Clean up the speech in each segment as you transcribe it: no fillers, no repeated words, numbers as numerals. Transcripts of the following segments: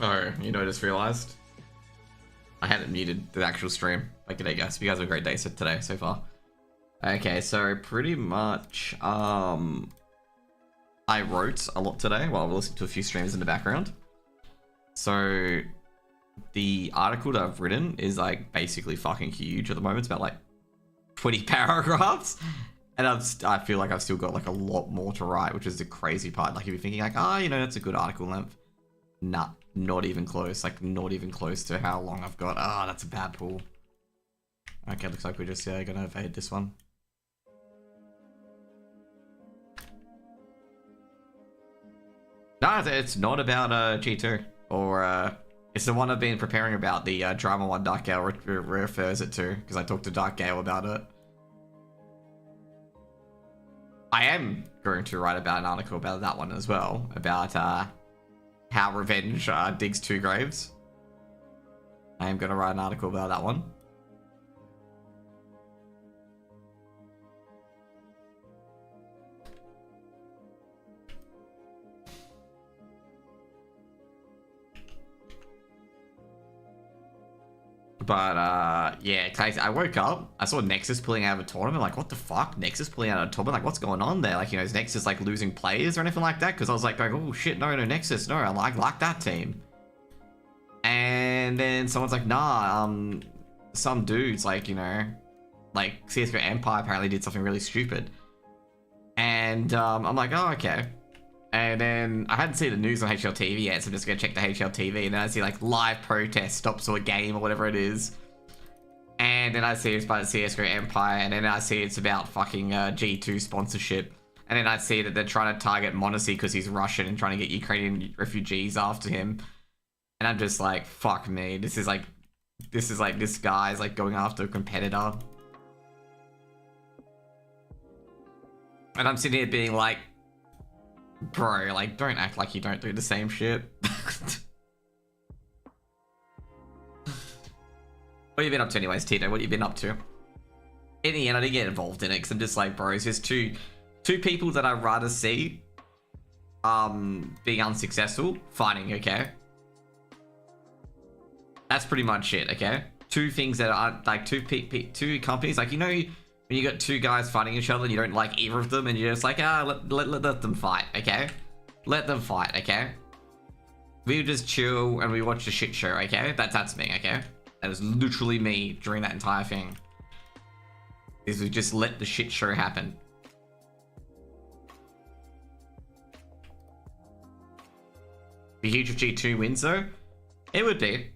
Oh, you know, I just realized I hadn't muted the actual stream. Like, g'day guys. You guys have a great day today so far. Okay, so pretty much, I wrote a lot today while I was listening to a few streams in the background. So the article that I've written is like basically fucking huge at the moment. It's about like 20 paragraphs. And I feel like I've still got like a lot more to write, which is the crazy part. Like if you're thinking like, you know, that's a good article length. Nah, not even close. Like not even close to how long I've got. That's a bad pull. Okay, looks like we're just gonna evade this one. No, it's not about G2 or it's the one I've been preparing about. The drama one Dark Gale refers it to because I talked to Dark Gale about it. I am going to write about an article about that one as well, about how Revenge digs 2 graves. I am going to write an article about that one. But yeah, I woke up, I saw Nexus pulling out of a tournament, like what the fuck? Nexus pulling out of a tournament, like what's going on there? Like, you know, is Nexus like losing players or anything like that? Because I was like going, oh shit, no, Nexus, no, I like that team. And then someone's like, nah, some dudes like, you know, like CSGO Empire apparently did something really stupid. And I'm like, oh, okay. And then I hadn't seen the news on HLTV yet, so I'm just gonna check the HLTV, and then I see like live protest stops or a game or whatever it is. And then I see it's by the CSGO Empire, and then I see it's about fucking G2 sponsorship. And then I see that they're trying to target m0NESY because he's Russian and trying to get Ukrainian refugees after him. And I'm just like, fuck me, this is like this guy's like going after a competitor. And I'm sitting here being like, bro, like, don't act like you don't do the same shit. What have you been up to anyways, Tito? What have you been up to? In the end, I didn't get involved in it because I'm just like, bro, it's just two people that I'd rather see being unsuccessful fighting, okay? That's pretty much it, okay? 2 things that aren't, like, two companies, like, you know, when you got 2 guys fighting each other and you don't like either of them and you're just like, let them fight, okay? Let them fight, okay? We just chill and we watch the shit show, okay? That's me, okay? That was literally me during that entire thing. Is we just let the shit show happen. Be huge if G2 wins though? It would be.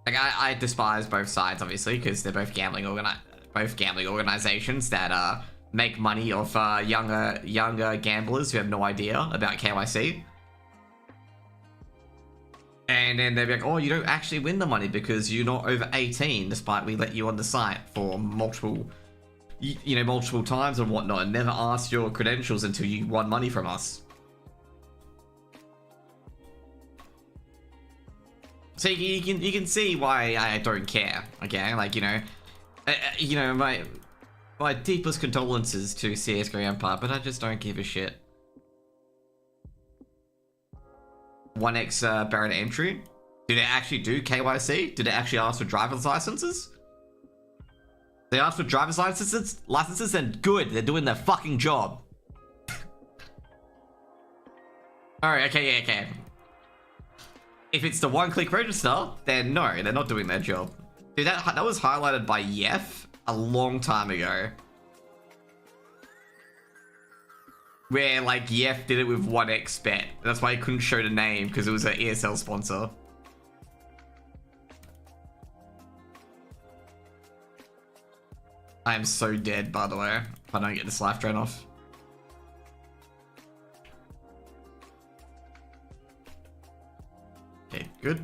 Like I despise both sides obviously because they're both gambling organizations that make money off younger gamblers who have no idea about KYC. And then they'll be like, oh, you don't actually win the money because you're not over 18, despite we let you on the site for multiple times and whatnot, and never asked your credentials until you won money from us. So you can see why I don't care, okay? Like, you know, my deepest condolences to CSGO Empire, but I just don't give a shit. 1x Baron entry? Did they actually do KYC? Did they actually ask for driver's licenses? They asked for driver's licenses, and good, they're doing their fucking job. Alright, okay, yeah, okay. If it's the one-click register, then no, they're not doing their job. Dude, that was highlighted by Yef a long time ago. Where, like, Yef did it with 1xBet. That's why he couldn't show the name, because it was an ESL sponsor. I am so dead, by the way, if I don't get this life drain off. Okay, good.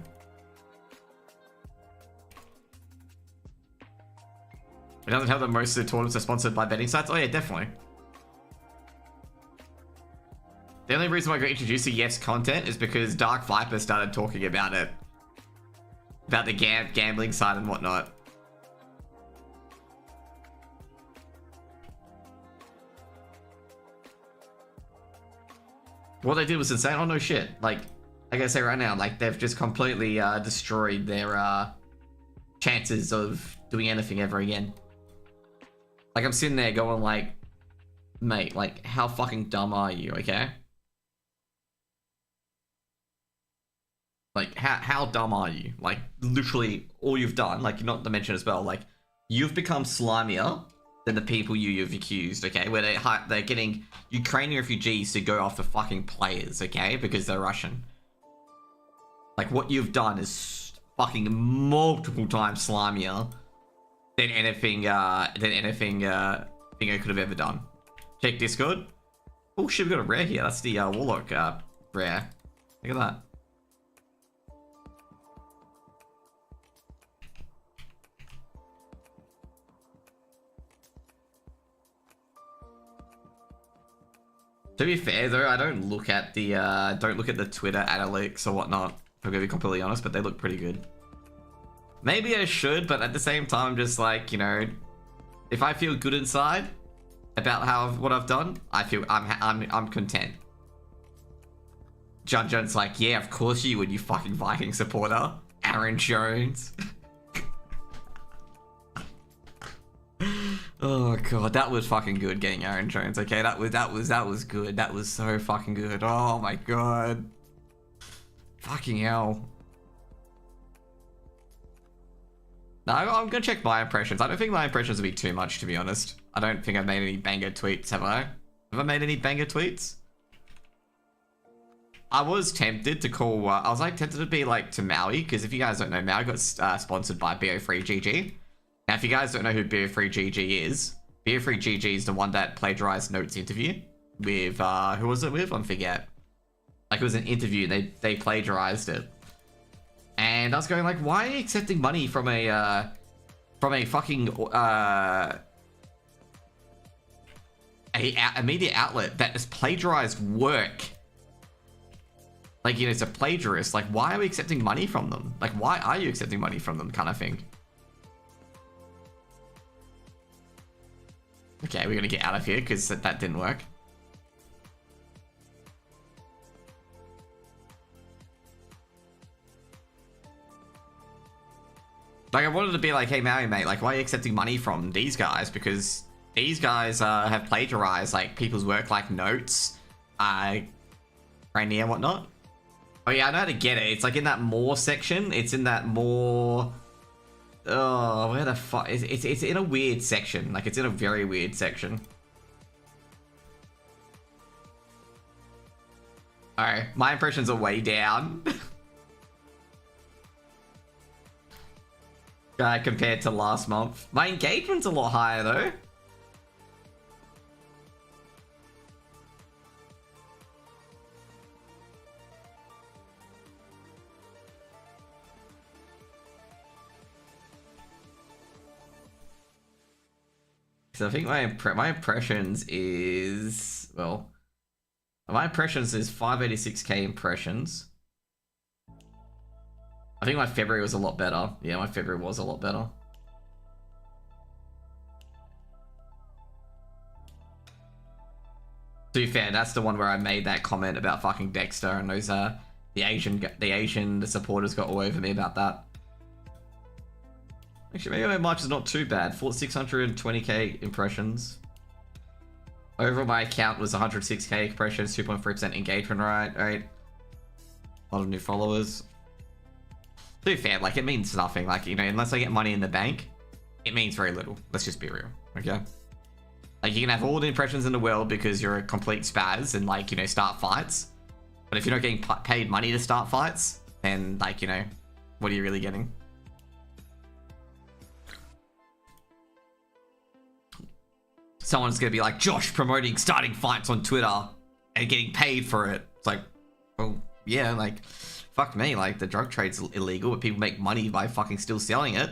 It doesn't help that most of the tournaments are sponsored by betting sites. Oh yeah, definitely. The only reason why I got introduced to Yef's content is because Dark Viper started talking about it. About the gambling side and whatnot. What they did was insane. Oh no shit. Like like I say right now, like they've just completely destroyed their chances of doing anything ever again. Like I'm sitting there going like, mate, like how fucking dumb are you, okay? Like how dumb are you? Like literally all you've done, like not to mention as well, like you've become slimier than the people you've accused, okay? Where they're getting Ukrainian refugees to go after fucking players, okay? Because they're Russian. Like what you've done is fucking multiple times slimier than anything Bingo could have ever done. Check Discord. Oh shit, we got a rare here. That's the Warlock rare. Look at that. To be fair though, I don't look at the Twitter analytics or whatnot. If I'm gonna be completely honest, but they look pretty good. Maybe I should, but at the same time, I'm just like, you know, if I feel good inside about what I've done, I'm content. John Jones like, yeah, of course you would, you fucking Viking supporter, Aaron Jones. Oh god, that was fucking good getting Aaron Jones. Okay, that was good. That was so fucking good. Oh my god. Fucking hell. No, I'm gonna check my impressions. I don't think my impressions will be too much, to be honest. I don't think I've made any banger tweets, have I? Have I made any banger tweets? I was tempted to call, I was like tempted to be like to Maui, because if you guys don't know, Maui got sponsored by BO3GG. Now, if you guys don't know who BO3GG is, BO3GG is the one that plagiarized Note's interview with, who was it with? I forget. Like, it was an interview, they plagiarized it. And I was going like, why are you accepting money from a fucking, a media outlet that has plagiarized work? Like, you know, it's a plagiarist. Like, why are we accepting money from them? Like, why are you accepting money from them, kind of thing? Okay, we're gonna get out of here because that didn't work. Like, I wanted to be like, hey, Maui, mate, like, why are you accepting money from these guys? Because these guys have plagiarized, like, people's work, like Notes, Rainier and whatnot. Oh, yeah, I know how to get it. It's, like, in that more section. It's in that more... Oh, where the fuck? It's in a weird section. Like, it's in a very weird section. Alright, my impressions are way down. Compared to last month. My engagement's a lot higher, though. So I think my impressions is, well, my impressions is 586k impressions. I think my February was a lot better. Yeah, my February was a lot better. To be fair, that's the one where I made that comment about fucking Dexter and those the Asian supporters got all over me about that. Actually, maybe my March is not too bad. 620k impressions. Overall, my account was 106k impressions, 2.3% engagement, right? A lot of new followers. To be fair, like, it means nothing. Like, you know, unless I get money in the bank, it means very little. Let's just be real, okay? Like, you can have all the impressions in the world because you're a complete spaz and, like, you know, start fights. But if you're not getting paid money to start fights, then, like, you know, what are you really getting? Someone's gonna be like, Josh promoting starting fights on Twitter and getting paid for it. It's like, well, yeah, like, fuck me, like, the drug trade's illegal, but people make money by fucking still selling it.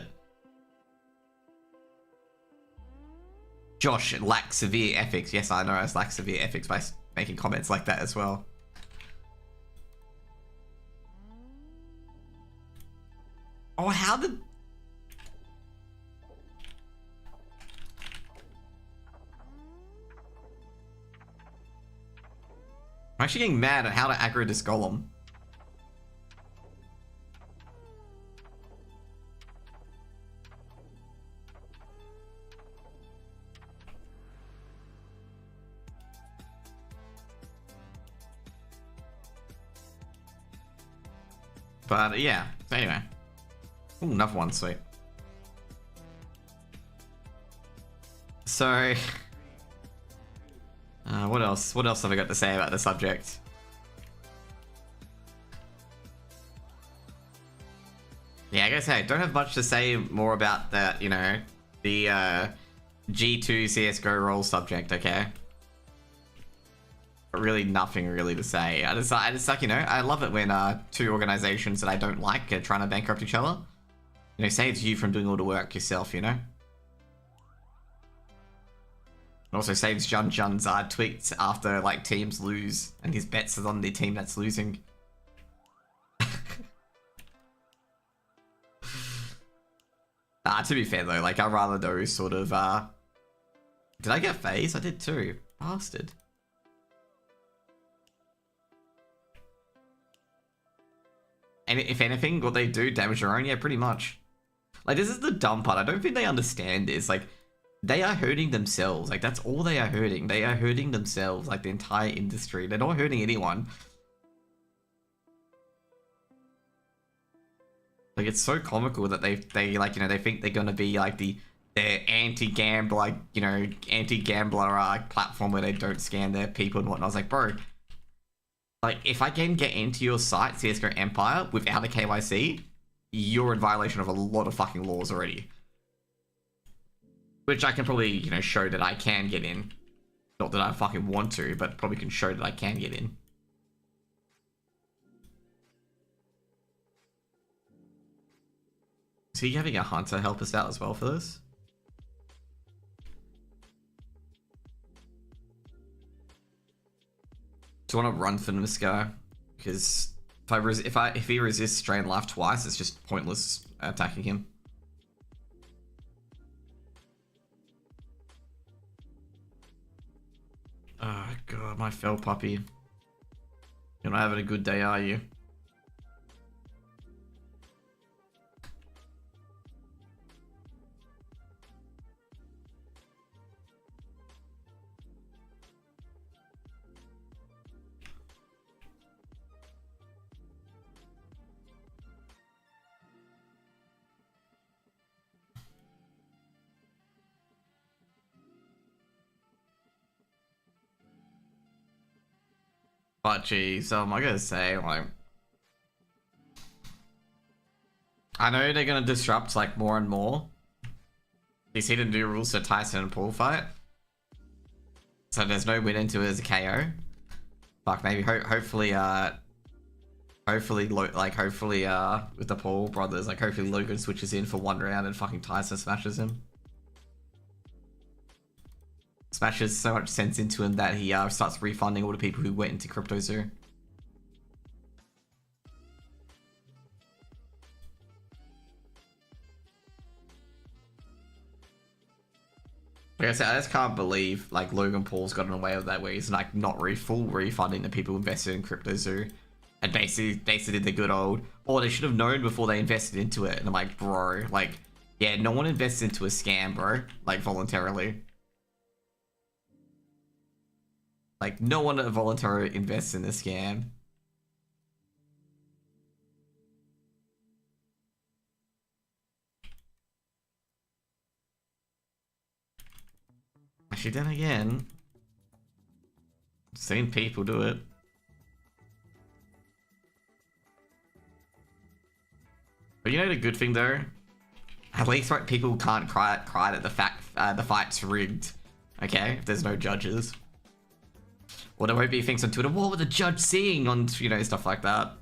Josh lacks severe ethics. Yes, I know I lack severe ethics by making comments like that as well. Oh, how did... I'm actually getting mad at how to aggro this golem. But yeah, so anyway. Ooh, another one, sweet. So, what else? What else have I got to say about the subject? Yeah, I guess I don't have much to say more about that, you know, the G2 CSGO role subject, okay? But really nothing really to say. I just like, you know, I love it when two organizations that I don't like are trying to bankrupt each other. You know, saves you from doing all the work yourself, you know? It also saves Jun Jun's tweets after, like, teams lose and his bets is on the team that's losing. To be fair though, like, I'd rather those sort of, Did I get FaZe? I did too. Bastard. And if anything, what they do, damage their own? Yeah, pretty much. Like, this is the dumb part. I don't think they understand this. Like, they are hurting themselves. Like, that's all they are hurting. They are hurting themselves, like, the entire industry. They're not hurting anyone. Like, it's so comical that they like, you know, they think they're gonna be like their anti-gambler, like, you know, anti-gambler platform where they don't scam their people and whatnot. I was like, bro, like, if I can get into your site, CSGO Empire, without a KYC, you're in violation of a lot of fucking laws already. Which I can probably, you know, show that I can get in. Not that I fucking want to, but probably can show that I can get in. Is he having a hunter help us out as well for this? Do you want to run for this guy? Because if he resists Strain Life twice, it's just pointless attacking him. Oh god, my fell puppy. You're not having a good day, are you? But geez, I gotta say, like, I know they're gonna disrupt like more and more. You see the new rules for Tyson and Paul fight, so there's no win into it as a KO. Fuck, maybe hopefully with the Paul brothers, like, hopefully Logan switches in for one round and fucking Tyson smashes him. Smashes so much sense into him that he starts refunding all the people who went into CryptoZoo. Like I said, I just can't believe like Logan Paul's gotten away with that, where he's like not full refunding the people who invested in CryptoZoo, and basically did the good old, oh, they should have known before they invested into it. And I'm like, bro, like, yeah, no one invests into a scam, bro, like voluntarily. Like, no one voluntarily invests in a scam. Actually, then again, I've seen people do it. But you know the good thing though? At least like people can't cry that the fight's rigged. Okay, if there's no judges. Or there won't be things on Twitter, what were the judge seeing on, you know, stuff like that.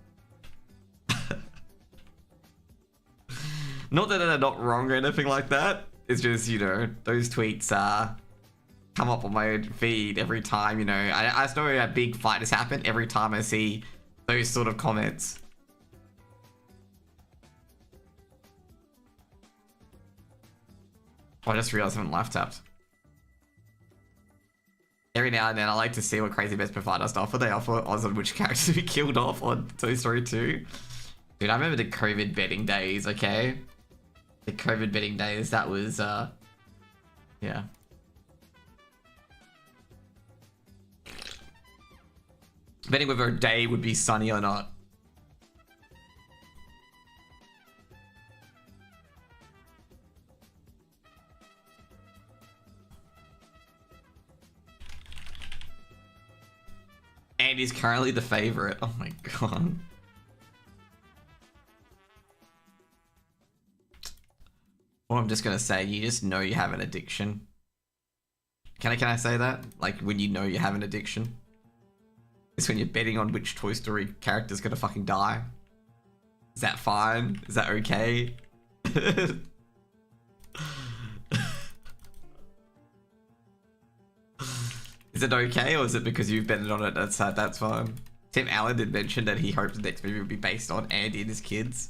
Not that they're not wrong or anything like that. It's just, you know, those tweets come up on my feed every time, you know. I just know a big fight has happened every time I see those sort of comments. Oh, I just realized I haven't live tapped. Every now and then I like to see what Crazy Best provide us to offer. They offer odds on which characters to be killed off on Toy Story 2. Dude, I remember the COVID betting days, okay? The COVID betting days, that was, yeah. Betting whether a day would be sunny or not. Andy's currently the favorite. Oh my god. Well, I'm just gonna say, you just know you have an addiction. Can I say that? Like, when you know you have an addiction? It's when you're betting on which Toy Story character's gonna fucking die. Is that fine? Is that okay? Is it okay, or is it because you've betted on it that's fine? Tim Allen did mention that he hoped the next movie would be based on Andy and his kids.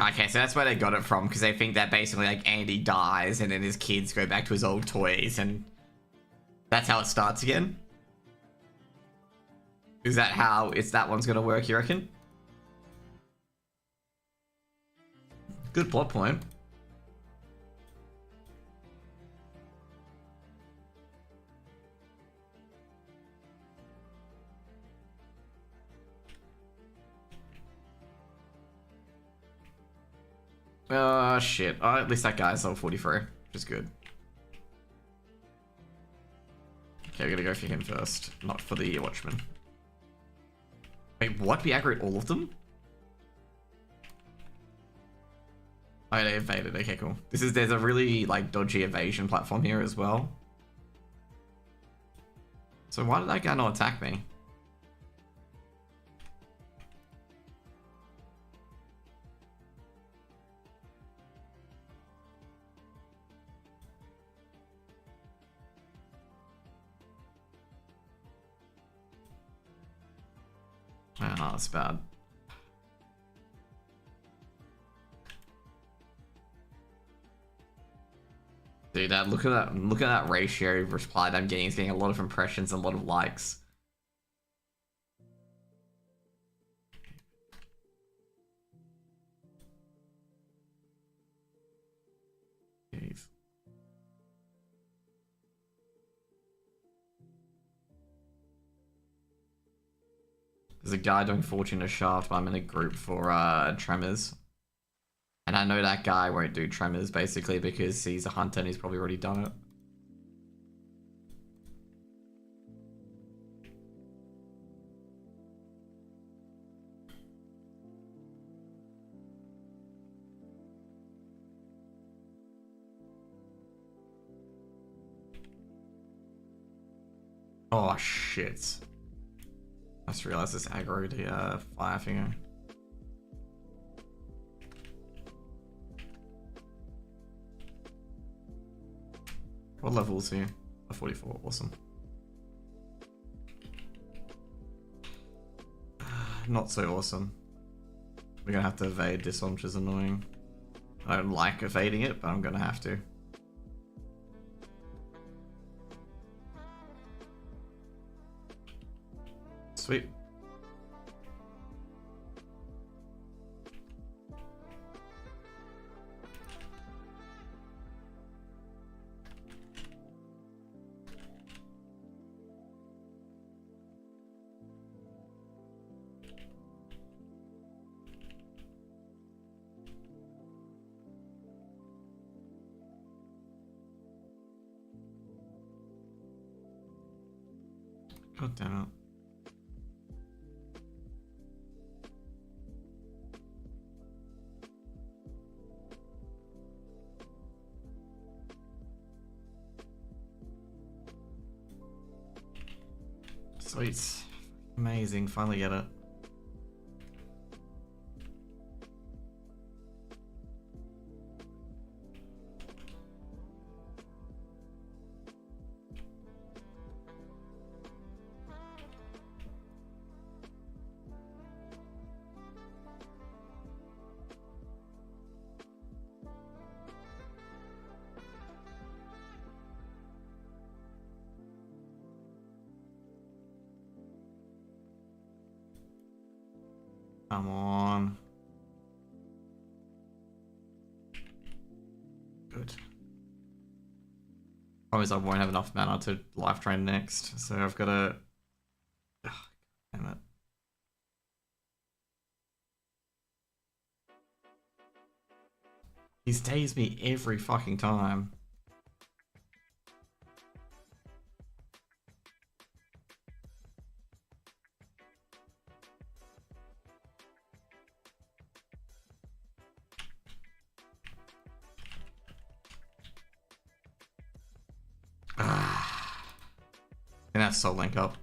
Okay, so that's where they got it from, because they think that basically like Andy dies and then his kids go back to his old toys and that's how it starts again? Is that how that one's gonna work, you reckon? Good plot point. Oh shit. Oh, at least that guy's level 43, which is good. Okay, we're gonna go for him first, not for the Watchman. Wait, what? We aggregate all of them? Oh, they evaded. Okay, cool. There's a really like dodgy evasion platform here as well. So why did that guy not attack me? Oh, that's bad. Dude, look at that ratio of reply that I'm getting. It's getting a lot of impressions and a lot of likes. Jeez. There's a guy doing Fortune of Shaft, but I'm in a group for Tremors. And I know that guy won't do Tremors, basically, because he's a hunter and he's probably already done it. Oh, shit. I just realized this aggro the fire finger. What level is he? A 44, awesome. Not so awesome. We're gonna have to evade this one, which is annoying. I don't like evading it, but I'm gonna have to. Sweet. God damn it. Sweet. Amazing, finally get it. Come on. problem is I won't have enough mana to life drain next, so I've got to. Ugh, damn it. He stays me every fucking time. And that's Soul Link up.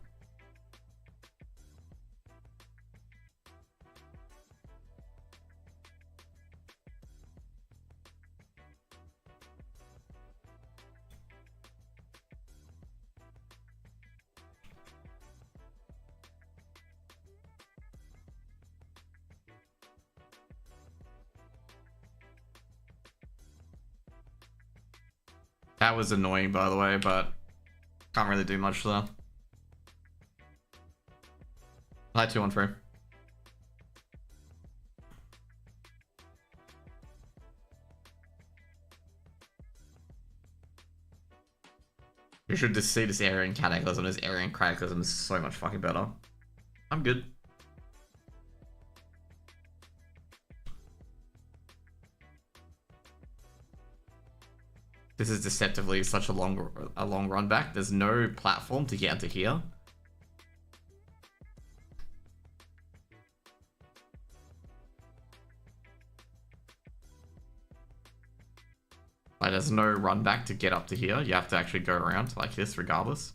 That was annoying, by the way, but can't really do much there. Hi, 2-1-3. You should just see this area in Cataclysm. This area in Cataclysm is so much fucking better. I'm good. This is deceptively such a long run back. There's no platform to get into here. Like, there's no run back to get up to here. You have to actually go around like this regardless.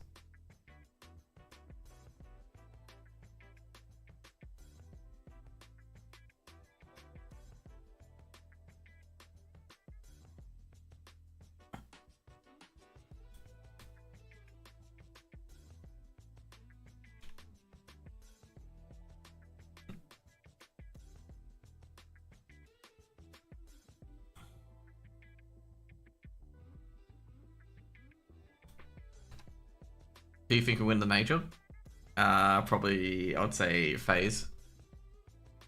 Do you think we'll win the major? Probably, I'd say FaZe.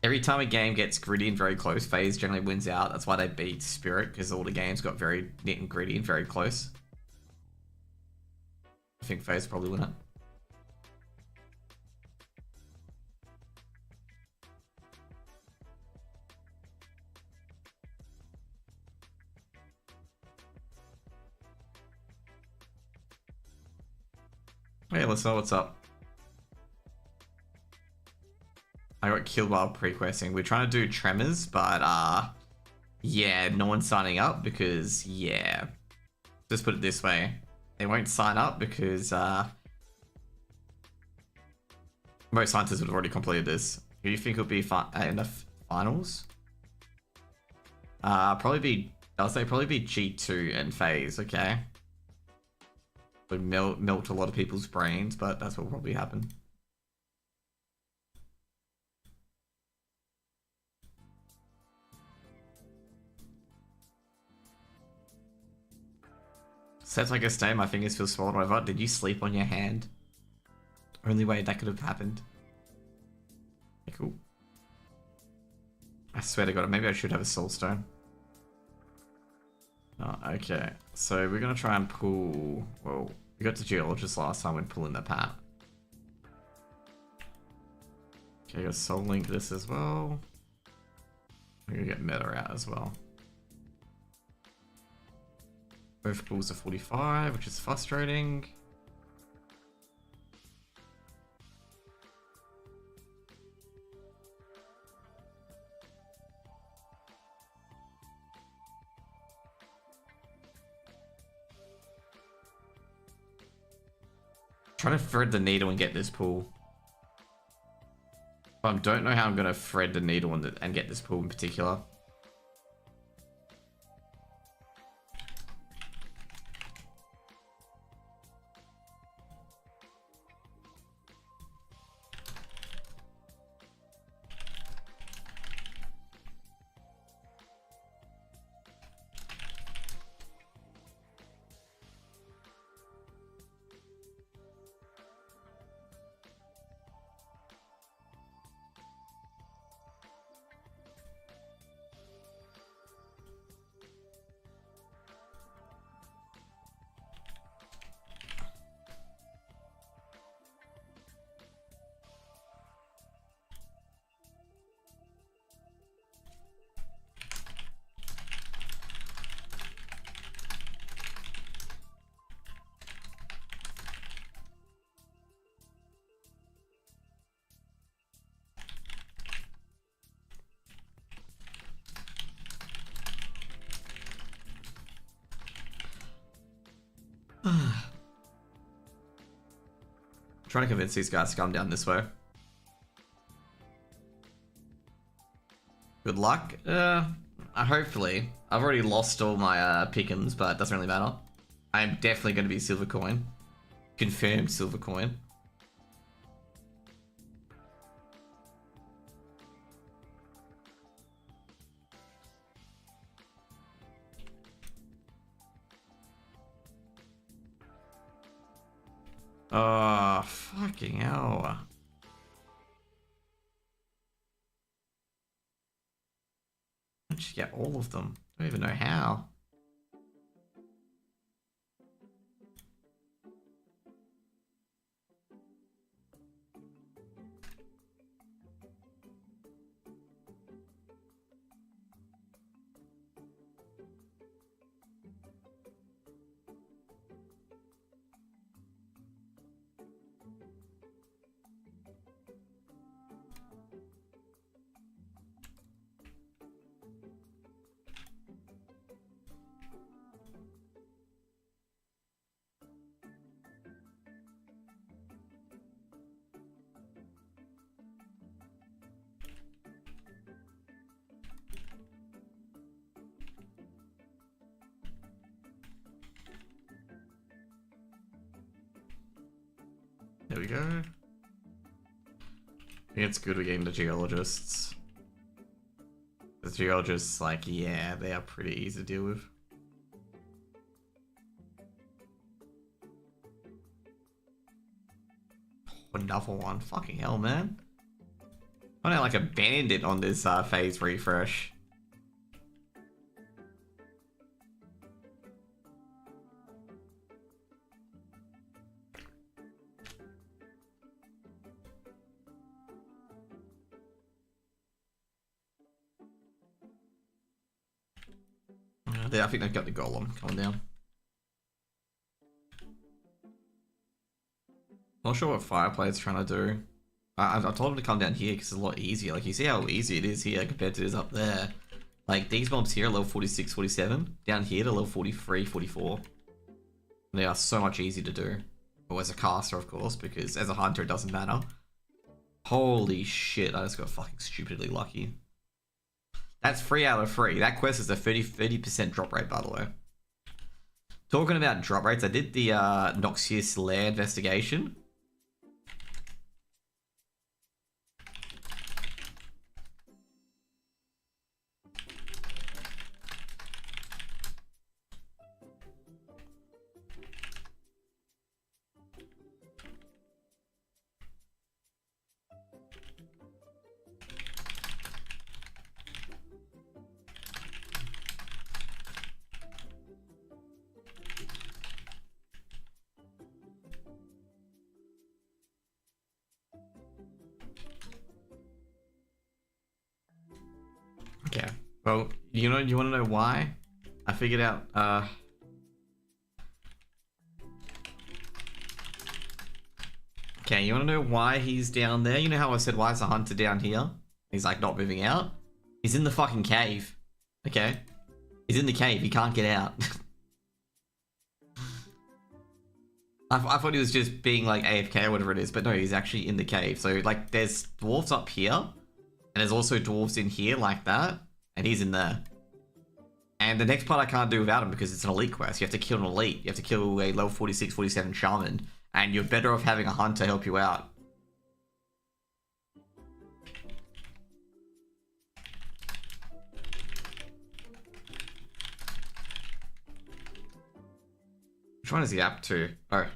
Every time a game gets gritty and very close, FaZe generally wins out. That's why they beat Spirit, because all the games got very neat and gritty and very close. I think FaZe probably win it. Hey, let's know what's up. I got killed while pre-questing. We're trying to do Tremors, but yeah, no one's signing up because, yeah. Just put it this way. They won't sign up because most scientists would have already completed this. Who do you think will be in the finals? Probably be, I'll say probably be G2 and FaZe, okay? Would melt a lot of people's brains, but that's what will probably happen. Sets like a stay, my fingers feel swollen, whatever. Did you sleep on your hand? Only way that could have happened. Okay, cool. I swear to God, maybe I should have a soul stone. Oh, okay, so we're gonna try and pull. Well, we got to Geologist last time when pulling the pat. Okay, got Soul Link this as well. We're gonna get Meta out as well. Both pulls are 45, which is frustrating. Trying to thread the needle and get this pull. But I don't know how I'm going to thread the needle and get this pull in particular. Trying to convince these guys to come down this way. Good luck. Hopefully. I've already lost all my pick'ems, but it doesn't really matter. I'm definitely going to be silver coin. Confirmed silver coin. Oh, fucking hell. How'd you get all of them? I don't even know how. There we go. I think it's good we're getting the geologists. The geologists, like, yeah, they are pretty easy to deal with. Oh, another one. Fucking hell, man. I don't like a bandit on this phase refresh. I think they've got the golem coming down. Not sure what Fireplate's trying to do. I told him to come down here because it's a lot easier. Like, you see how easy it is here compared to this up there. Like, these mobs here are level 46, 47. Down here to level 43, 44. They are so much easier to do. Or as a caster, of course, because as a hunter it doesn't matter. Holy shit, I just got fucking stupidly lucky. That's 3 out of 3. That quest is a 30% drop rate, by the way. Talking about drop rates, I did the Noxious Lair investigation. Okay. Well, you want to know why? I figured out, okay, you want to know why he's down there? You know how I said, why is the hunter down here? He's like not moving out. He's in the fucking cave. Okay? He's in the cave. He can't get out. I thought he was just being like AFK or whatever it is, but no, he's actually in the cave. So like there's dwarves up here, and there's also dwarves in here like that, and he's in there. And the next part I can't do without him because it's an elite quest. You have to kill an elite. You have to kill a level 46, 47 shaman, and you're better off having a hunter help you out. Which one is he up to? Oh.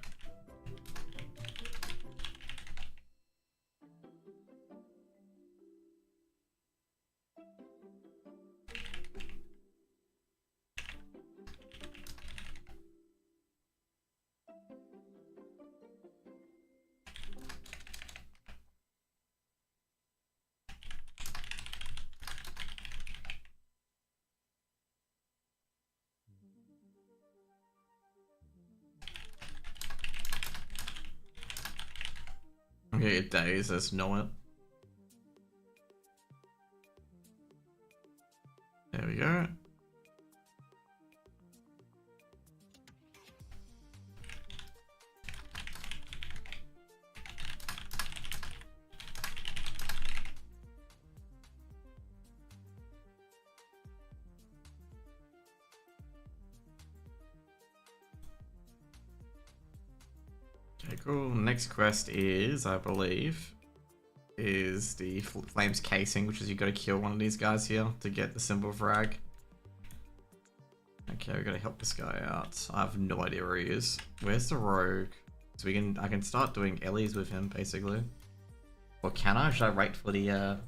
Okay, it dies, let's know it. There we go. cool. Next quest is, I believe, is the Flames Casing, which is you gotta kill one of these guys here to get the symbol frag. Okay, we gotta help this guy out. I have no idea where he is. Where's the rogue? So I can start doing Ellie's with him, basically. Or can I? Should I wait for the,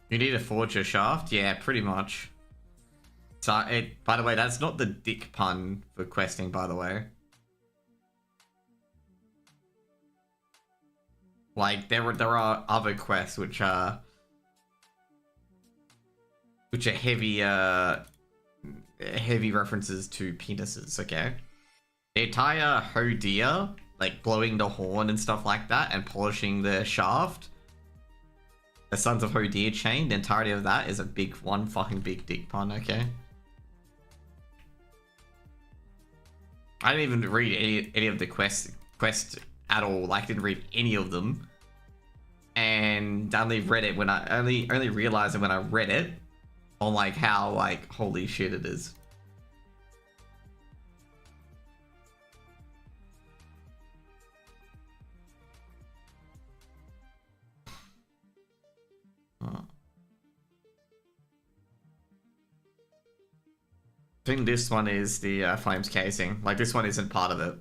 You need to forge your shaft? Yeah, pretty much. So, by the way, that's not the dick pun for questing, by the way. Like, there are other quests which are heavy, heavy references to penises, okay? The entire Hodir, like blowing the horn and stuff like that, and polishing the shaft, the Sons of Hodir chain, the entirety of that is a one fucking big dick pun, okay? I didn't even read any of the quests at all. Like, didn't read any of them, and only read it when I only realized it when I read it on like how like holy shit it is. Huh. I think this one is the Flames Casing. Like, this one isn't part of it.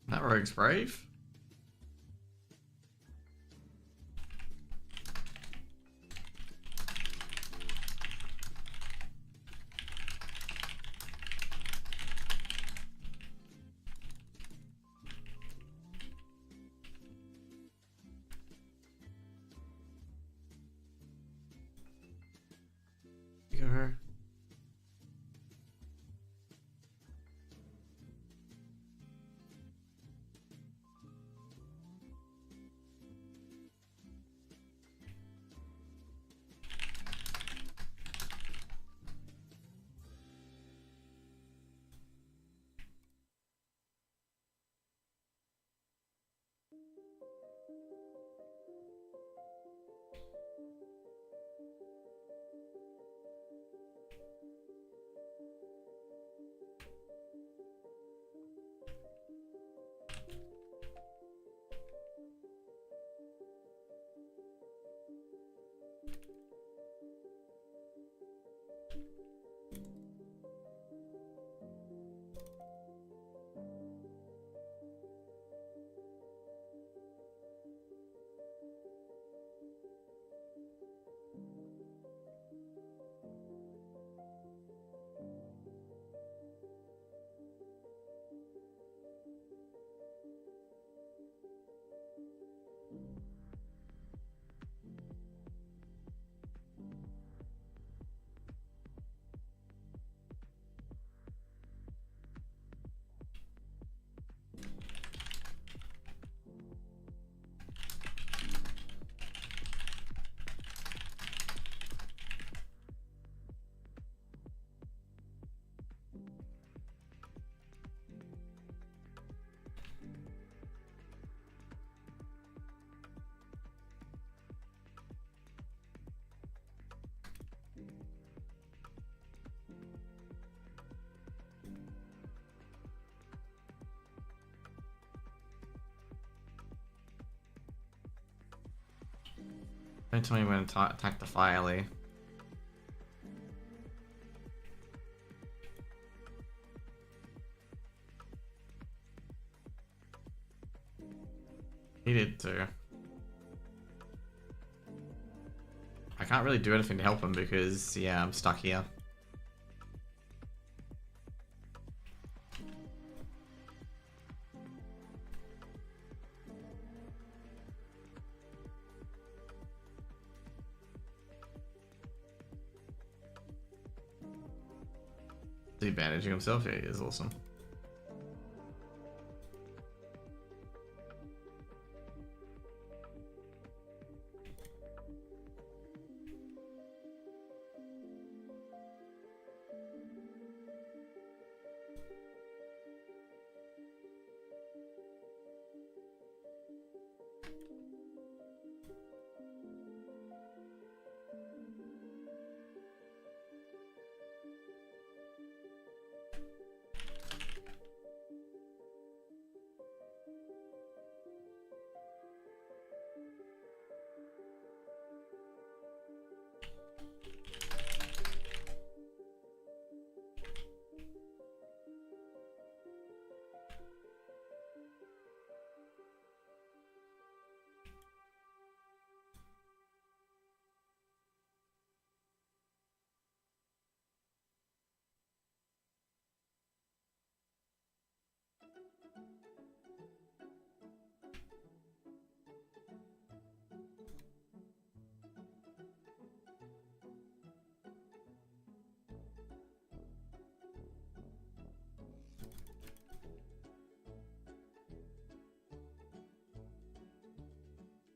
That rogue's brave. Look at her. Don't tell me when to attack the fire, Lee. He did too. I can't really do anything to help him because, yeah, I'm stuck here. he bandaging himself? Yeah, he is awesome.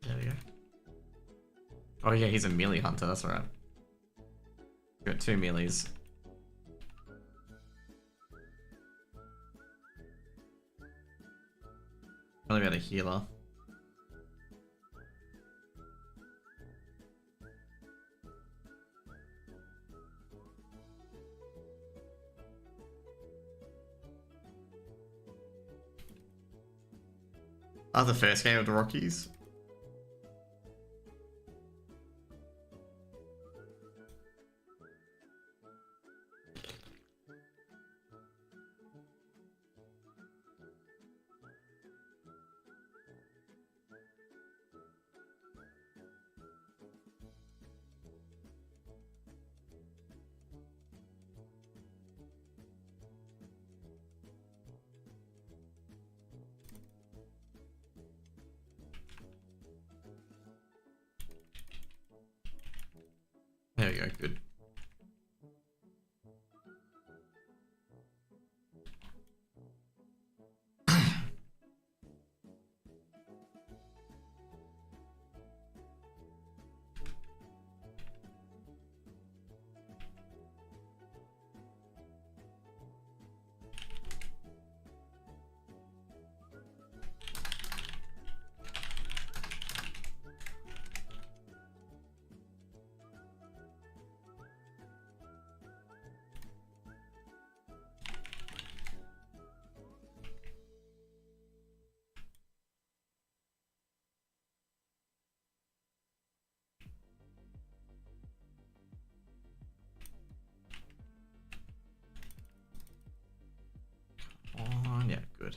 There we go. Oh yeah, he's a melee hunter, that's right. Got 2 melees. Probably about a healer. That was the first game of the Rockies. There we go, good. Oh, yeah, good.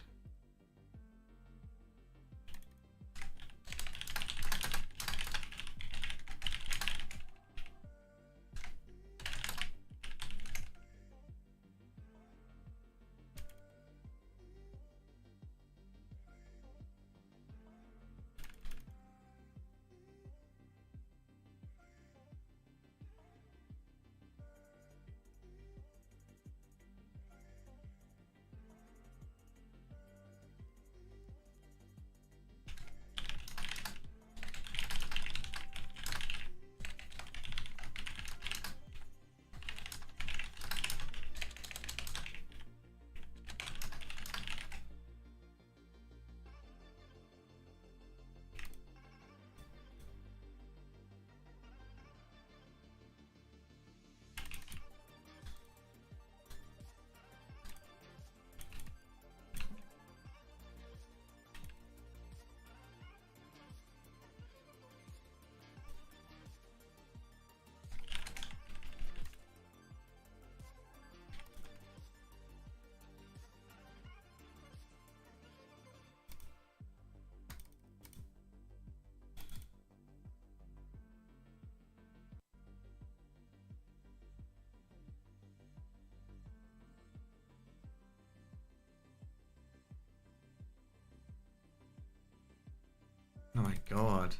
Oh my god.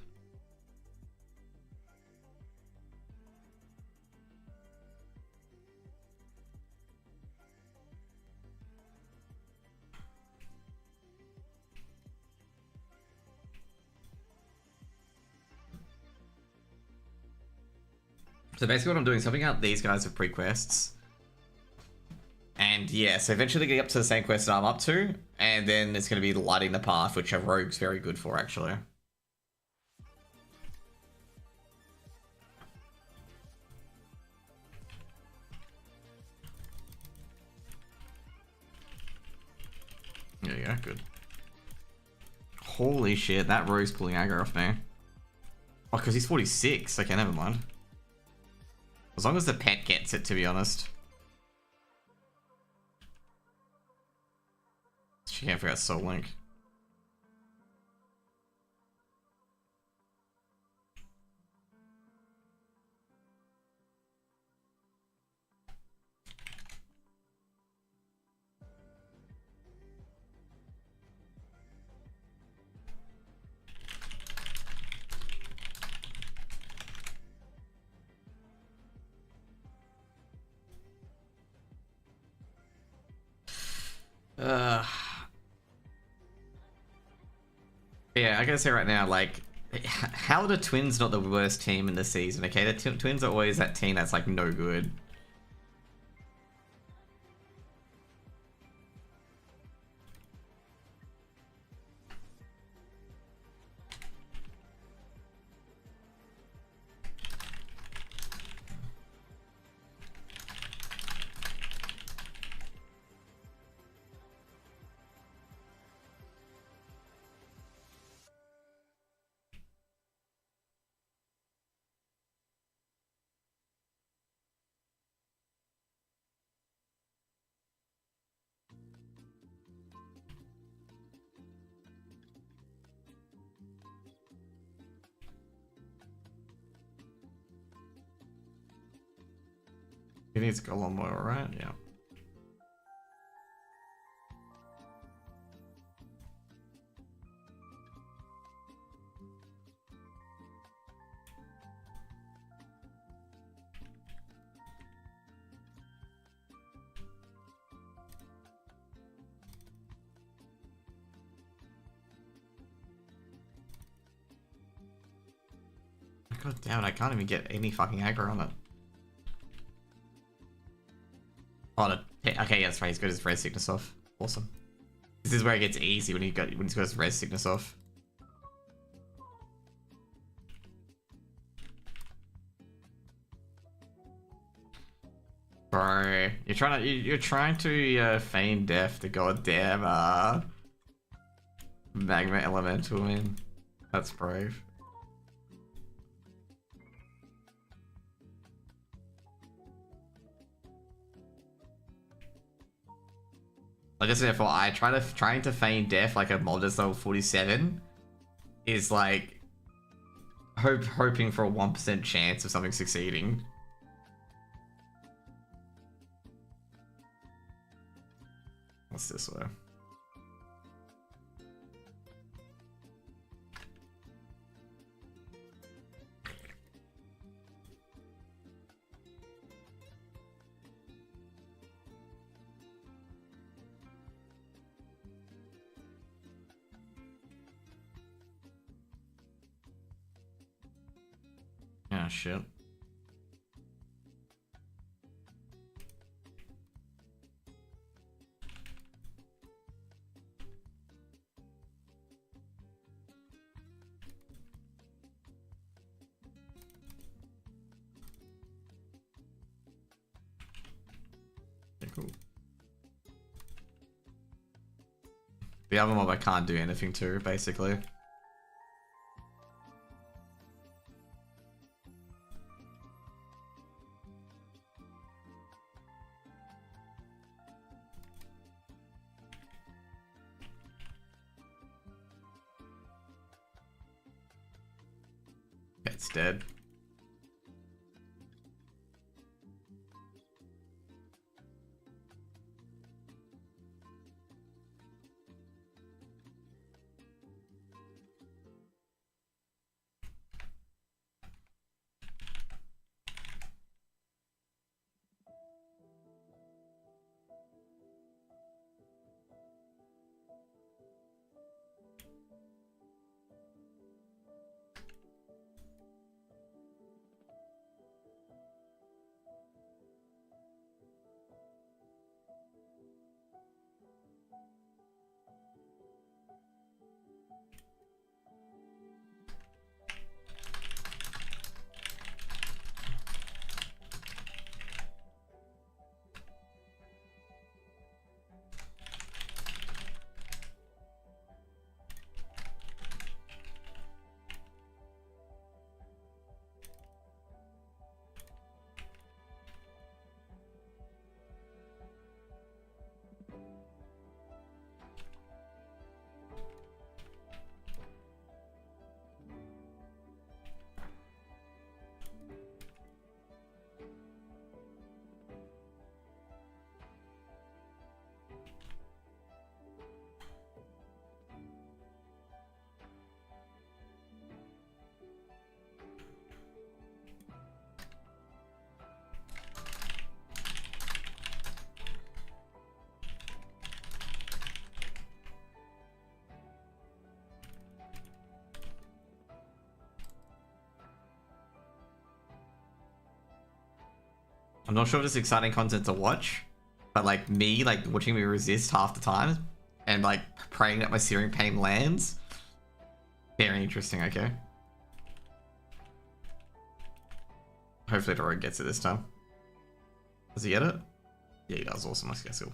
So basically what I'm doing is helping out these guys with pre-quests. And yeah, so eventually getting up to the same quest that I'm up to, and then it's going to be lighting the path, which a rogue's very good for, actually. There you go, good. Holy shit, that rogue's pulling aggro off me. Oh, because he's 46. Okay, never mind. As long as the pet gets it, to be honest. She can't figure out Soul Link. Yeah, I gotta say right now, like, how are the Twins not the worst team in the season? Okay, the Twins are always that team that's like no good. He needs Golem Oil, right? Yeah. God damn it, I can't even get any fucking aggro on it. Oh, okay, yeah, that's right, he's got his res sickness off. Awesome. This is where it gets easy when he's got his res sickness off. Bro, you're trying to feign death to goddamn Magma Elemental in. That's brave. Like just therefore, trying to feign death like a mod that's level 47 is like hoping for a 1% chance of something succeeding. What's this way? Yeah, shit. Okay, cool. The other mob I can't do anything to, basically. It's dead. I'm not sure if it's exciting content to watch, but like me, like watching me resist half the time and like praying that my Searing Pain lands. Very interesting, okay? Hopefully Doro gets it this time. Does he get it? Yeah, he does. Awesome. Let's get it.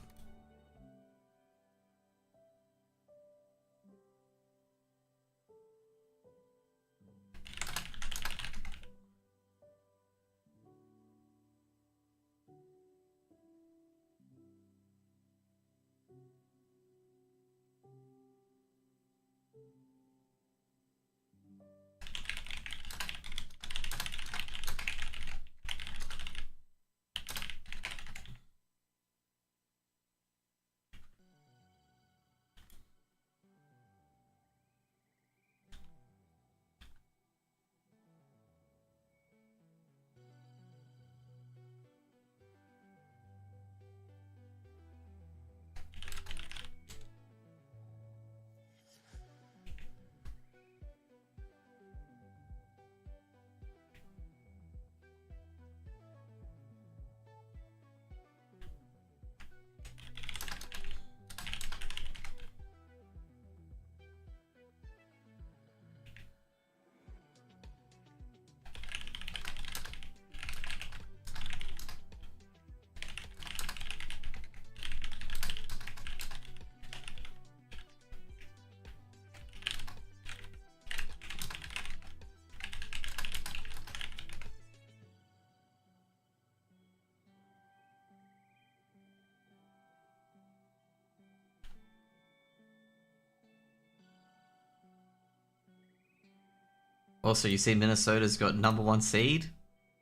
Also, you see Minnesota's got #1 seed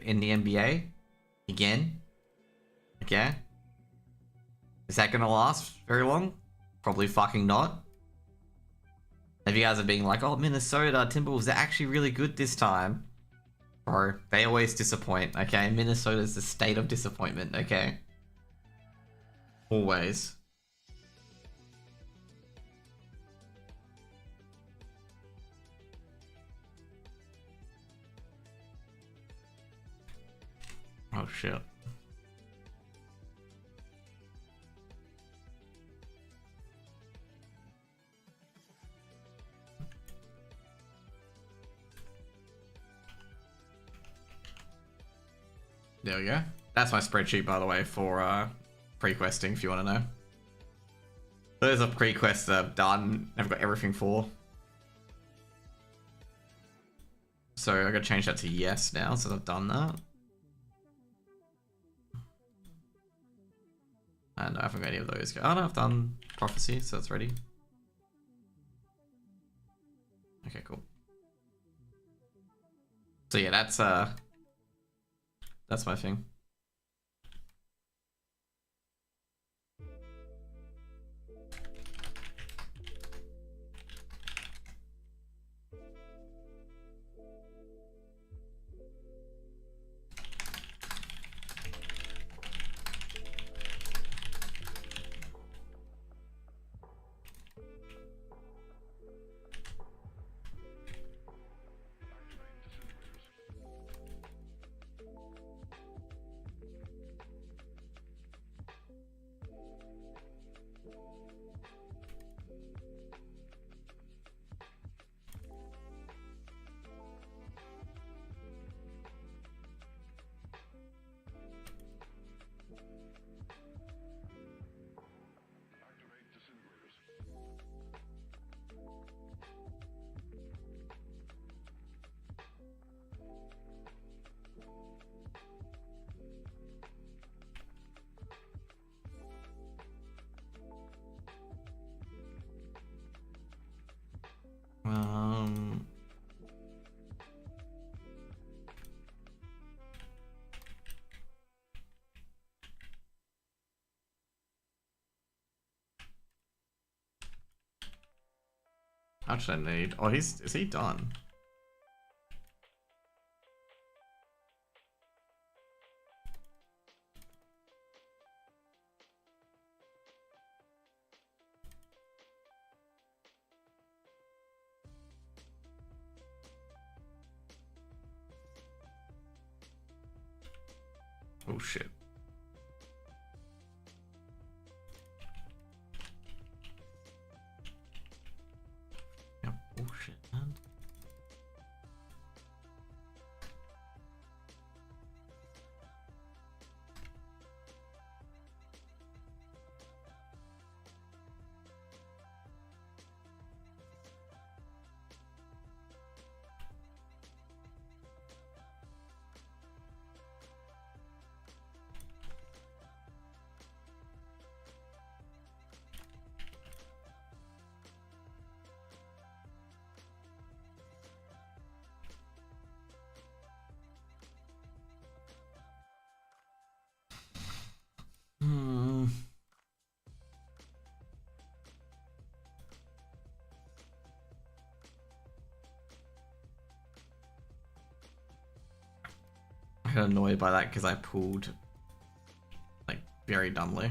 in the NBA again. Okay. Is that gonna last very long? Probably fucking not. If you guys are being like, oh, Minnesota Timberwolves, they're actually really good this time. Bro, they always disappoint, okay? Minnesota's the state of disappointment, okay? Always. Oh shit. There we go. That's my spreadsheet, by the way, for pre-questing, if you want to know. There's a pre-quest that I've done. I've got everything for. So I gotta change that to yes now, so I've done that. And I haven't got any of those. Oh no, I've done Prophecy, so it's ready. Okay, cool. So yeah, that's my thing. How much I need? Oh, is he done? Oh shit. kind of annoyed by that because I pulled like very dumbly.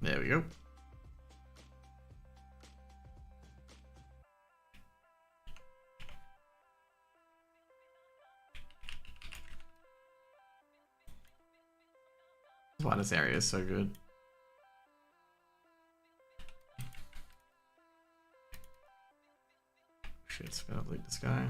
There we go. Why this area is so good. Shit, it's gonna lead this guy.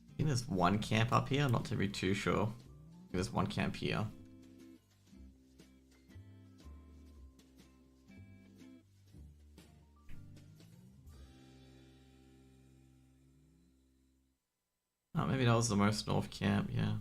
I think there's one camp up here, not to be too sure. There's one camp here. Oh, maybe that was the most north camp, yeah.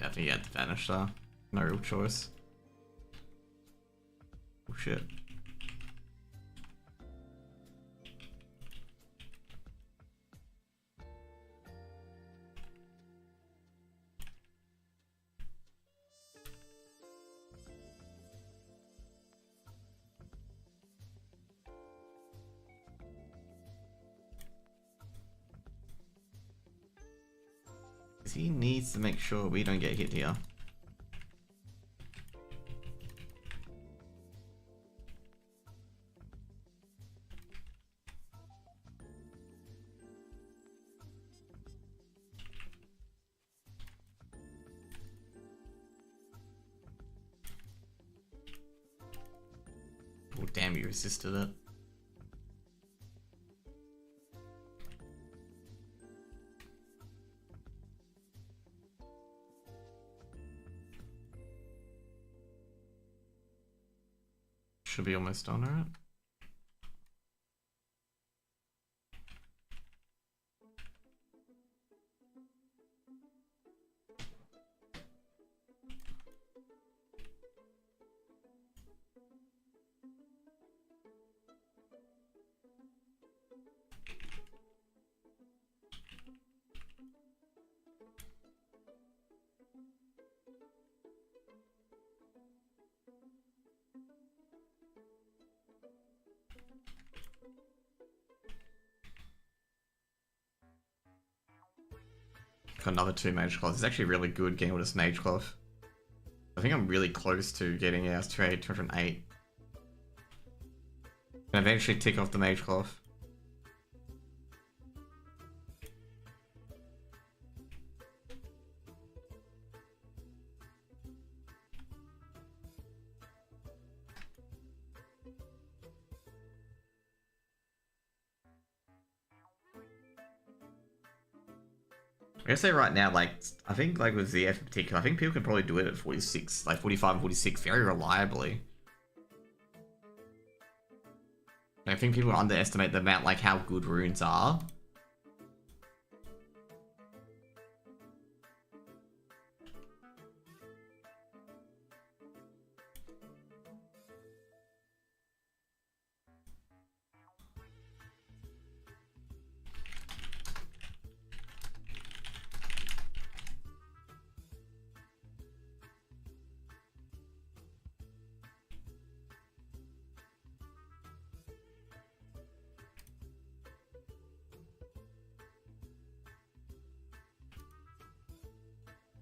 Yeah, I think he had to vanish there. No real choice. Oh shit. He needs to make sure we don't get hit here. Oh damn, you resisted it. Should be almost done, right? Got another 2 mage cloths. It's actually really good getting all this mage cloth. I think I'm really close to getting ours 208. And eventually tick off the mage cloth. I guess say right now, like, I think like with ZF in particular, I think people can probably do it at 46, like 45 and 46 very reliably. I think people underestimate the amount, like, how good runes are.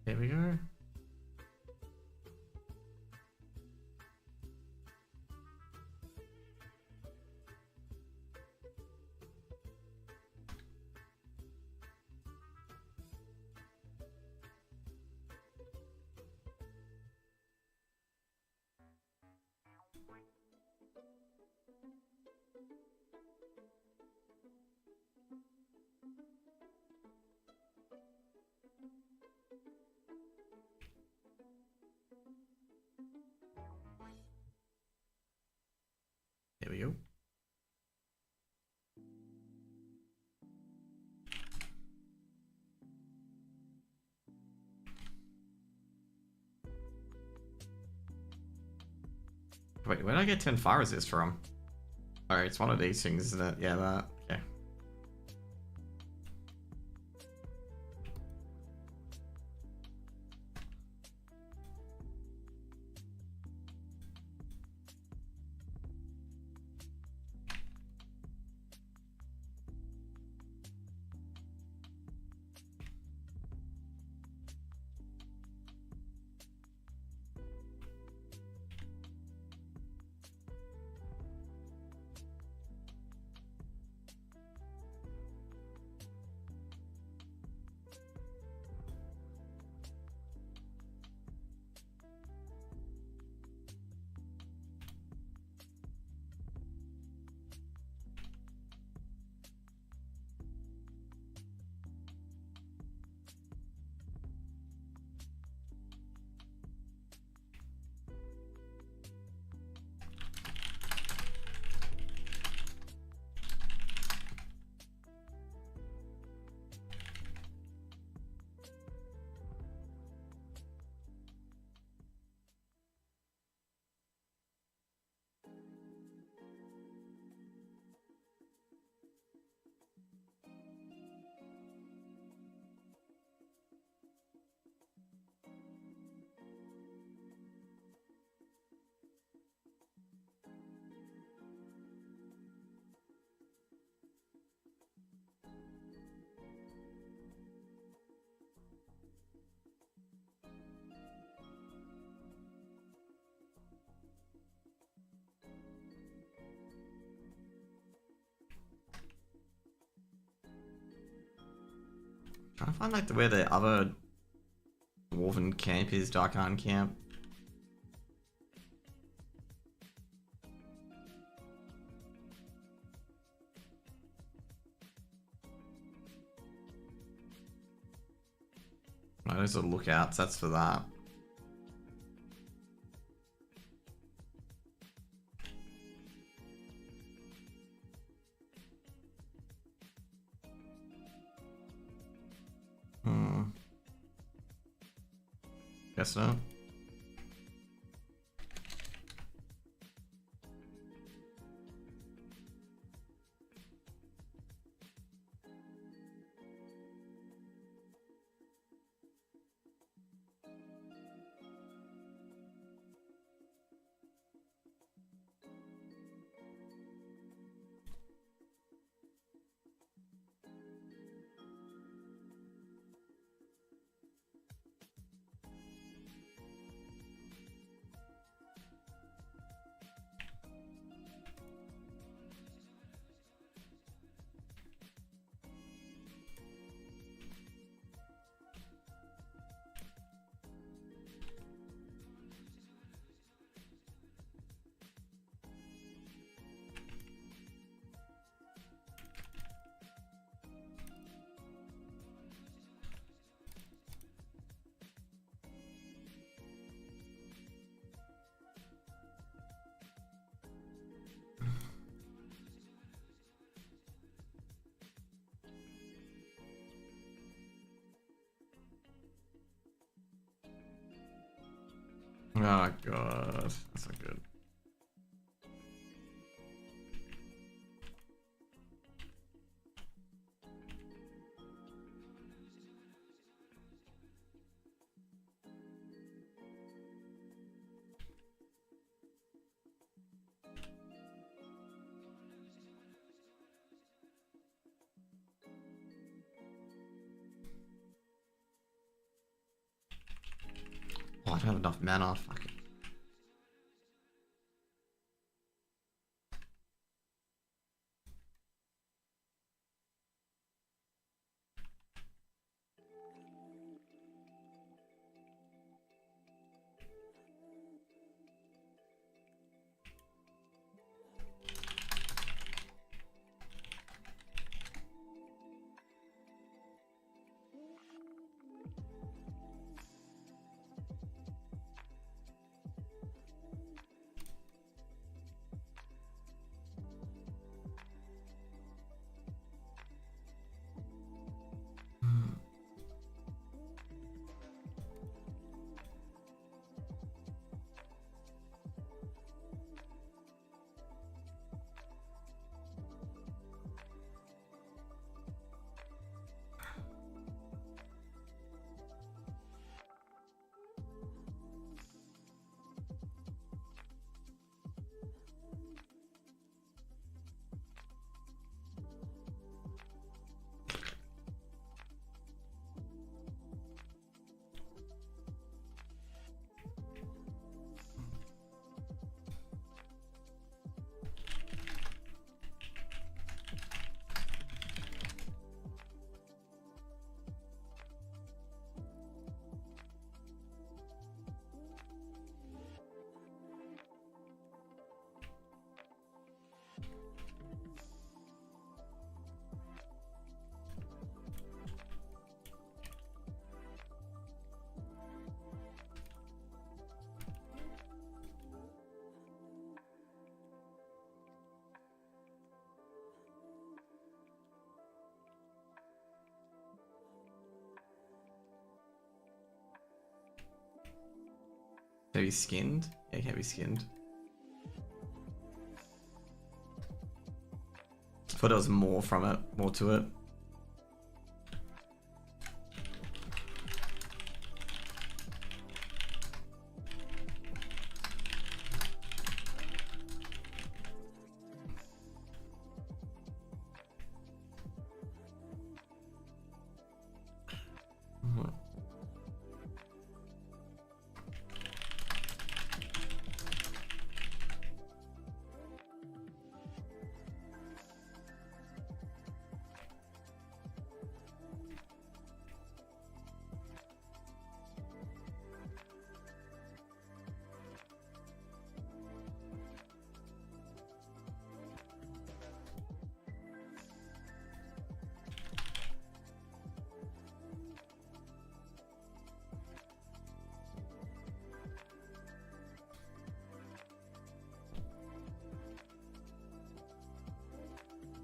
There we go. There we go. Wait, where did I get 10 fire resist from? Alright, it's one of these things, isn't it? Yeah, that. Okay. Trying to find like where the other dwarven camp is, Dark Iron camp. No, those are lookouts, that's for that. Guess not. Oh god, that's not good. Oh, I don't have enough mana. Fuck it. Heavy skinned? Yeah, heavy skinned. I thought there was more from it, more to it.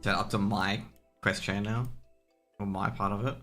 Is that up to my question now? Or my part of it?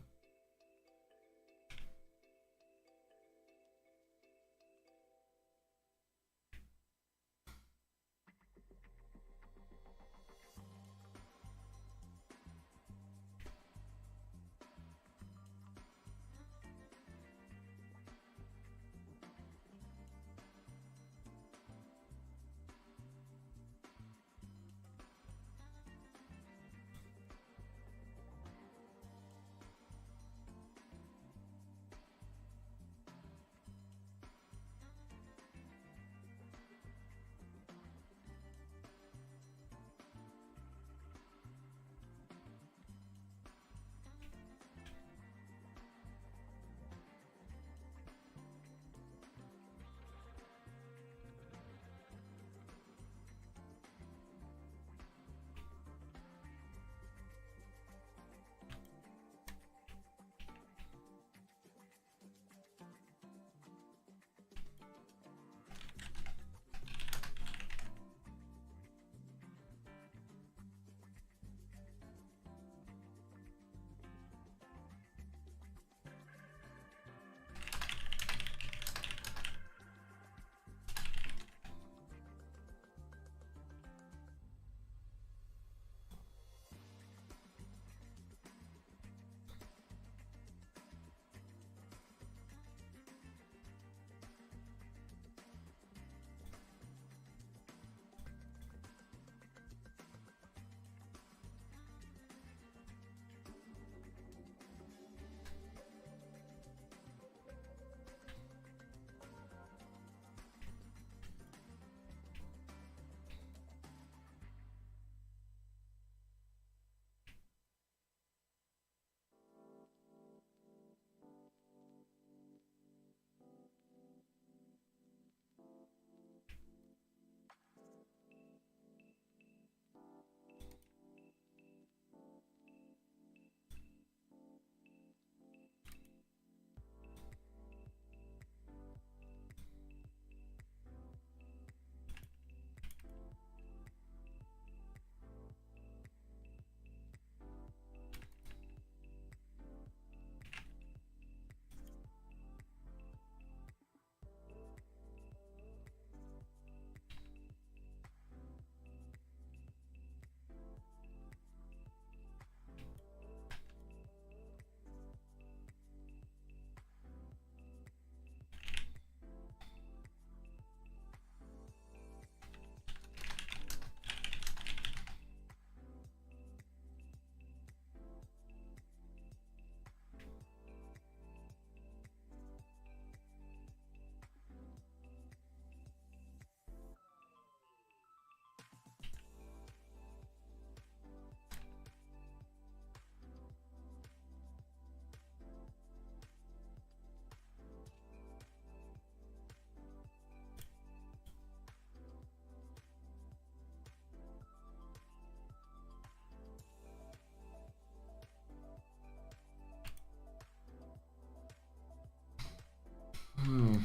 Hmm.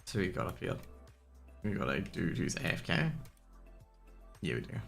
So we got up here. We got a dude who's AFK. Yeah, we do.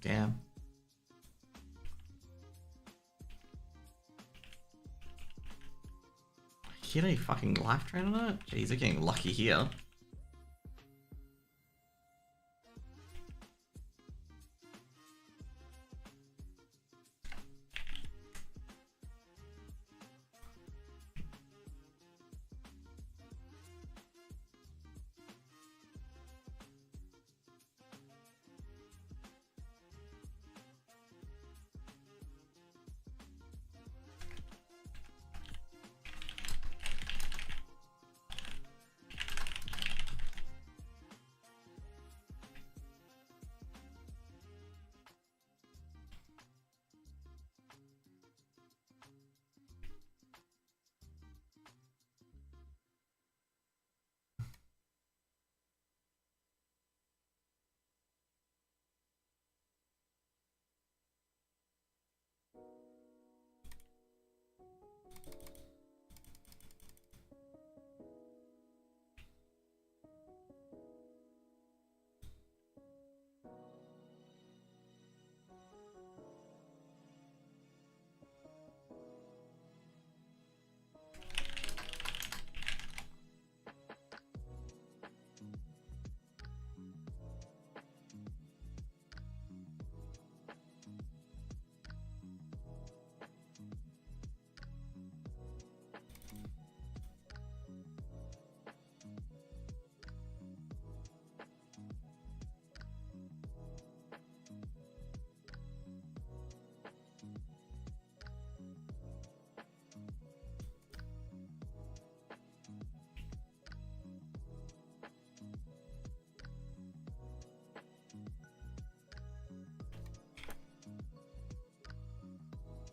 Damn. Hit a fucking life drain on it? Jeez, they're getting lucky here.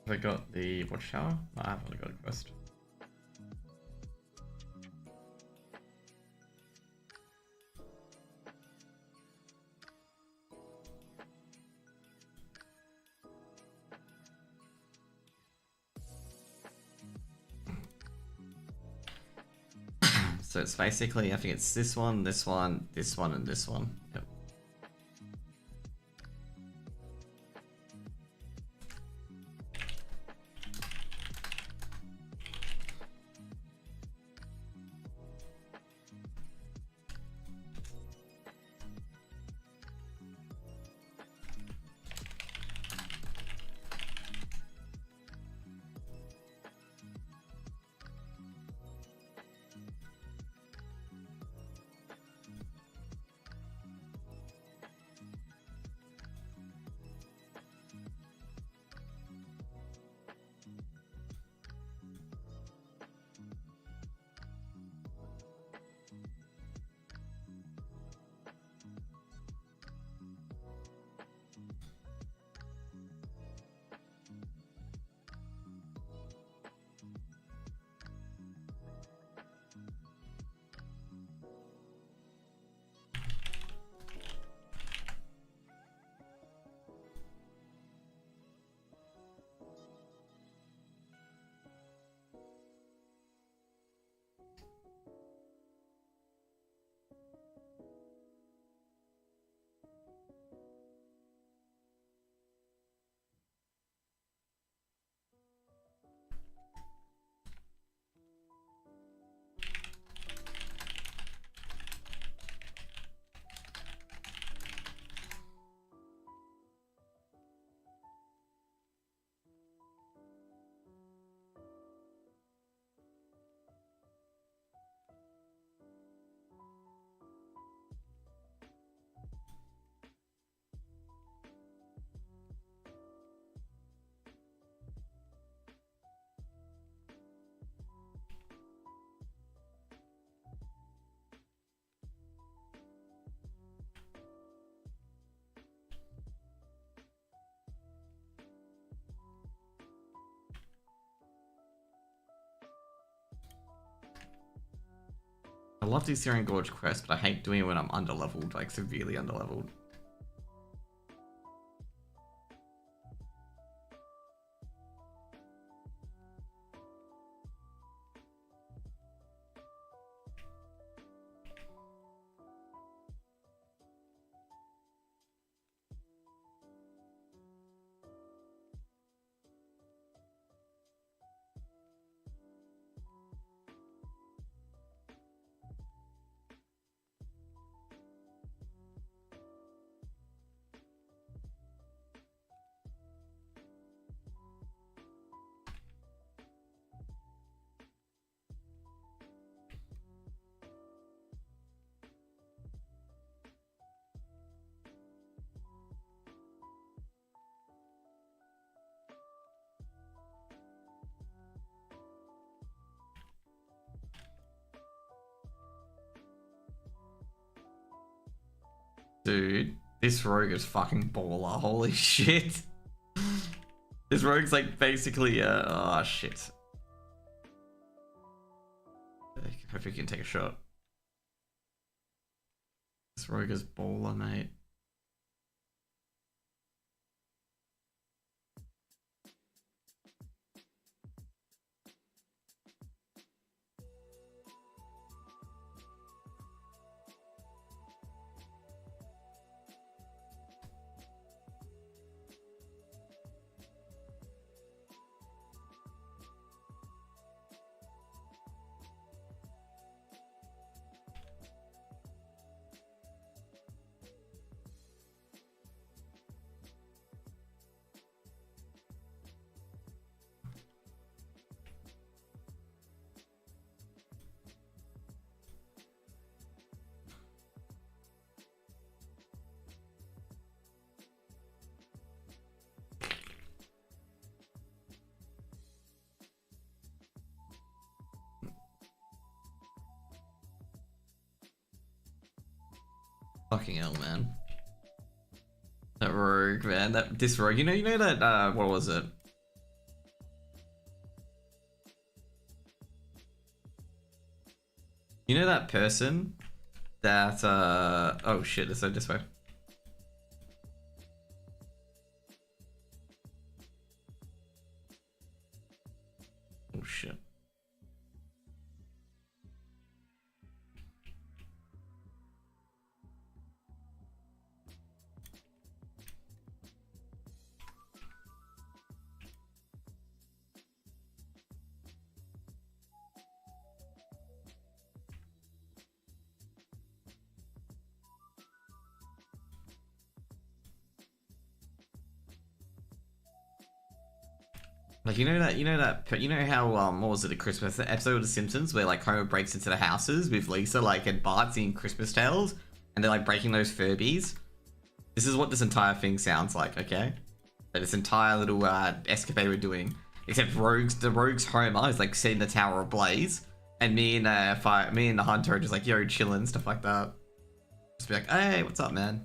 Have I got the watchtower? No, I haven't got a quest. So it's basically, I think it's this one, this one, this one, and this one. Yep. I love the Syrian Gorge quest, but I hate doing it when I'm underleveled, like severely underleveled. Dude, this rogue is fucking baller. Holy shit. This rogue's like basically, oh shit. Hope you can take a shot. This rogue is baller, mate. Fucking hell, man. That rogue, man. This rogue. You know that, what was it? You know that person that, oh shit, it's this way. Oh shit. Like, you know how, what was it, a Christmas episode of The Simpsons where, like, Homer breaks into the houses with Lisa, like, and Bart singing Christmas tales, and they're, like, breaking those Furbies? This is what this entire thing sounds like, okay? Like, this entire little, escapade we're doing. Except the Rogue's Homer is, like, setting the tower ablaze, and me and the Hunter are just, like, yo, chillin', stuff like that. Just be like, hey, what's up, man?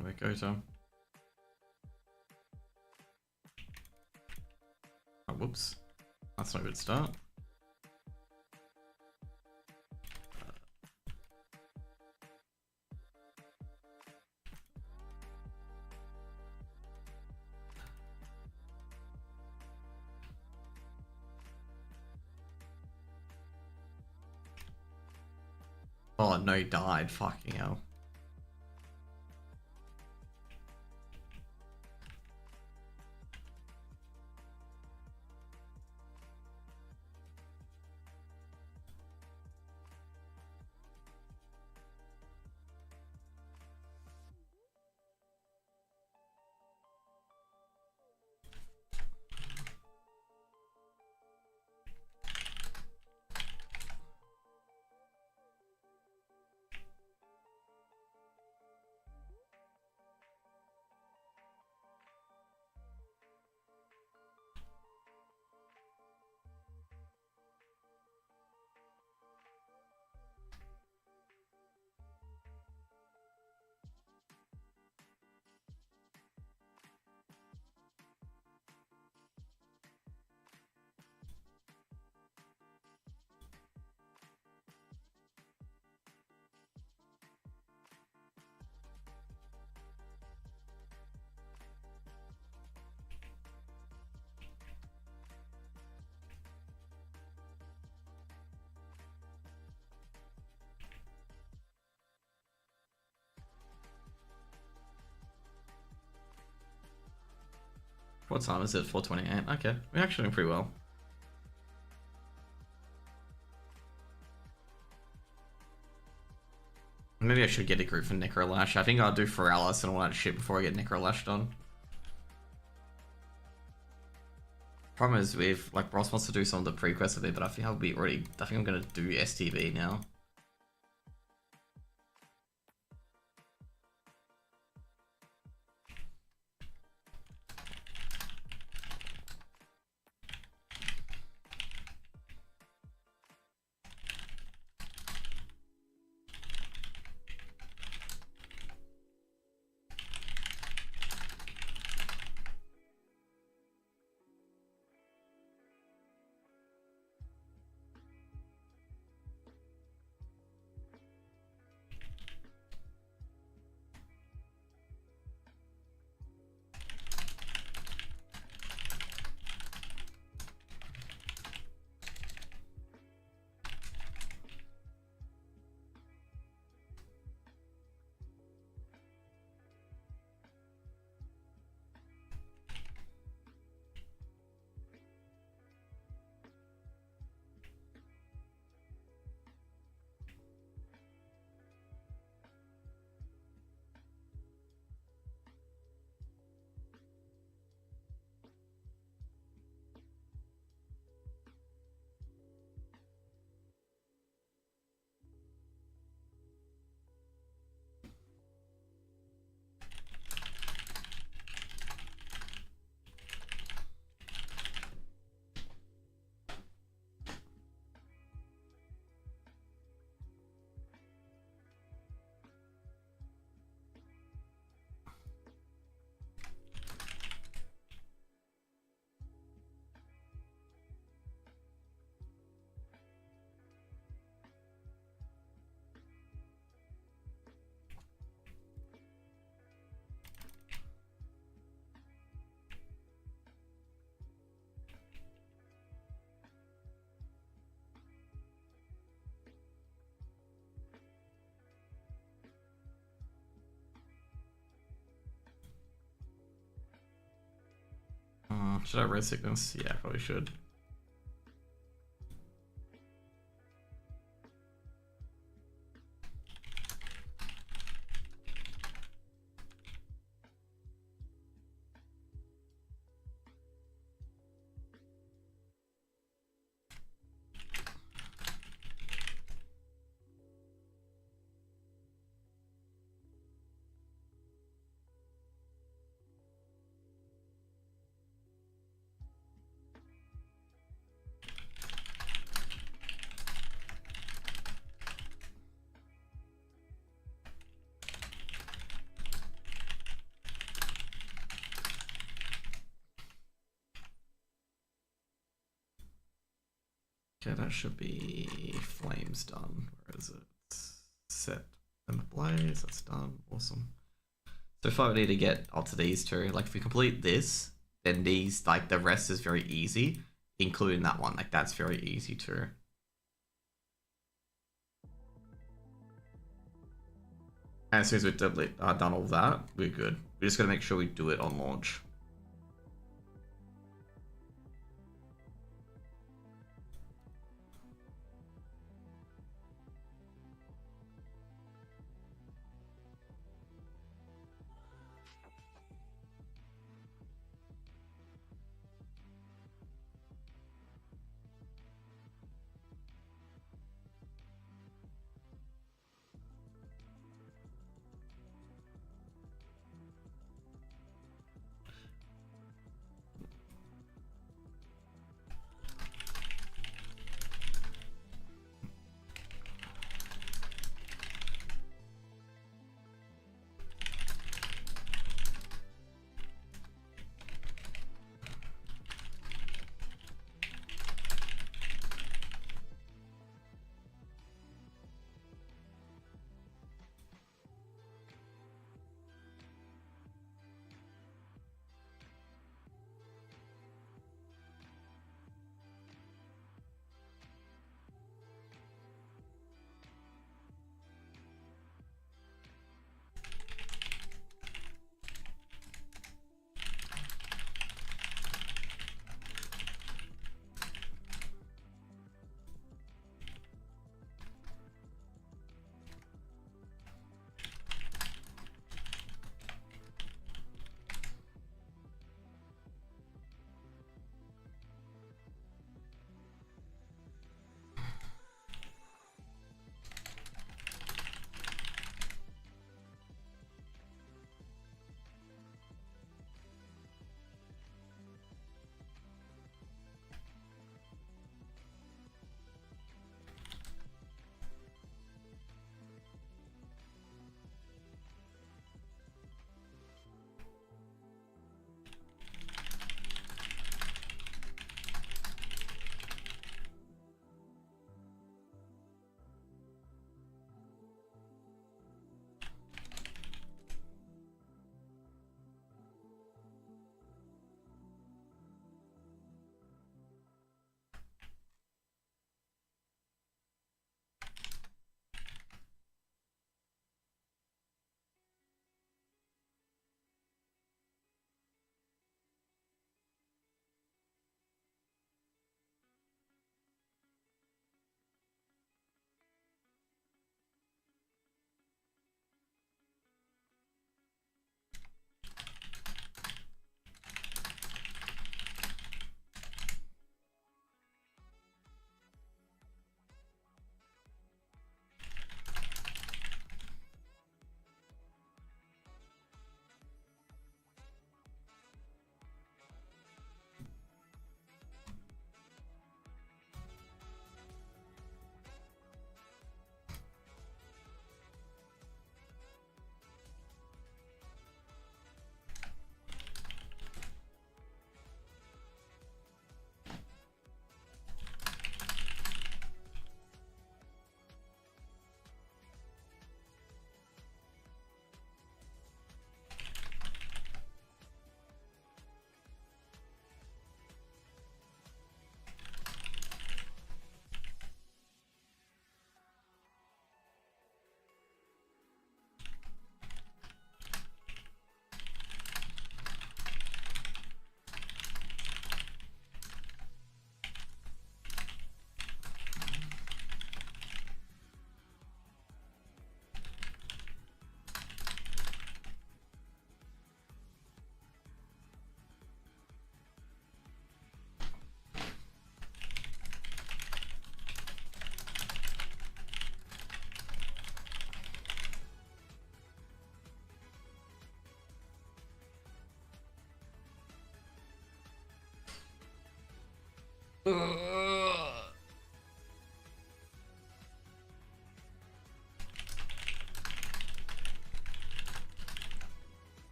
There we go, Tom. Oh, whoops. That's not a good start. Oh, no, he died. Fucking hell. What time is it? 4:28. Okay, we're actually doing pretty well. Maybe I should get a group for Necrolash. I think I'll do Feralis and all that shit before I get Necrolash done. Problem is with, like, Ross wants to do some of the pre-quests a bit, but I think I think I'm gonna do STB now. Should I Red Sickness? Yeah, I probably should. Okay, that should be Flames done. Where is it? Set them ablaze. That's done. Awesome. So if I need to get up to these two, like if we complete this, then these, like the rest is very easy, including that one. Like that's very easy too. And as soon as we've done all that, we're good. We just gotta make sure we do it on launch.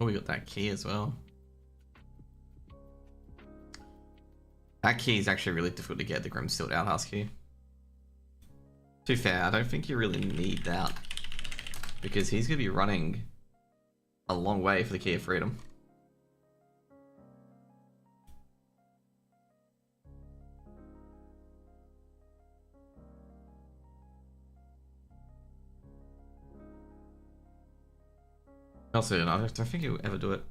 Oh, we got that key as well. That key is actually really difficult to get, the Grimsteel Outhouse key. To be fair, I don't think you really need that. Because he's going to be running a long way for the Key of Freedom. Also, I don't think he'll ever do it.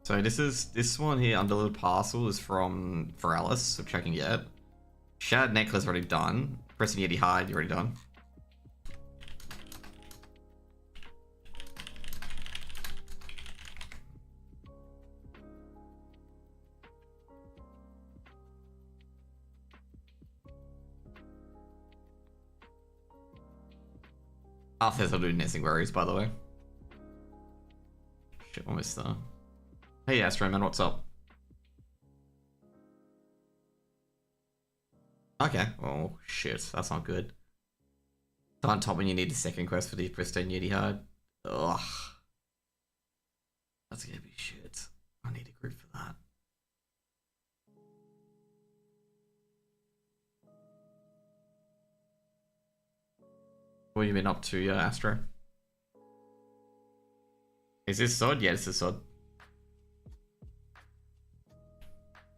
So this one here, Undelivered Parcel, is from Feralis, which I can get. Shattered Necklace already done. Pressing Yeti Hide, you already done. Arthur's will do Nesting Worries, by the way. Shit, almost there. Hey Astroman, what's up? Okay, oh shit, that's not good. On top when you need the second quest for the Pristine Yeti Hide. Ugh. That's gonna be shit. I need a group for that. What have you been up to, Astro? Is this Sod? Yeah, this is Sod.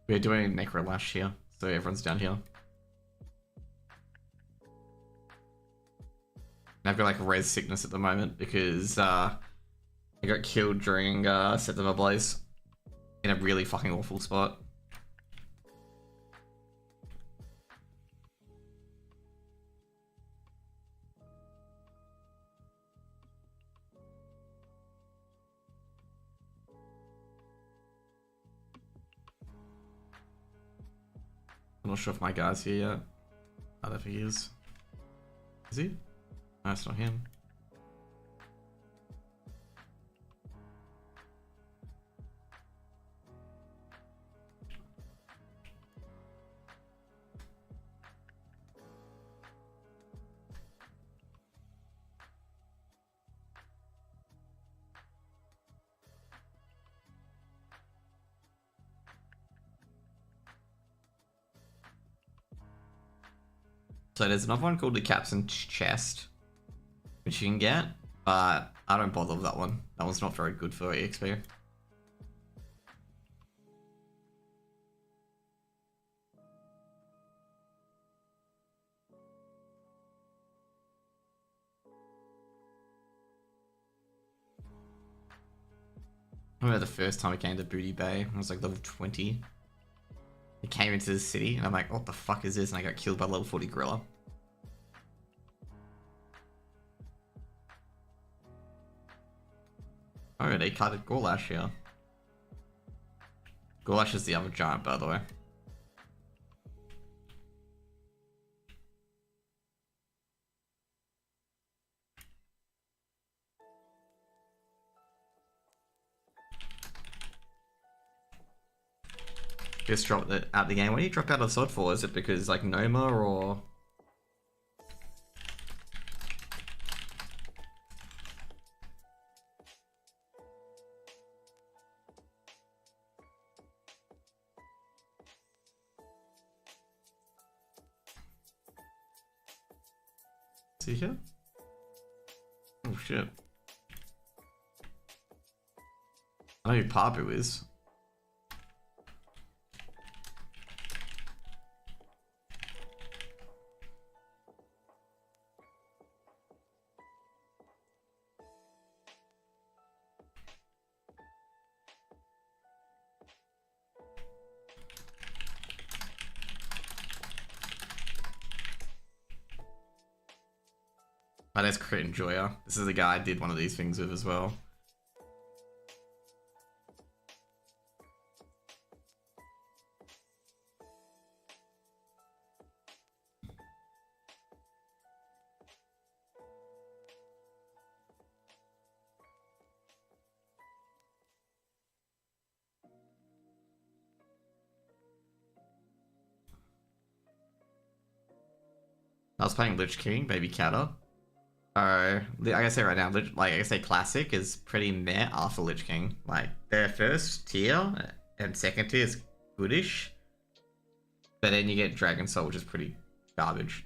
We're doing Necrolash here, so everyone's down here. I've got like res sickness at the moment because I got killed during September Blaze in a really fucking awful spot. I'm not sure if my guy's here yet. I don't think he is. Is he? No, it's not him. So there's another one called the Captain's Chest, which you can get, but I don't bother with that one. That one's not very good for EXP. I remember the first time I came to Booty Bay, I was like level 20. I came into the city and I'm like, what the fuck is this? And I got killed by level 40 gorilla. Oh, they carded Gorlash here. Gorlash is the other giant, by the way. Just dropped it out the game. What do you drop out of Sod for? Is it because like Noma or? he here? Oh shit. I know who Pabu is. Oh, that's Crit Enjoyer. This is the guy I did one of these things with as well. I was playing Lich King, Baby Katta. Like I say right now, like I say, Classic is pretty meh after Lich King. Like their first tier and second tier is goodish, but then you get Dragon Soul, which is pretty garbage.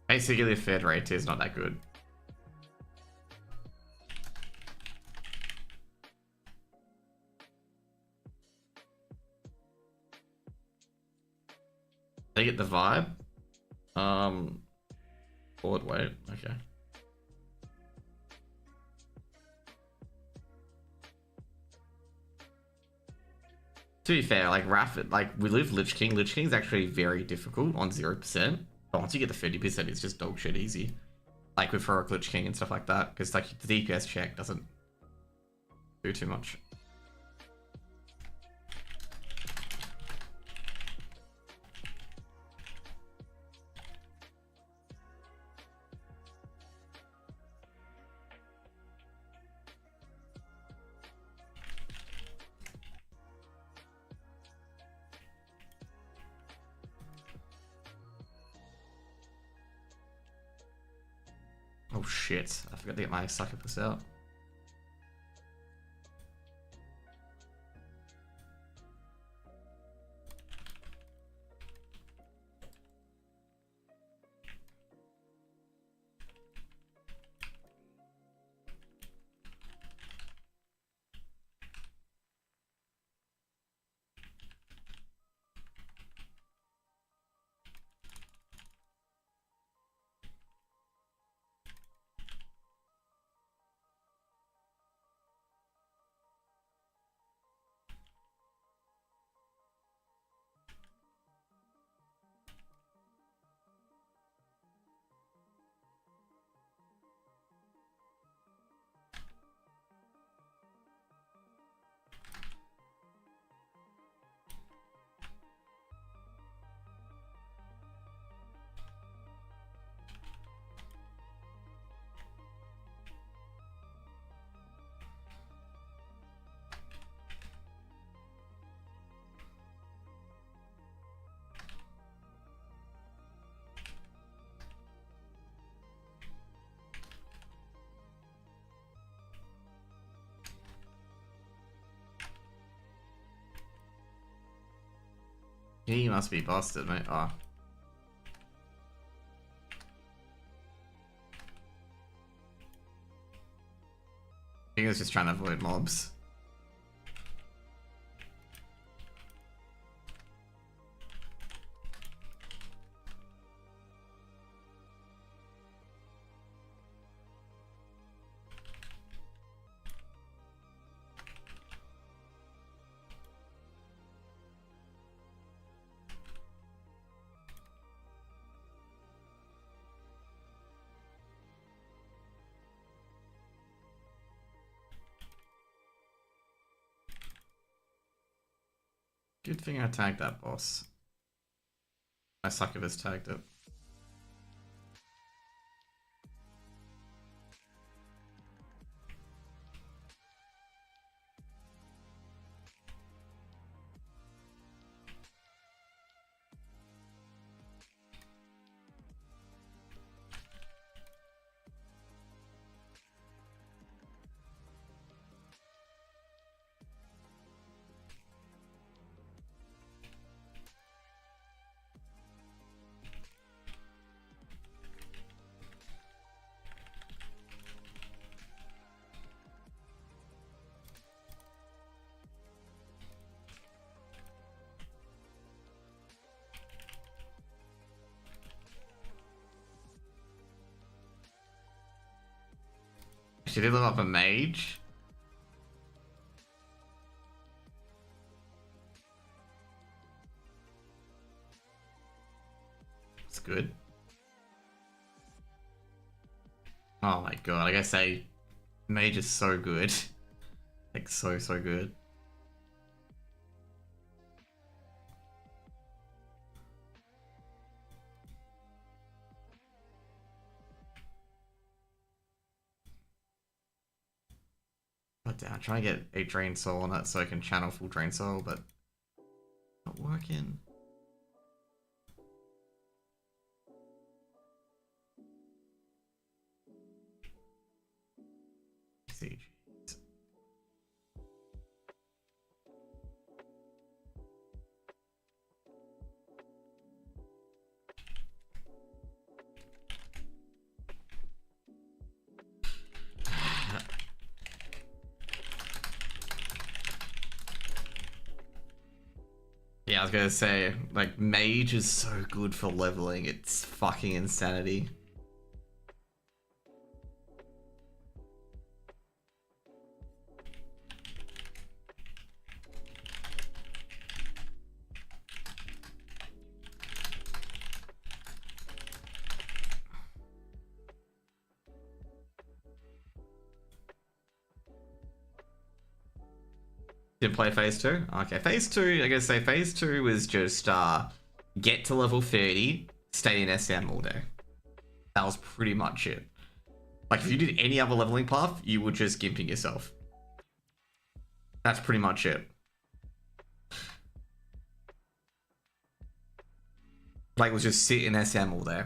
Basically, the third rate is not that good. They get the vibe. Forward weight. Okay. To be fair, like Rapid, like we live Lich King. Lich King's actually very difficult on 0%. But once you get the 30%, it's just dog shit easy. Like with Heroic Lich King and stuff like that. Because like the DPS check doesn't do too much. Oh shit, I forgot to get my succubus out. He must be busted, mate. Oh. I think he was just trying to avoid mobs. Good thing I tagged that boss. My succubus tagged it. She did level up a mage. It's good. Oh my god, I guess a mage is so good. Like, so good. God damn, I'm trying to get a Drain Soul on that so I can channel full Drain Soul, but not working. Siege. Yeah, I was gonna say, like, mage is so good for leveling. It's fucking insanity. Didn't play phase 2? Okay, phase 2, I guess say phase 2 was just get to level 30, stay in SM all day. That was pretty much it. Like, if you did any other leveling path, you were just gimping yourself. That's pretty much it. Like, was just sit in SM all day.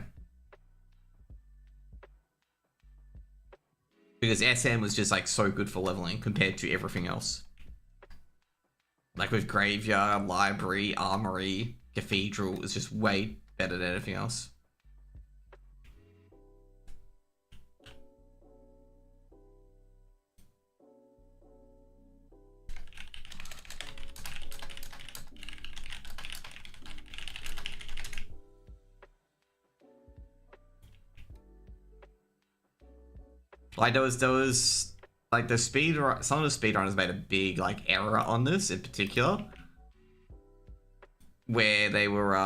Because SM was just, like, so good for leveling compared to everything else. Like, with Graveyard, Library, Armory, Cathedral, it's just way better than anything else. Like, there was like the some of the speedrunners made a big like error on this in particular, where they were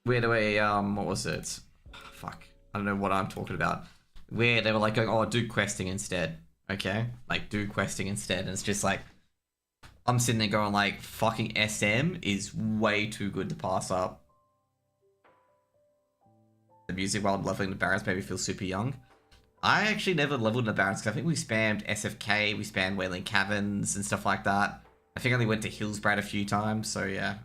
what was it? Fuck, I don't know what I'm talking about. Where they were like going, oh, do questing instead. Okay, like do questing instead, and it's just like I'm sitting there going like, fucking SM is way too good to pass up. The music while leveling the Barons made me feel super young. I actually never leveled in the Barons because I think we spammed SFK, we spammed Wailing Caverns and stuff like that. I think I only went to Hillsbrad a few times, so yeah.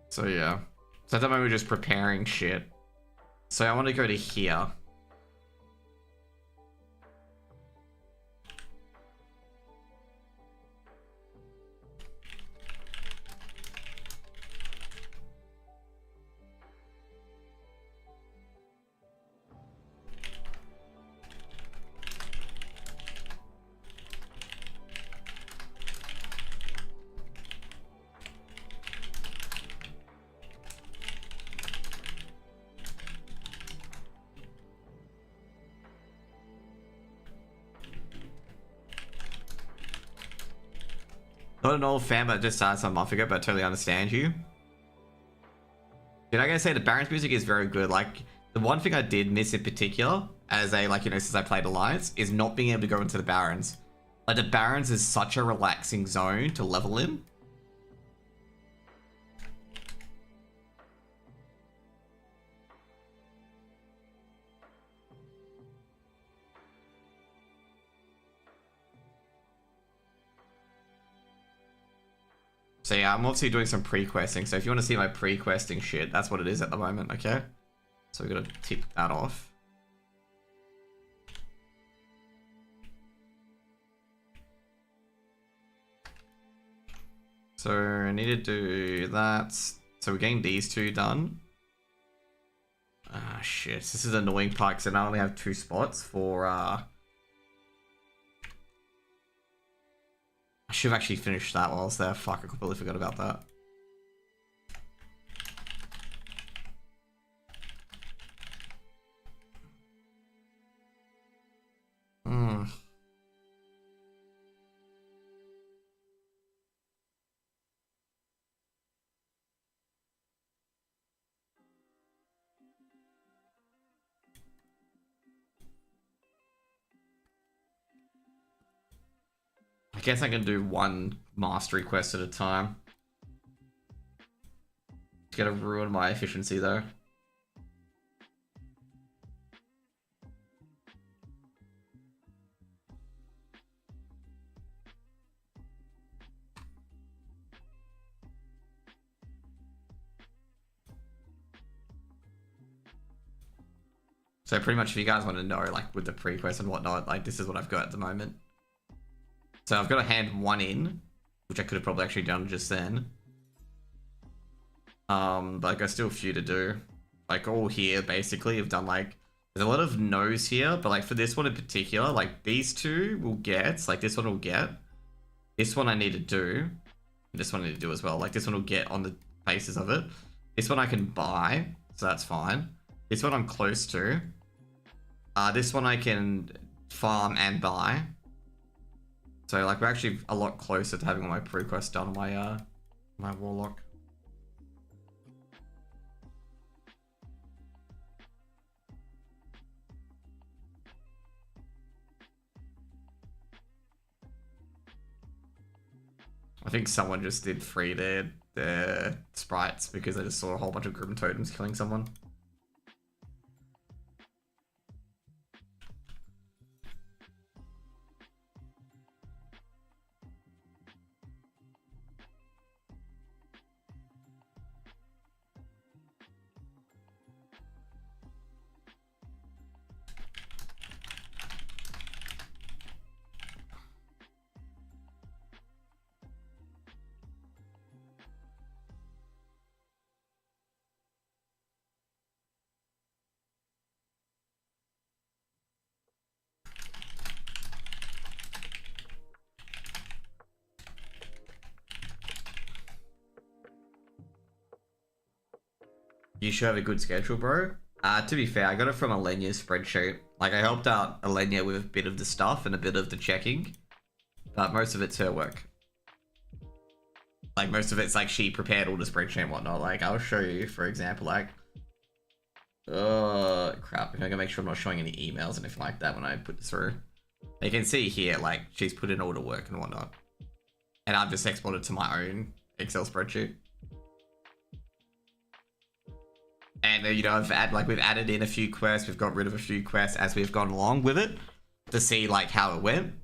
So yeah. So at the moment we're just preparing shit. So I want to go to here. Not an old fan, but just started some month ago, but I totally understand you. Dude, I gotta say, the Barons music is very good. Like, the one thing I did miss in particular, as a, like, you know, since I played Alliance, is not being able to go into the Barons. Like, the Barons is such a relaxing zone to level in. So yeah, I'm obviously doing some pre-questing. So if you want to see my pre-questing shit, that's what it is at the moment, okay? So we gotta tick that off. So I need to do that. So we're getting these two done. Ah, shit. This is an annoying part because I only have 2 spots for, I should have actually finished that while I was there. Fuck, I completely forgot about that. I guess I can do one mastery quest at a time. It's gonna ruin my efficiency though. So pretty much if you guys want to know, like with the pre-quest and whatnot, like this is what I've got at the moment. So I've got to hand 1 in, which I could have probably actually done just then. But I've got still a few to do. Like all here, basically, I've done like, there's a lot of no's here, but like for this one in particular, like these 2 will get, like this one will get. This one I need to do. This one I need to do as well. Like this one will get on the basis of it. This one I can buy, so that's fine. This one I'm close to. This one I can farm and buy. So like we're actually a lot closer to having all my pre-quest done on my my warlock. I think someone just did free their sprites because I just saw a whole bunch of Grim Totems killing someone. You should have a good schedule, bro. To be fair, I got it from Alenia's spreadsheet. Like, I helped out Alenia with a bit of the stuff and a bit of the checking. But most of it's her work. Like, most of it's like she prepared all the spreadsheet and whatnot. Like, I'll show you, for example, like... crap. I'm gonna make sure I'm not showing any emails and anything like that when I put this through. You can see here, like, she's put in all the work and whatnot. And I've just exported to my own Excel spreadsheet. And, you know, we've added in a few quests, we've got rid of a few quests as we've gone along with it to see, like, how it went.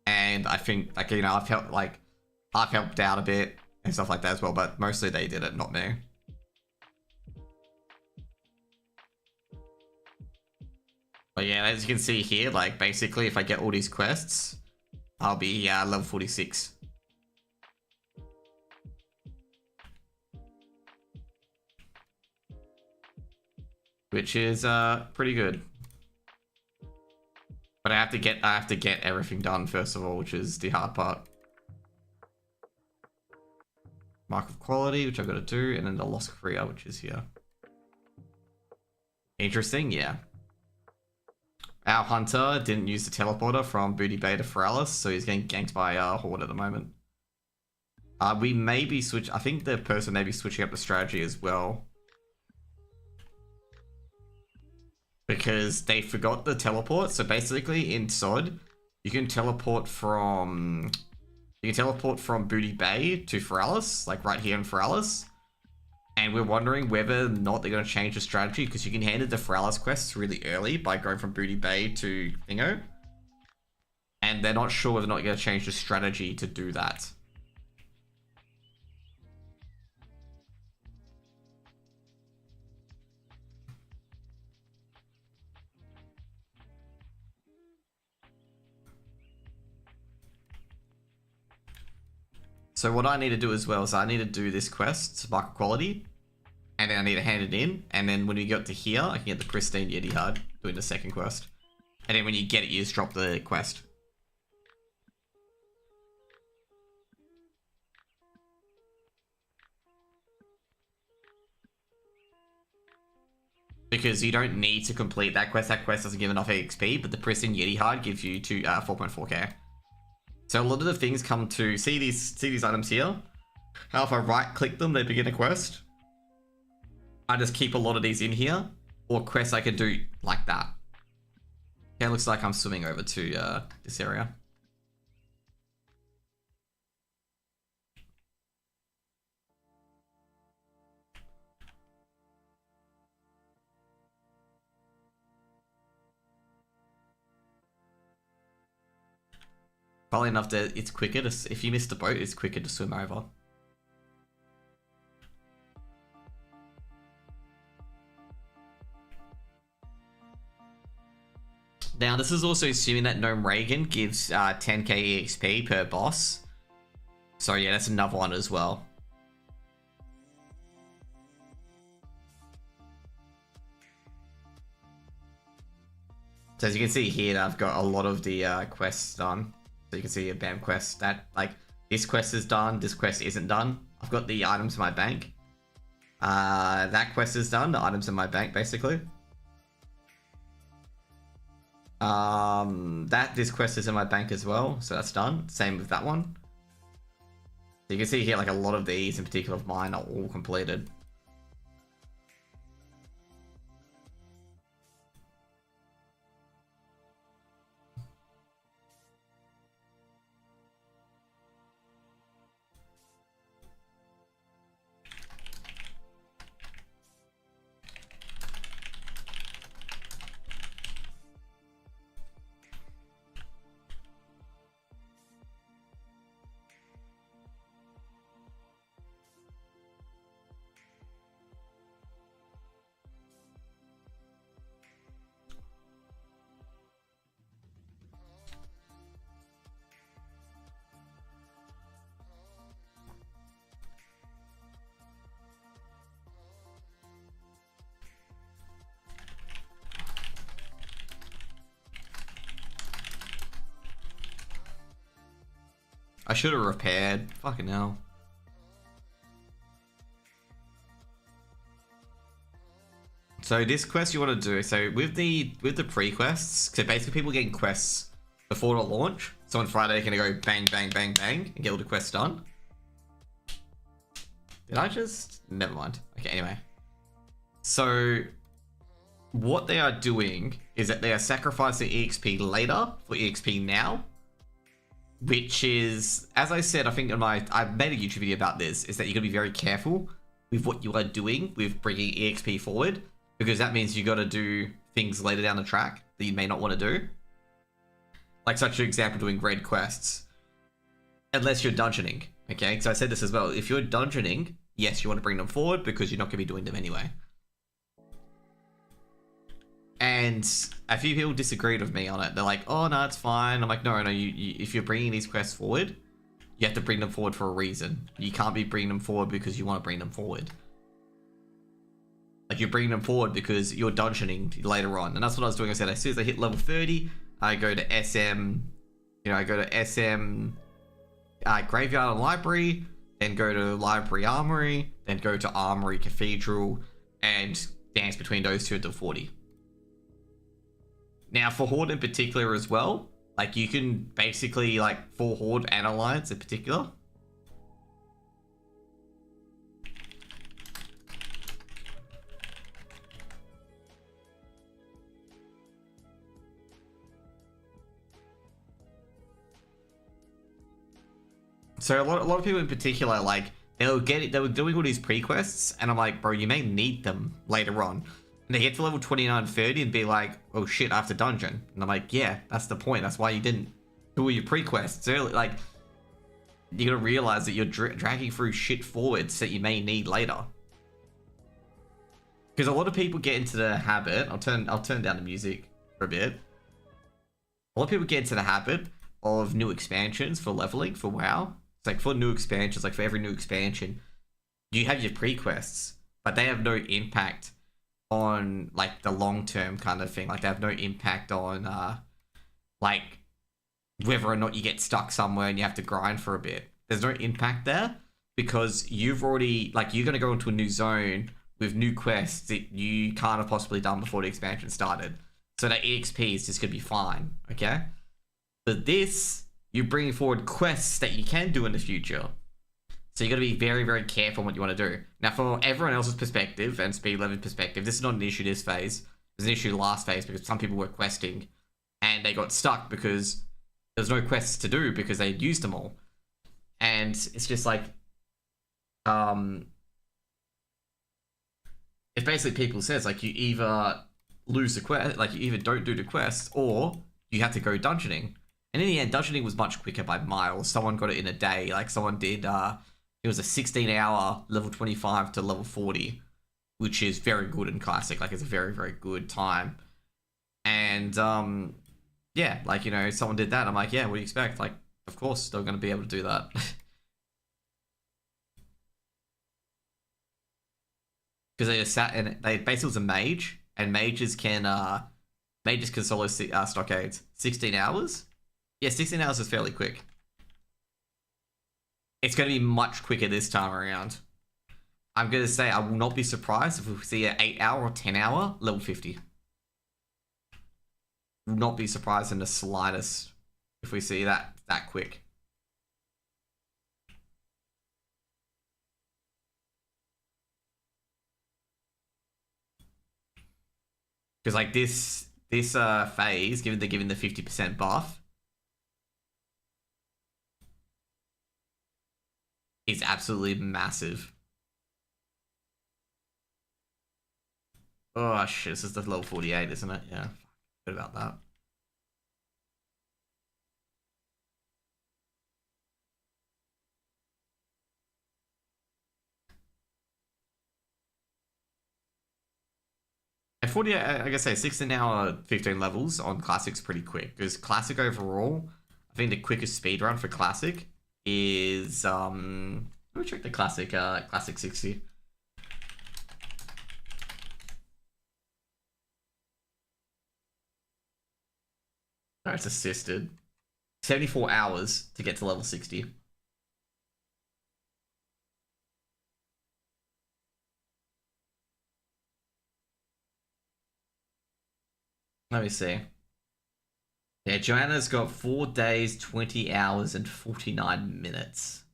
And I think, like, you know, I've helped out a bit and stuff like that as well, but mostly they did it, not me. But yeah, as you can see here, like, basically, if I get all these quests, I'll be level 46. Which is pretty good. But I have to get everything done first of all, which is the hard part. Mark of quality, which I've got to do, and then the loss career, which is here. Interesting, yeah. Our hunter didn't use the teleporter from Booty Bay to Feralis, so he's getting ganked by Horde at the moment. We may be I think the person may be switching up the strategy as well. Because they forgot the teleport. So basically in SOD, you can teleport from Booty Bay to Feralis, like right here in Feralis. And we're wondering whether or not they're going to change the strategy, because you can hand it the Feralis quests really early by going from Booty Bay to Thingo. And they're not sure whether or not you're going to change the strategy to do that. So what I need to do as well is I need to do this quest, Spark Quality, and then I need to hand it in, and then when you get to here, I can get the Pristine Yeti Hard doing the second quest. And then when you get it, you just drop the quest. Because you don't need to complete that quest. That quest doesn't give enough XP, but the Pristine Yeti Hard gives you to 4.4k. So a lot of the things come to see these items here. How if I right click them, they begin a quest. I just keep a lot of these in here, or quests I can do like that. Okay, it looks like I'm swimming over to this area. Probably enough that it's quicker to, if you miss the boat, it's quicker to swim over. Now, this is also assuming that Gnome Reagan gives 10k EXP per boss. So yeah, that's another one as well. So as you can see here, I've got a lot of the quests done. So you can see a BAM quest that, like, this quest is done, this quest isn't done. I've got the items in my bank. That quest is done, the items in my bank, basically. This quest is in my bank as well, so that's done. Same with that one. So you can see here, like, a lot of these in particular of mine are all completed. I should have repaired. Fucking hell. So this quest you want to do, so with the pre-quests, so basically people getting quests before the launch. So on Friday they're gonna go bang, bang, bang, bang, and get all the quests done. Did I just? Never mind. Okay, anyway. So what they are doing is that they are sacrificing EXP later for EXP now. Which is, as I said, I think I've made a YouTube video about this, is that you're going to be very careful with what you are doing with bringing EXP forward, because that means you got to do things later down the track that you may not want to do. Like such an example, doing raid quests. Unless you're dungeoning, okay? So I said this as well. If you're dungeoning, yes, you want to bring them forward because you're not going to be doing them anyway. And a few people disagreed with me on it. They're like, oh, no, it's fine. I'm like, no, if you're bringing these quests forward, you have to bring them forward for a reason. You can't be bringing them forward because you want to bring them forward. Like, you're bringing them forward because you're dungeoning later on. And that's what I was doing. I said, as soon as I hit level 30, I go to SM, Graveyard and Library, then go to Library Armory, then go to Armory Cathedral, and dance between those two until 40. Now, for Horde in particular as well, like, you can basically, like, for Horde and Alliance in particular. So a lot of people in particular, like, they were doing all these pre-quests, and I'm like, bro, you may need them later on. And they get to level 29, 30 and be like, oh shit, I have to dungeon. And I'm like, yeah, that's the point. That's why you didn't do all your pre-quests early. Like, you gotta realize that you're dragging through shit forwards that you may need later. Because a lot of people get into the habit, I'll turn down the music for a bit. A lot of people get into the habit of new expansions for leveling for WoW. It's like for new expansions, like for every new expansion, you have your pre-quests, but they have no impact on like the long-term kind of thing. Like they have no impact on like whether or not you get stuck somewhere and you have to grind for a bit. There's no impact there because you've already like you're gonna go into a new zone with new quests that you can't have possibly done before the expansion started. So that EXP is just gonna be fine, okay? But this, you're bringing forward quests that you can do in the future. So you got to be very, very careful on what you want to do. Now, for everyone else's perspective and Speed 11 perspective, this is not an issue this phase. It was an issue last phase because some people were questing and they got stuck because there's no quests to do because they used them all. And it's just like, if basically people says like you either lose the quest, like you either don't do the quest or you have to go dungeoning. And in the end, dungeoning was much quicker by miles. Someone got it in a day. Like someone did, it was a 16-hour level 25 to level 40, which is very good in Classic. Like it's a very, very good time. And yeah, like, you know, someone did that. I'm like, yeah, what do you expect? Like, of course they're going to be able to do that. Because they just sat and they basically was a mage, and mages can solo stockades 16 hours. Yeah, 16 hours is fairly quick. It's going to be much quicker this time around. I'm going to say I will not be surprised if we see an 8-hour or 10-hour level 50. Will not be surprised in the slightest if we see that quick. Because like this phase, given they're giving the 50% buff, is absolutely massive. Oh shit, this is the level 48, isn't it? Yeah, good about that. At 48, like I say, 16 hour, 15 levels on Classic's pretty quick. Because Classic overall, I think the quickest speed run for Classic is let me check the Classic 60. No, it's assisted. 74 hours to get to level 60. Let me see. Yeah, Joanna's got 4 days, 20 hours, and 49 minutes.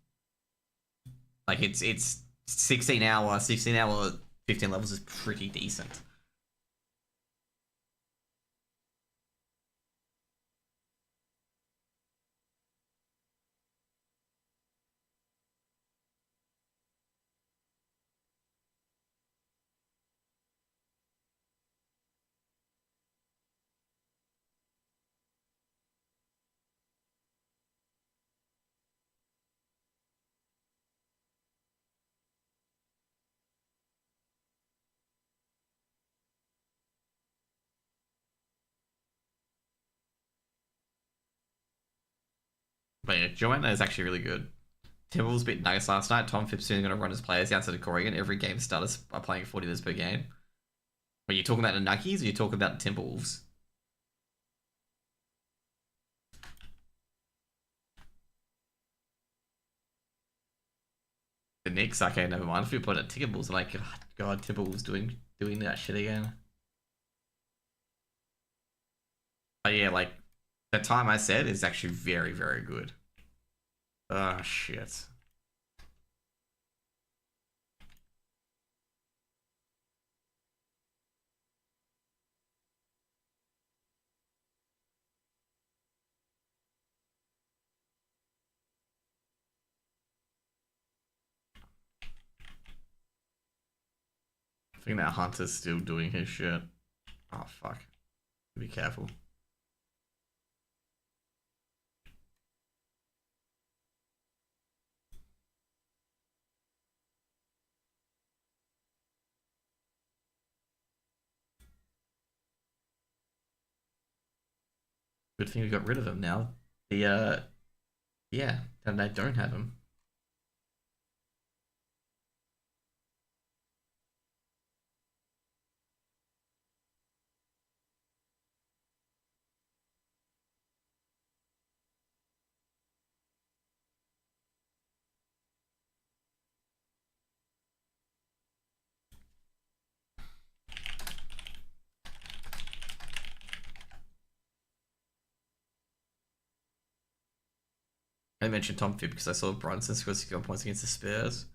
Like it's 16 hour, 15 levels is pretty decent. But yeah, Joanna is actually really good. Timberwolves beat Nuggets last night. Tom Phipps is going to run his players down to the Corrigan. Every game starters are playing 40 minutes per game. Are you talking about the Nuggets or are you talking about the Timberwolves? The Knicks? Okay, never mind. If you put it at Timberwolves, I'm like, God, Timberwolves doing that shit again. But yeah, like, the time I said is actually very, very good. Oh, shit. I think that Hunter's still doing his shit. Oh, fuck. Be careful. Good thing we got rid of him now. The Yeah, then they don't have him. I mentioned Tom Phibb because I saw Brunson scored 61 points against the Spurs.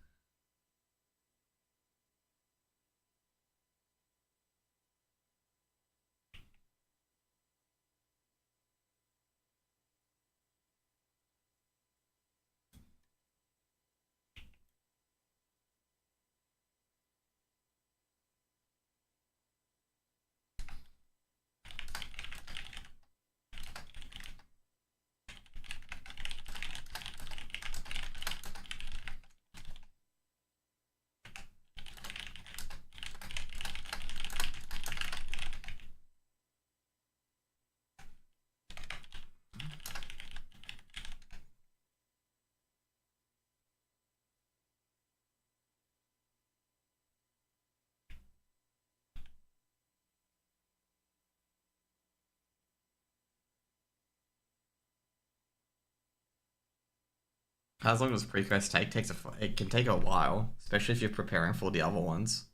As long as pre-quest it can take a while, especially if you're preparing for the other ones.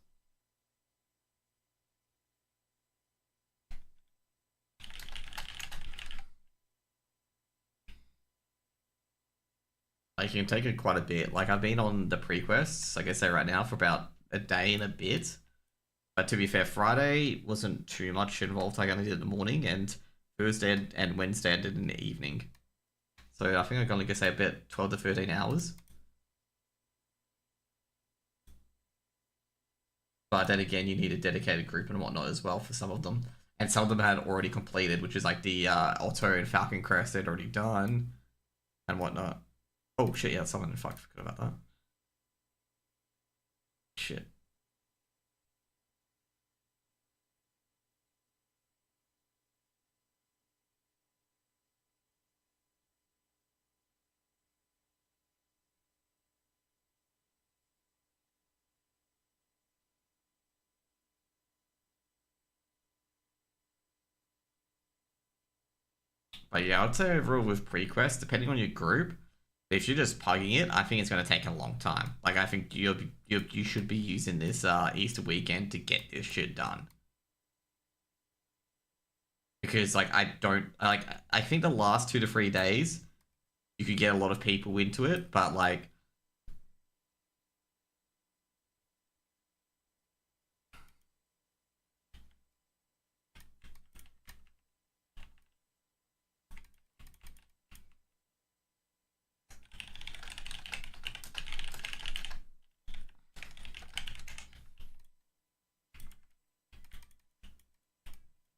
Like, you can take it quite a bit. Like, I've been on the pre-quests, like I say right now, for about a day and a bit. But to be fair, Friday wasn't too much involved. I only did it in the morning, and Thursday and Wednesday I did in the evening. So I think I can only say about 12 to 13 hours. But then again, you need a dedicated group and whatnot as well for some of them. And some of them had already completed, which is like the Otto and Falcon Crest they'd already done and whatnot. Oh shit, yeah, someone fuck forgot about that. Shit. But yeah, I'd say overall with pre-quest, depending on your group, if you're just pugging it, I think it's going to take a long time. Like, I think you should be using this Easter weekend to get this shit done. Because like I think the last 2 to 3 days you could get a lot of people into it, but like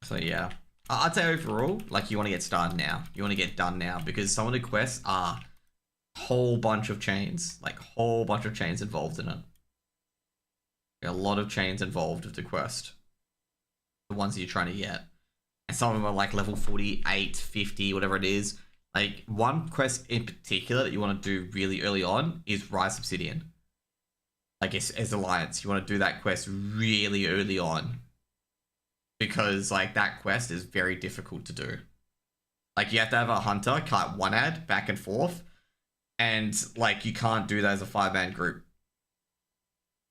so yeah. I'd say overall, like you want to get started now. You want to get done now because some of the quests are whole bunch of chains, like whole bunch of chains involved in it. A lot of chains involved with the quest. The ones that you're trying to get. And some of them are like level 48, 50, whatever it is. Like one quest in particular that you want to do really early on is Rise Obsidian. Like as Alliance, you want to do that quest really early on. Because like that quest is very difficult to do. Like you have to have a hunter kite one ad back and forth. And like you can't do that as a 5-man group.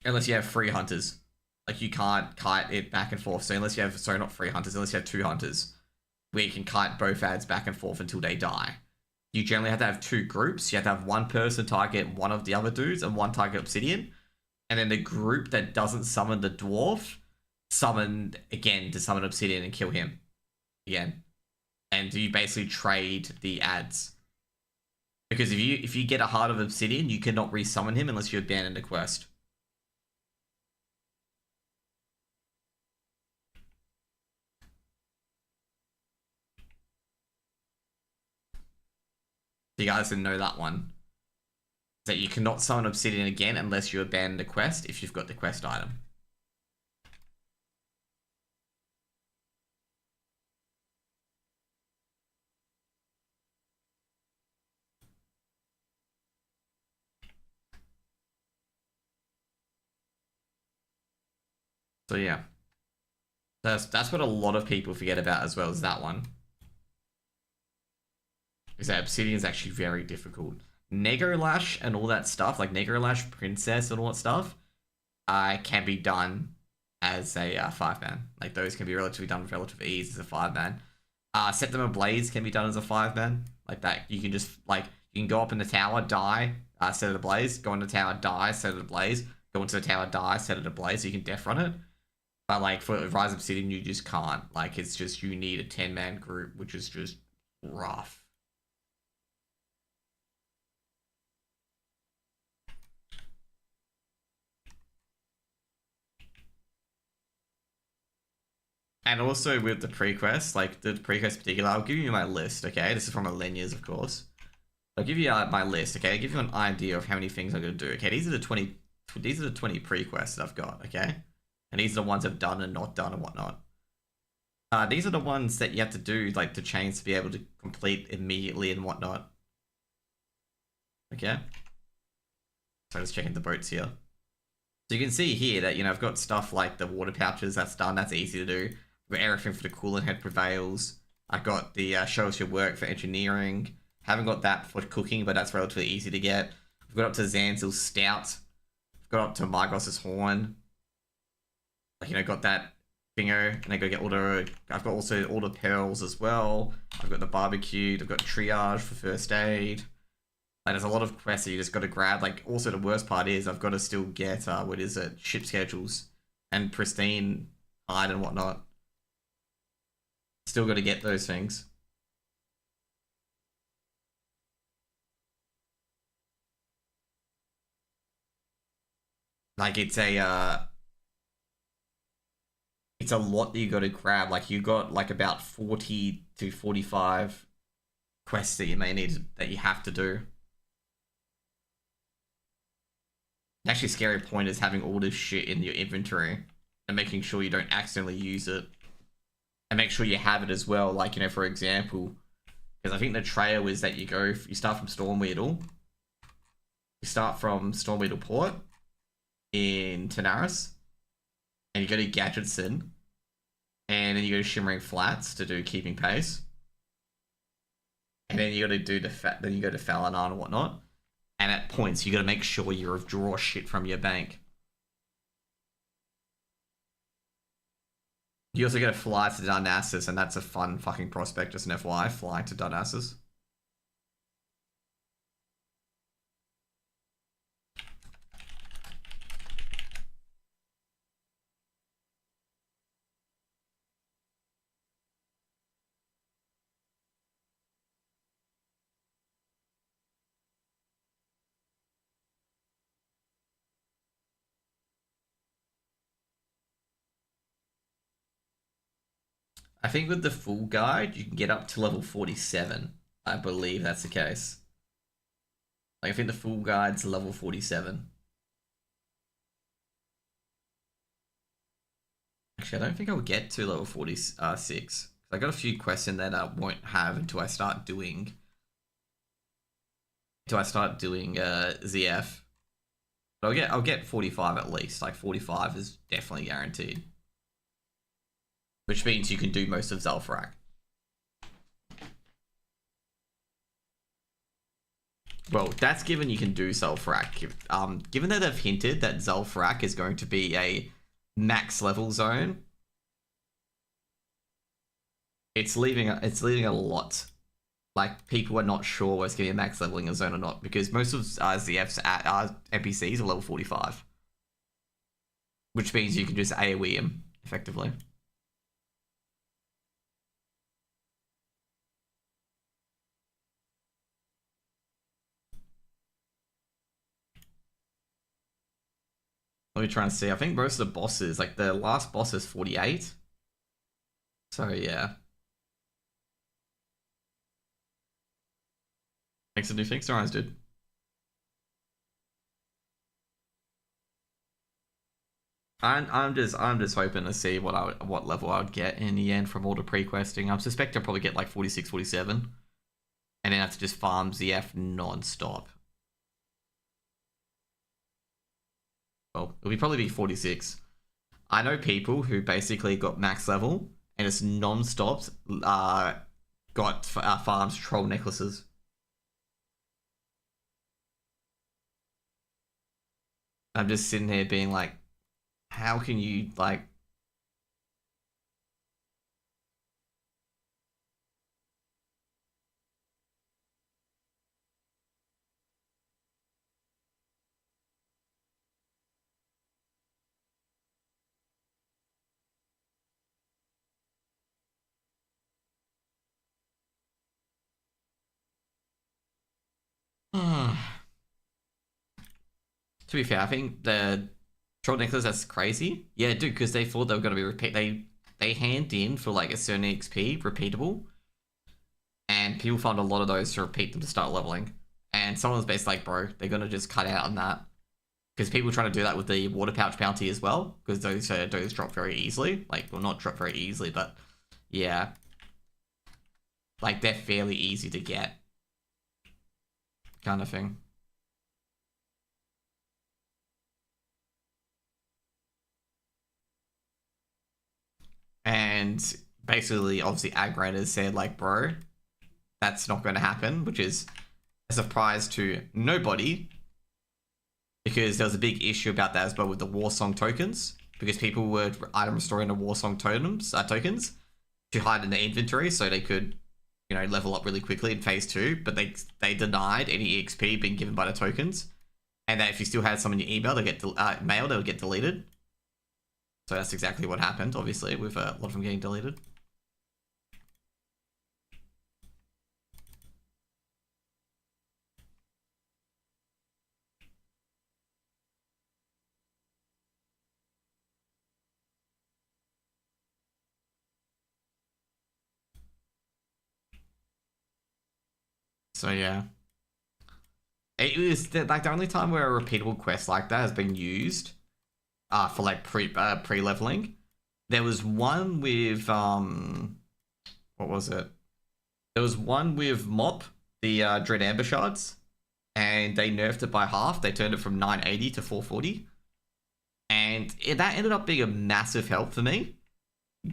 Unless you have 3 hunters. Like you can't kite it back and forth. So unless you have not 3 hunters, unless you have 2 hunters. Where you can kite both ads back and forth until they die. You generally have to have 2 groups. You have to have one person target one of the other dudes and one target Obsidian. And then the group that doesn't summon the dwarf summon again to summon Obsidian and kill him again. And you basically trade the ads. Because if you get a Heart of Obsidian, you cannot resummon him unless you abandon the quest. So you guys didn't know that one. That you cannot summon Obsidian again unless you abandon the quest if you've got the quest item. So yeah. That's what a lot of people forget about as well as that one. Is that Obsidian is actually very difficult. Negolash and all that stuff, like Negolash Princess and all that stuff, can be done as a 5-man. Like those can be relatively done with relative ease as a 5-man. Septim Ablaze can be done as a 5-man. Like that, you can just like you can go up in the tower, die, set it ablaze, go in the tower, die, set it ablaze, go into the tower, die, set it ablaze. So you can def run it. But like for Rise of Obsidian, you just can't. Like it's just you need a 10-man group, which is just rough. And also with the pre-quest, like the pre-quest in particular, I'll give you my list, okay? This is from Alenia's, of course. I'll give you my list, okay? I'll give you an idea of how many things I'm going to do, okay? These are the 20 pre-quests that I've got, okay? And these are the ones I've done and not done and whatnot. These are the ones that you have to do, like, the chains to be able to complete immediately and whatnot. Okay? So I'm just checking the boats here. So you can see here that, you know, I've got stuff like the water pouches, that's done, that's easy to do. I've got everything for the Coolant Head Prevails. I've got the show us your work for engineering. Haven't got that for cooking, but that's relatively easy to get. I've got up to Zanzil's Stout. I've got up to Margos's Horn. Like, you know, got that bingo, and I go get all the. I've got also all the pearls as well. I've got the barbecue. I've got triage for first aid. Like, there's a lot of quests that you just got to grab. Like, also the worst part is I've got to still get what is it, ship schedules and pristine hide and whatnot. Still got to get those things. Like it's a lot that you got to grab. Like you got like about 40 to 45 quests that you may need that you have to do. Actually, scary point is having all this shit in your inventory and making sure you don't accidentally use it, and make sure you have it as well. Like, you know, for example, because I think the trail is that you start from Stormweedle, you start from Stormweedle Port in Tanaris, and you go to Gadgetson, and then you go to Shimmering Flats to do Keeping Pace, and then you got to do then you go to Falanar and whatnot. And at points, you got to make sure you withdraw shit from your bank. You also get to fly to Darnassus, and that's a fun fucking prospect, just an FYI, flying to Darnassus. I think with the full guide, you can get up to level 47. I believe that's the case. Like, I think the full guide's level 47. Actually, I don't think I'll get to level 46. I got a few quests in there that I won't have until I start doing... ZF. But I'll get 45 at least. Like, 45 is definitely guaranteed. Which means you can do most of Zul'Farrak. Well, that's given you can do Zul'Farrak. Given that they've hinted that Zul'Farrak is going to be a max level zone, it's leaving a lot. Like, people are not sure whether it's going to be a max leveling zone or not, because most of ZF's NPCs are level 45. Which means you can just AoE them, effectively. Let me try and see. I think most of the bosses, like the last boss is 48. So yeah. Makes a new thing. Sorry, dude. I'm just hoping to see what level I would get in the end from all the pre-questing. I'm suspecting I'll probably get like 46, 47. And then have to just farm ZF non-stop. Well, it'll probably be 46. I know people who basically got max level and it's non-stop got farms troll necklaces. I'm just sitting here being like, how can you like? To be fair, I think the troll necklace that's crazy. Yeah, dude, because they thought they were gonna be repeat. They hand in for like a certain XP repeatable, and people found a lot of those to repeat them to start leveling. And someone was basically like, bro, they're gonna just cut out on that because people trying to do that with the water pouch bounty as well because those drop very easily. Like, well, not drop very easily, but yeah, like they're fairly easy to get, kind of thing. And basically, obviously, aggregators said, like, bro, that's not going to happen, which is a surprise to nobody because there was a big issue about that as well with the Warsong tokens because people were item restoring the Warsong tokens to hide in their inventory so they could, you know, level up really quickly in phase 2, but they denied any EXP being given by the tokens, and that if you still had some in your email, they get mail, they'll get deleted. So that's exactly what happened, obviously, with a lot of them getting deleted. So yeah. It was like the only time where a repeatable quest like that has been used for like pre-leveling. There was one with what was it? There was one with Mop, the Dread Amber Shards, and they nerfed it by half. They turned it from 980 to 440. And that ended up being a massive help for me,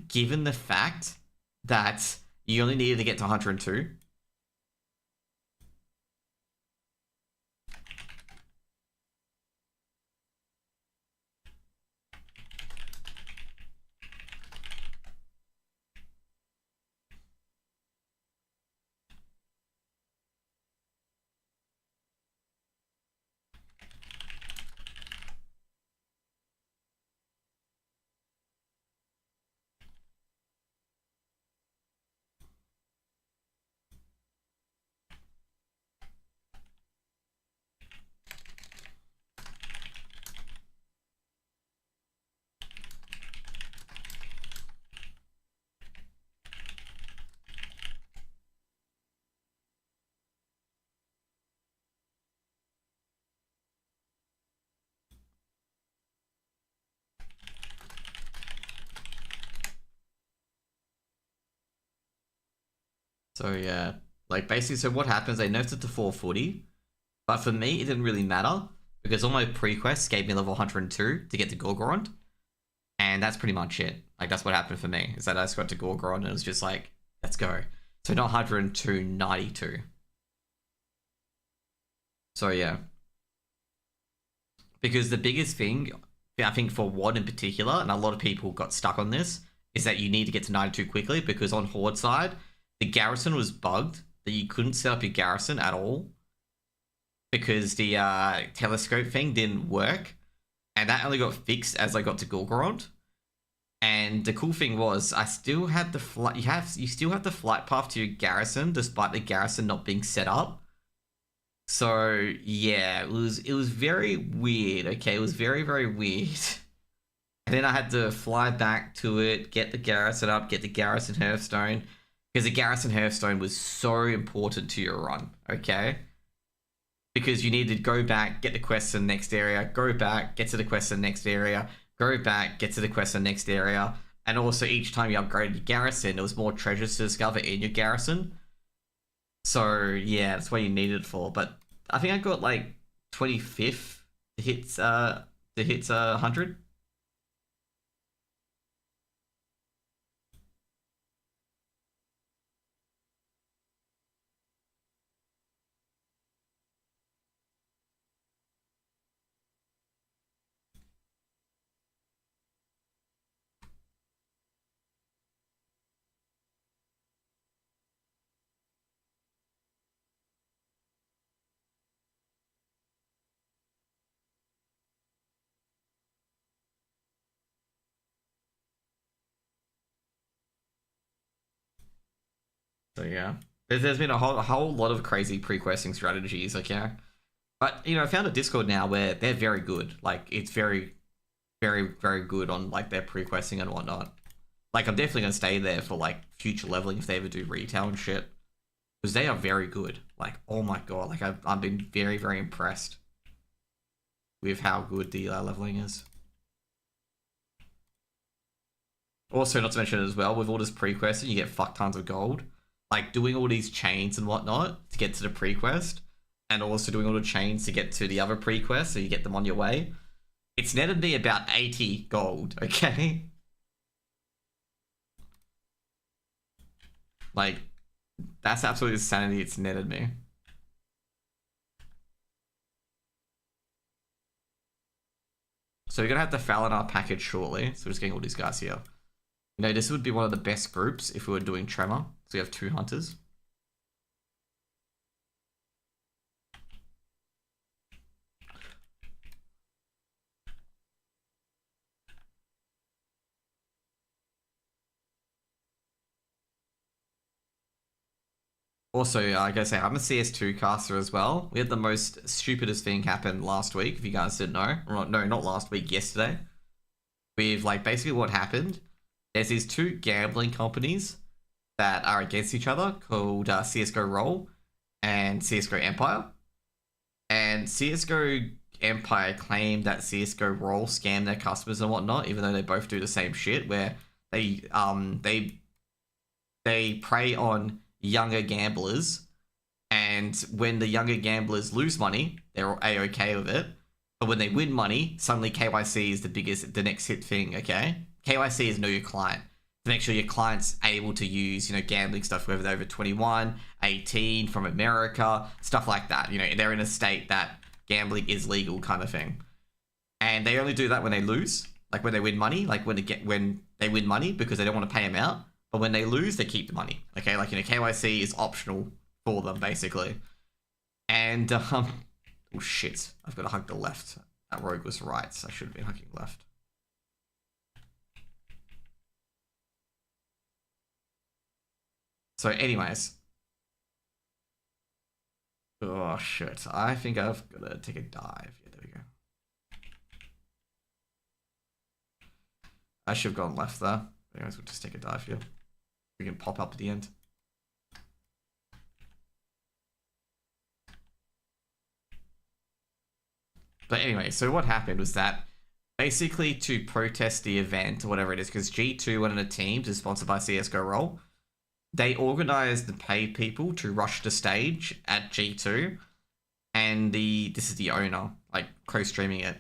given the fact that you only needed to get to 102. So yeah, like basically, so what happens? They nerfed it to 440, but for me, it didn't really matter because all my pre-quests gave me level 102 to get to Gorgorond, and that's pretty much it. Like that's what happened for me is that I just got to Gorgorond and it was just like, let's go. So not 102, 92. So yeah, because the biggest thing I think for WoD in particular, and a lot of people got stuck on this, is that you need to get to 92 quickly because on Horde side, the garrison was bugged that you couldn't set up your garrison at all because the telescope thing didn't work, and that only got fixed as I got to Gorgorond. And the cool thing was, I still had the flight. You still have the flight path to your garrison, despite the garrison not being set up. So yeah, it was very weird. Okay, it was very very weird. And then I had to fly back to it, get the garrison up, get the garrison Hearthstone, because the garrison Hearthstone was so important to your run. Okay, because you need to go back, get the quest in the next area, go back, get to the quest in the next area, go back, get to the quest in the next area, and also each time you upgraded your garrison, there was more treasures to discover in your garrison. So yeah, that's what you needed it for. But I think I got like 25th to hit 100. So yeah, there's been a whole lot of crazy pre-questing strategies. Okay, but I found a Discord now where they're very good. Like it's very, very, very good on like their pre-questing and whatnot. Like I'm definitely gonna stay there for like future leveling if they ever do retail and shit, because they are very good. Like oh my god, like I've been very, very impressed with how good the leveling is. Also, not to mention as well, with all this pre-questing, you get fuck tons of gold. Like doing all these chains and whatnot to get to the pre-quest, and also doing all the chains to get to the other pre-quest, so you get them on your way. It's netted me about 80 gold, okay? Like, that's absolute insanity it's netted me. So we're gonna have the Falinar package shortly, so we're just getting all these guys here. This would be one of the best groups if we were doing Tremor. So we have 2 hunters. Also, I gotta say, I'm a CS2 caster as well. We had the most stupidest thing happen last week, if you guys didn't know. Or, no, not last week, yesterday. With, like, basically what happened. There's these 2 gambling companies that are against each other called CSGO Roll and CSGO Empire. And CSGO Empire claimed that CSGO Roll scam their customers and whatnot, even though they both do the same shit, where they prey on younger gamblers, and when the younger gamblers lose money, they're a-okay with it. But when they win money, suddenly KYC is the next hit thing, okay? KYC is know your client. To make sure your client's able to use, gambling stuff, whether they're over 21, 18, from America, stuff like that. They're in a state that gambling is legal kind of thing. And they only do that when they lose, like when they win money, like when they win money because they don't want to pay them out. But when they lose, they keep the money. Okay, like KYC is optional for them basically. And oh shit, I've got to hug the left. That rogue was right, so I should have been hugging left. So, anyways. Oh shit, I think I've got to take a dive. Yeah, there we go. I should have gone left there. Anyways, we'll just take a dive here. We can pop up at the end. But anyway, so what happened was that basically to protest the event or whatever it is, because G2 went on a team to sponsored by CSGO Roll, they organized the paid people to rush the stage at G2, and this is the owner, like co-streaming it.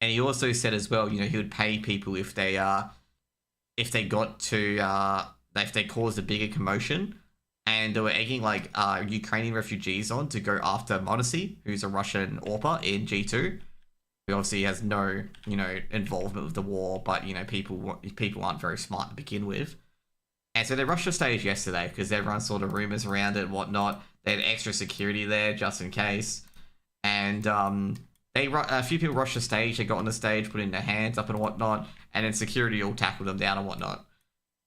And he also said as well, he would pay people if they caused a bigger commotion, and they were egging like Ukrainian refugees on to go after Monacy, who's a Russian AWPer in G2, who obviously has no involvement with the war, but people aren't very smart to begin with. And so they rushed the stage yesterday because everyone saw the rumors around it and whatnot. They had extra security there just in case, and a few people rushed the stage. They got on the stage, putting their hands up and whatnot, and then security all tackled them down and whatnot.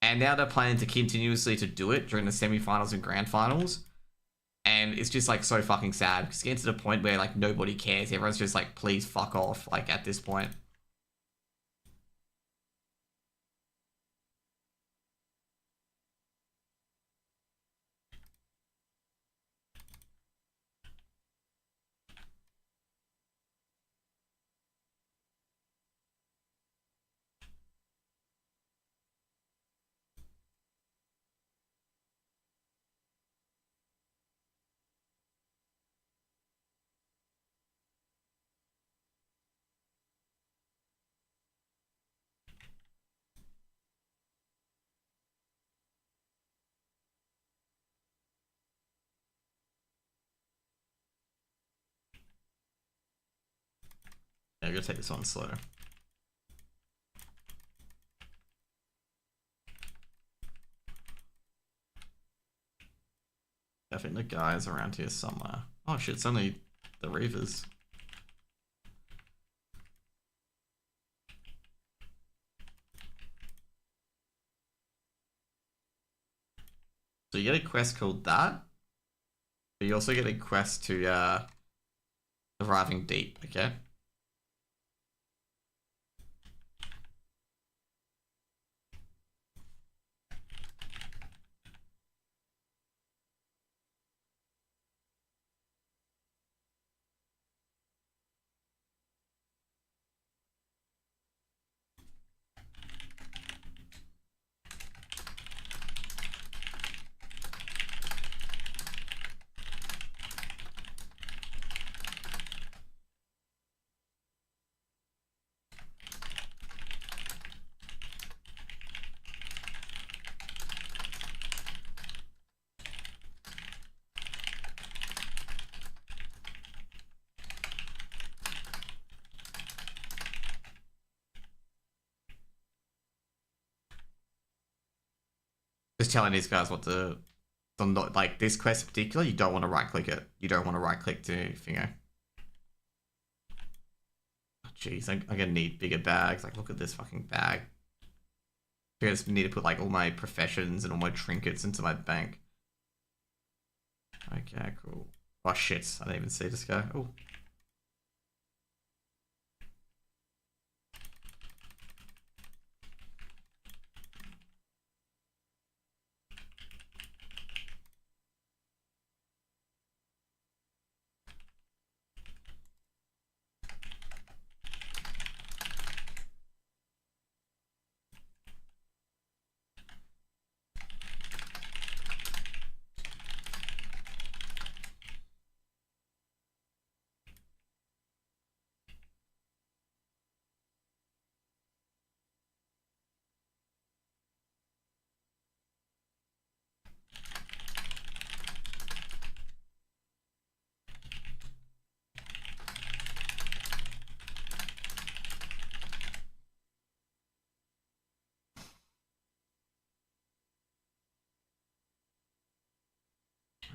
And now they're planning to continuously to do it during the semi-finals and grand finals. And it's just like so fucking sad because it's getting to the point where like nobody cares. Everyone's just like, please fuck off. Like at this point. Yeah, I'm gonna take this one slow. I think the guy's around here somewhere. Oh shit, it's only the Reavers. So So you get a quest called that. But you also get a quest to arriving deep, okay? Just telling these guys what to. I'm not like this quest in particular. You don't want to right click it. You don't want to right click to thingo. Jeez, I'm gonna need bigger bags. Like, look at this fucking bag. I just need to put like all my professions and all my trinkets into my bank. Okay, cool. Oh shit, I didn't even see this guy. Oh.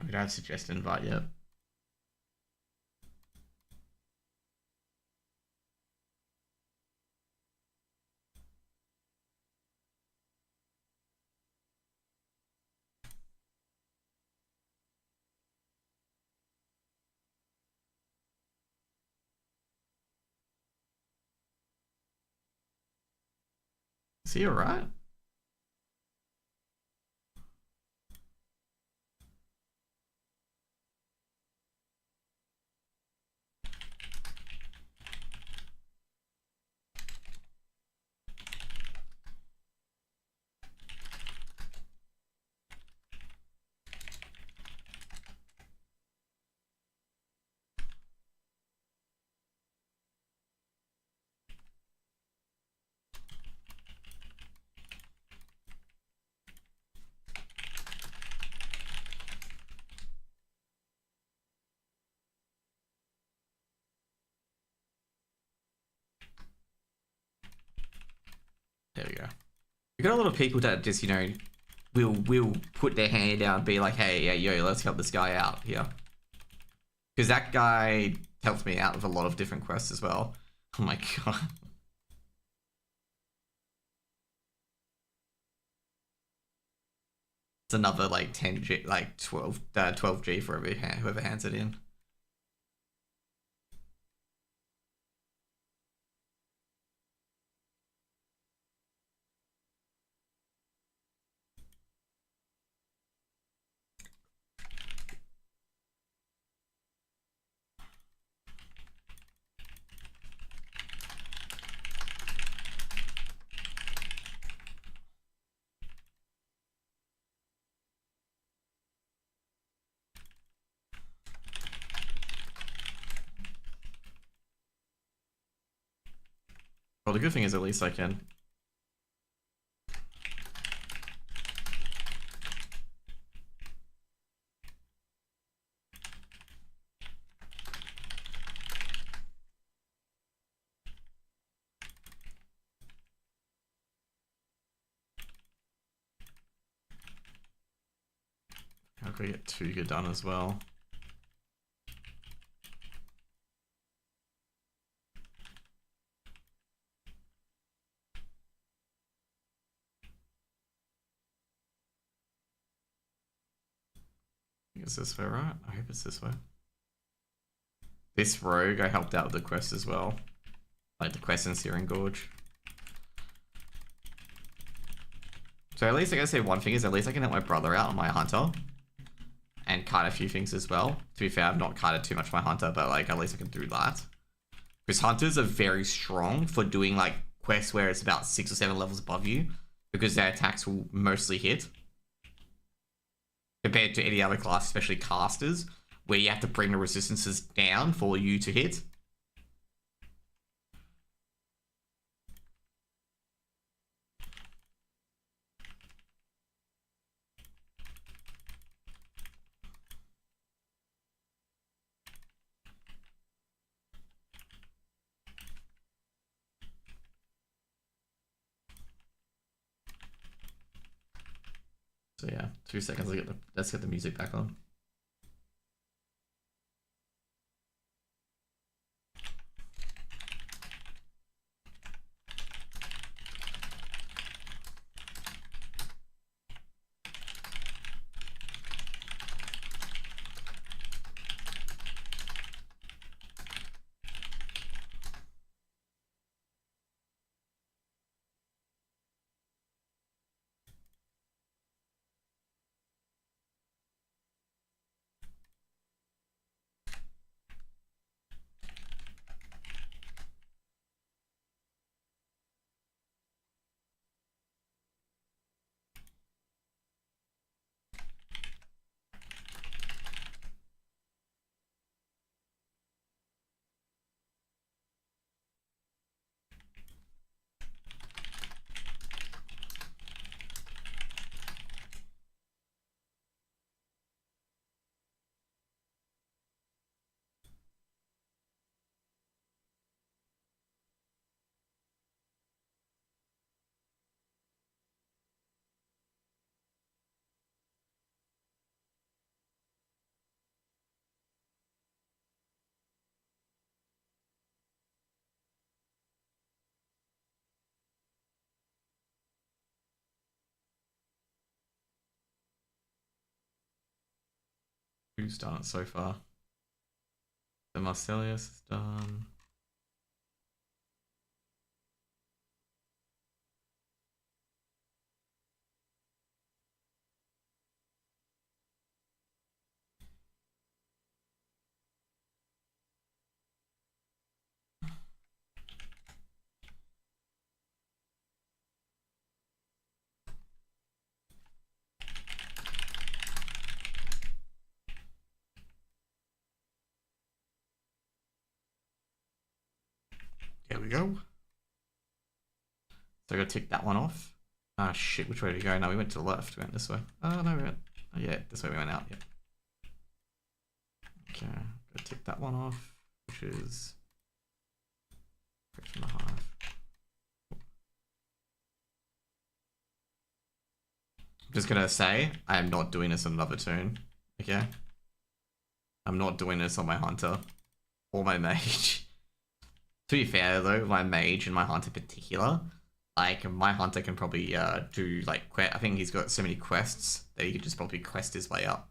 We don't have suggest invite yet. Is he alright? There we go. We got a lot of people that just, you know, will put their hand down and be like, hey, yeah, yo, let's help this guy out here. Because that guy helped me out with a lot of different quests as well. Oh my god. It's another like 10G, like 12G for whoever hands it in. Well, the good thing is at least I can. I've got to get Tuga done as well. think it's this way, right? I hope it's this way. This rogue, I helped out with the quest as well. Like the quest in Searing Gorge. So at least I gotta say one thing is at least I can help my brother out on my hunter. And kite a few things as well. To be fair, I've not kited too much my hunter, but like at least I can do that. Because hunters are very strong for doing like quests where it's about 6 or 7 levels above you. Because their attacks will mostly hit. Compared to any other class, especially casters, where you have to bring the resistances down for you to hit. So yeah, 2 seconds. Let's get the music back on. Who's done it so far? The Marcellus is done. There we go. So I gotta tick that one off. Ah, shit, which way did we go? No, we went to the left. We went this way. Oh, no, we went... Oh, yeah, this way we went out, yeah. Okay, gotta tick that one off, which is... 6.5. I'm just gonna say, I am not doing this on another turn, okay? I'm not doing this on my hunter. Or my mage. To be fair though, my mage and my hunter in particular, like my hunter can probably do like I think he's got so many quests that he could just probably quest his way up.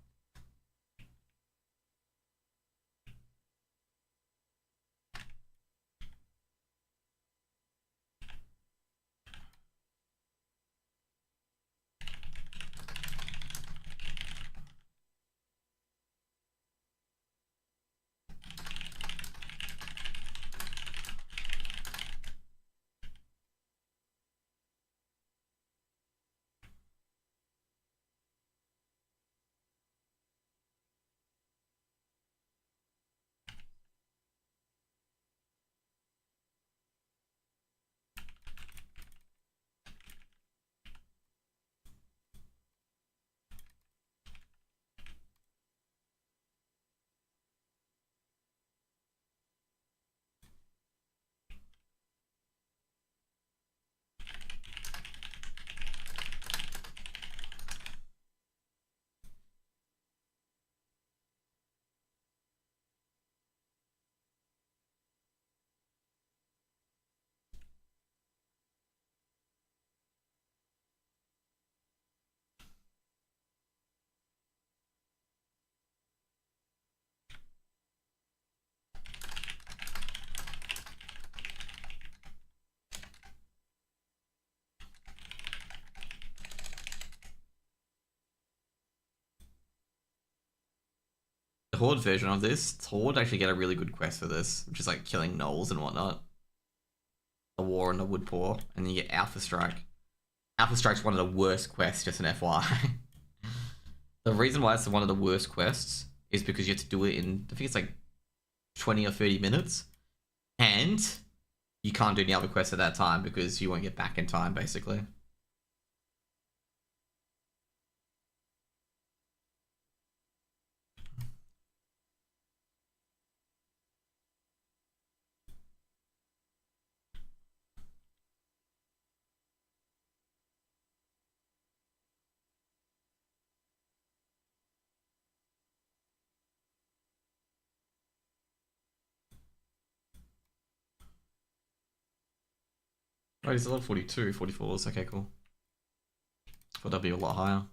Horde version of this, Horde actually get a really good quest for this, which is like killing gnolls and whatnot. The War on the Woodpaw, and then you get Alpha Strike. Alpha Strike's one of the worst quests, just an FYI. The reason why it's one of the worst quests is because you have to do it in, I think it's like 20 or 30 minutes. And you can't do any other quests at that time because you won't get back in time, basically. Oh, he's level 42, 44s. Okay, cool. Thought that'd be a lot higher.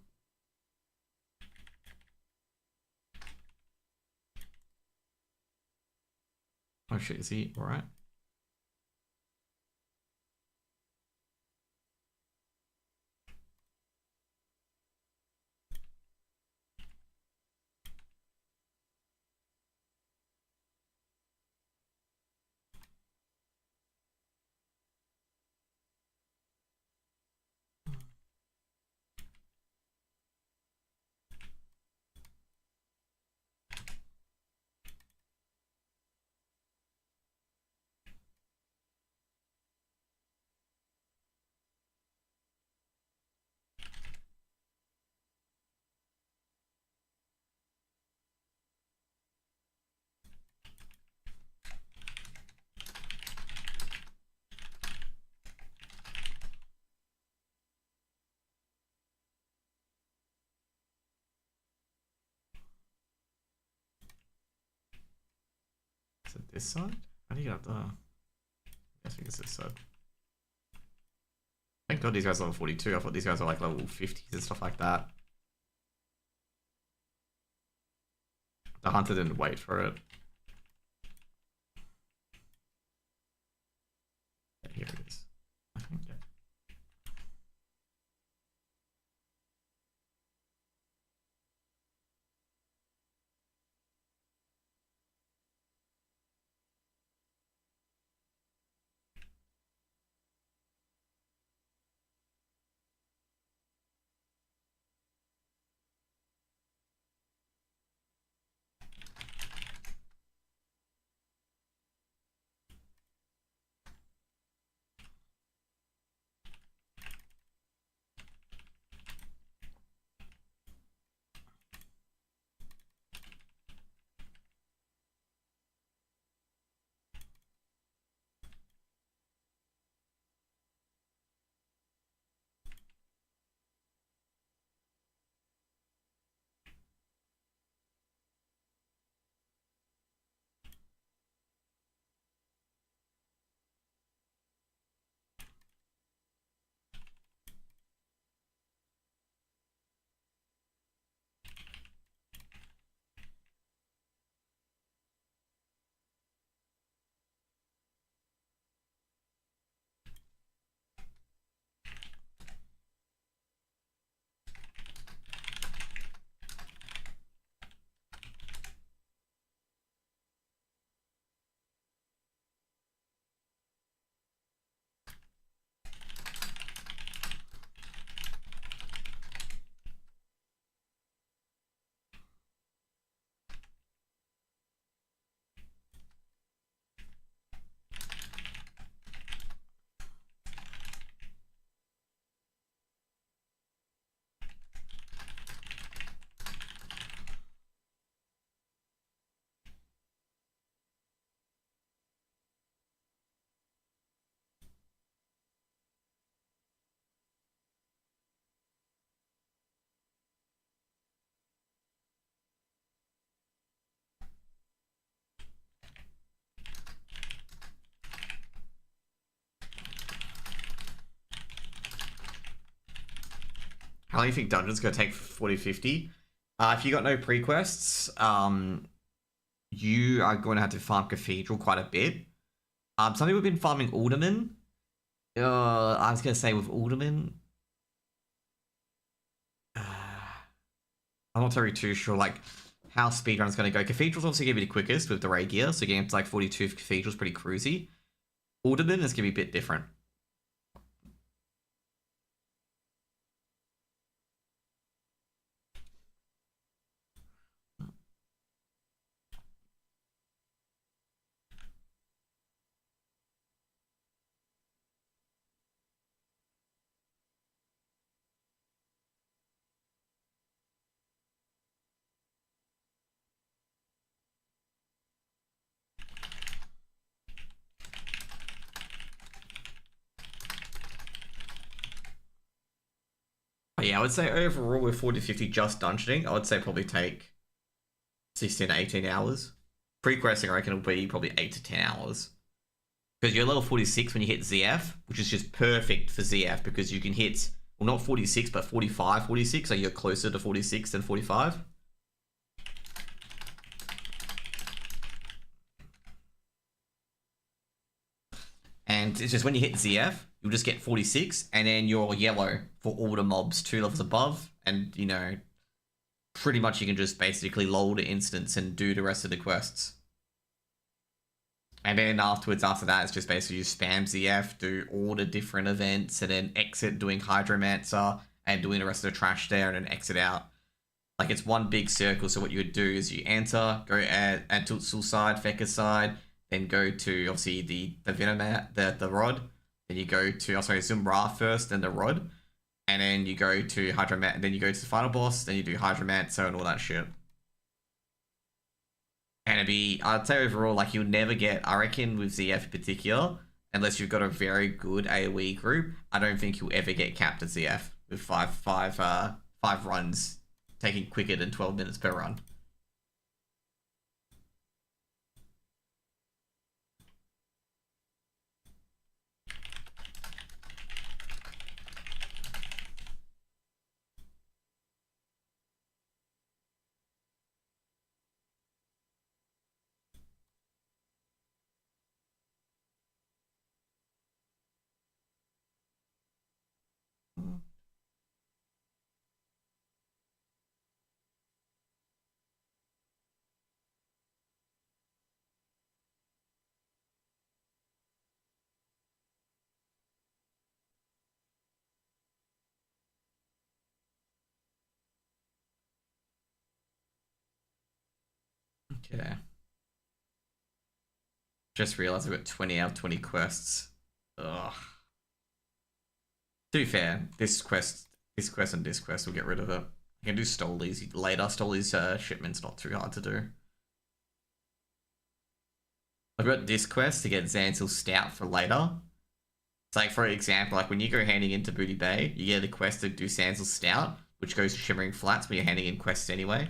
Oh shit, is he alright? Is it this side? How do you get up there? I think it's this side. Thank god these guys are level 42. I thought these guys are like level 50s and stuff like that. The hunter didn't wait for it. Yeah, here it is. I think, yeah. How long do you think dungeons gonna take 40, 50? If you got no pre-quests, you are going to have to farm Cathedral quite a bit. Some people have been farming Alderman. I was gonna say with Alderman, I'm not really too sure like how speedrun's going to go. Cathedral's obviously going to be the quickest with the raid gear, so getting up to like 42 Cathedral's pretty cruisy. Alderman is going to be a bit different. But yeah, I would say overall with 40-50 just dungeoning, I would say probably take 16 to 18 hours. Pre-questing, I reckon, will be probably 8 to 10 hours. Because you're level 46 when you hit ZF, which is just perfect for ZF because you can hit, well, not 46, but 45, 46, so you're closer to 46 than 45. And it's just when you hit ZF, you'll just get 46, and then you're yellow for all the mobs 2 levels above, and, you know, pretty much you can just basically lull the instance and do the rest of the quests. And then afterwards, after that, it's just basically you spam ZF, do all the different events, and then exit doing Hydromancer and doing the rest of the trash there, and then exit out. Like, it's one big circle, so what you would do is you enter, go at Antutsul side, Feka's side, then go to, obviously, the Venomat, the Rod. Then you go to, oh, sorry, Zumbra first, then the Rod. And then you go to Hydromancer, then you go to the final boss, then you do Hydromancer and all that shit. And it'd be, I'd say overall, like, you'll never get, I reckon with ZF in particular, unless you've got a very good AoE group, I don't think you'll ever get capped at ZF with five runs, taking quicker than 12 minutes per run. Okay. Just realized I've got 20 out of 20 quests. Ugh. To be fair, this quest and this quest will get rid of it. I can do Stolies later. Stolies shipment's not too hard to do. I've got this quest to get Zantil Stout for later. It's like, for example, like when you go handing into Booty Bay, you get a quest to do Zantil Stout, which goes to Shimmering Flats, but you're handing in quests anyway.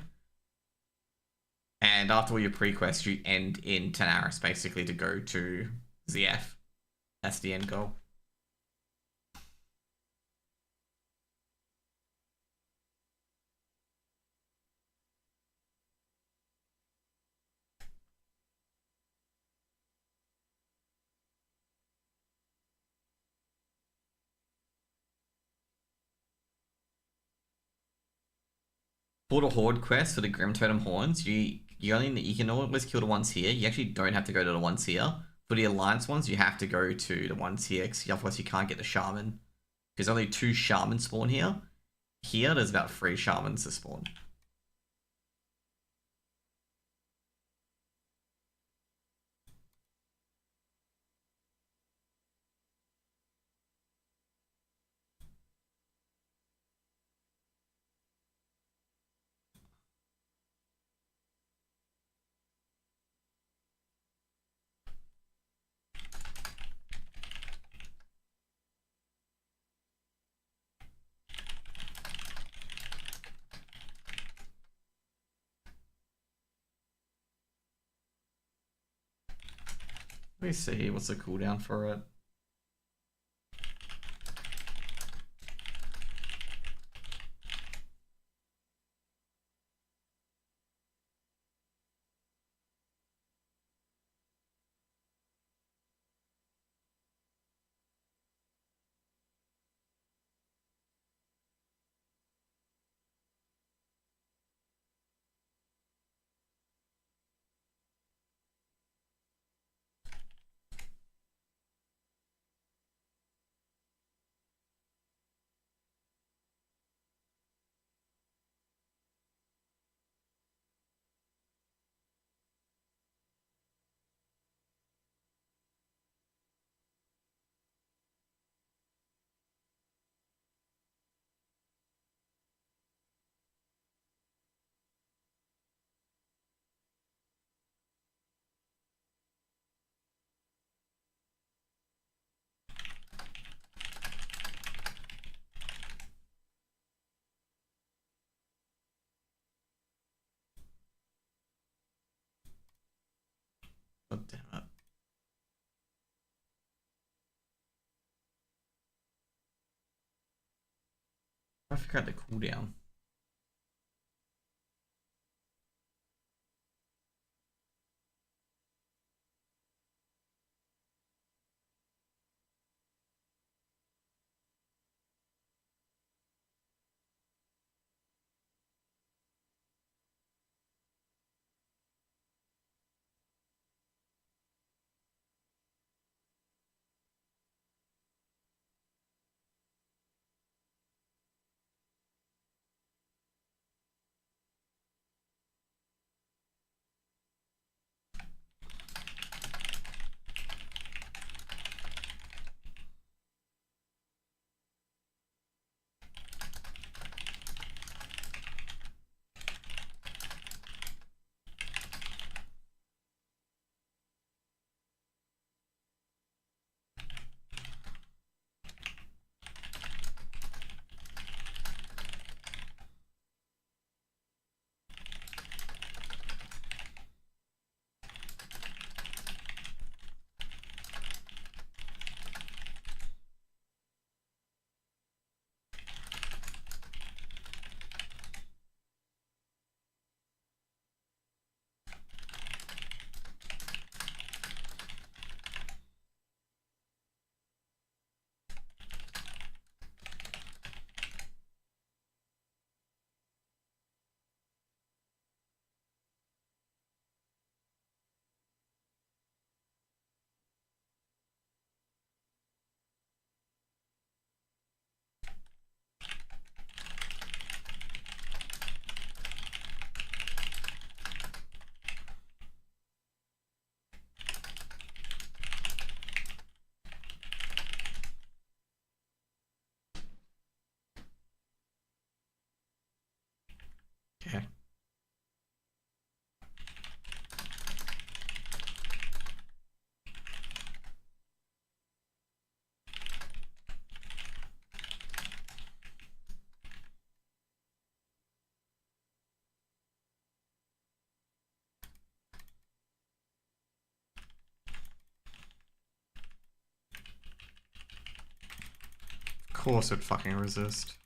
And after all your pre-quests, you end in Tanaris, basically, to go to ZF. That's the end goal. For the Horde quest for the Grim Totem Horns, you can always kill the ones here. You actually don't have to go to the ones here. For the Alliance ones, you have to go to the ones here, because otherwise you can't get the Shaman. Because only 2 Shamans spawn here. Here, there's about 3 Shamans to spawn. Let me see, what's the cooldown for it? I figure out the cooldown. Okay. Of course it'd fucking resist.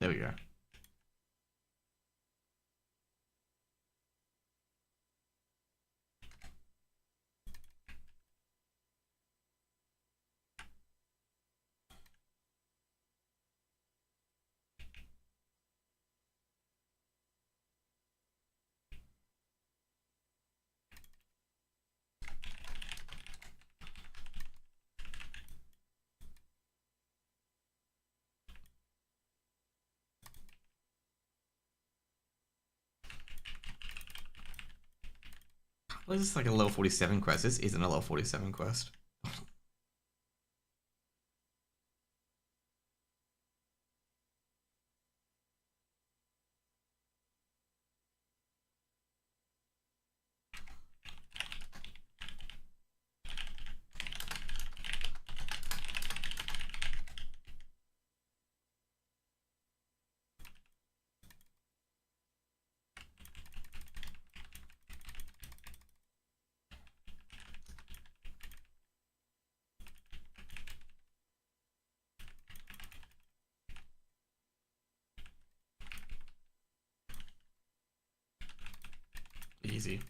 There we go. Well, this is like a level 47 quest. This isn't a level 47 quest. easy.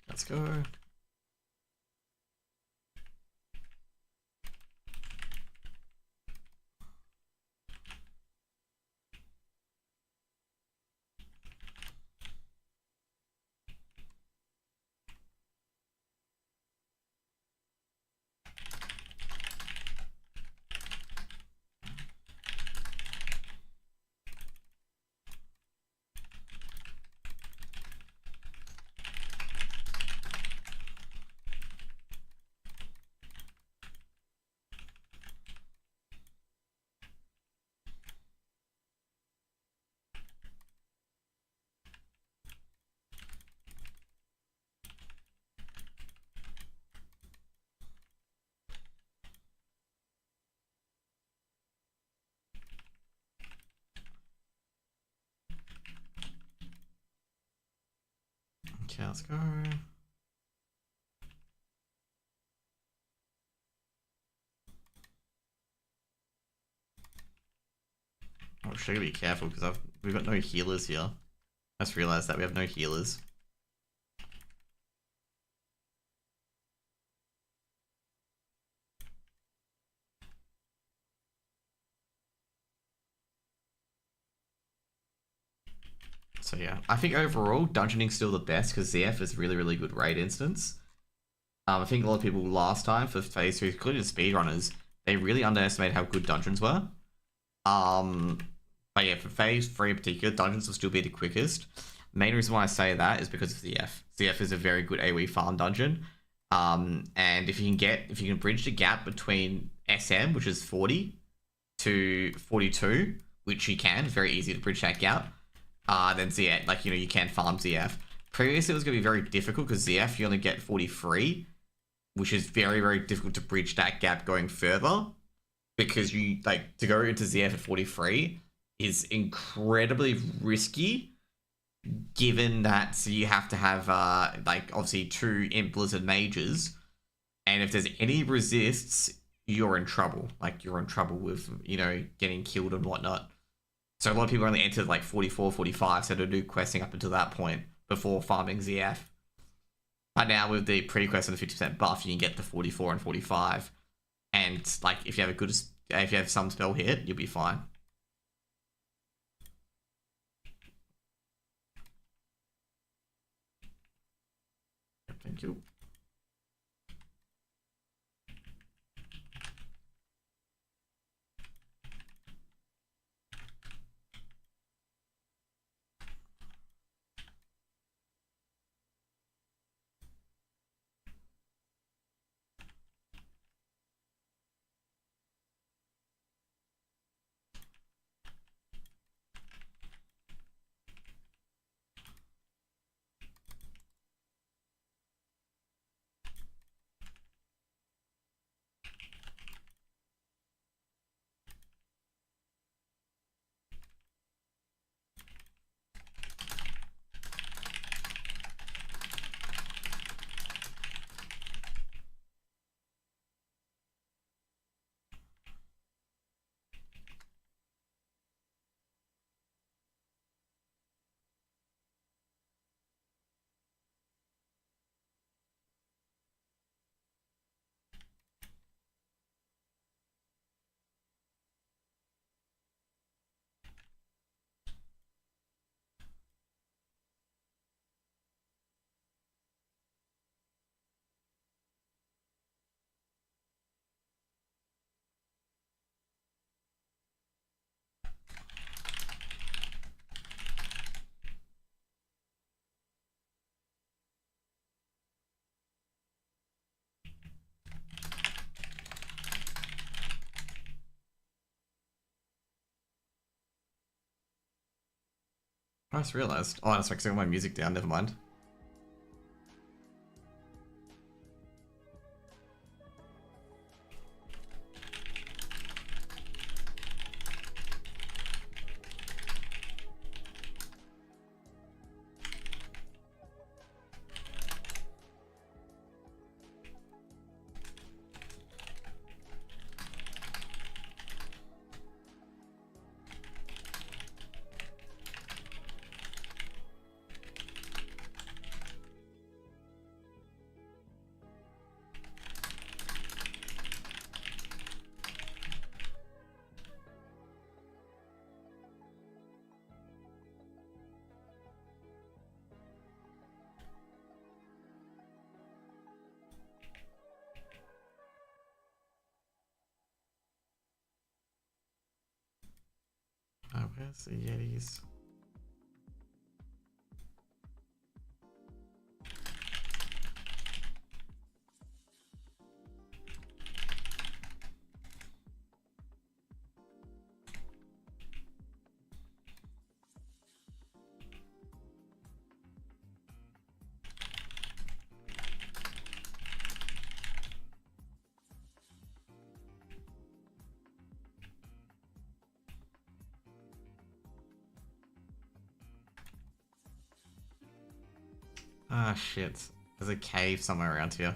Let's go. Okay, let's go. Oh, should I be careful because we've got no healers here. I just realized that we have no healers. So yeah, I think overall dungeoning's still the best because ZF is really, really good raid instance. I think a lot of people last time for phase 2, including speedrunners, they really underestimated how good dungeons were. But yeah, for phase 3 in particular, dungeons will still be the quickest. Main reason why I say that is because of ZF. ZF is a very good AoE farm dungeon. And if you can bridge the gap between SM, which is 40, to 42, which you can, it's very easy to bridge that gap. Then ZF, like, you know, you can farm ZF. Previously, it was going to be very difficult because ZF, you only get 43, which is very, very difficult to bridge that gap going further. Because you, like, to go into ZF at 43 is incredibly risky, given that so you have to have, like, obviously 2 Imp Blizzard mages. And if there's any resists, you're in trouble. Like, you're in trouble with, you know, getting killed and whatnot. So a lot of people only entered like 44, 45, so to do questing up until that point before farming ZF. But now with the pre-quest and the 50% buff, you can get to 44 and 45. And like if you have some spell hit, you'll be fine. Thank you. I just realized. Oh, that's right, 'cause I got my music down. Never mind. Oh, where's the Yetis? Ah, shit. There's a cave somewhere around here.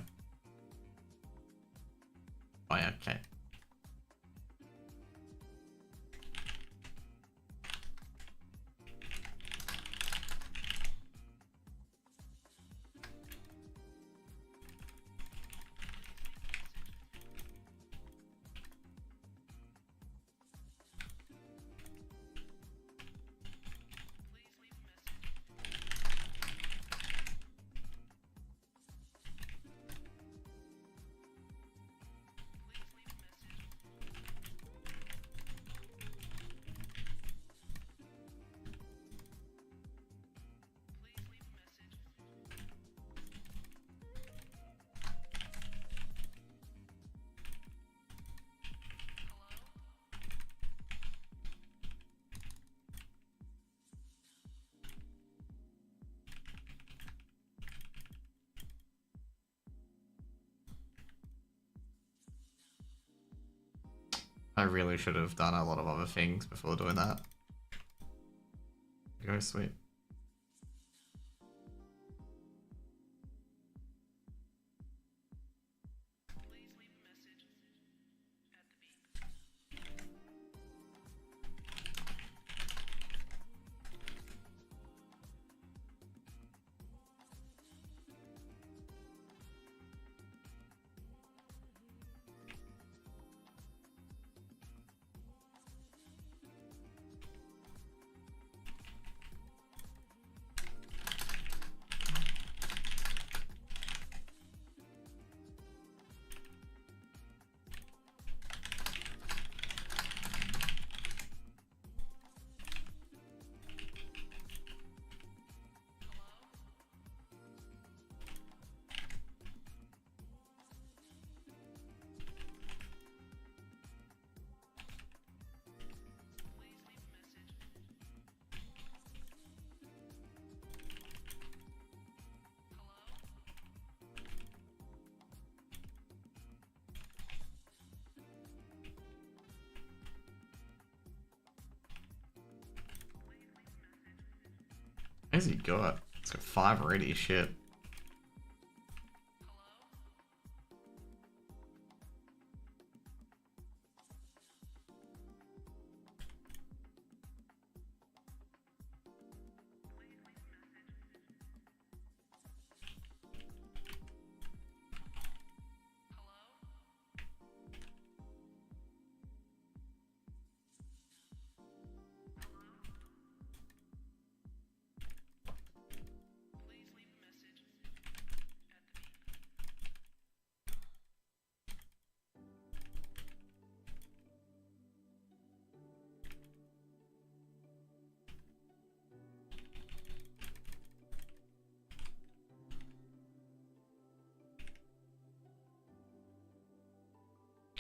Oh, yeah, okay. I really should have done a lot of other things before doing that. Go sweet. Where's he got? It's got 5 already, shit.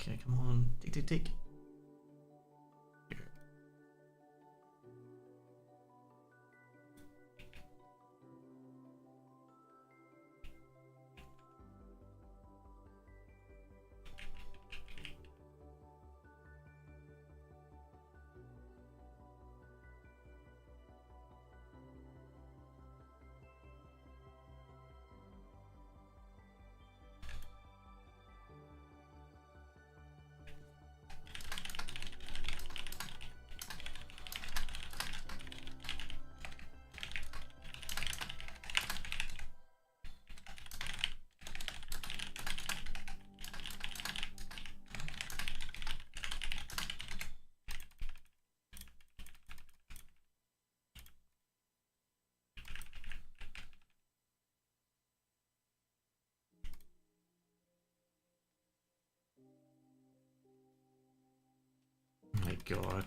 Okay, come on. Tick, tick, tick. god.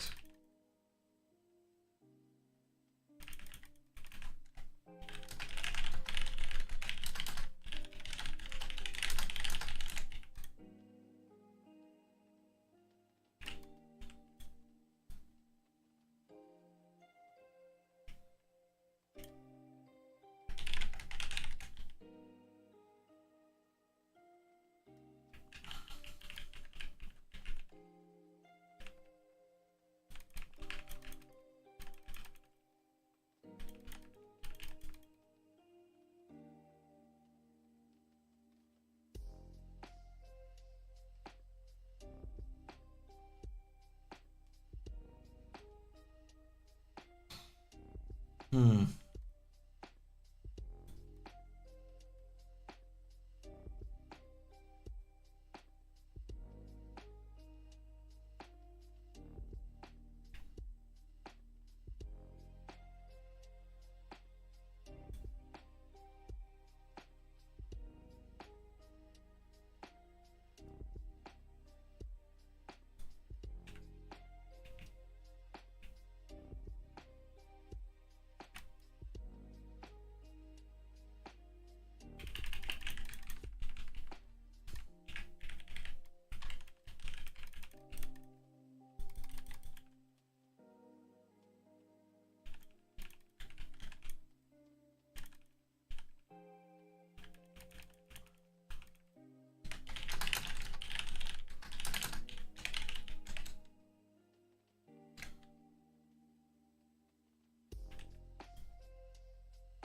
Hmm.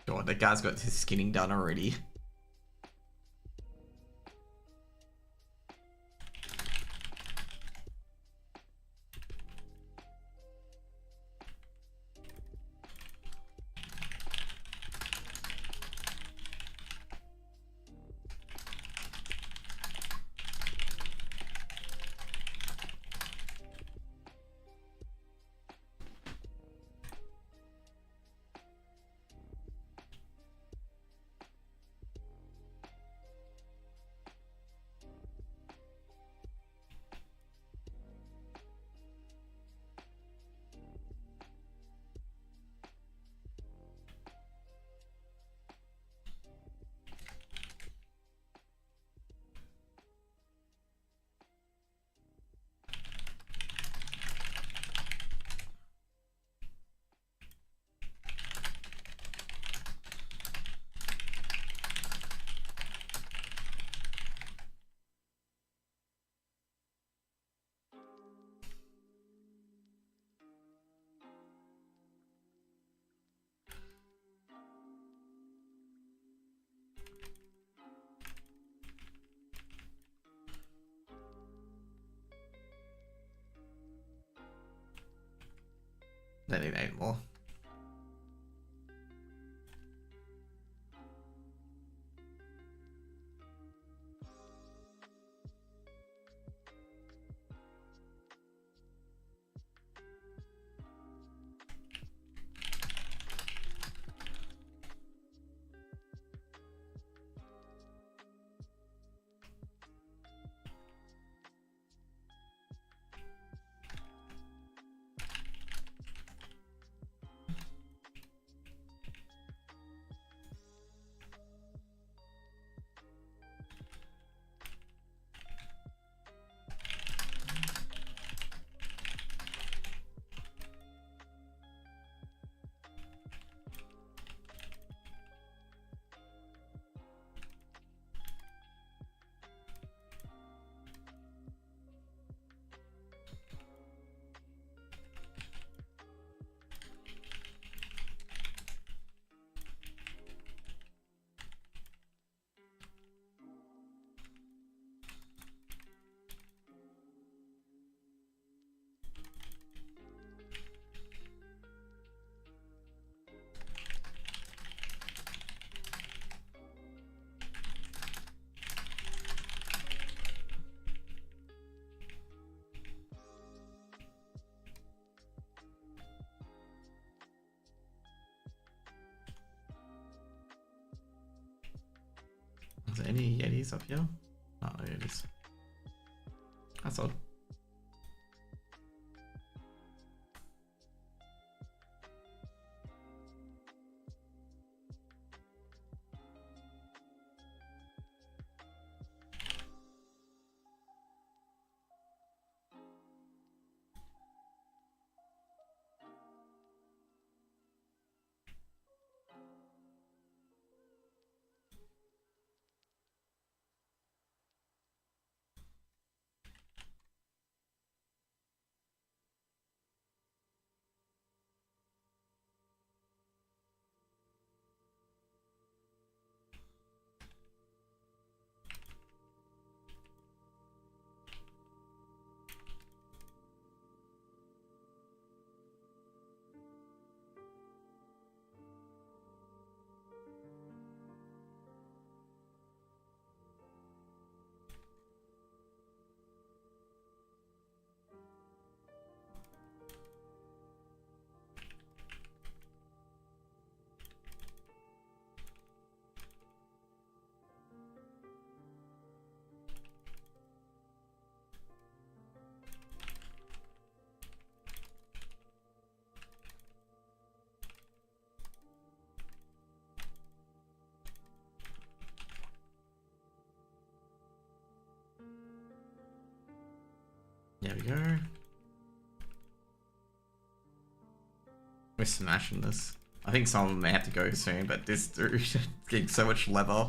God, that guy's got his skinning done already. They need 8 more. Is there any Yetis up here? Oh, no Yetis. That's odd. There we go. We're smashing this. I think some of them may have to go soon, but this dude is getting so much leather.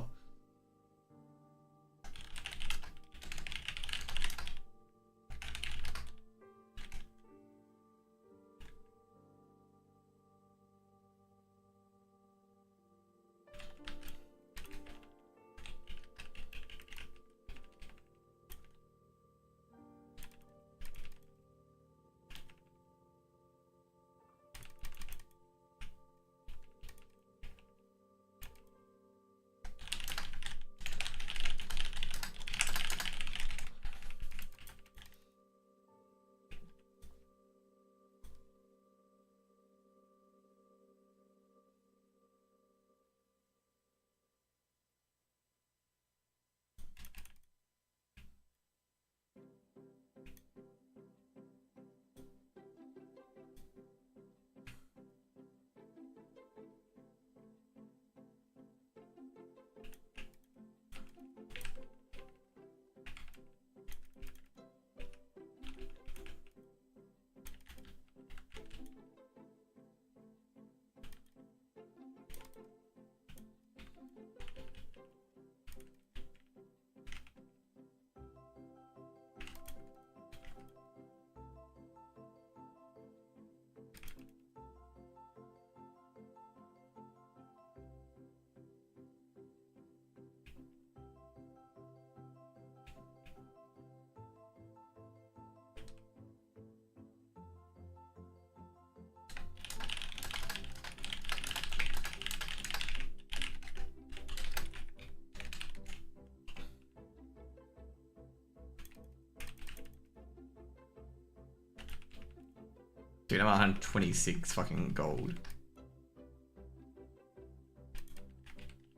Dude, I'm 126 fucking gold.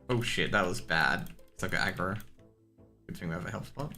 Oh shit, that was bad. It's like an aggro. Good thing we have a health spot.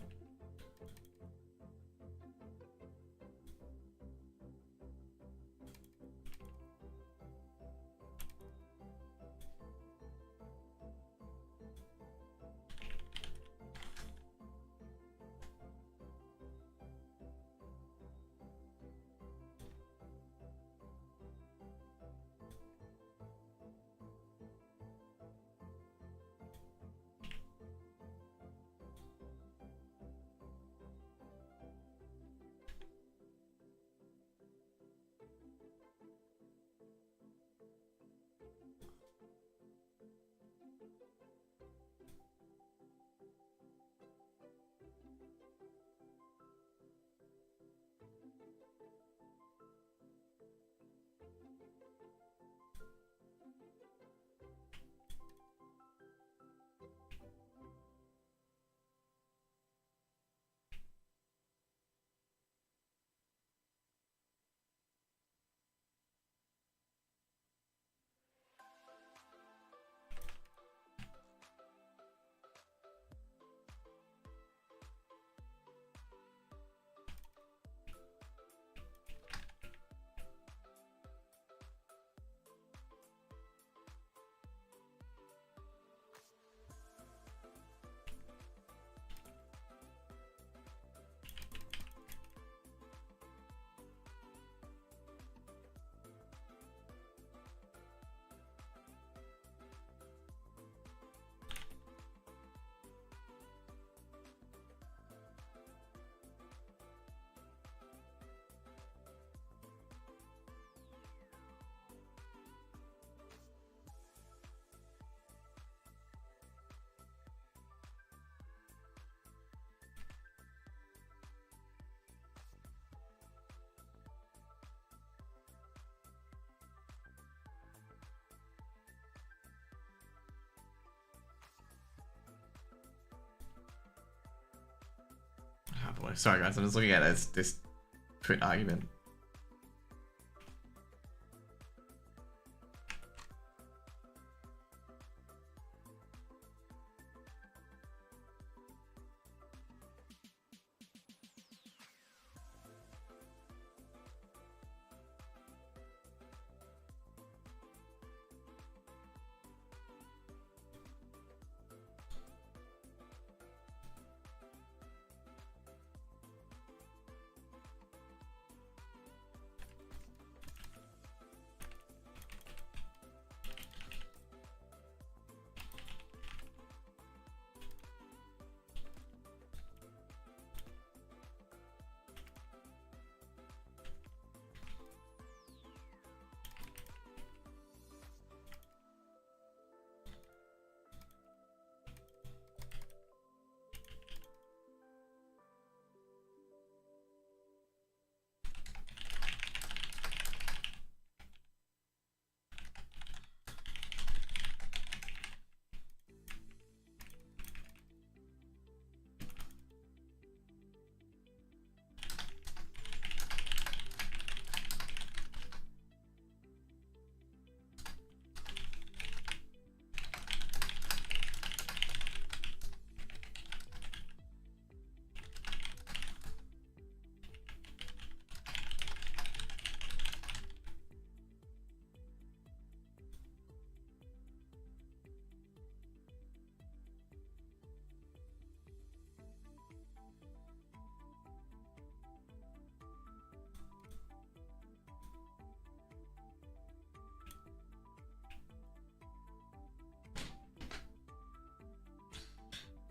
Oh boy, sorry guys, I'm just looking at this print argument.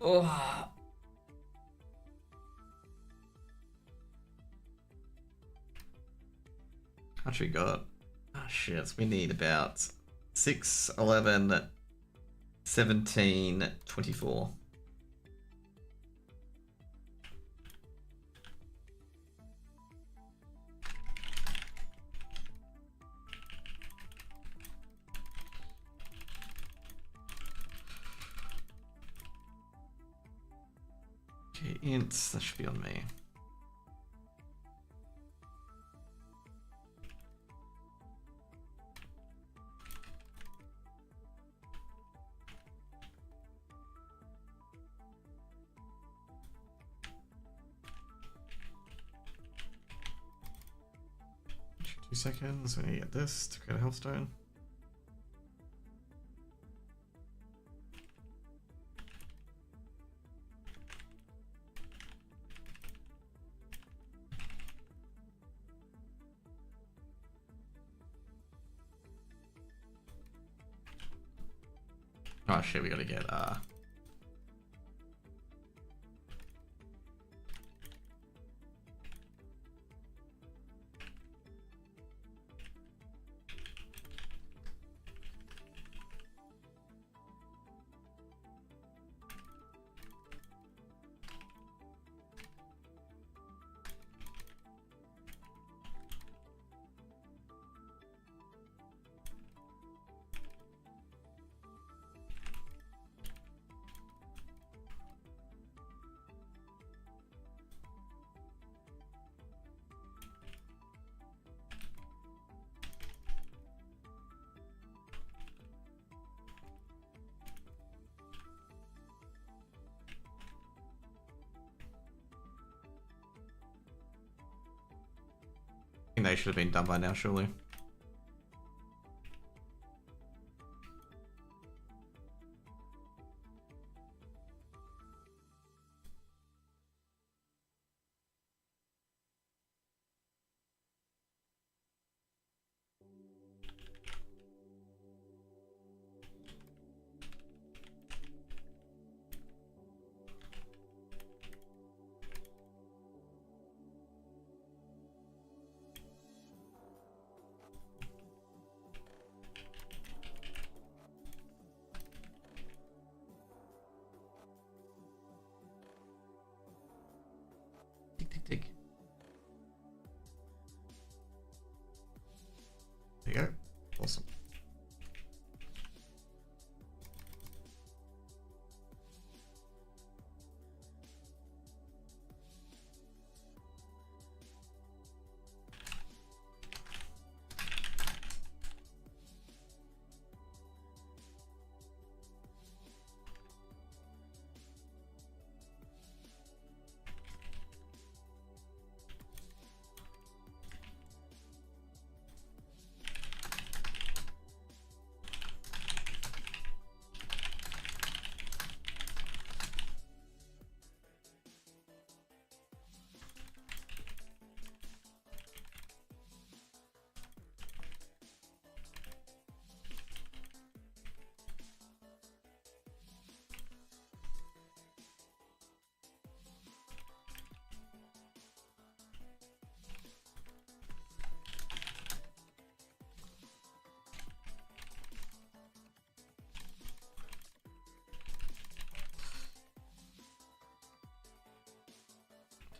Oh. How much we got? Oh shit, we need about 6, 11, 17, 24. Okay, ints, that should be on me. Actually, 2 seconds, we need to get this to create a healthstone. Oh shit, we gotta get I think they should have been done by now, surely. Tick, tick, tick. There you go. Awesome.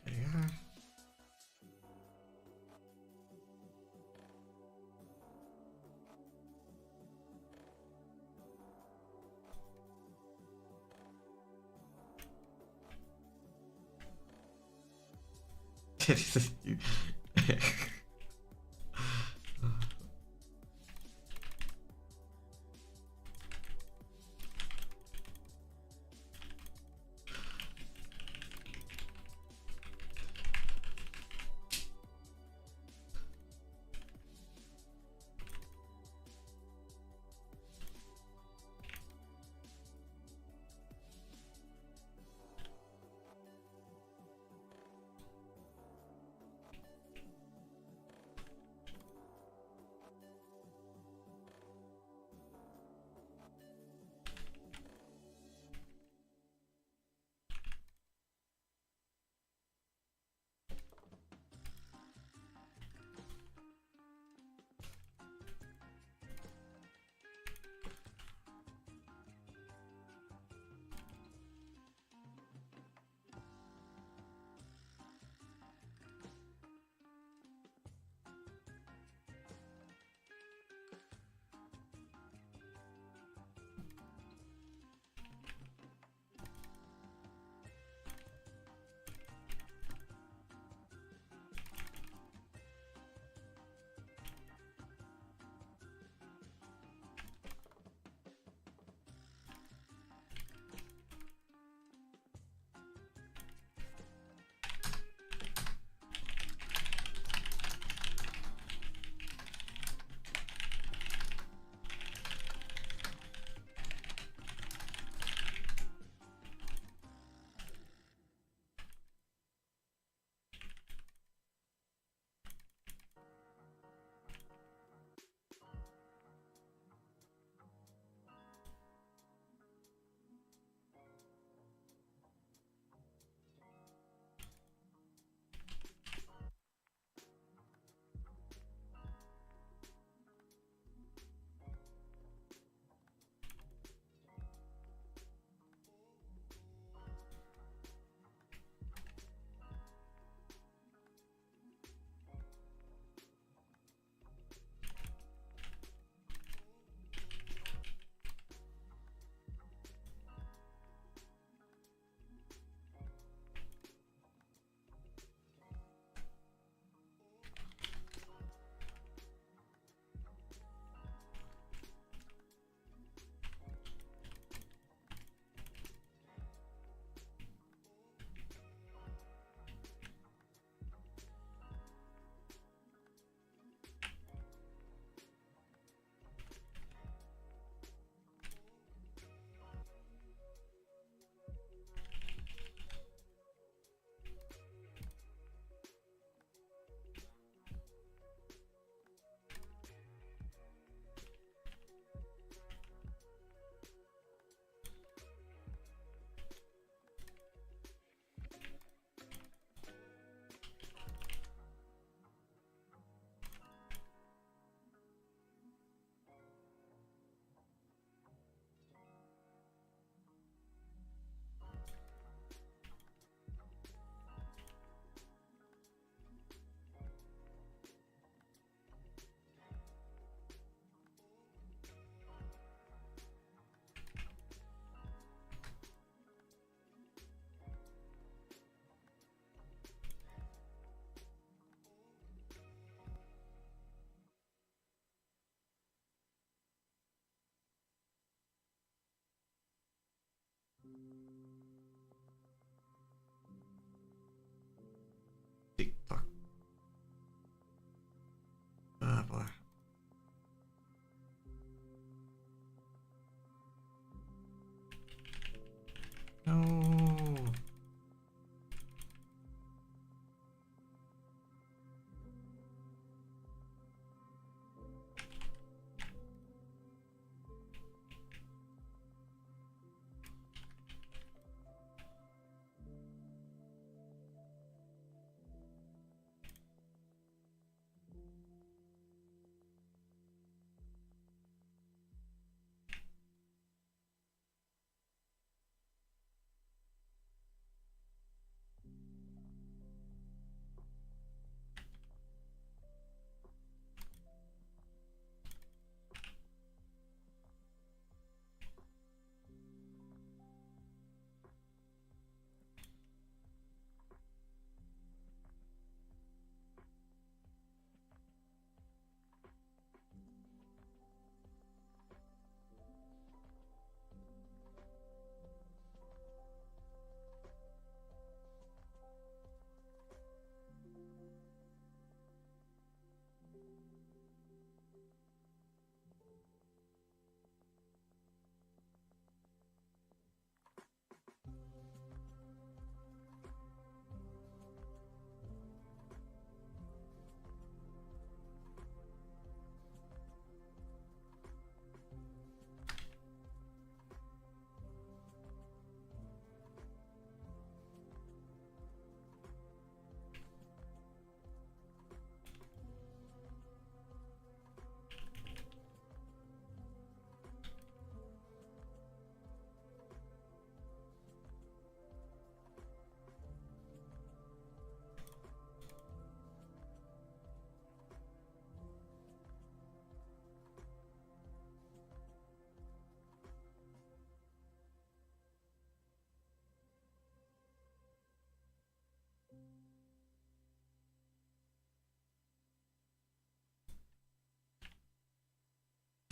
There you go.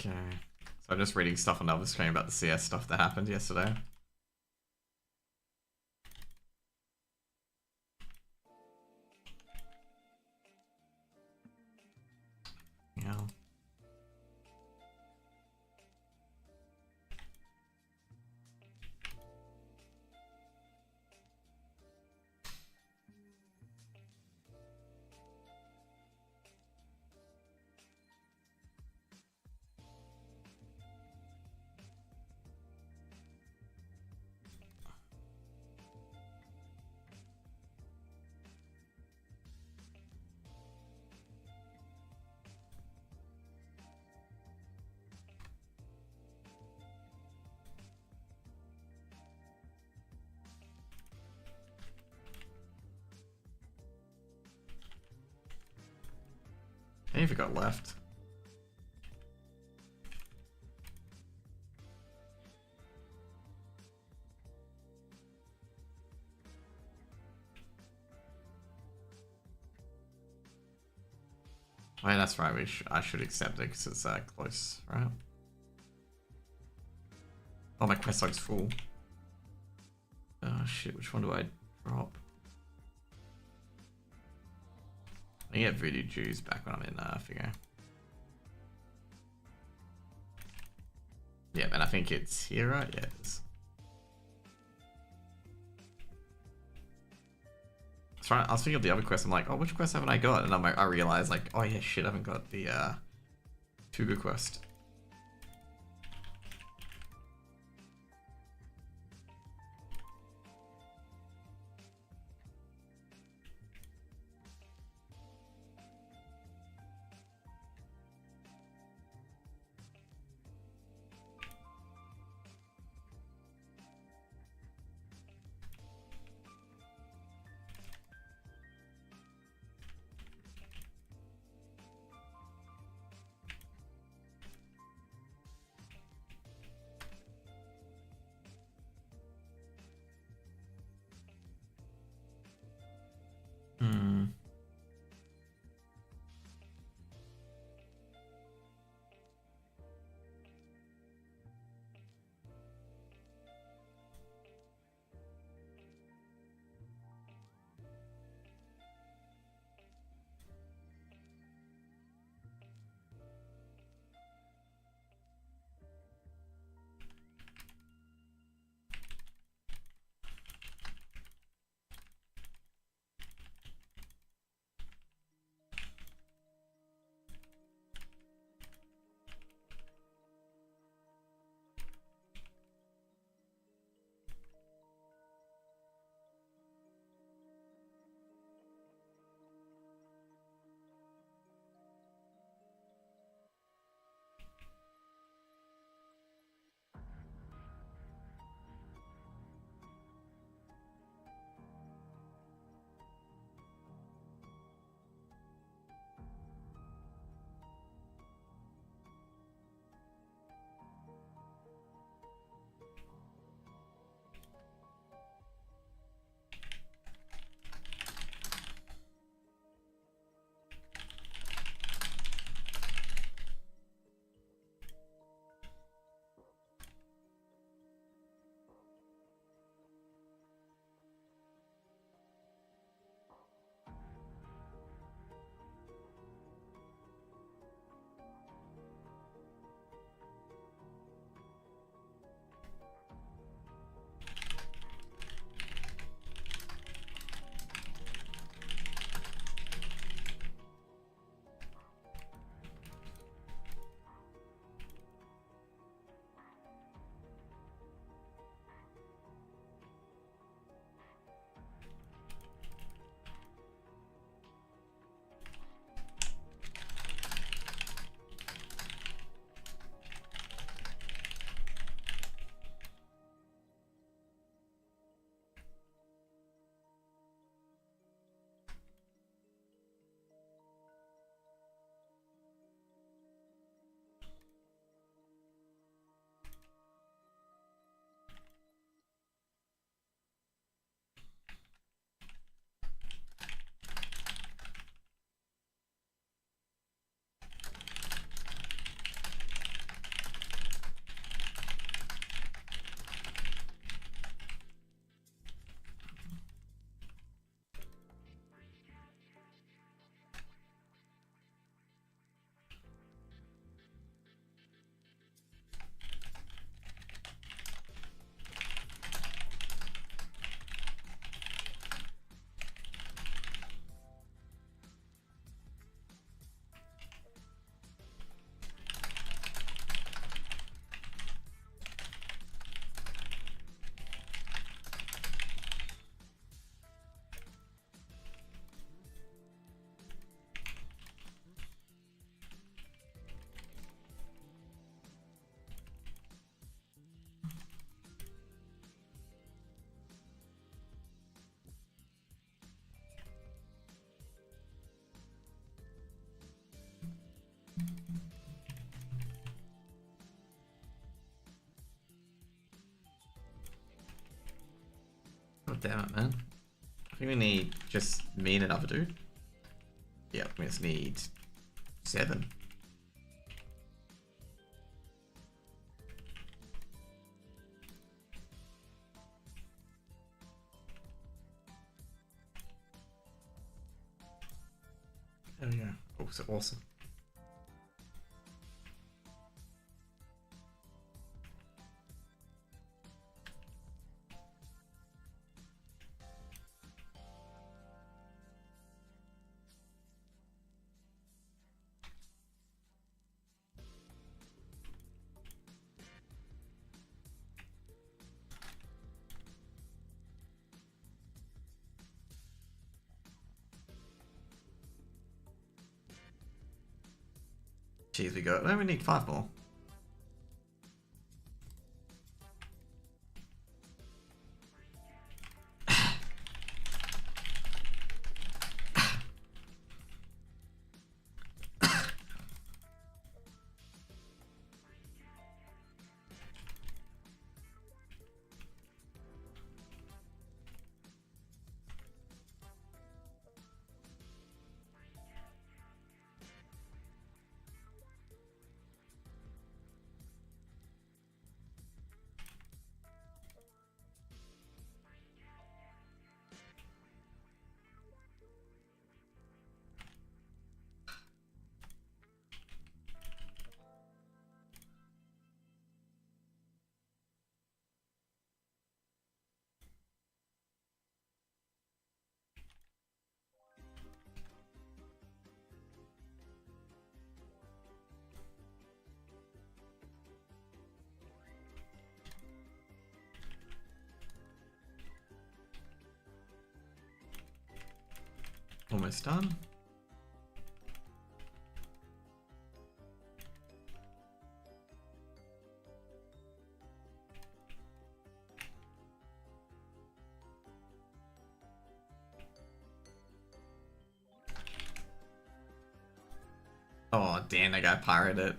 Okay. So I'm just reading stuff on the other screen about the CS stuff that happened yesterday. Yeah. How many have we got left? Oh, yeah, that's right. I should accept it because it's close, right? Oh, my quest log's full. Oh shit, which one do I drop? I get Voodoo Jews back when I'm in figure. Yeah, and I think it's here, right? Yeah, it is. I was thinking of the other quest. I'm like, oh, which quest haven't I got? And I realized, like, oh yeah, shit, I haven't got the Tuga quest. damn it, man. I think we need just me and another dude. Yep, we just need 7. There we go. Oh, so awesome. Jeez, we got. No, we need 5 more. Almost done. Oh, damn, that guy pirated.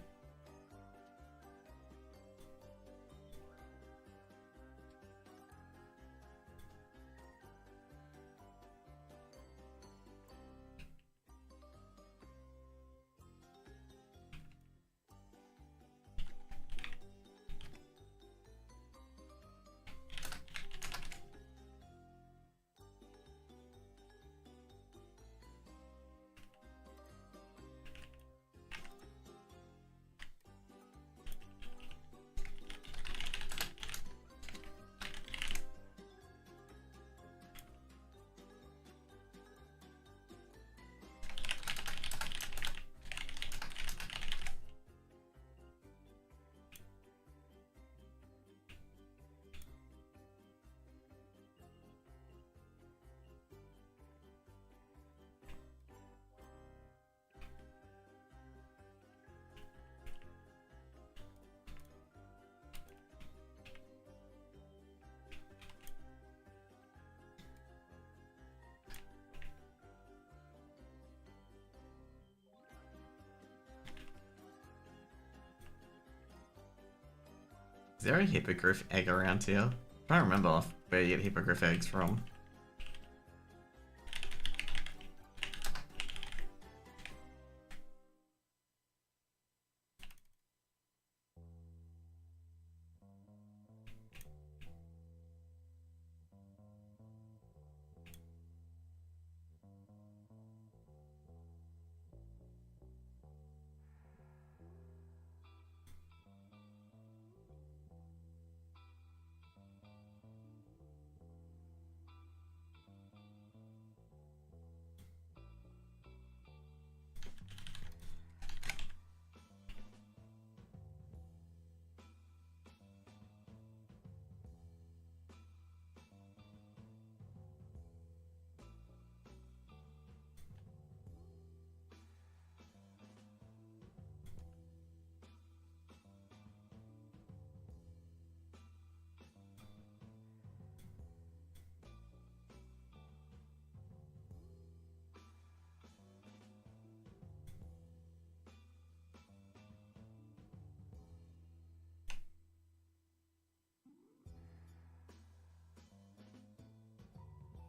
Is there a hippogriff egg around here? I don't remember where you get hippogriff eggs from.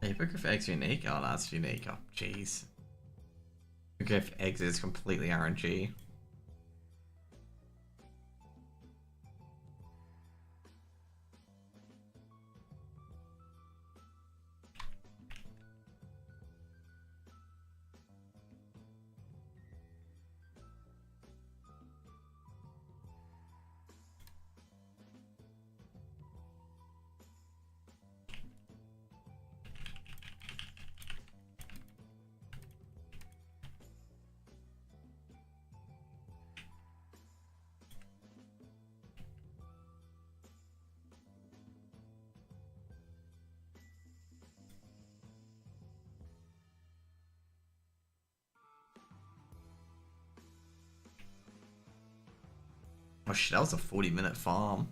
Hippogriff Eggs unique? Oh, that's unique. Oh, jeez. Hippogriff Eggs is completely RNG. Oh shit, that was a 40-minute farm.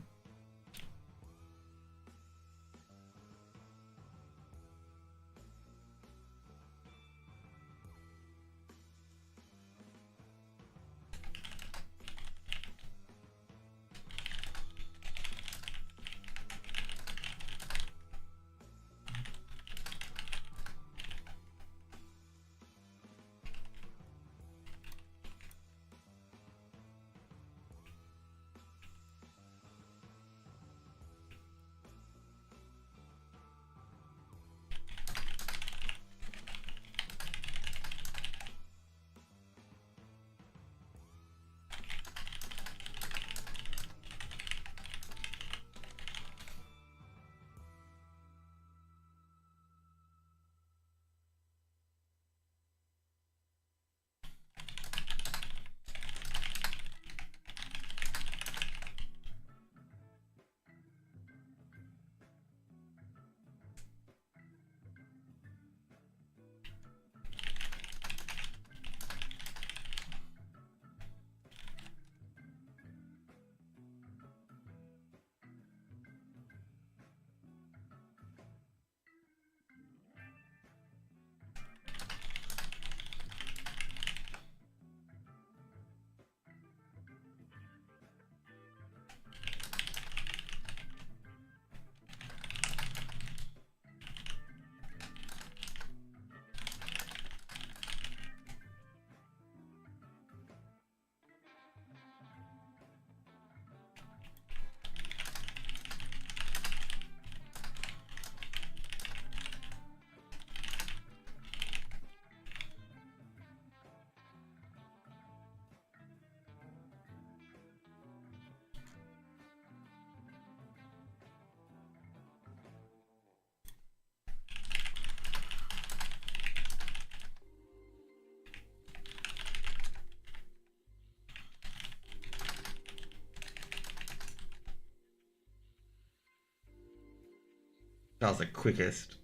That was the quickest.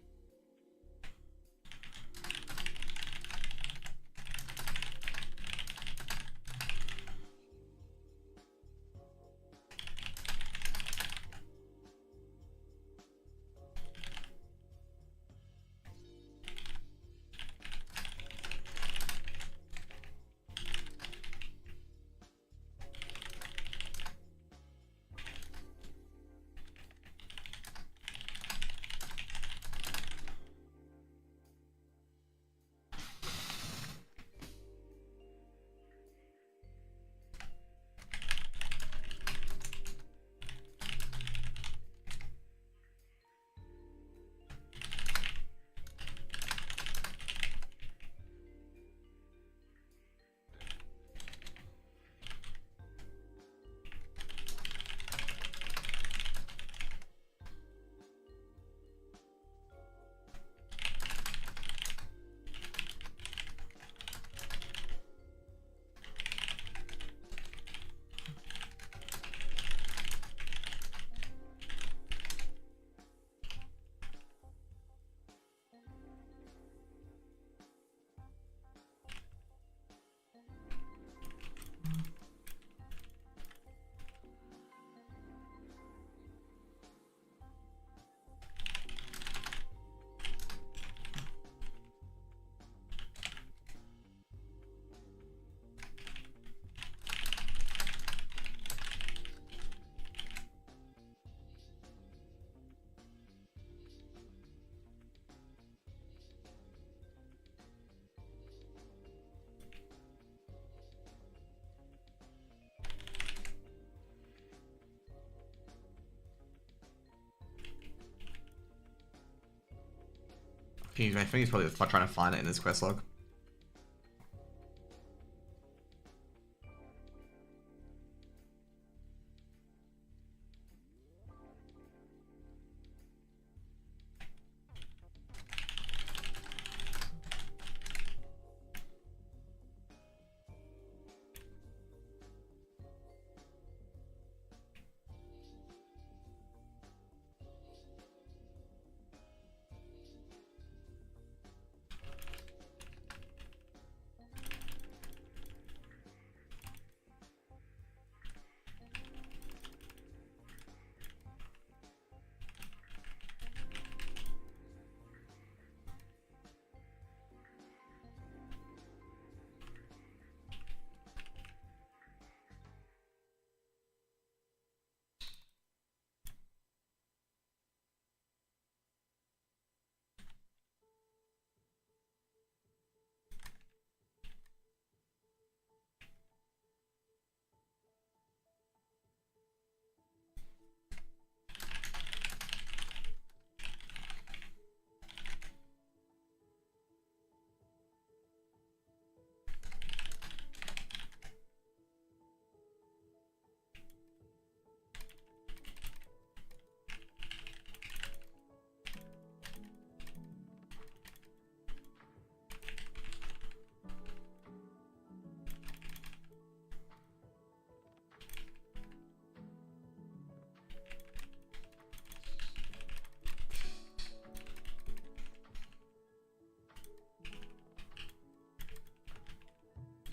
think he's probably trying to find it in his quest log.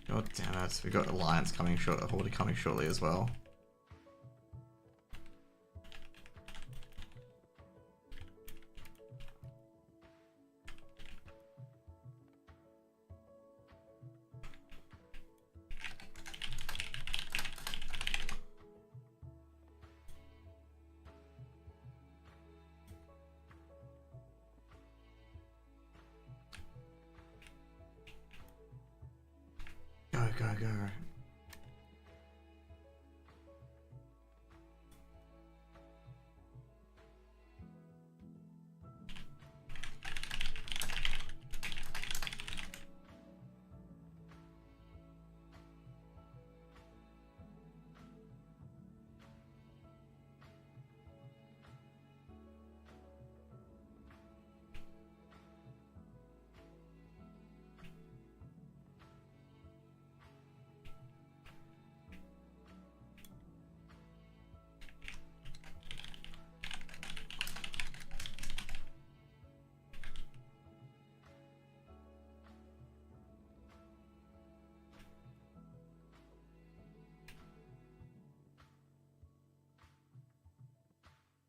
God damn it, we got Alliance coming short, Horde coming shortly as well. Go, go, go.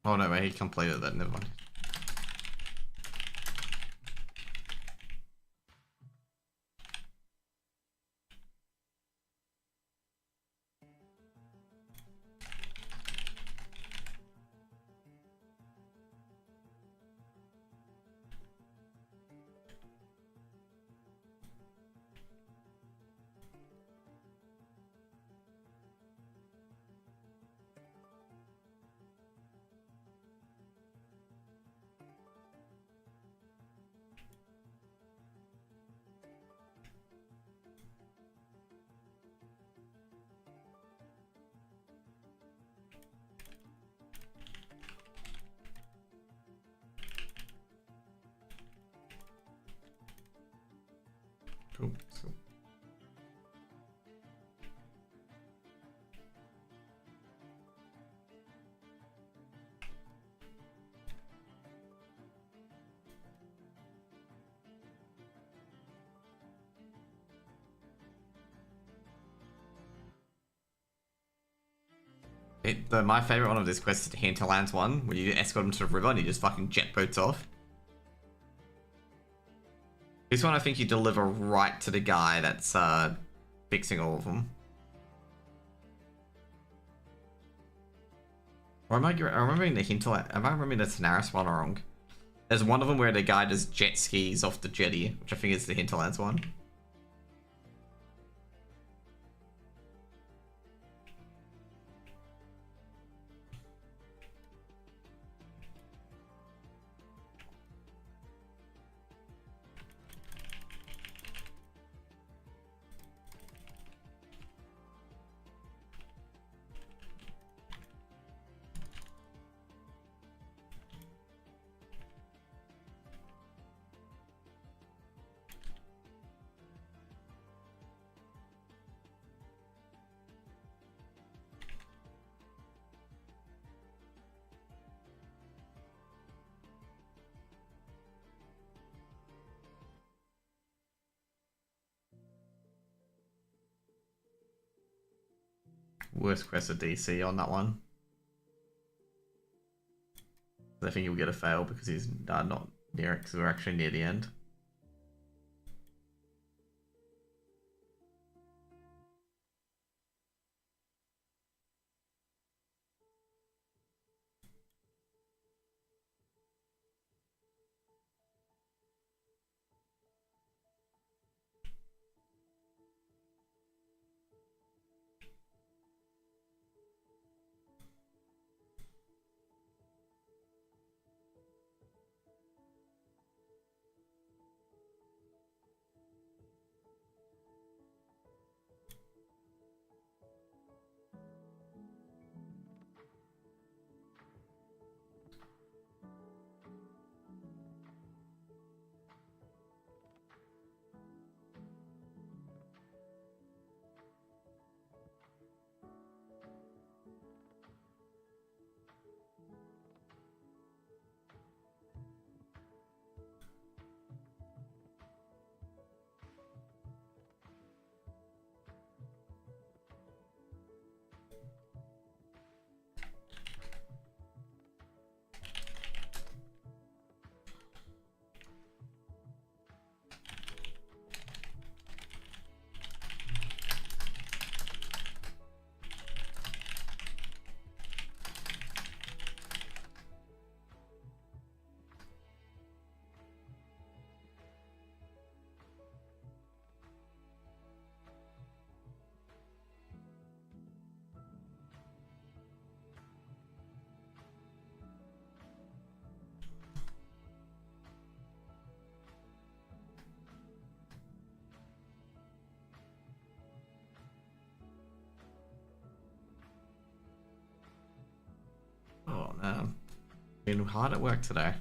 Oh no, wait, he completed that, never mind. Cool, cool. My favorite one of this quest is the Hinterlands one, where you escort him to the river and he just fucking jet boats off. This one I think you deliver right to the guy that's fixing all of them. Or am I remembering the Hinterland? Am I remembering the Tanaris one wrong? There's one of them where the guy just jet skis off the jetty, which I think is the Hinterlands one. Worst quest of DC on that one. I think he'll get a fail because he's not near it, because we're actually near the end. Oh man. Been hard at work today.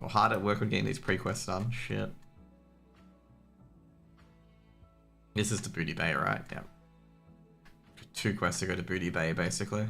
Or hard at work on getting these pre-quests done. Shit. This is the Booty Bay, right? Yeah. 2 quests to go to Booty Bay, basically.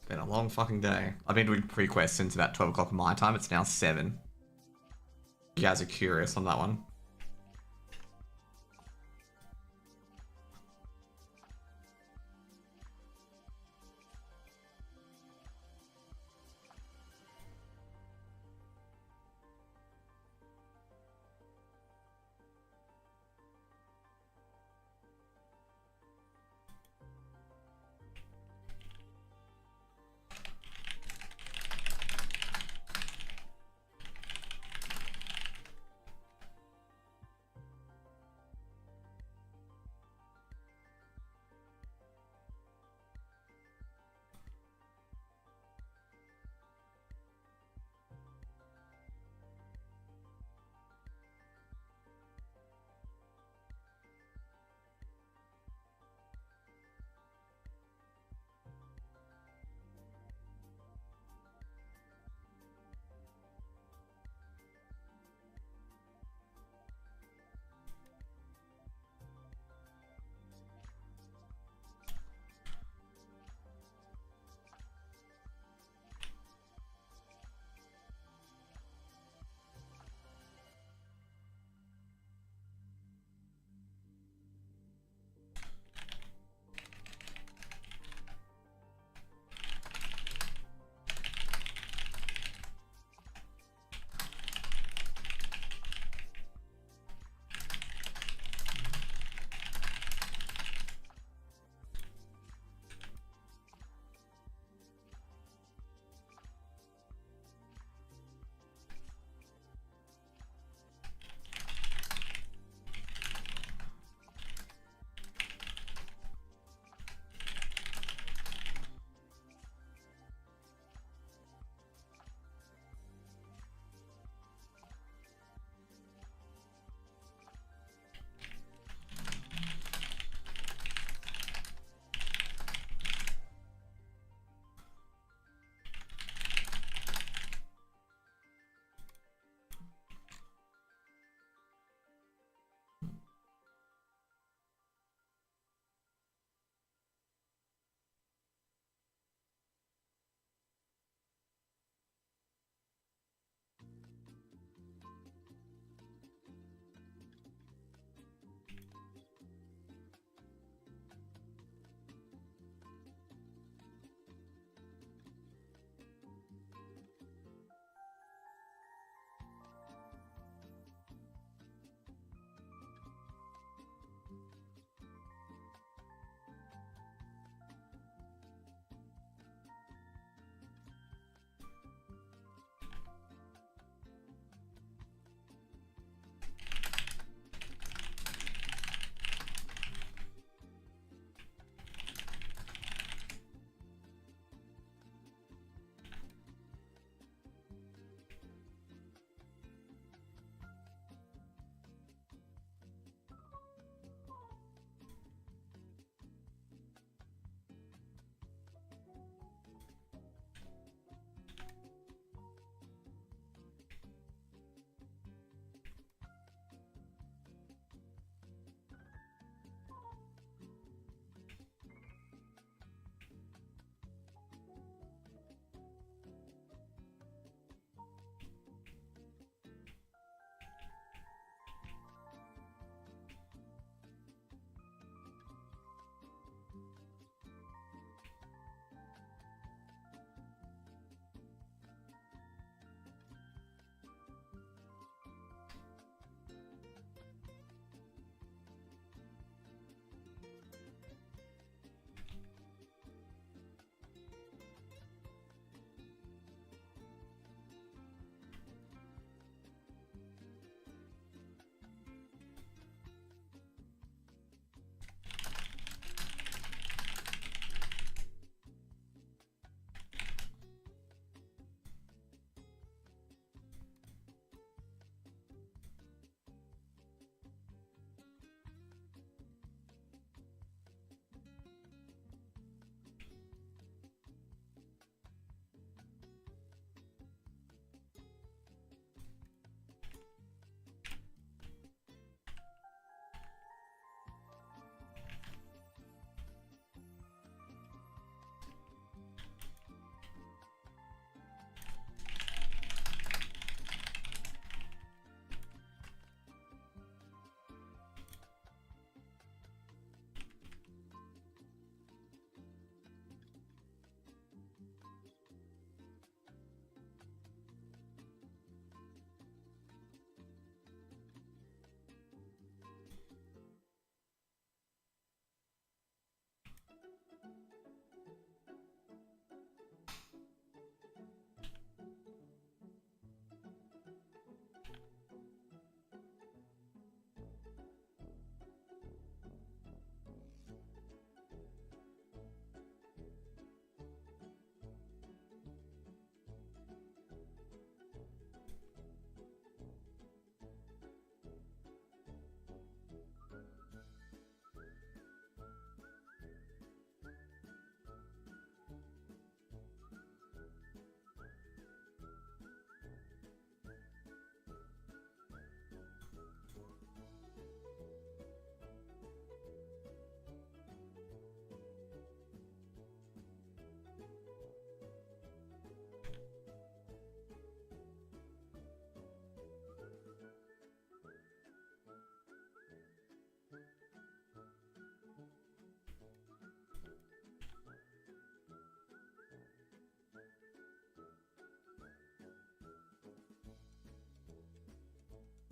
Been a long fucking day. I've been doing pre-quests since about 12 o'clock my time. It's now 7. You guys are curious on that one.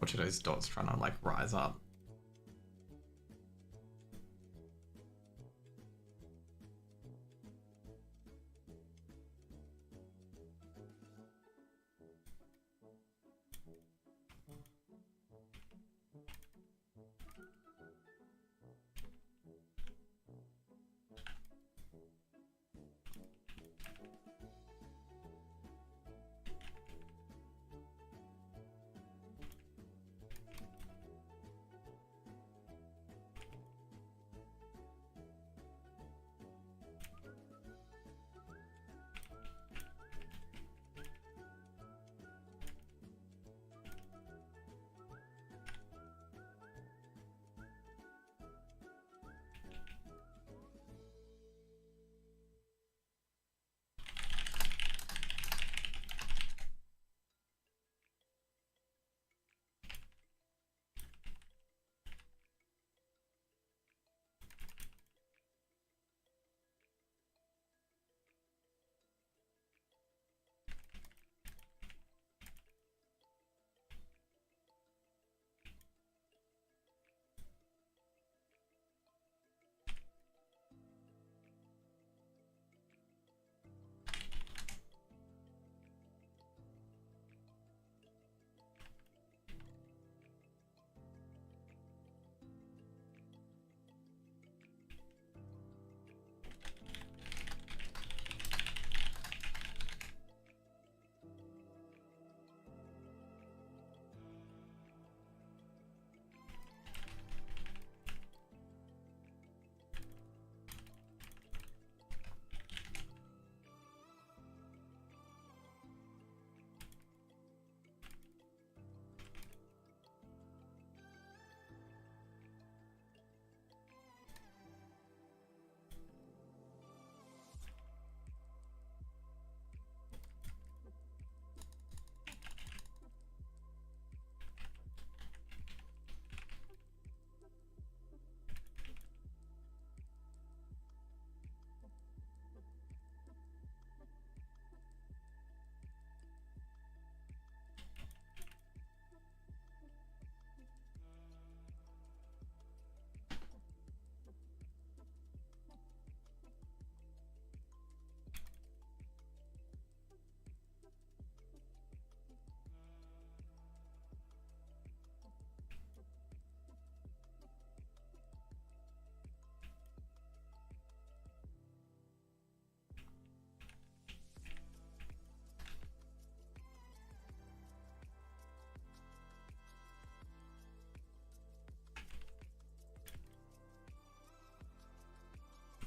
Watch those dots trying to like rise up.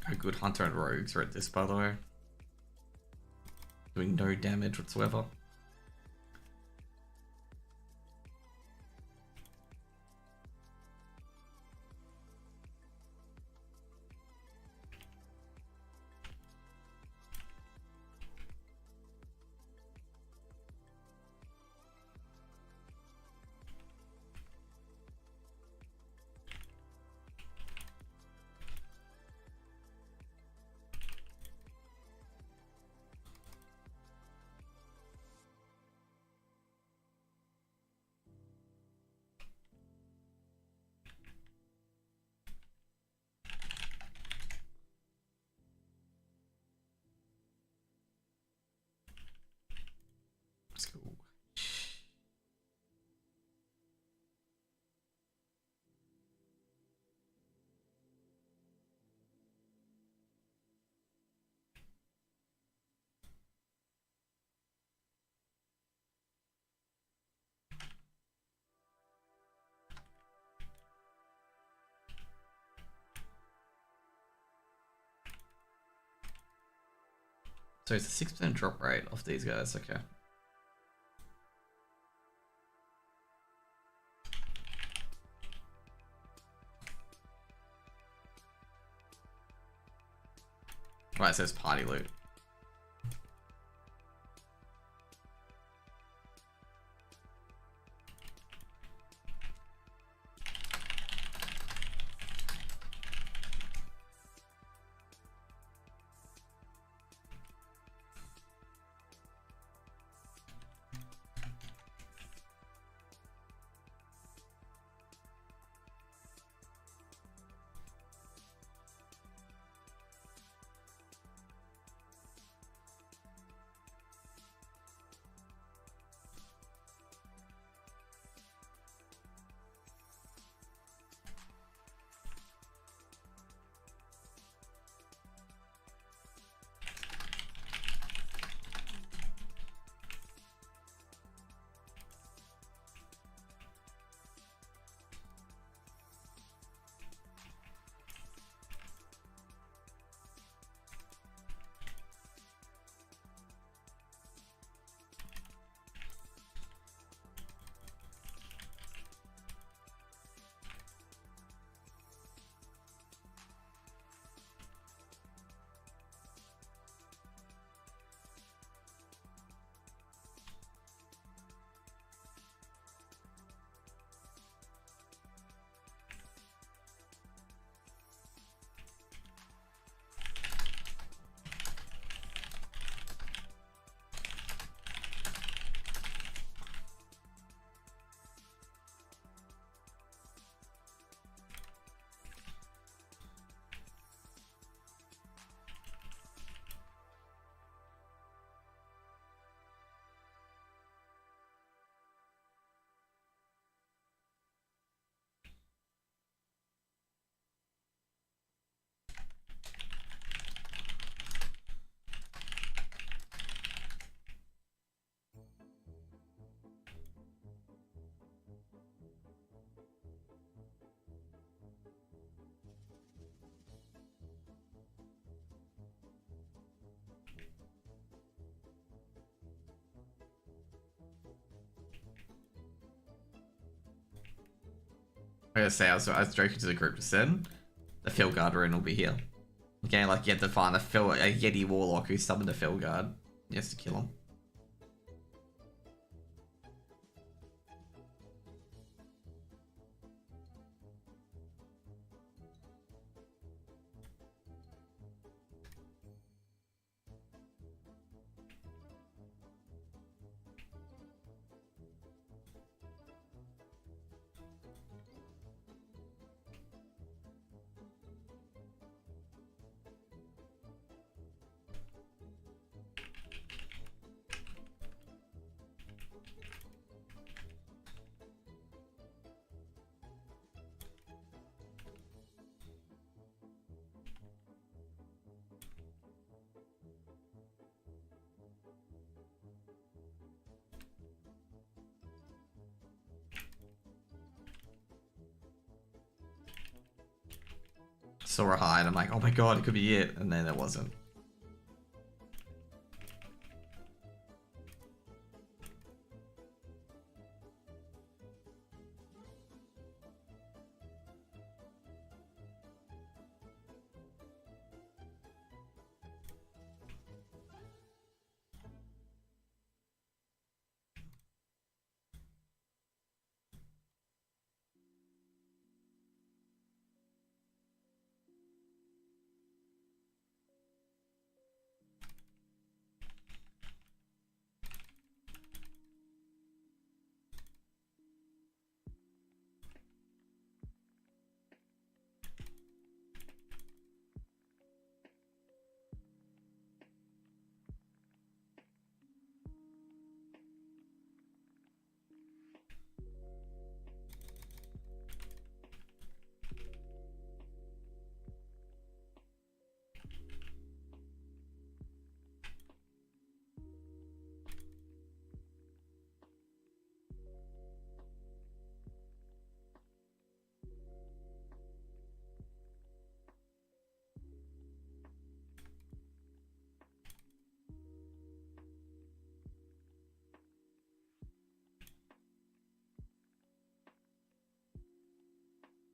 A good hunter and rogues are at this, by the way. Doing no damage whatsoever. Let's go. So it's a 6% drop rate of these guys, okay. Right, it says party loot. I gotta say, I was joking to the group just then. The Felguard rune will be here. Okay, like you have to find a Yeti Warlock who summoned a Felguard. He has to kill him. Saw her hide. I'm like, oh my god, it could be it, and then it wasn't.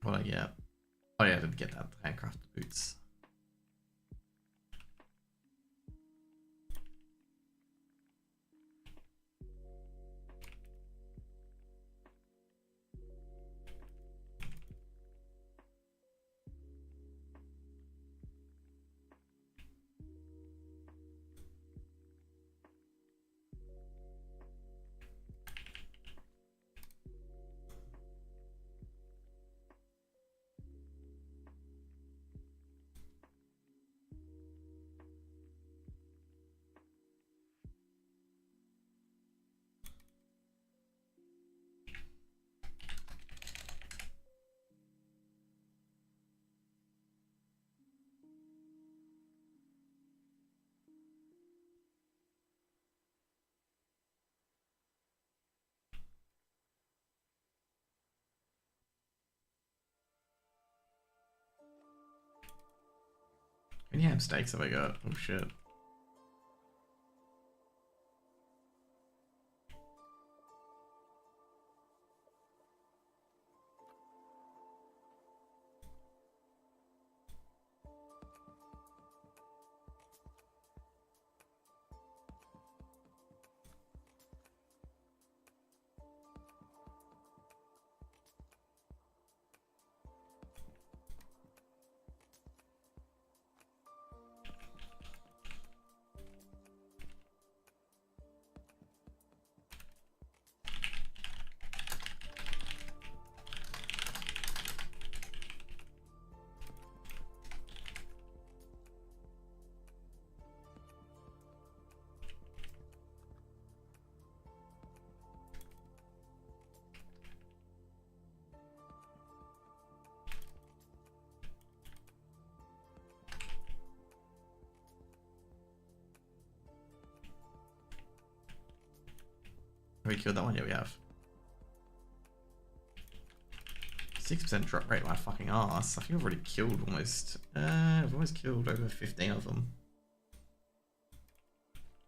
What did I get? Oh yeah, I didn't get that. Handcrafted boots. How many ham steaks have I got? Oh shit. Have we killed that one? Yeah, we have. 6% drop rate, my fucking ass. I think I've already killed almost. I've almost killed over 15 of them.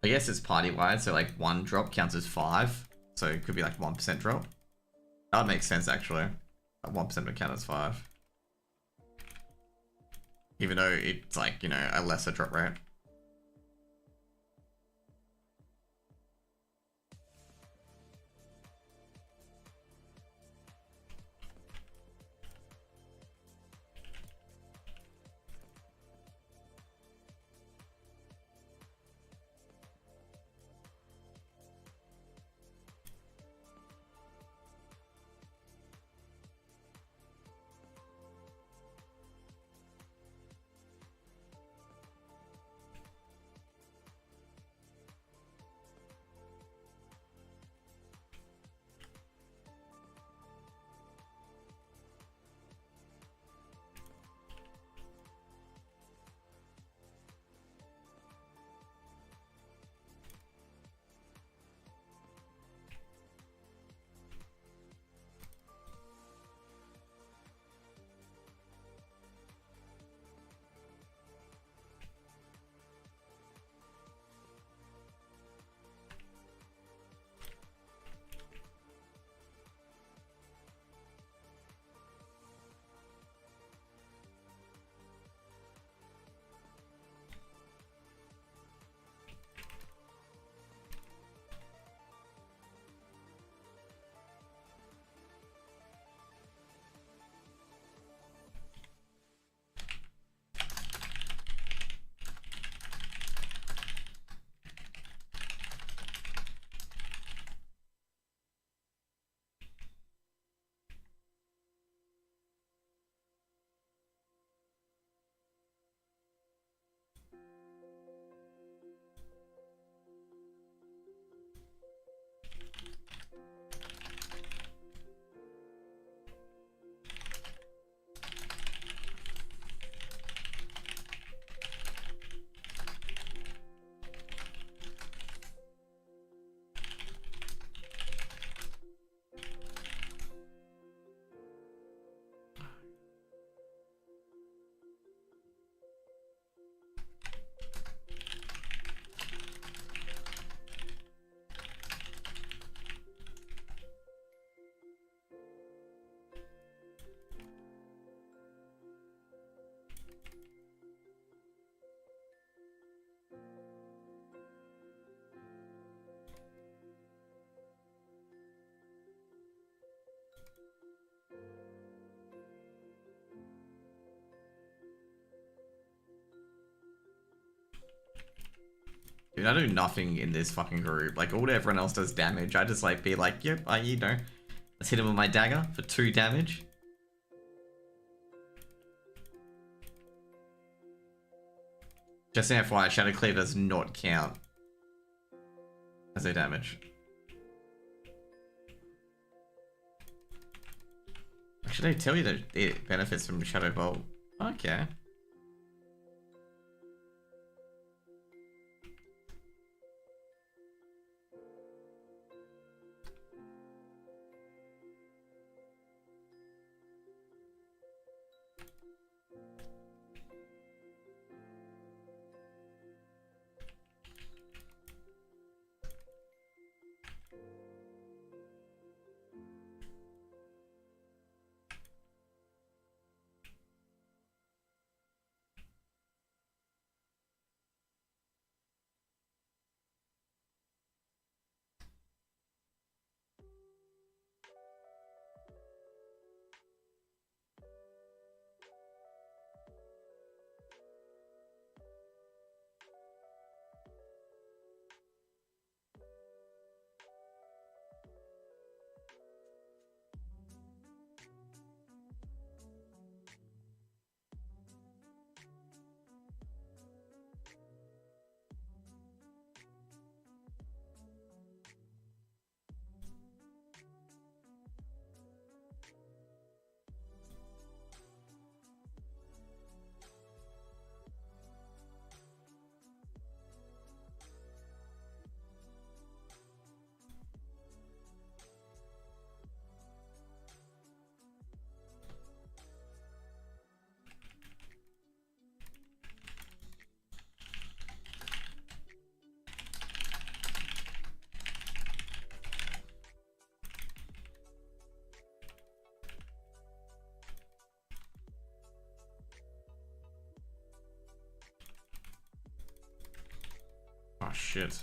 I guess it's party wide, so like one drop counts as 5. So it could be like 1% drop. That would make sense actually. 1% would count as 5. Even though it's like, you know, a lesser drop rate. Dude, I do nothing in this fucking group. Like, all everyone else does damage. I just, like, be like, yep, you know. Let's hit him with my dagger for 2 damage. Just an FYI, Shadow Cleave does not count as a damage. Should I tell you that it benefits from Shadow Bolt? Okay. shit.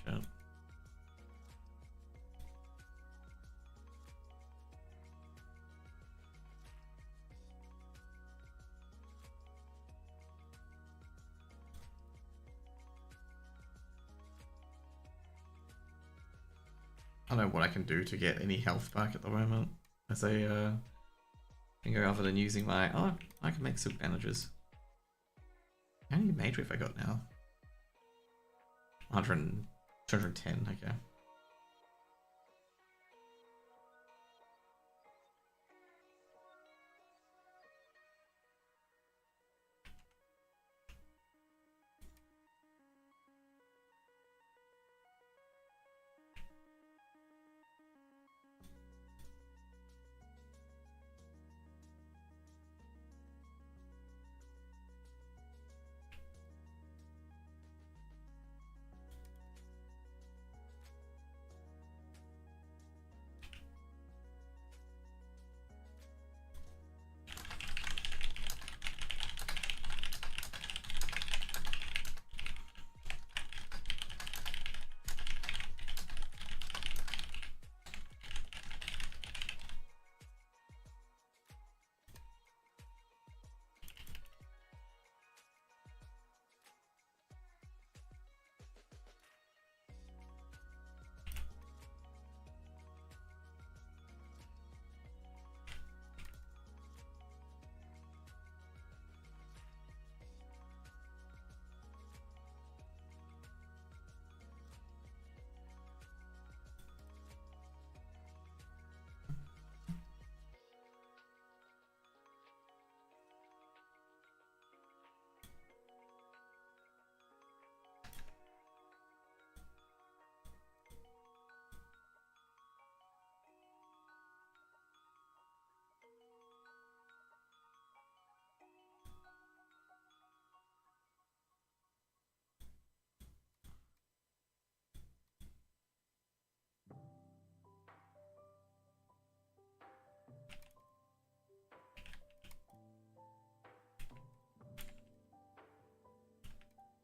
Shit. I don't know what I can do to get any health back at the moment. As a finger other than using my... Oh, I can make silk bandages. How many mage have I got now? 100, 210, okay.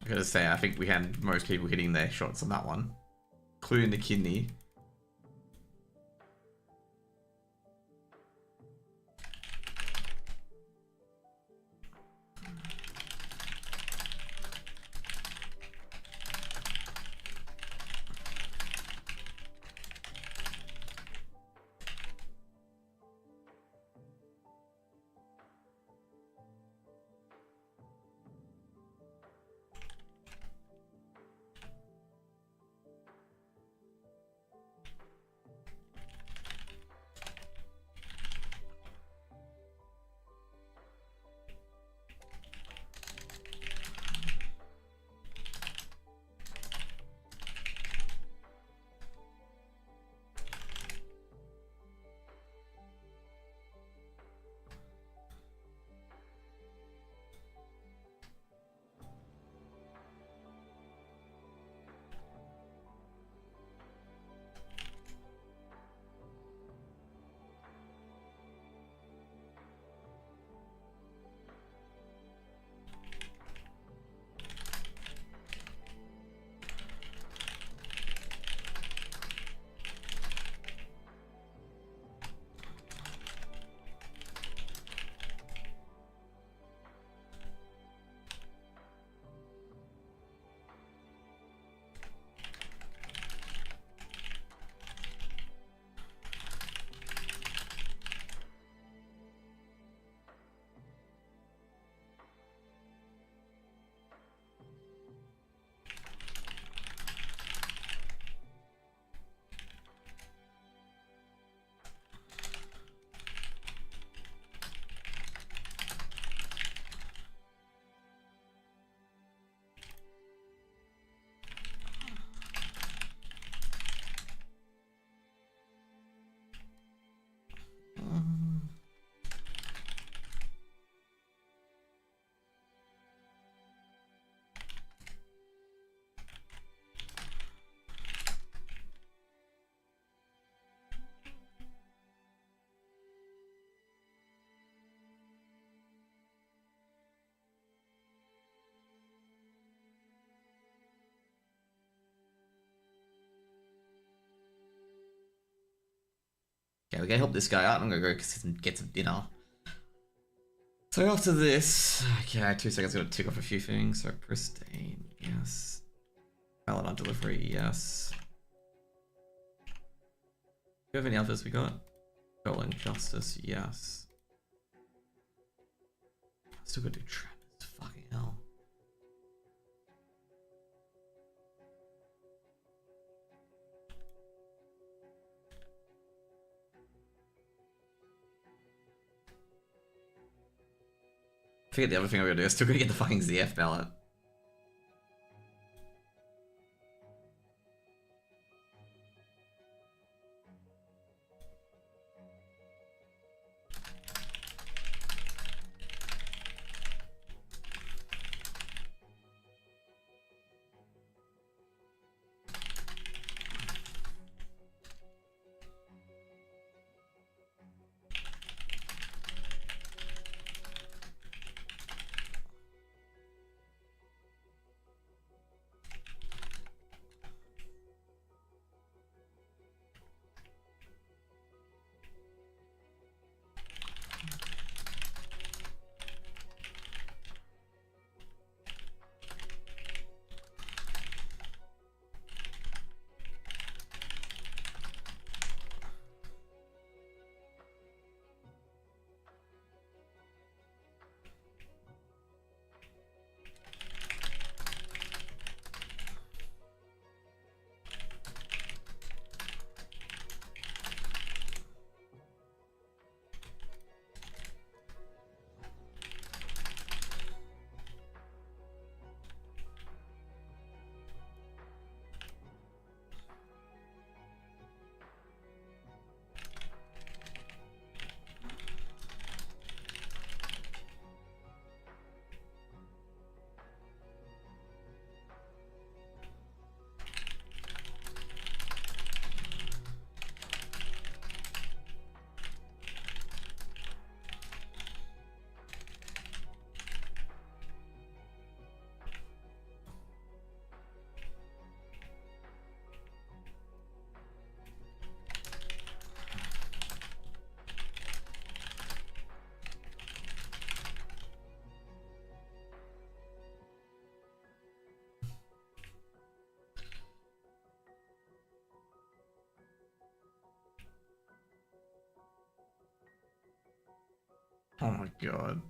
I gotta say, I think we had most people hitting their shots on that one, including the kidney. Okay, we're gonna help this guy out. I'm gonna go get some dinner. So after this, okay, 2 seconds, gotta tick off a few things. So pristine, yes. Paladin delivery, yes. Do you have any others we got? Golden Justice, yes. Still gotta do Trappers, fucking hell. I forget the other thing I'm gonna do. I'm still gonna get the fucking ZF ballot. Oh my god.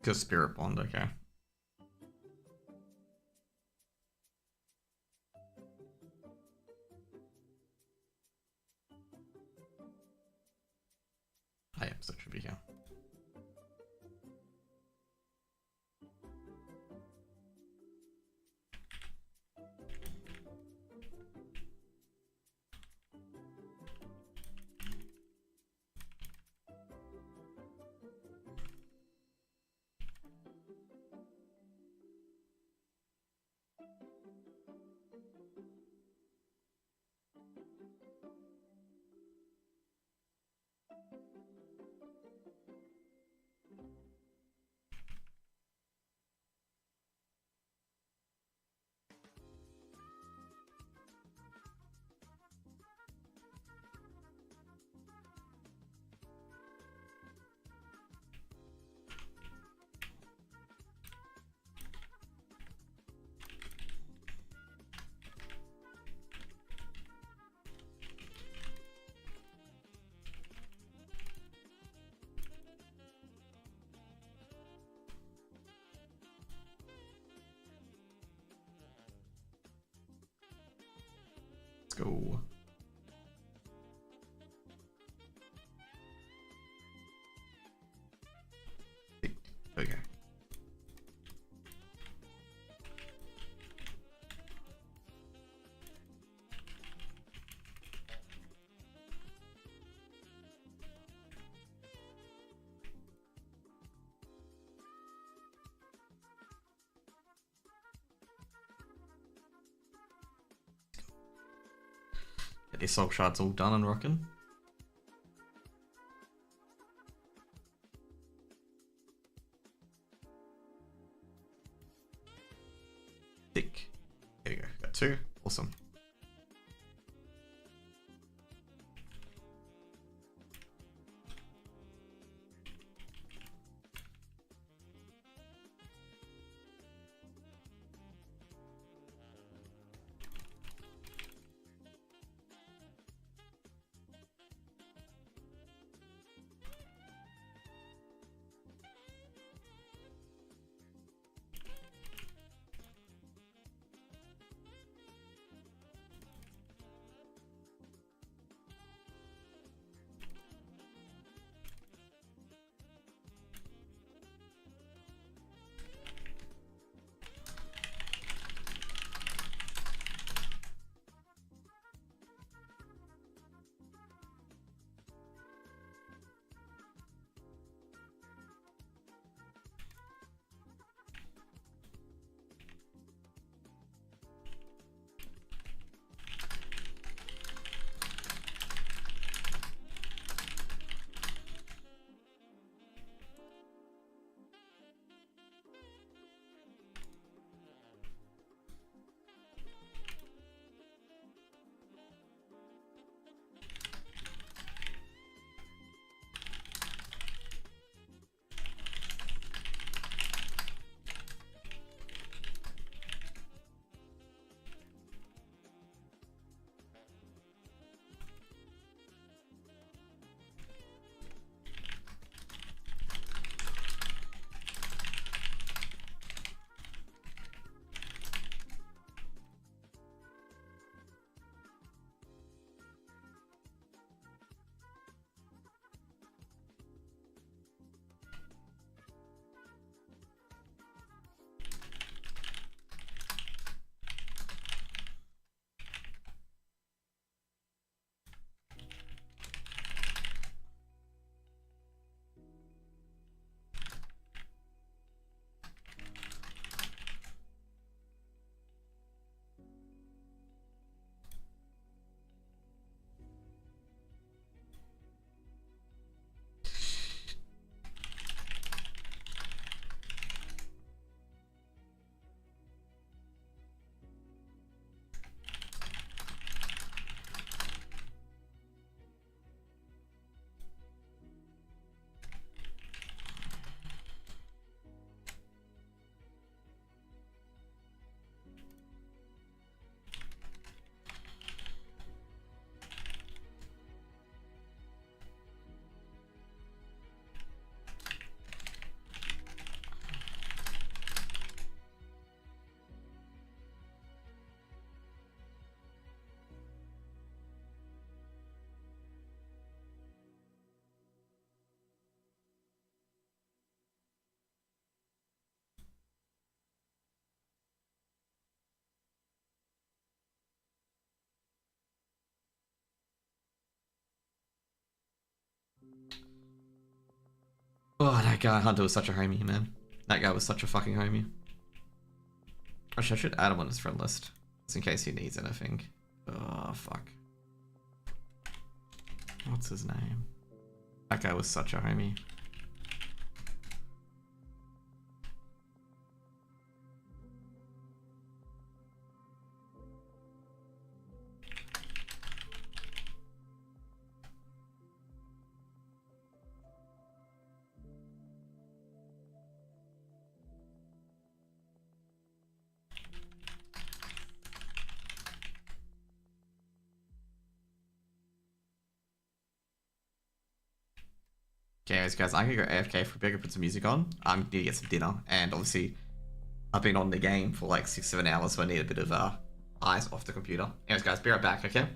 Because Spirit Bond, okay. Oh, yeah, so it should be here. Let's go. Okay. Get these soul shards all done and rocking. Thick. There we go. Got 2. Awesome. That guy Hunter was such a homie, man. That guy was such a fucking homie. Actually, I should add him on his friend list. Just in case he needs anything. Oh, fuck. What's his name? That guy was such a homie. Okay, anyways, guys, I'm gonna go AFK for a bit, put some music on. I'm gonna get some dinner, and obviously, I've been on the game for like 6-7 hours, so I need a bit of eyes off the computer. Anyways, guys, be right back, okay?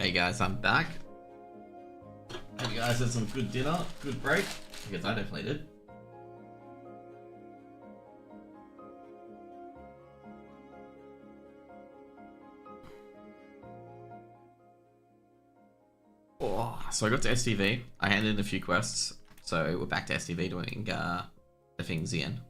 Hey guys, I'm back. Hope you guys had some good dinner, good break, because I definitely did. Oh, so I got to STV. I handed in a few quests, so we're back to STV doing the things again.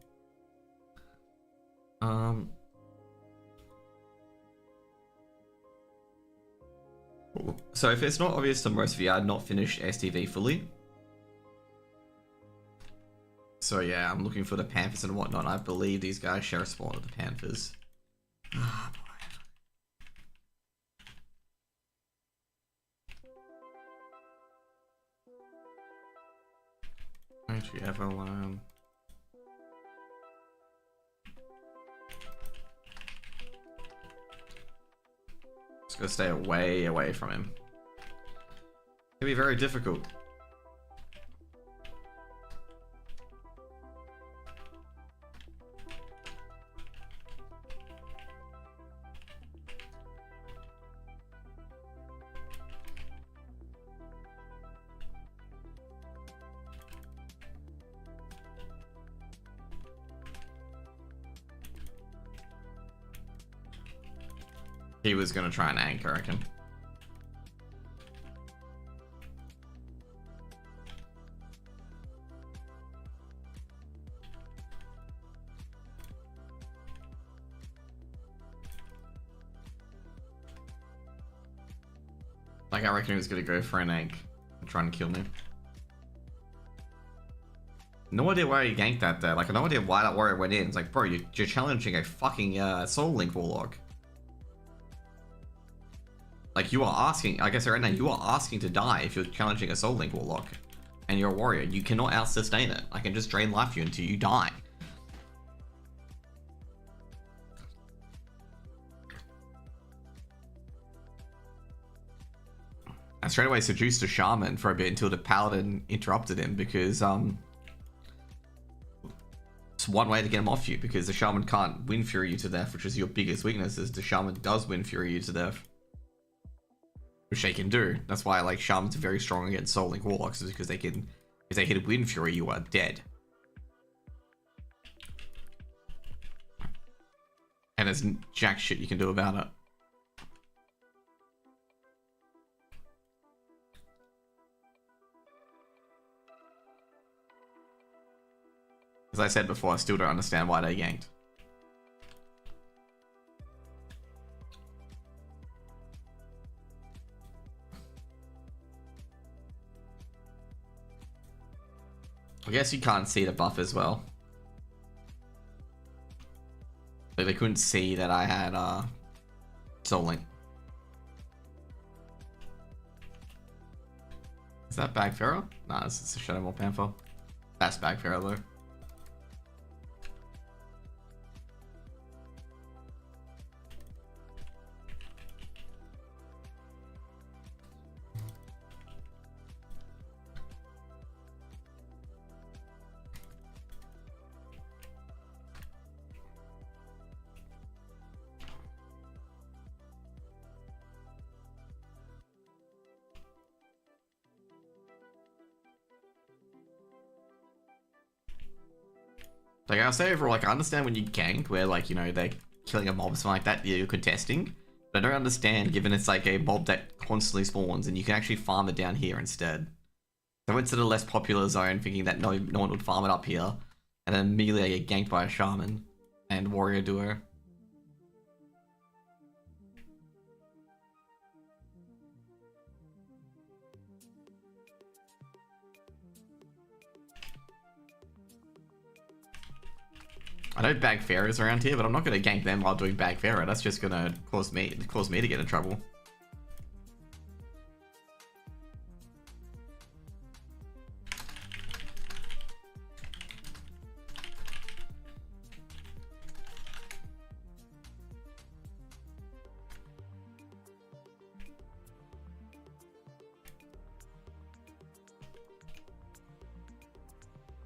So if it's not obvious to most of you, I'd not finished STV fully. So yeah, I'm looking for the Panthers and whatnot. I believe these guys share a spawn with the Panthers. Ah, boy. Don't you ever learn? Just gotta stay way away from him. It can be very difficult. He was gonna try and anchor, I reckon. Like, I reckon he was gonna go for an egg and try and kill me. No idea why he ganked that there. Like, no idea why that warrior went in. It's like, bro, you're challenging a fucking Soul Link Warlock. Like, you are asking, I guess right now, you are asking to die if you're challenging a Soul Link Warlock. And you're a warrior. You cannot out-sustain it. I can just drain life you until you die. I straight away seduced a shaman for a bit until the paladin interrupted him because, it's one way to get him off you because the shaman can't Wind Fury you to death, which is your biggest weakness, is the shaman does Wind Fury you to death. Which they can do. That's why, like, shamans are very strong against Soul Link Warlocks, is because they can, if they hit a Wind Fury, you are dead. And there's jack shit you can do about it. As I said before, I still don't understand why they yanked. I guess you can't see the buff as well. Like, they couldn't see that I had Soul Link. Is that Bag Pharaoh? Nah, this is a Shadowmaw Panther. That's Bag Pharaoh though. Like, I'll say overall, like, I understand when you gank, where, like, you know, they're killing a mob or something like that, you're contesting. But I don't understand, given it's, like, a mob that constantly spawns, and you can actually farm it down here instead. So I went to the less popular zone, thinking that no one would farm it up here. And then immediately I get ganked by a shaman and warrior duo. I know Bag Pharaoh's around here, but I'm not going to gank them while doing Bag Pharaoh. That's just going to cause me to get in trouble.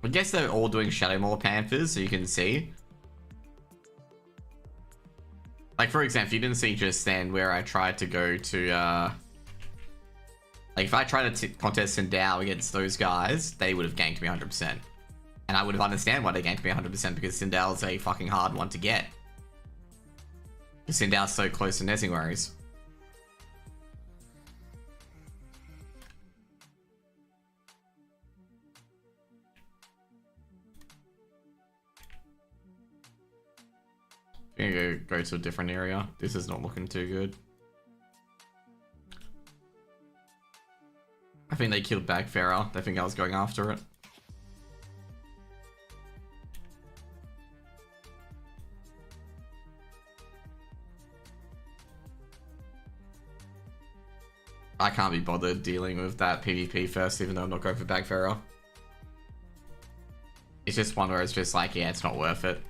I guess they're all doing Shadowmaw Panthers, so you can see. Like, for example, you didn't see just then where I tried to go to Like, if I tried to contest Sindao against those guys, they would have ganked me 100%. And I would have understand why they ganked me 100% because Sindao's a fucking hard one to get. Because Sindao's so close to Nesingwaries. I'm gonna go to a different area. This is not looking too good. I think they killed Bagfarer. They think I was going after it. I can't be bothered dealing with that PvP first, even though I'm not going for Bagfarer. It's just one where it's just like, yeah, it's not worth it.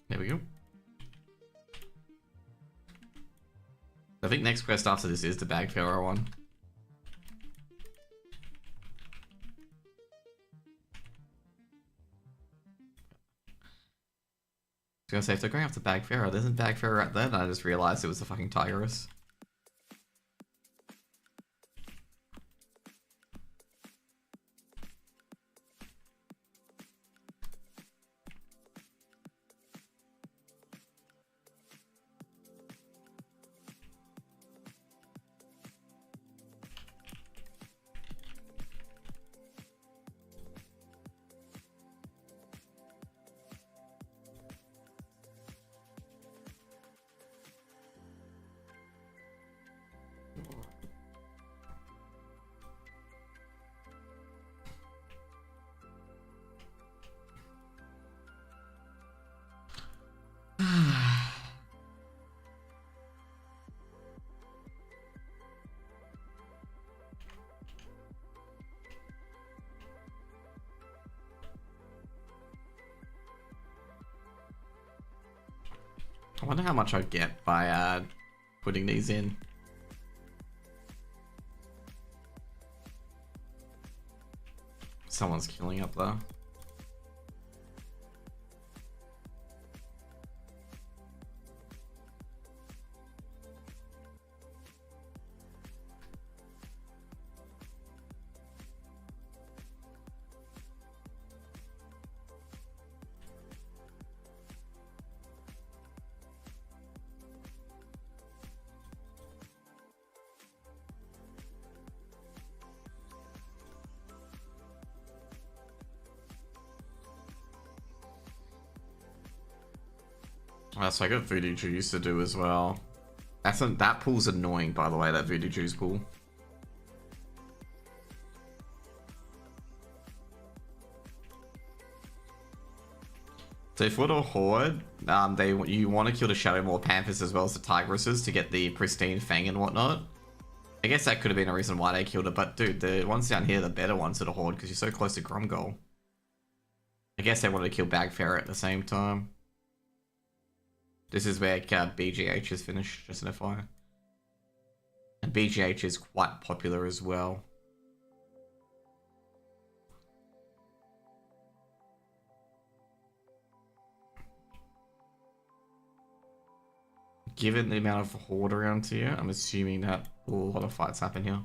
There we go. I think next quest after this is the Bagfarer one. I was gonna say, if they're going after Bagfarer, there isn't Bagfarer right there, and I just realized it was the fucking Tigress. I wonder how much I'd get by putting these in. Someone's killing up there. So I got Voodoo Juice to do as well. That pool's annoying, by the way, that Voodoo Juice pool. So if we're to Horde, you want to kill the Shadowmaw Panthers as well as the Tigresses to get the pristine Fang and whatnot. I guess that could have been a reason why they killed it, but dude, the ones down here are the better ones to the Horde because you're so close to Grumgoal. I guess they wanted to kill Bagfarer at the same time. This is where BGH is finished, just an FYI. And BGH is quite popular as well. Given the amount of Horde around here, I'm assuming that a lot of fights happen here.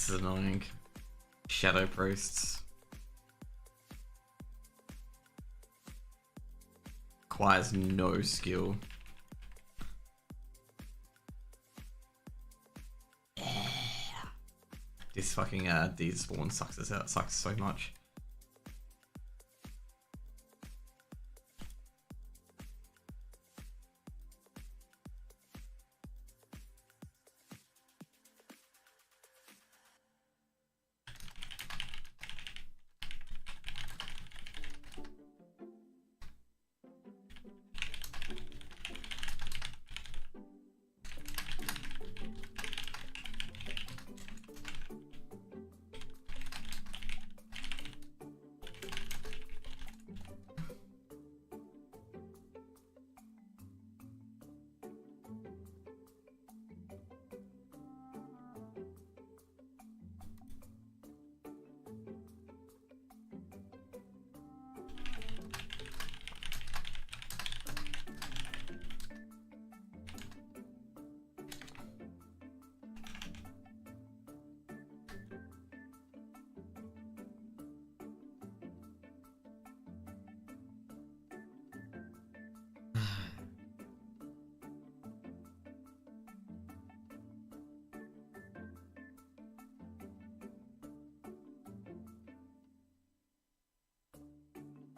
This is annoying. Shadow Priests. Requires no skill. This fucking these spawns sucks so much.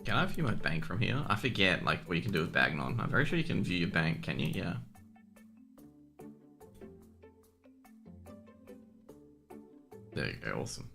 Can I view my bank from here? I forget like what you can do with Bagnon. I'm very sure you can view your bank, can you? Yeah. There you go, awesome.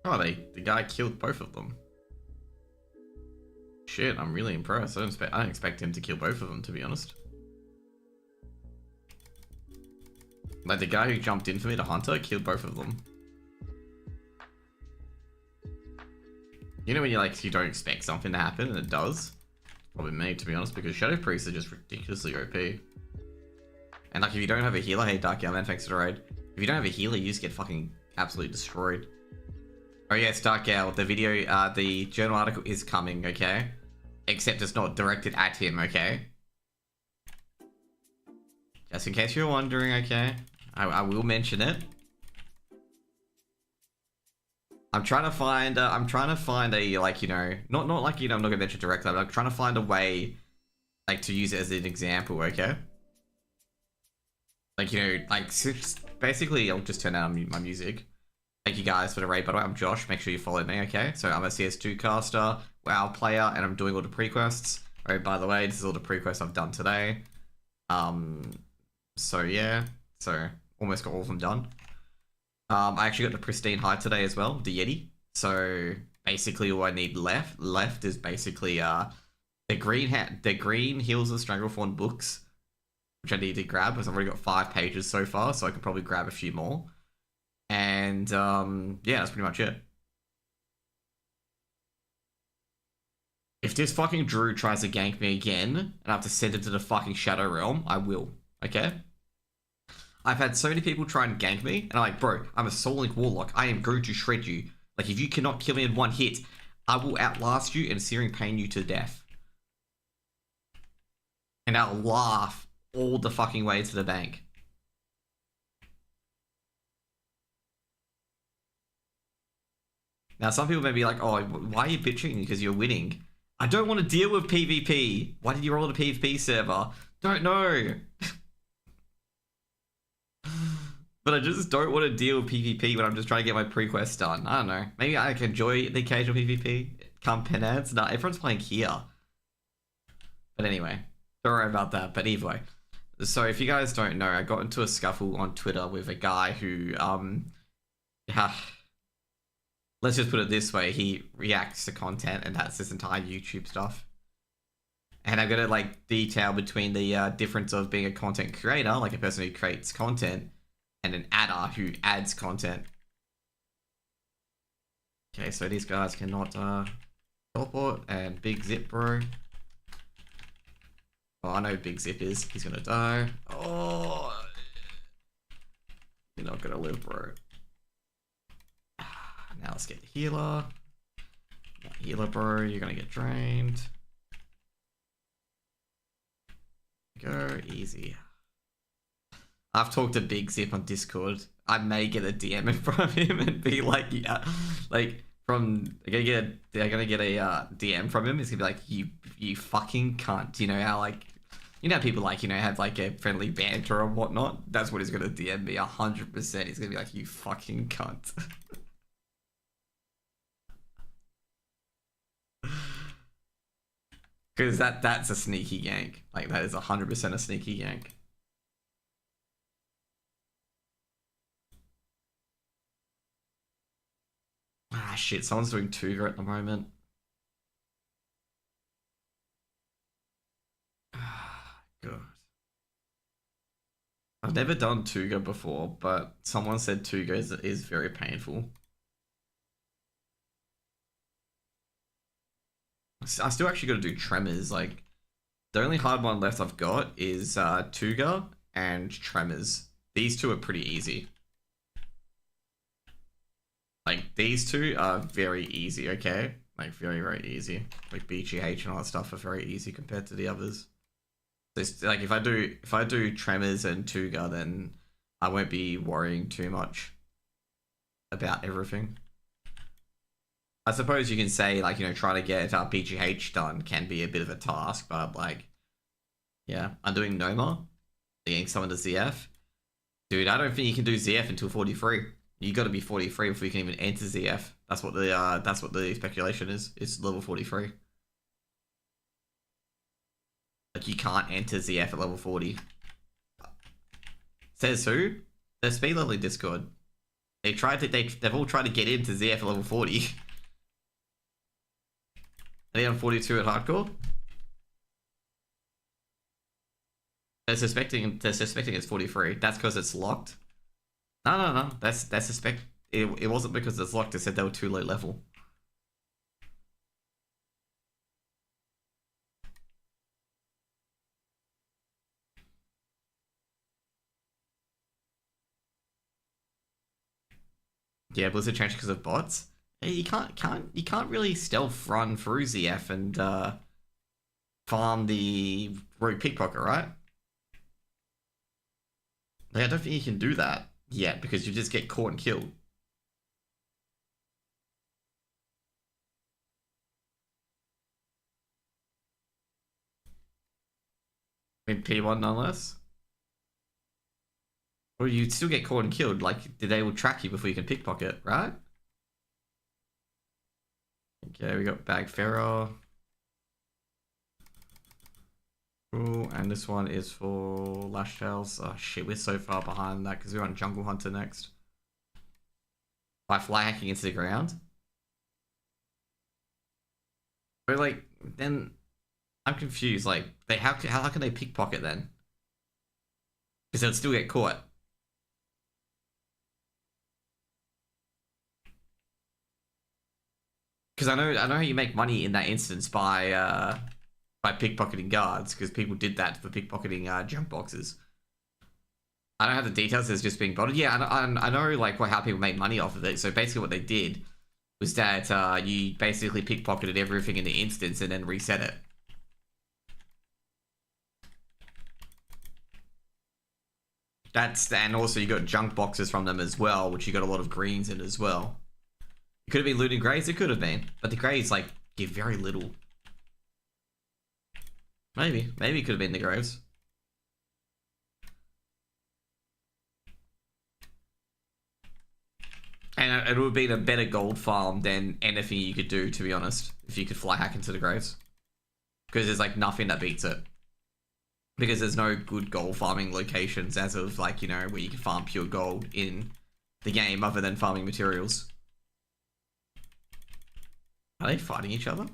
Oh, the guy killed both of them. Shit, I'm really impressed. I didn't expect him to kill both of them, to be honest. Like, the guy who jumped in for me, the hunter, killed both of them. You know when you don't expect something to happen and it does? Probably me, to be honest, because Shadow Priests are just ridiculously OP. And like, if you don't have a healer, hey Dark man, thanks for the raid. If you don't have a healer, you just get fucking absolutely destroyed. Oh yes, Dark Owl, the video, the journal article is coming, okay? Except it's not directed at him, okay? Just in case you're wondering, okay? I will mention it. I'm trying to find a, like, you know, not like, you know, I'm not gonna mention directly, but I'm trying to find a way, like, to use it as an example, okay? Like, you know, like, basically, I'll just turn down my music. Thank you guys for the raid, by the way. I'm Josh. Make sure you follow me, okay? So I'm a CS2 caster, WoW player, and I'm doing all the pre-quests. Oh, by the way, this is all the pre-quests I've done today. So yeah. So, almost got all of them done. I actually got the Pristine Hide today as well, the Yeti. So, basically all I need left is basically, the green Heals of Stranglethorn books, which I need to grab, because I've already got 5 pages so far, so I can probably grab a few more. And, yeah, that's pretty much it. If this fucking Druid tries to gank me again, and I have to send it to the fucking Shadow Realm, I will, okay? I've had so many people try and gank me, and I'm like, bro, I'm a Soul Link Warlock. I am going to shred you. Like, if you cannot kill me in one hit, I will outlast you and searing pain you to death. And I'll laugh all the fucking way to the bank. Now, some people may be like, oh, why are you bitching? Because you're winning. I don't want to deal with PvP. Why did you roll a PvP server? Don't know. But I just don't want to deal with PvP when I'm just trying to get my pre-quest done. I don't know. Maybe I can enjoy the occasional PvP. Come penance. No, everyone's playing here. But anyway, don't worry about that. But either way. So if you guys don't know, I got into a scuffle on Twitter with a guy who, let's just put it this way. He reacts to content and that's his entire YouTube stuff. And I'm going to like detail between the difference of being a content creator, like a person who creates content, and an adder who adds content. Okay, so these guys cannot teleport, and Big Zip, bro. Oh, I know Big Zip is. He's gonna die. Oh, you're not gonna live, bro. Now let's get the healer. Healer, bro. You're gonna get drained. Go easy. I've talked to Big Zip on Discord. I may get a DM in front of him and be like, yeah, like I'm gonna get a DM from him. It's gonna be like, you fucking cunt. You know how like, you know how people like, you know, have like a friendly banter or whatnot. That's what he's gonna DM me 100%. He's gonna be like, you fucking cunt. Because that's a sneaky gank. Like that is 100% a sneaky gank. Ah, shit, someone's doing Tuga at the moment. Good. I've never done Tuga before, but someone said Tuga is very painful. I still actually got to do Tremors. Like, the only hard one left I've got is Tuga and Tremors. These two are pretty easy. Like, these two are very easy, okay? Like, very, very easy. Like, BGH and all that stuff are very easy compared to the others. It's, like, if I do Tremors and Tuga, then I won't be worrying too much about everything. I suppose you can say, like, you know, trying to get BGH done can be a bit of a task, but, like, yeah. I'm doing Noma, getting someone to ZF. Dude, I don't think you can do ZF until 43. You got to be 43 before you can even enter ZF. That's what the speculation is. It's level 43. Like, you can't enter ZF at level 40. Says who? The speed leveling Discord. They've all tried to get into ZF at level 40. Are they on 42 at hardcore? They're suspecting it's 43. That's because it's locked. No. That's suspect. It wasn't because it's locked. It said they were too low level. Yeah, Blizzard changed because of bots. Hey, you can't really stealth run through ZF and farm the rogue pickpocket, right? Like, I don't think you can do that yet because you just get caught and killed. In P1 nonetheless. Or you'd still get caught and killed, like they will track you before you can pickpocket, right? Okay, we got Bag Pharaoh. Cool, and this one is for Lash Tails. Oh shit, we're so far behind that because we're on Jungle Hunter next. By fly hacking into the ground. But like, then I'm confused. Like, how can they pickpocket then? Because they'll still get caught. Because I know how you make money in that instance by pickpocketing guards, because people did that for pickpocketing jump boxes. I don't have the details. It's just being botted. Yeah, I know like how people make money off of it. So basically, what they did was that you basically pickpocketed everything in the instance and then reset it. And also you got junk boxes from them as well, which you got a lot of greens in as well. It could have been looting greys, it could have been. But the greys, like, give very little. Maybe it could have been the greys. And it would have been a better gold farm than anything you could do, to be honest, if you could fly hack into the graves. Because there's, like, nothing that beats it. Because there's no good gold farming locations as of, like, you know, where you can farm pure gold in the game other than farming materials. Are they fighting each other?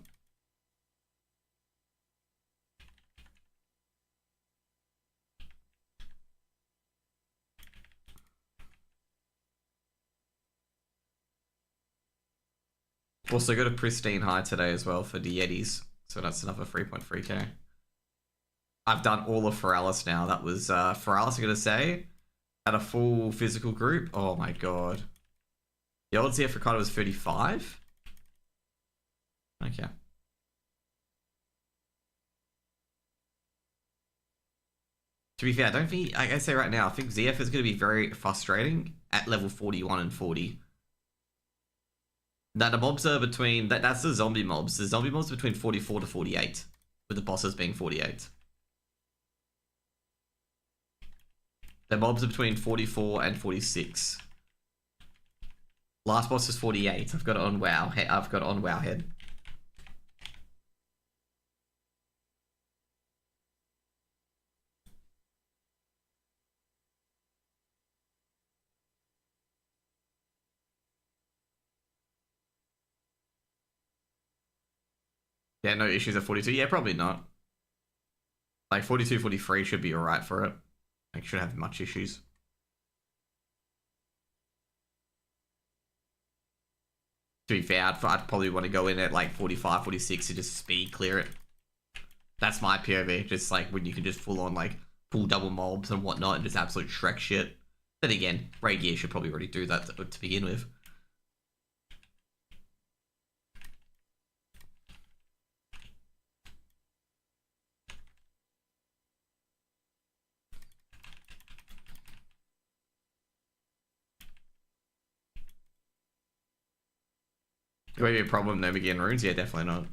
Also got a pristine high today as well for the Yetis. So that's another 3.3k. I've done all of Feralis now. That was Feralis, I'm going to say, at a full physical group. Oh my god. The odds here for Kaido was 35? Okay. To be fair, I don't think, I say right now, I think ZF is going to be very frustrating at level 41 and 40. Now the mobs are between, that's the zombie mobs. The zombie mobs are between 44 to 48, with the bosses being 48. The mobs are between 44 and 46. Last boss is 48. I've got it on WoW. I've got it on Wowhead. Yeah, no issues at 42. Yeah, probably not. Like 42, 43 should be alright for it. Like, shouldn't have much issues. To be fair, I'd probably want to go in at like 45, 46 to just speed clear it. That's my POV. Just like when you can just full on like pull double mobs and whatnot and just absolute Shrek shit. Then again, Raid Gear should probably already do that to begin with. Maybe a problem never getting runes? Yeah, definitely not.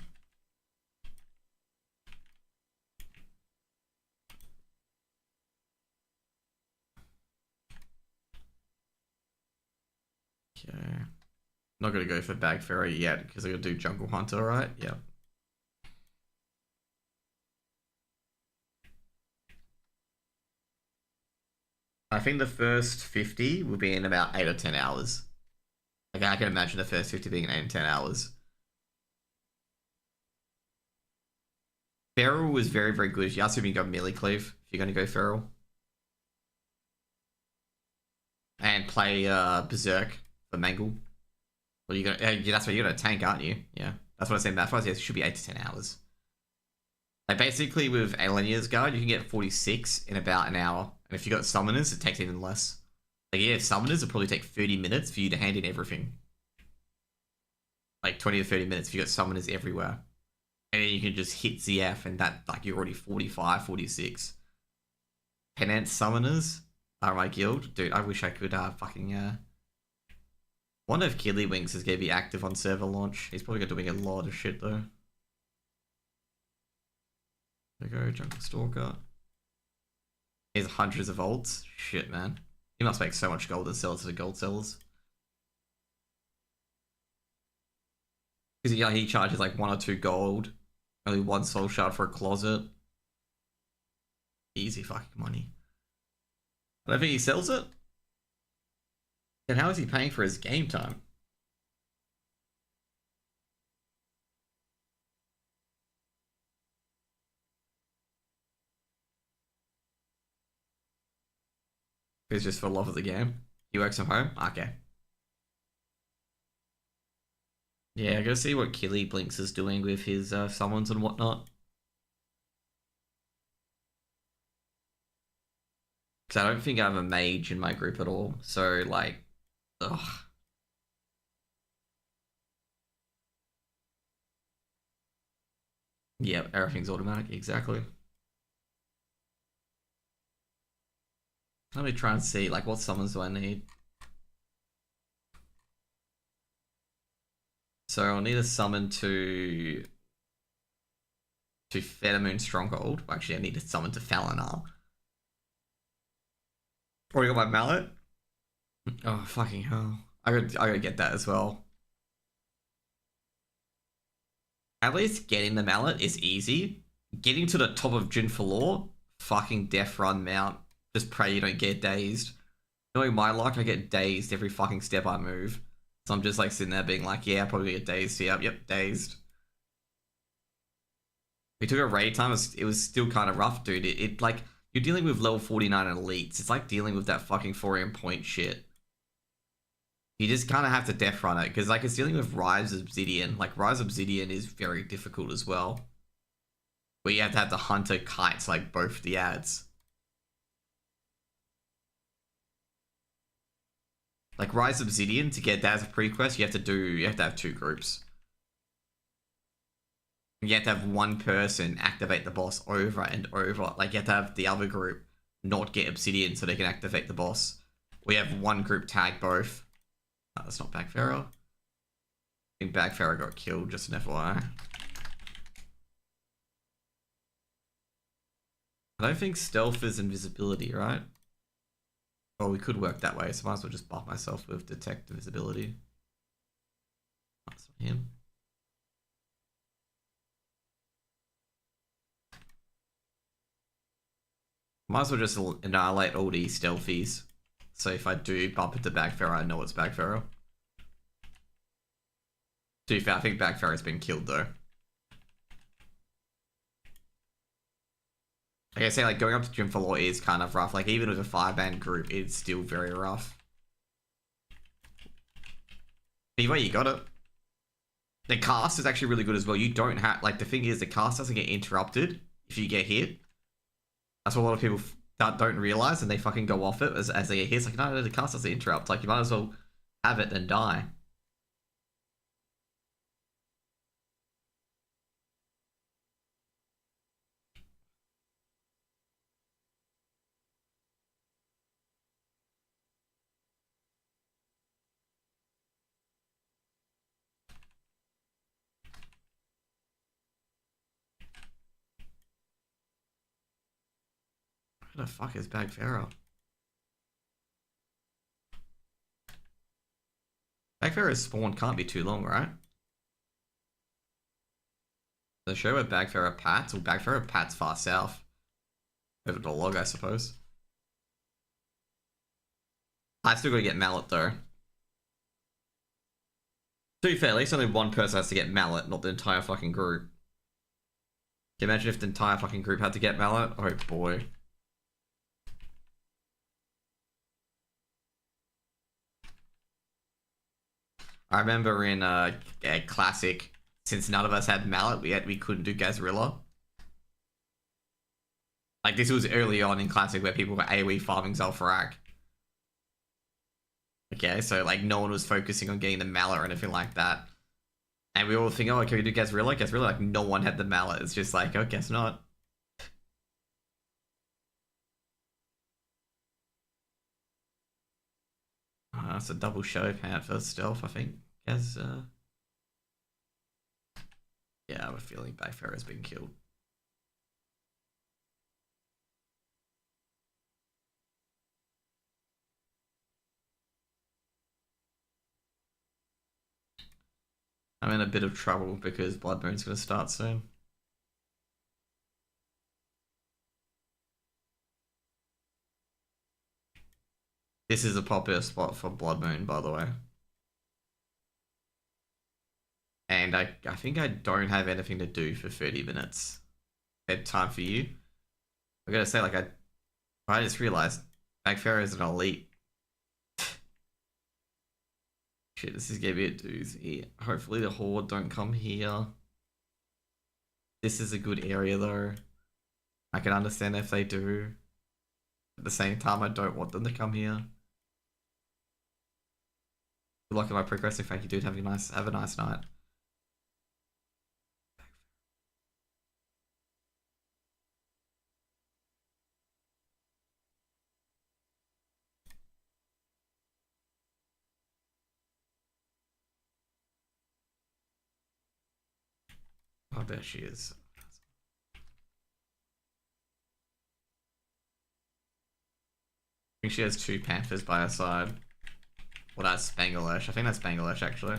Okay. Not gonna go for Bag Fairy yet because I gotta do Jungle Hunter, right? Yeah. I think the first 50 will be in about 8 or 10 hours. Like, I can imagine the first 50 being in 8 and 10 hours. Feral was very, very good. You assuming you got melee cleave if you're going to go Feral. And play Berserk for Mangle. Well, you got that's what you're gonna tank, aren't you? Yeah, that's what I said math-wise. Yes, it should be 8 to 10 hours. Like basically with Alenia's Guard, you can get 46 in about an hour, and if you got Summoners, it takes even less. Like yeah, Summoners will probably take 30 minutes for you to hand in everything. Like 20 to 30 minutes if you got Summoners everywhere, and then you can just hit ZF, and that like you're already 45, 46. Penance Summoners are my guild, dude. I wish I could fucking wonder if Killywinks is going to be active on server launch. He's probably doing a lot of shit though. There we go, Jungle Stalker. He has hundreds of ults. Shit, man. He must make so much gold and sell it to the gold sellers. Because yeah, he charges like 1 or 2 gold. Only 1 soul shard for a closet. Easy fucking money. I don't think he sells it. And how is he paying for his game time? It's just for love of the game. He works from home? Okay. Yeah, I gotta see what Killy Blinks is doing with his summons and whatnot. Because I don't think I have a mage in my group at all. So, like, ugh. Yep, everything's automatic, exactly. Let me try and see, like, what summons do I need? So I'll need a summon to Fetamoon Stronghold. Actually, I need a summon to Falinar. Already got my mallet? Oh, fucking hell. I gotta get that as well. At least getting the mallet is easy. Getting to the top of Jinfalor, fucking death run mount. Just pray you don't get dazed. Knowing my luck, I get dazed every fucking step I move. So I'm just like sitting there being like, yeah, I probably get dazed. Yep, dazed. We took a raid time, it was still kind of rough, dude. It like, you're dealing with level 49 elites. It's like dealing with that fucking 4M point shit. You just kind of have to death run it, because like it's dealing with Rise Obsidian. Like Rise Obsidian is very difficult as well. Where you have to have the Hunter kites like both the ads. Like Rise Obsidian, to get that as a pre-quest, you have to have 2 groups. You have to have one person activate the boss over and over. Like you have to have the other group not get Obsidian so they can activate the boss. We have one group tag both. Oh, that's not Bagpharaoh. I think Bagpharaoh got killed, just an FYI. I don't think stealth is invisibility, right? Oh, we could work that way, so I might as well just buff myself with detect invisibility. That's not him. Might as well just annihilate all these stealthies. So if I do bump into Bagpharaoh, I know it's Bagpharaoh. To be fair, I think Bagpharaoh's been killed though. Like I say, like going up to Jinfalor is kind of rough. Like even with a 5-man group, it's still very rough. Anyway, you got it. The cast is actually really good as well. You don't have, like, the thing is, the cast doesn't get interrupted if you get hit. That's what a lot of people don't realize, and they fucking go off it as they get hit. It's like, no, the cast doesn't interrupt. Like, you might as well have it than die. Where the fuck is Bagpharaoh? Bagpharaoh's spawn can't be too long, right? The show where Bagpharaoh pats, or Bagpharaoh pats far south. Over the log, I suppose. I still gotta get Mallet though. To be fair, at least only one person has to get Mallet, not the entire fucking group. Can you imagine if the entire fucking group had to get Mallet? Oh boy. I remember in Classic, since none of us had Mallet, we couldn't do Gazrilla. Like this was early on in Classic where people were AoE farming Zul'Farrak. Okay, so like no one was focusing on getting the Mallet or anything like that. And we all think, oh, can we do Gazrilla? Gazrilla, like no one had the Mallet. It's just like, oh, guess not. It's a double show pant for stealth, I think. Gaz, yeah, I have a feeling Bagpharaoh's been killed. I'm in a bit of trouble because Blood Moon's going to start soon. This is a popular spot for Blood Moon, by the way. And I think I don't have anything to do for 30 minutes. Bedtime for you. I gotta say, like, I just realized Bagpharaoh is an elite. Shit, this is gonna be a doozy. Hopefully the Horde don't come here. This is a good area though. I can understand if they do. At the same time, I don't want them to come here. Good luck in my progressing. Thank you, dude. Have a nice night. Oh, there she is. I think she has 2 Panthers by her side. Well, that's Bangladesh. I think that's Bangladesh, actually.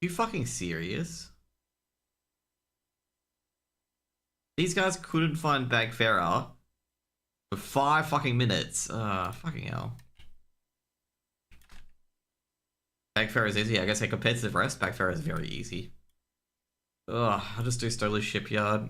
You fucking serious? These guys couldn't find Bagfera for 5 fucking minutes. Fucking hell. Bagfera is easy. I guess a competitive rest. Bagfera is very easy. Ugh, I'll just do Stolas Shipyard.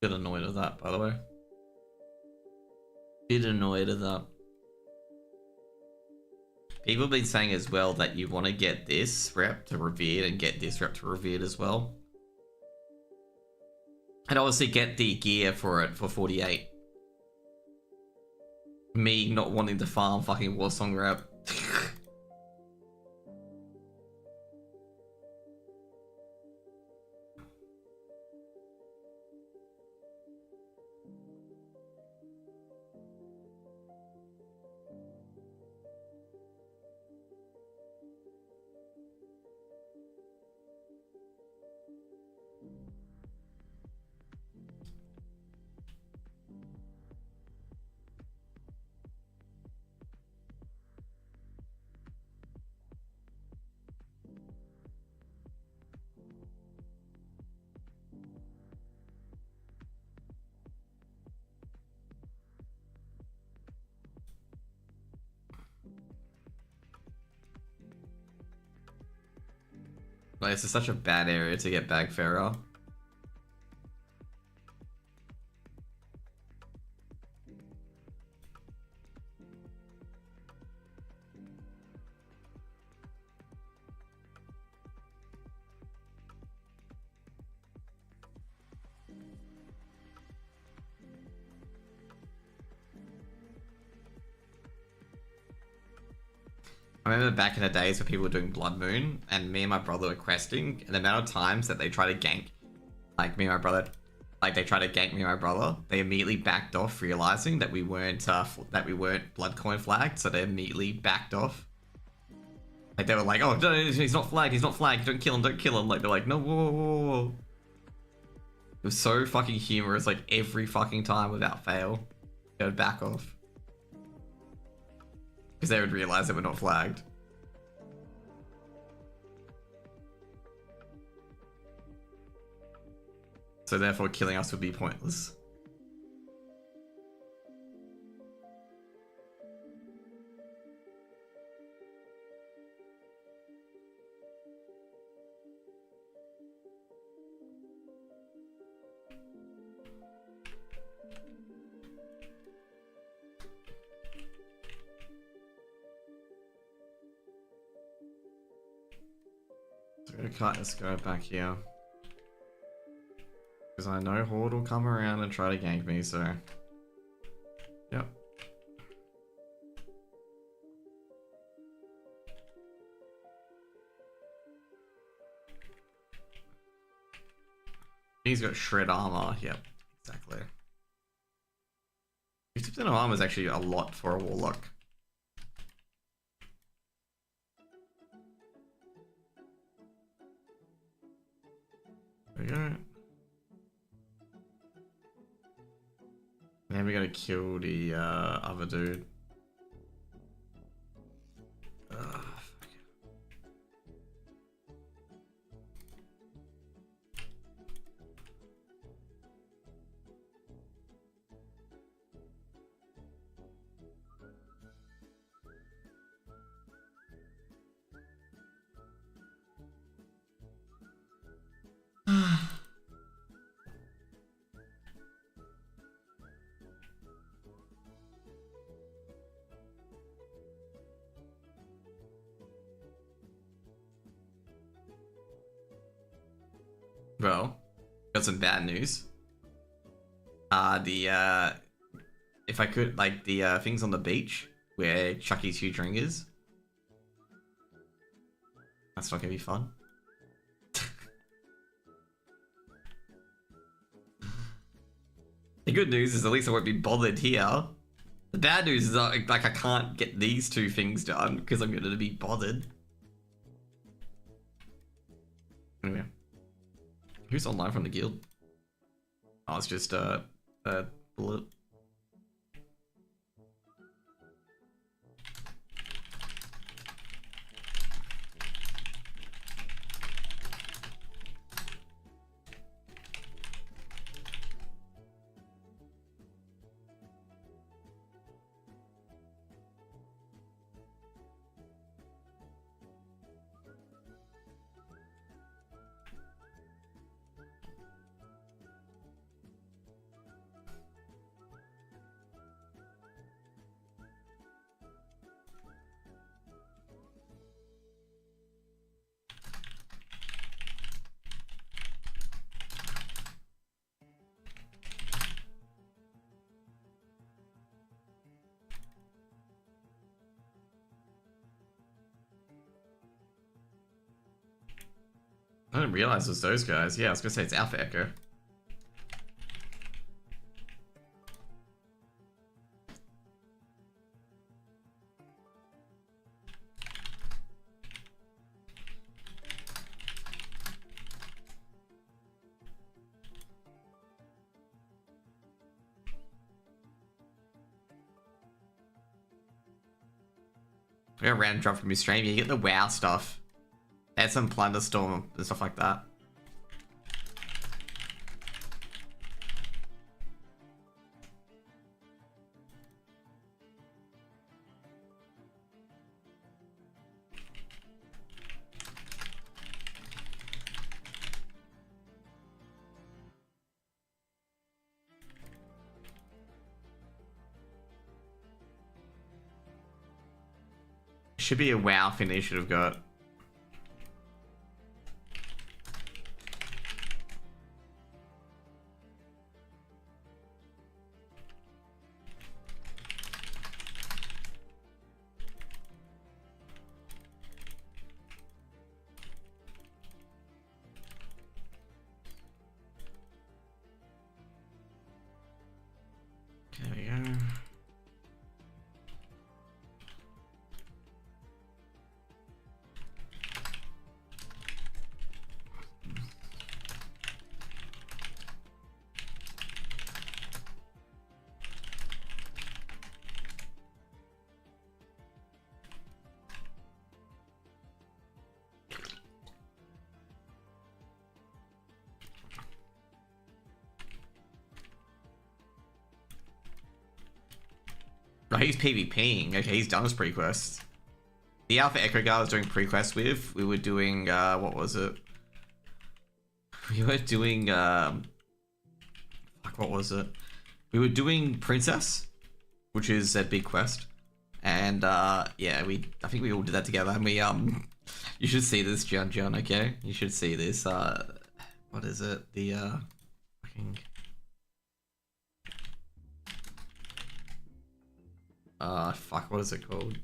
Bit annoyed with that, by the way. Bit annoyed with that. People have been saying as well that you want to get this rep to revered and get this rep to revered as well. And obviously get the gear for it for 48. Me not wanting to farm fucking Warsong rep. Like, this is such a bad area to get Bagfera. I remember back in the days when people were doing Blood Moon and me and my brother were questing, and the amount of times that they try to gank, like me and my brother, like they try to gank me and my brother, they immediately backed off, realizing that we weren't blood coin flagged, so they immediately backed off. Like they were like, "Oh, no, he's not flagged, don't kill him." Like they're like, "No, whoa, whoa, whoa, whoa." It was so fucking humorous, like every fucking time without fail, they would back off. Because they would realize that we're not flagged. So therefore killing us would be pointless. So we're gonna cut this guy back here. Because I know Horde will come around and try to gank me, so... Yep. He's got shred armor, yep, exactly. 50% of armor is actually a lot for a warlock. There we go. And we gotta kill the other dude. Fuck. Well, got some bad news. If I could, like, the things on the beach where Chucky's huge ring is. That's not gonna be fun. The good news is at least I won't be bothered here. The bad news is like I can't get these two things done because I'm gonna be bothered. Anyway. Who's online from the guild? Oh, it's just Bullet. I didn't realize it was those guys. Yeah, I was gonna say it's Alpha Echo. I got a random drop from your stream. You get the WoW stuff. Add some Plunderstorm and stuff like that. Should be a WoW thing they should have got. There we go. Oh, he's PvPing. Okay, he's done his pre-quest. The Alpha Echo guy I was doing pre-quest with, we were doing, what was it? We were doing, fuck, what was it? We were doing Princess, which is a big quest. And, yeah, I think we all did that together. And we, you should see this, John, okay? You should see this, what is it? The, fucking... fuck, what is it called?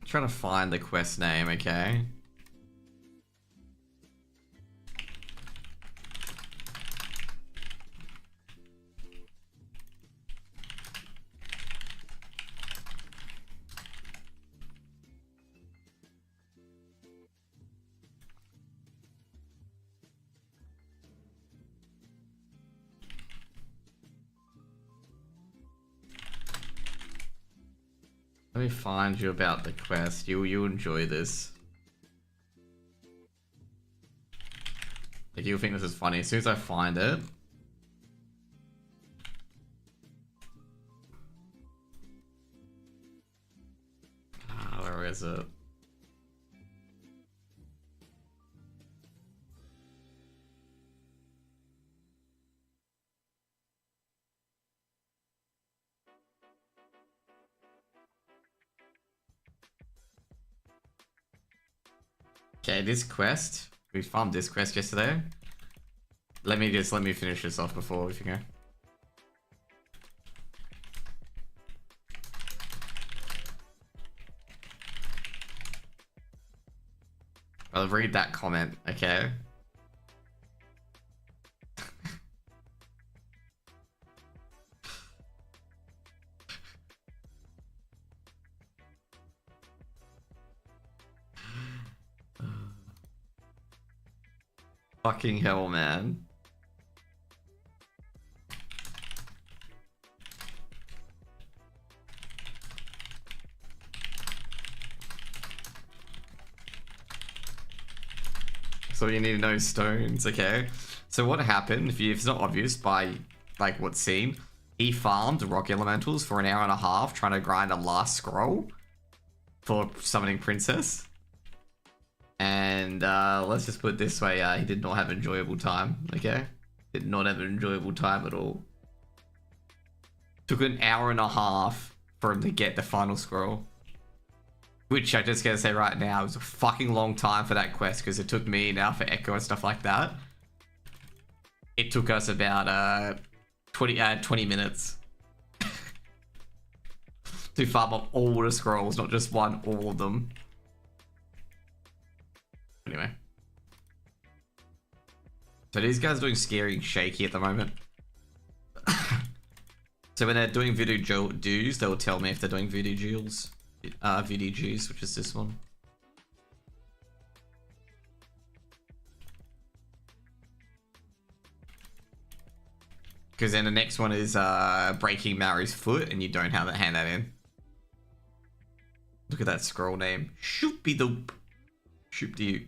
I'm trying to find the quest name, okay? Let me find you about the quest. You enjoy this. Like, you'll think this is funny. As soon as I find it. Where is it? Okay, this quest. We farmed this quest yesterday. Let me finish this off before we go. I'll read that comment, okay? Fucking hell, man. So you need to know stones, okay? So what happened, if it's not obvious by like what's seen, he farmed rock elementals for an hour and a half trying to grind a last scroll for summoning princess. And let's just put it this way, he did not have enjoyable time, okay? Did not have an enjoyable time at all. Took an hour and a half for him to get the final scroll. Which I just gotta say right now, it was a fucking long time for that quest because it took me an hour for Echo and stuff like that. It took us about 20 minutes to farm up all the scrolls, not just one, all of them. Anyway. So these guys are doing scary and shaky at the moment. So when they're doing voodoo dues, they'll tell me if they're doing voodoo jewels. VDGs, which is this one. Because then the next one is breaking Maori's foot, and you don't have to hand that in. Look at that scroll name. Shoopy-doop. Shoop-de-doop.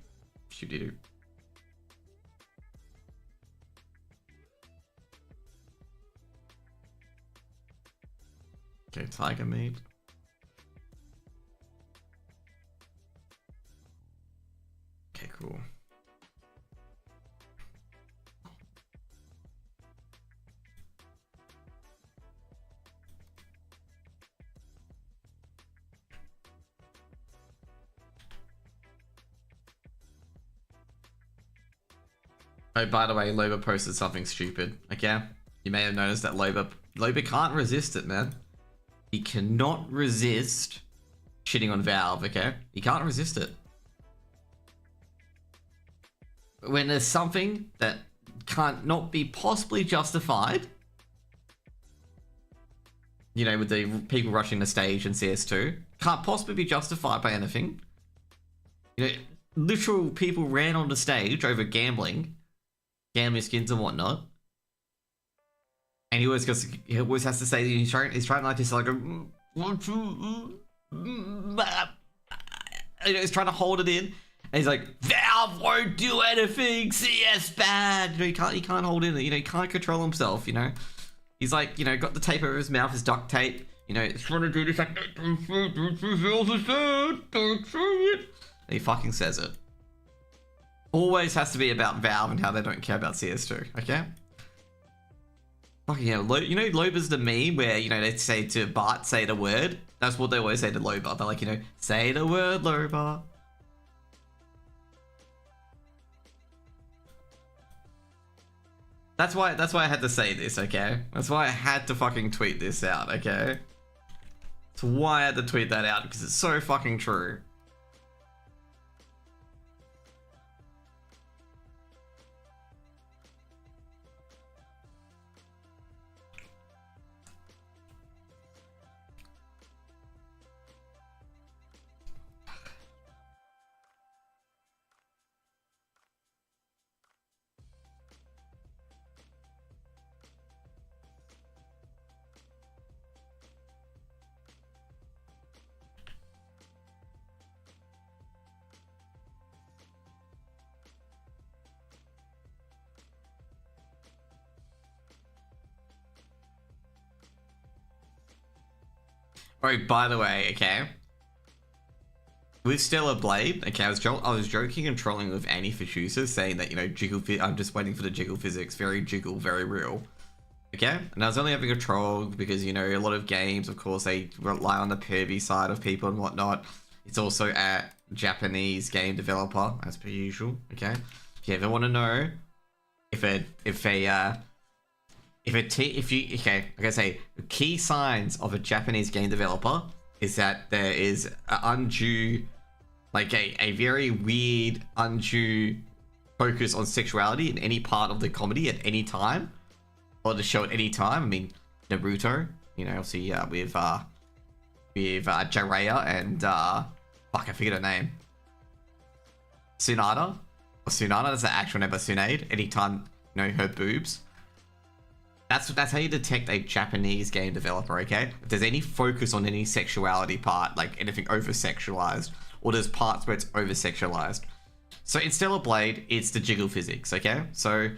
Shoop-de-doop. Okay, tiger meat. Okay, cool. Oh, by the way, Loba posted something stupid, okay? You may have noticed that Loba can't resist it, man. He cannot resist shitting on Valve, okay? He can't resist it. When there's something that can't not be possibly justified, you know, with the people rushing the stage in CS2, can't possibly be justified by anything. You know, literal people ran on the stage over gambling skins and whatnot. And he always has to say he's trying like this, like you know, he's trying to hold it in. And he's like, Valve won't do anything, CS bad. You know, he can't hold in. You know, he can't control himself. You know, he's like, you know, got the tape over his mouth, his duct tape. You know, he's trying to do this like, don't say it. And he fucking says it. Always has to be about Valve and how they don't care about CS2. Okay. Fucking hell, you know, Loba's the meme where, you know, they say to Bart, say the word. That's what they always say to Loba. They're like, you know, say the word, Loba. That's why I had to say this, okay? That's why I had to fucking tweet this out, okay? That's why I had to tweet that out, because it's so fucking true. Oh, by the way, okay. With Stellar Blade, okay, I was joking and trolling with Annie Fishusa, saying that, you know, I'm just waiting for the jiggle physics, very jiggle, very real. Okay, and I was only having a troll because, you know, a lot of games, of course, they rely on the pervy side of people and whatnot. It's also a Japanese game developer, as per usual. Okay, if you ever want to know okay, like I say, the key signs of a Japanese game developer is that there is an undue, like a very weird, undue focus on sexuality in any part of the comedy at any time, or the show at any time. I mean, Naruto, you know, obviously with Jiraiya and fuck, I forget her name. Tsunade, that's the actual name, but Tsunade. Anytime, you know, her boobs. That's how you detect a Japanese game developer, okay? If there's any focus on any sexuality part, like anything over-sexualized, or there's parts where it's over-sexualized. So in Stellar Blade, it's the jiggle physics, okay? So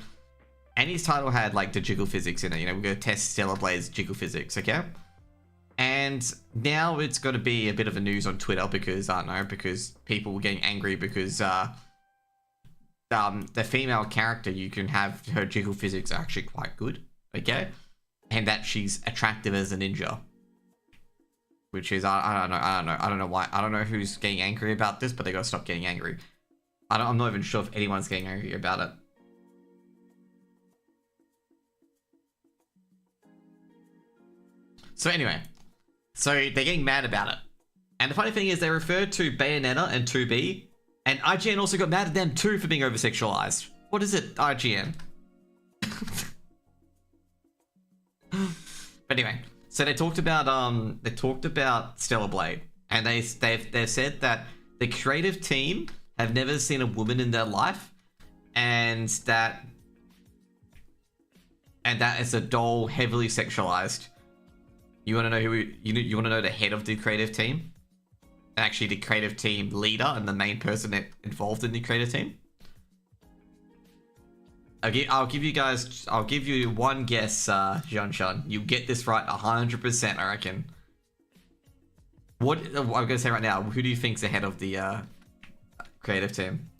Annie's title had like the jiggle physics in it, you know, we're gonna test Stellar Blade's jiggle physics, okay? And now it's gonna be a bit of a news on Twitter because, I don't know, because people were getting angry because the female character, you can have her jiggle physics are actually quite good. Okay, and that she's attractive as a ninja, which is I don't know why, I don't know who's getting angry about this, but they gotta stop getting angry. I'm not even sure if anyone's getting angry about it. So anyway, so they're getting mad about it, and the funny thing is they referred to Bayonetta and 2B, and IGN also got mad at them too for being over-sexualized. What is it, IGN? But anyway, so they talked about Stellar Blade, and they've said that the creative team have never seen a woman in their life, and that is a doll heavily sexualized. You want to know you want to know the head of the creative team, actually the creative team leader and the main person involved in the creative team? I'll give you one guess, Jean. You get this right 100%, I reckon. What I'm gonna say right now, who do you think's the head of the creative team?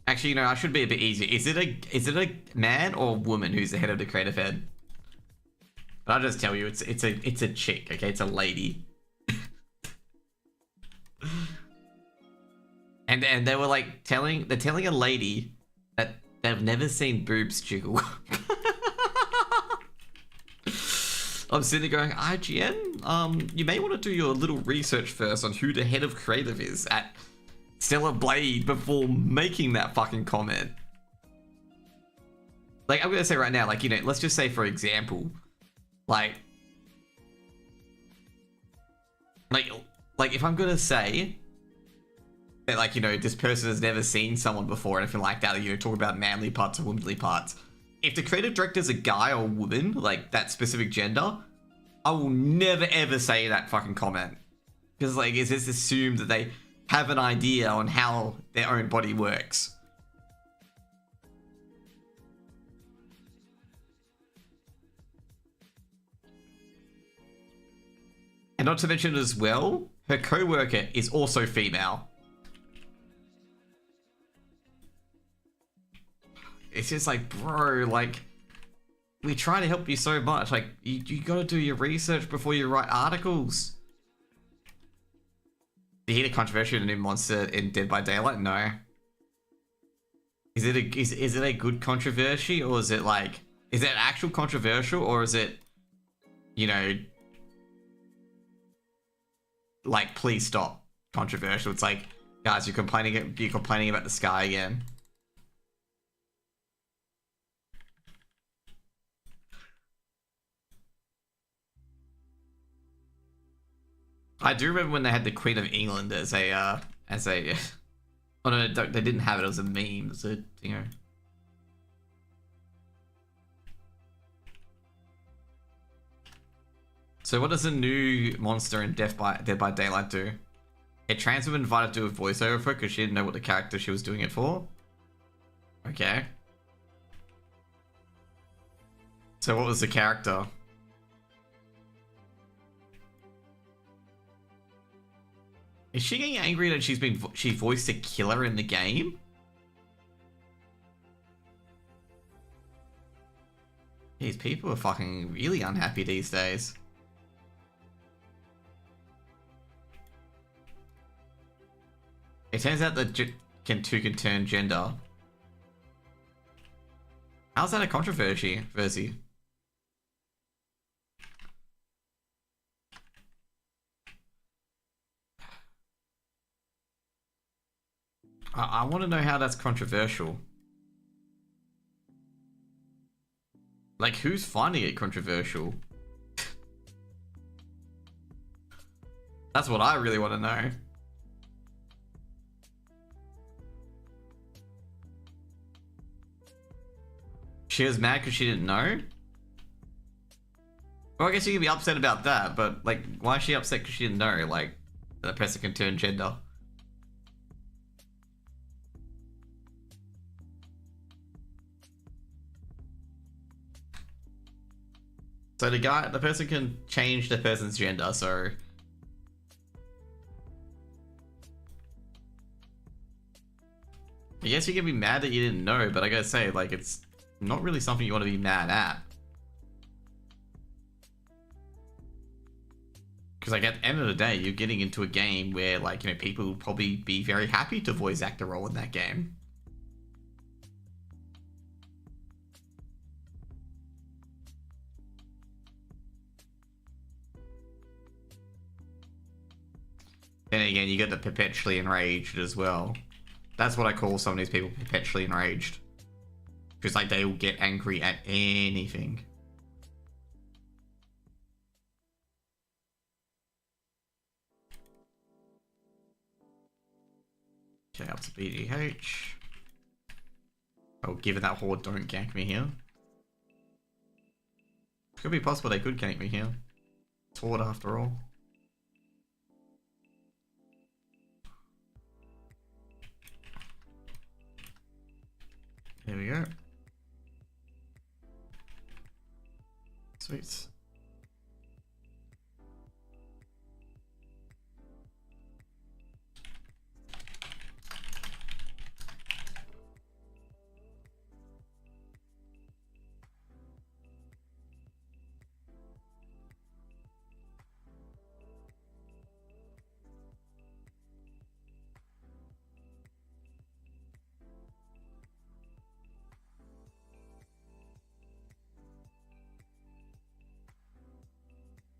Actually, you know, I should be a bit easier. Is it a man or woman who's the head of the creative head? But I'll just tell you, it's a chick, okay? It's a lady. And they were like telling a lady that they've never seen boobs jiggle. I'm sitting there going, IGN, you may want to do your little research first on who the head of creative is at Stellar Blade before making that fucking comment. Like, I'm gonna say right now, like, you know, let's just say for example, like if I'm gonna say that, like, you know, this person has never seen someone before or anything like that, you know, talk about manly parts or womanly parts. If the creative director is a guy or woman, like that specific gender, I will never ever say that fucking comment. Because, like, it's just assumed that they have an idea on how their own body works. And not to mention as well, her co-worker is also female. It's just like, bro, like, we try to help you so much. Like, you gotta do your research before you write articles. Did you hear the controversy of the new monster in Dead by Daylight? No. Is it a good controversy, or is it like, is it actual controversial, or is it, you know, like, please stop controversial? It's like, guys, you're complaining about the sky again. I do remember when they had the Queen of England as a oh no, they didn't have it. It was a meme. It's a, you know. So what does a new monster in Dead by Daylight do? A trans woman invited to do a voiceover for it because she didn't know what the character she was doing it for. Okay. So what was the character? Is she getting angry that she voiced a killer in the game? These people are fucking really unhappy these days. It turns out that two can turn gender. How's that a controversy? I want to know how that's controversial. Like, who's finding it controversial? That's what I really want to know. She was mad because she didn't know? Well, I guess you can be upset about that, but, like, why is she upset because she didn't know, like, that a person can turn gender? So the person can change the person's gender, so... I guess you can be mad that you didn't know, but I gotta say, like, it's not really something you want to be mad at. Because, like, at the end of the day, you're getting into a game where, like, you know, people will probably be very happy to voice act a role in that game. Then again, you get the perpetually enraged as well. That's what I call some of these people, perpetually enraged. Because, like, they will get angry at anything. Okay, up to BDH. Oh, given that horde don't gank me here. It could be possible they could gank me here. It's horde after all. There we go. Sweet.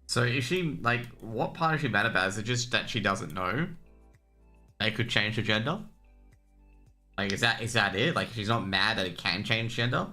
So is she, like, what part is she mad about? Is it just that she doesn't know they could change her gender? Like, is that it? Like, she's not mad that it can change gender?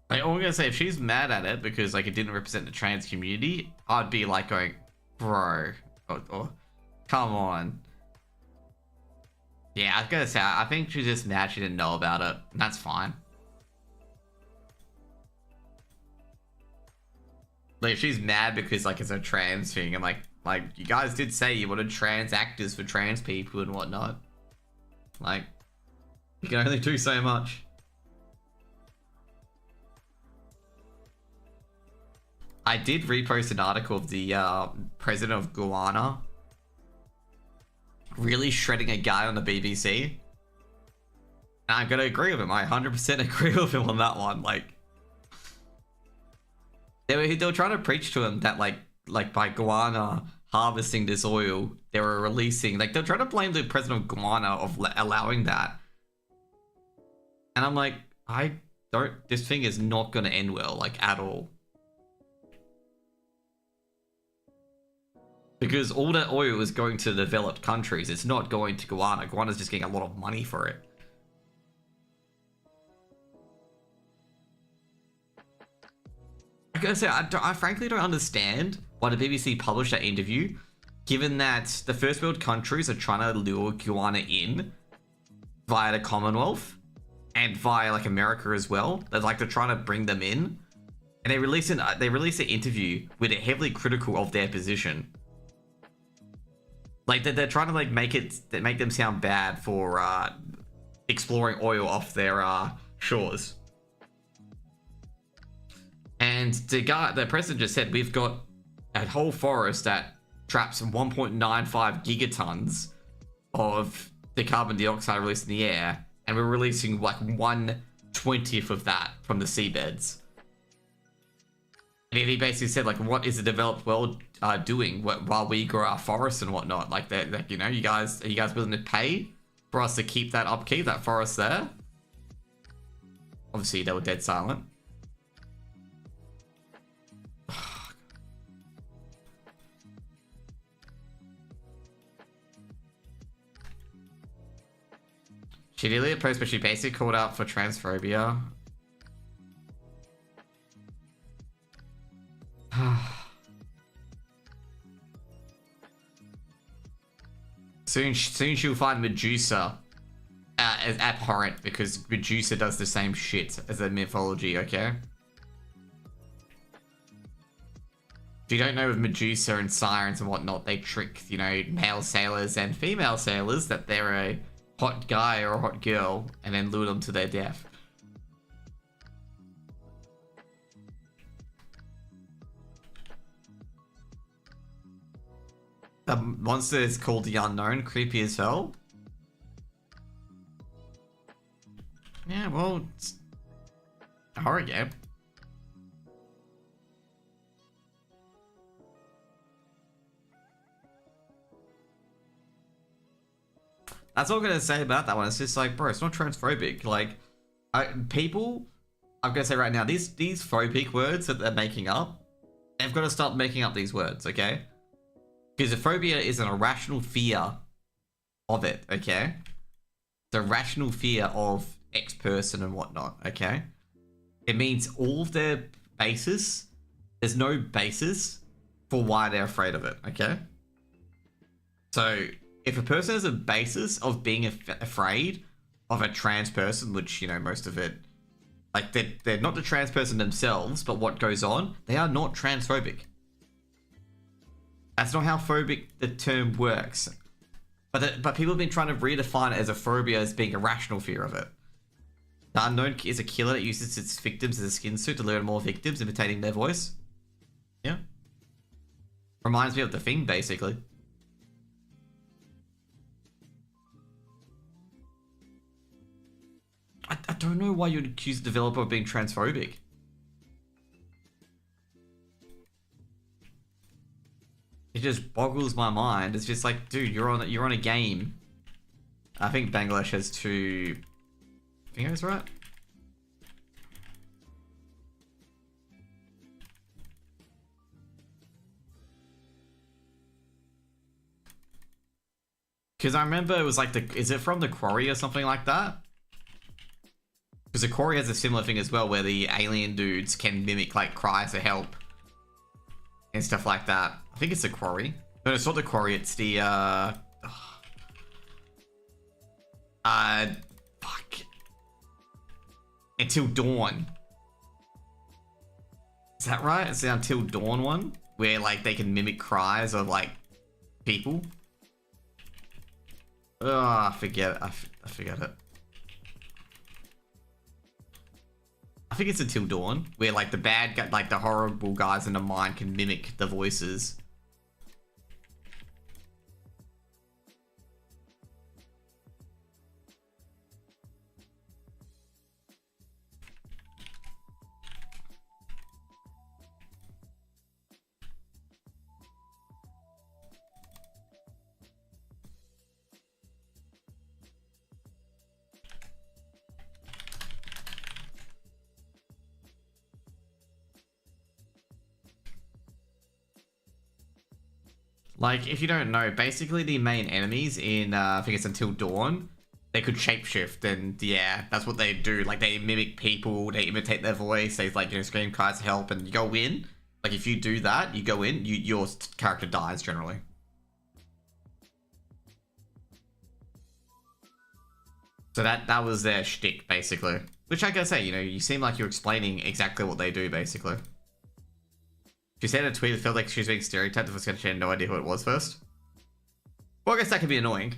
Like, all I'm gonna say, if she's mad at it because, like, it didn't represent the trans community, I'd be like going, bro, or come on. Yeah, I was gonna say, I think she's just mad she didn't know about it, and that's fine. Like, if she's mad because, like, it's a trans thing, and, like, you guys did say you wanted trans actors for trans people and whatnot. Like, you can only do so much. I did repost an article of the president of Guyana really shredding a guy on the BBC. And I'm gonna agree with him. I 100% agree with him on that one. Like, they were trying to preach to him that like by Guyana harvesting this oil, they were releasing, like, they're trying to blame the president of Guyana of allowing that. And I'm like, this thing is not gonna end well, like, at all. Because all that oil is going to developed countries. It's not going to Guyana. Guyana's just getting a lot of money for it. I gotta say, I frankly don't understand why the BBC published that interview, given that the first world countries are trying to lure Guyana in via the Commonwealth and via like America as well, they're trying to bring them in, and they release an interview where they're heavily critical of their position. Like they're trying to like make them sound bad for exploring oil off their shores. And the president just said, we've got a whole forest that traps 1.95 gigatons of the carbon dioxide released in the air, and we're releasing like 1/20th of that from the seabeds. And he basically said, like, what is the developed world doing while we grow our forests and whatnot? Like, you know, are you guys willing to pay for us to keep that forest there? Obviously, they were dead silent. She deleted a post, but she basically called out for transphobia. Soon she'll find Medusa as abhorrent, because Medusa does the same shit as a mythology, okay? If you don't know, with Medusa and sirens and whatnot, they trick, you know, male sailors and female sailors that they're a hot guy or a hot girl, and then lure them to their death. The monster is called the Unknown, creepy as hell. Yeah, well, it's a horror game. That's all I'm gonna say about that one. It's just like, bro, it's not transphobic. Like, people, I'm gonna say right now, these phobic words that they're making up, they've got to stop making up these words, okay? Because a phobia is an irrational fear of it, okay? The rational fear of X person and whatnot, okay? It means all of their basis, there's no basis for why they're afraid of it, okay? So if a person has a basis of being afraid of a trans person, which, you know, most of it, like, they're not the trans person themselves, but what goes on, they are not transphobic. That's not how phobic the term works. But people have been trying to redefine it as a phobia as being a rational fear of it. The Unknown is a killer that uses its victims as a skin suit to lure more victims, imitating their voice. Yeah. Reminds me of The Thing, basically. I don't know why you'd accuse the developer of being transphobic. It just boggles my mind. It's just like, dude, you're on a game. I think Bangladesh has 2 fingers, right? Because I remember it was like is it from The Quarry or something like that? Because The Quarry has a similar thing as well, where the alien dudes can mimic like cries for help and stuff like that. I think it's The Quarry. No, it's not The Quarry, it's the fuck. Until Dawn. Is that right? It's the Until Dawn one, where like they can mimic cries of like people. I forget it. I forget it. I think it's Until Dawn, where like the bad guy, like the horrible guys in the mine can mimic the voices. Like, if you don't know, basically the main enemies in, I think it's Until Dawn, they could shapeshift, and yeah, that's what they do. Like, they mimic people, they imitate their voice, they, like, you know, scream cries to help, and you go in. Like, if you do that, you go in, your character dies, generally. So that was their shtick, basically. Which I gotta say, you know, you seem like you're explaining exactly what they do, basically. She said in a tweet it felt like she was being stereotyped if she had no idea who it was first. Well, I guess that could be annoying.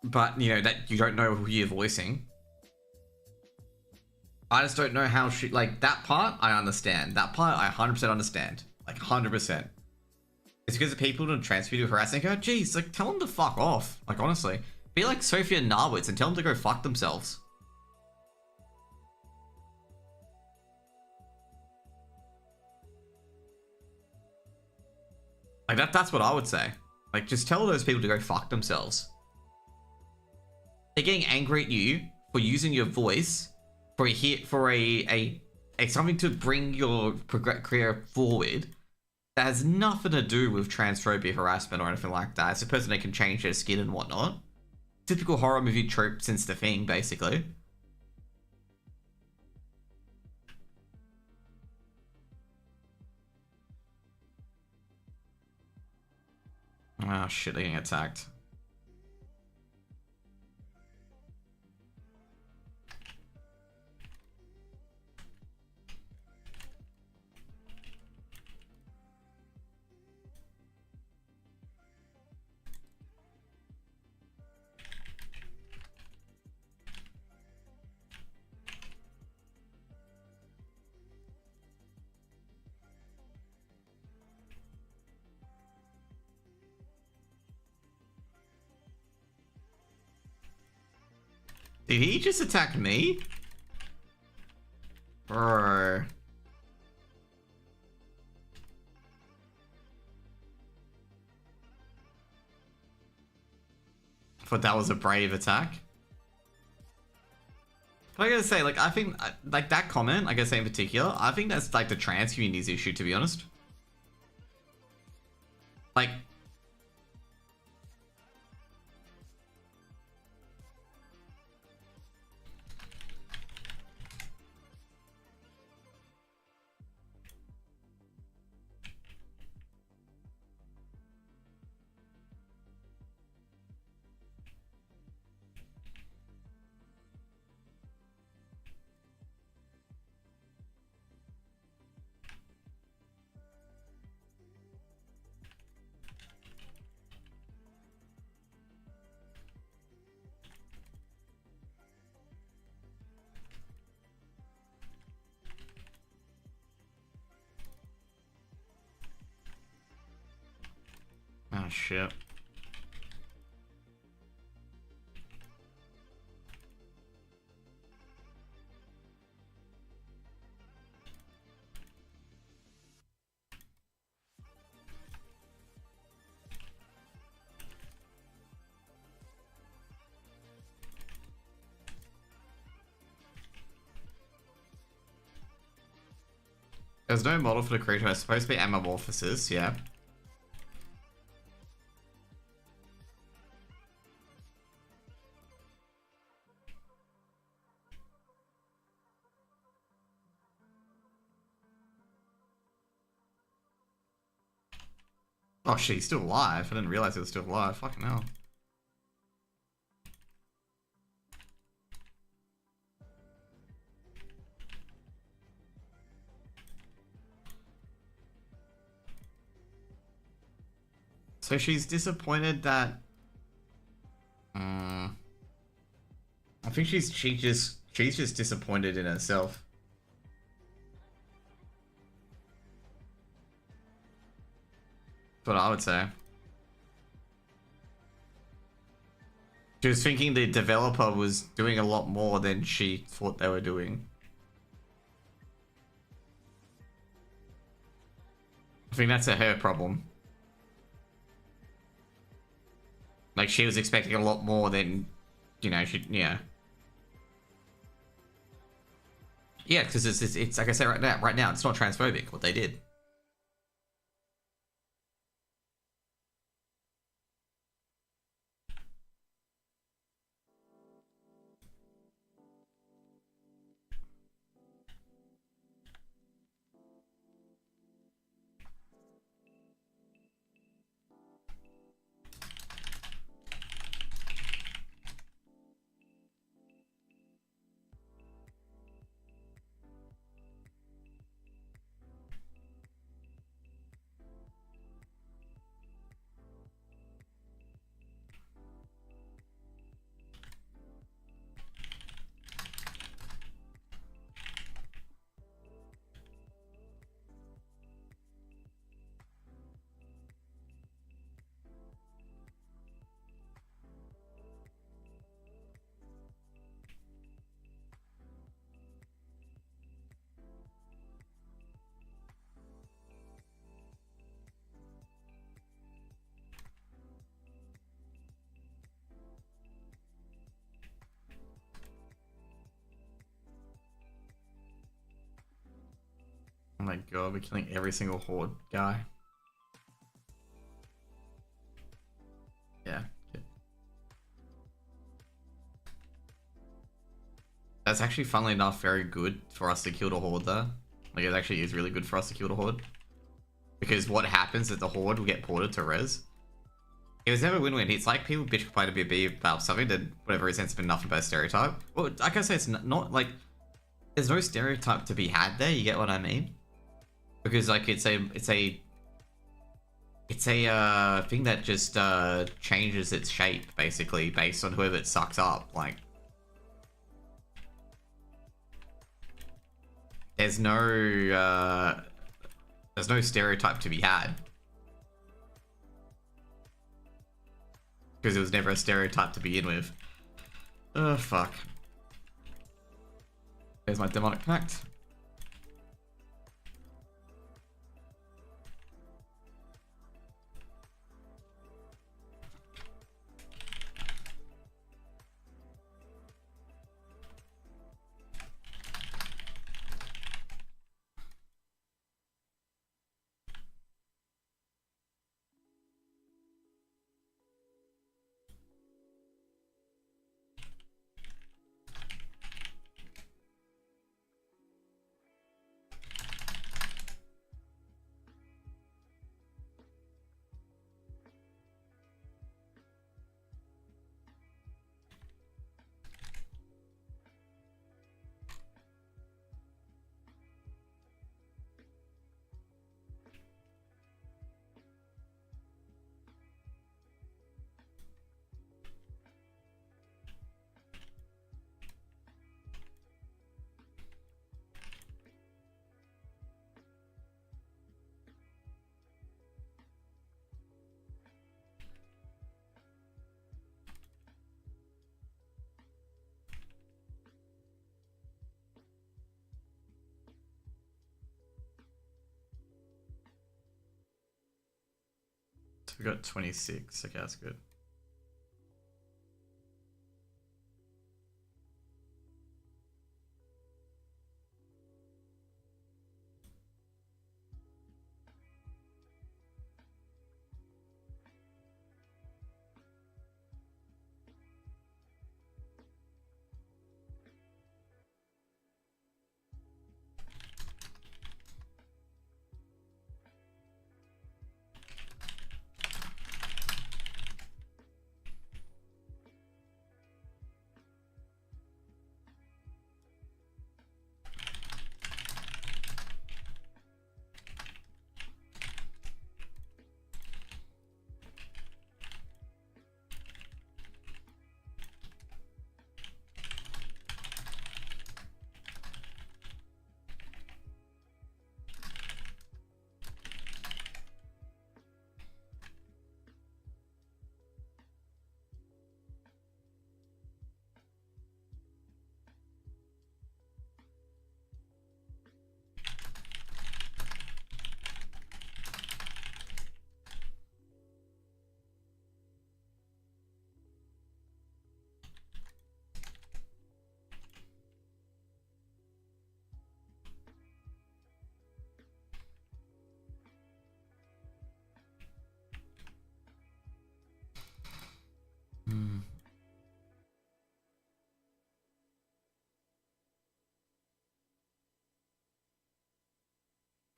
But, you know, that you don't know who you're voicing. I just don't know how she... Like, that part, I understand. That part, I 100% understand. Like, 100%. It's because the people in transfer to harassing her. Jeez, like, tell them to fuck off. Like, honestly. Be like Sophia Narwitz and tell them to go fuck themselves. Like, that's what I would say. Like, just tell those people to go fuck themselves. They're getting angry at you for using your voice for a something to bring your career forward that has nothing to do with transphobia, harassment, or anything like that. It's a person that can change their skin and whatnot. Typical horror movie trope since The Thing, basically. Oh shit, they're getting attacked. Did he just attack me? Bro. I thought that was a brave attack. But I gotta say, like, I think, like, that comment, I gotta say in particular, I think that's, like, the trans community's issue, to be honest. Like... Oh, shit. There's no model for the creator. It's supposed to be amorphosis, yeah. Oh shit, he's still alive. I didn't realize he was still alive. Fucking hell. So she's disappointed that... I think she's just disappointed in herself. That's what I would say. She was thinking the developer was doing a lot more than she thought they were doing. I think that's her problem. Like, she was expecting a lot more than, you know, yeah. Yeah, because it's like I say right now, it's not transphobic, what they did. my god, we're killing every single horde guy. Yeah. That's actually, funnily enough, very good for us to kill the horde there. Like, it actually is really good for us to kill the horde. Because what happens is the horde will get ported to res. It was never win-win. It's like people bitch complain a bit about something that, whatever reason, it's been nothing but a stereotype. Well, like I say, it's not like, there's no stereotype to be had there, you get what I mean? Because, like, it's a thing that just changes its shape, basically, based on whoever it sucks up. Like, there's no stereotype to be had. Because it was never a stereotype to begin with. Oh, fuck. There's my demonic pact. So we got 26. Okay, that's good.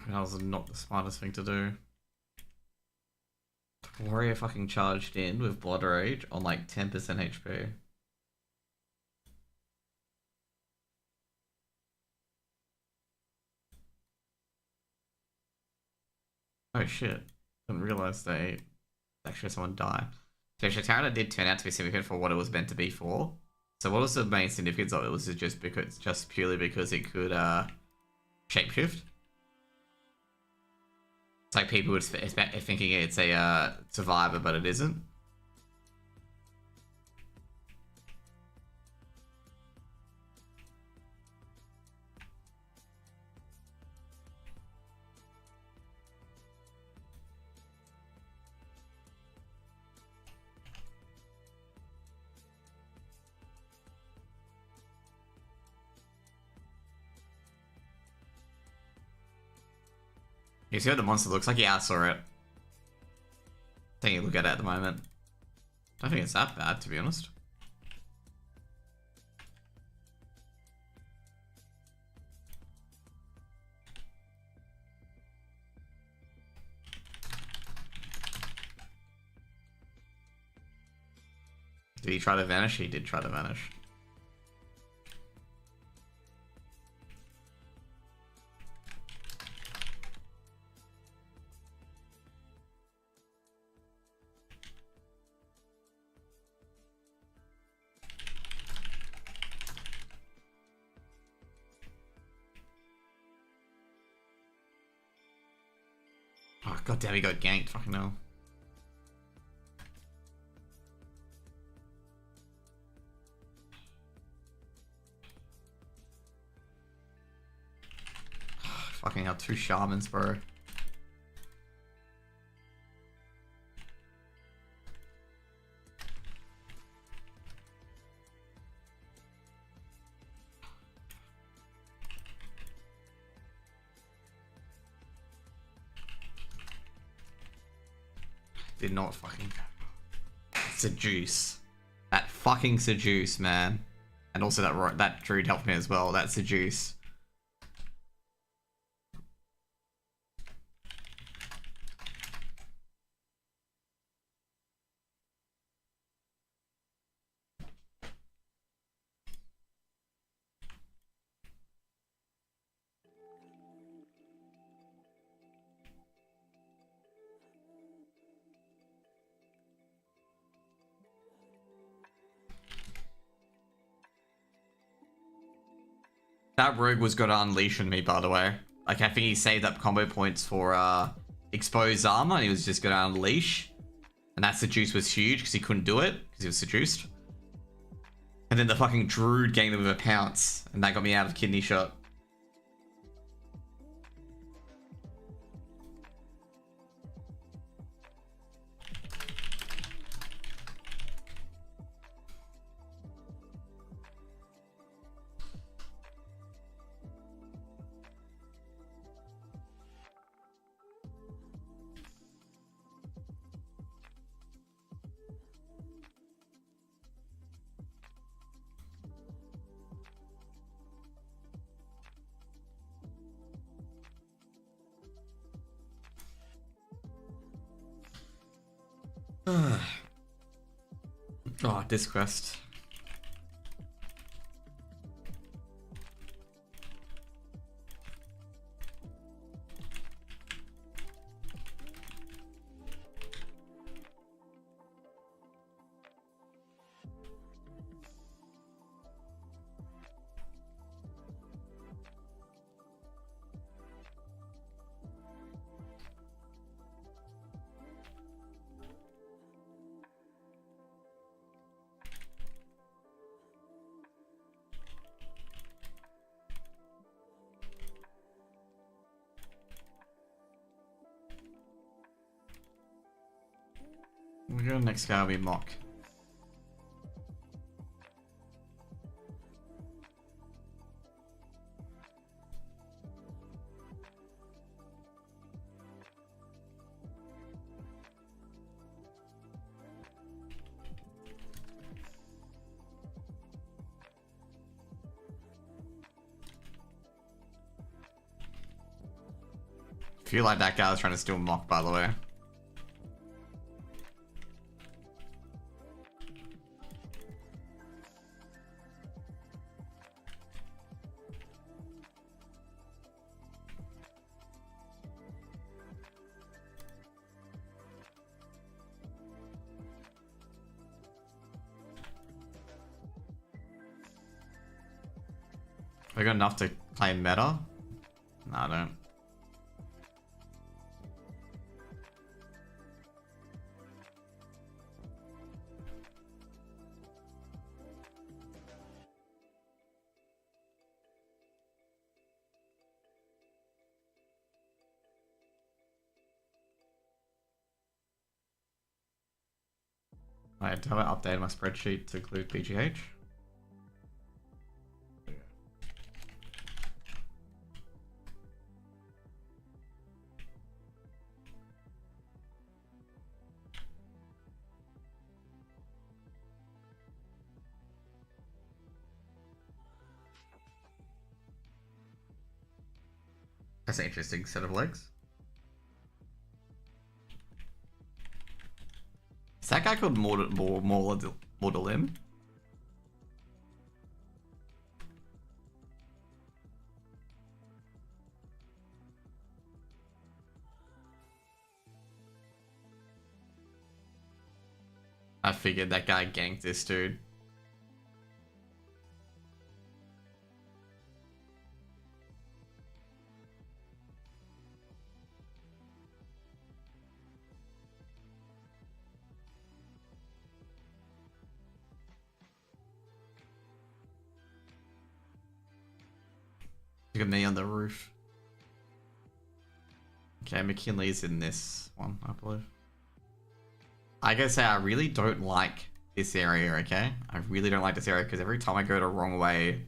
That was not the smartest thing to do. Warrior fucking charged in with Blood Rage on like 10% HP. Oh shit. Didn't realize they actually had someone die. So Shatara did turn out to be significant for what it was meant to be for. So what was the main significance of it? Was it just purely because it could shapeshift? It's like people would thinking it's a survivor, but it isn't. You see what the monster looks like? Yeah, I saw it. Taking a look at it at the moment. I don't think it's that bad, to be honest. Did he try to vanish? He did try to vanish. Oh, god damn, he got ganked. Fucking hell. Fucking hell, 2 shamans, bro. Did not fucking seduce. That fucking seduce, man. And also that druid helped me as well. That seduce. That rogue was gonna unleash on me, by the way. Like, I think he saved up combo points for exposed armor, and he was just gonna unleash. And that seduce was huge because he couldn't do it because he was seduced. And then the fucking druid gained him with a pounce, and that got me out of kidney shot. Oh, this quest. We're gonna next guy will be Mock. I feel like that guy was trying to steal Mock, by the way. I got enough to play meta? No, I don't. I haven't updated my spreadsheet to include PGH. That's an interesting set of legs. Is that guy called Mortalim? I figured that guy ganked this dude. Look at me on the roof. Okay, McKinley's in this one, I believe. I gotta say, I really don't like this area, okay? I really don't like this area because every time I go the wrong way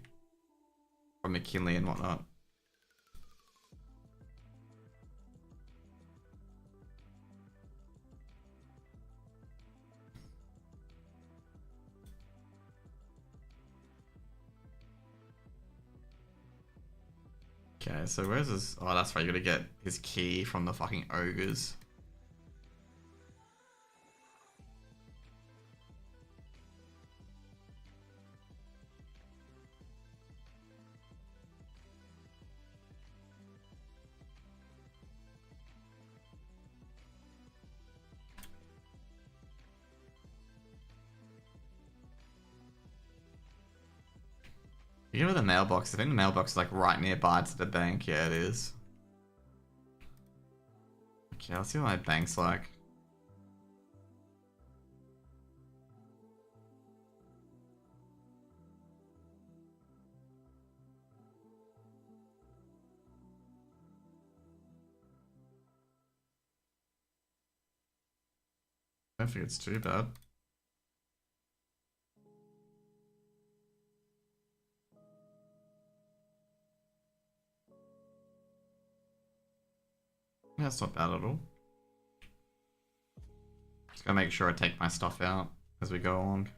from McKinley and whatnot. Okay, so where's his... Oh, that's right, you gotta get his key from the fucking ogres. You know where the mailbox? I think the mailbox is like right nearby to the bank. Yeah, it is. Okay, let's see what my bank's like. I don't think it's too bad. Yeah, that's not bad at all. Just gotta make sure I take my stuff out as we go along.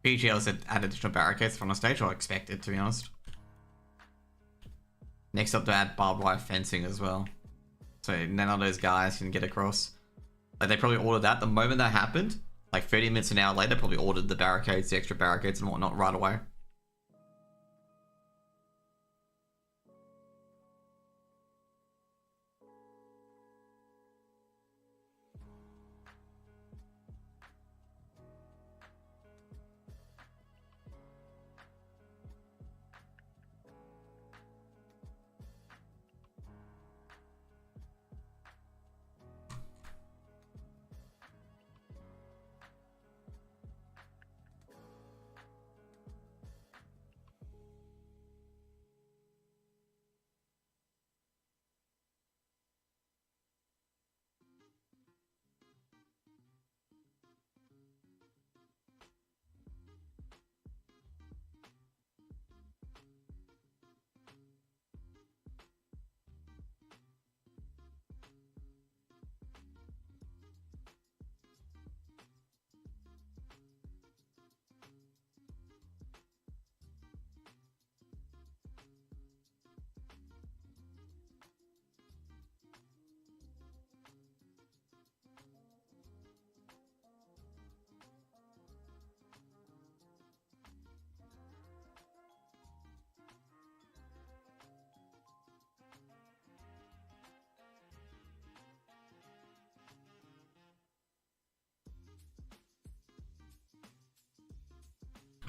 BGL said add additional barricades from the stage, or expected, to be honest. Next up to add barbed wire fencing as well. So none of those guys can get across. Like, they probably ordered that the moment that happened. Like 30 minutes an hour later, probably ordered the barricades, the extra barricades and whatnot right away.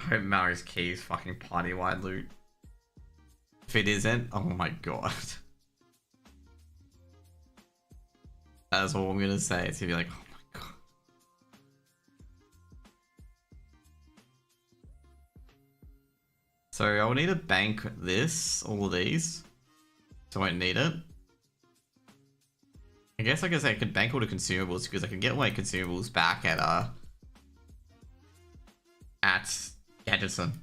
hope Mario's key is fucking party-wide loot. If it isn't, oh my god. That's all I'm gonna say. It's gonna be like, oh my god. So I will need to bank this, all of these. So I won't need it. I guess I could bank all the consumables because I can get my consumables back at Gadgetzan.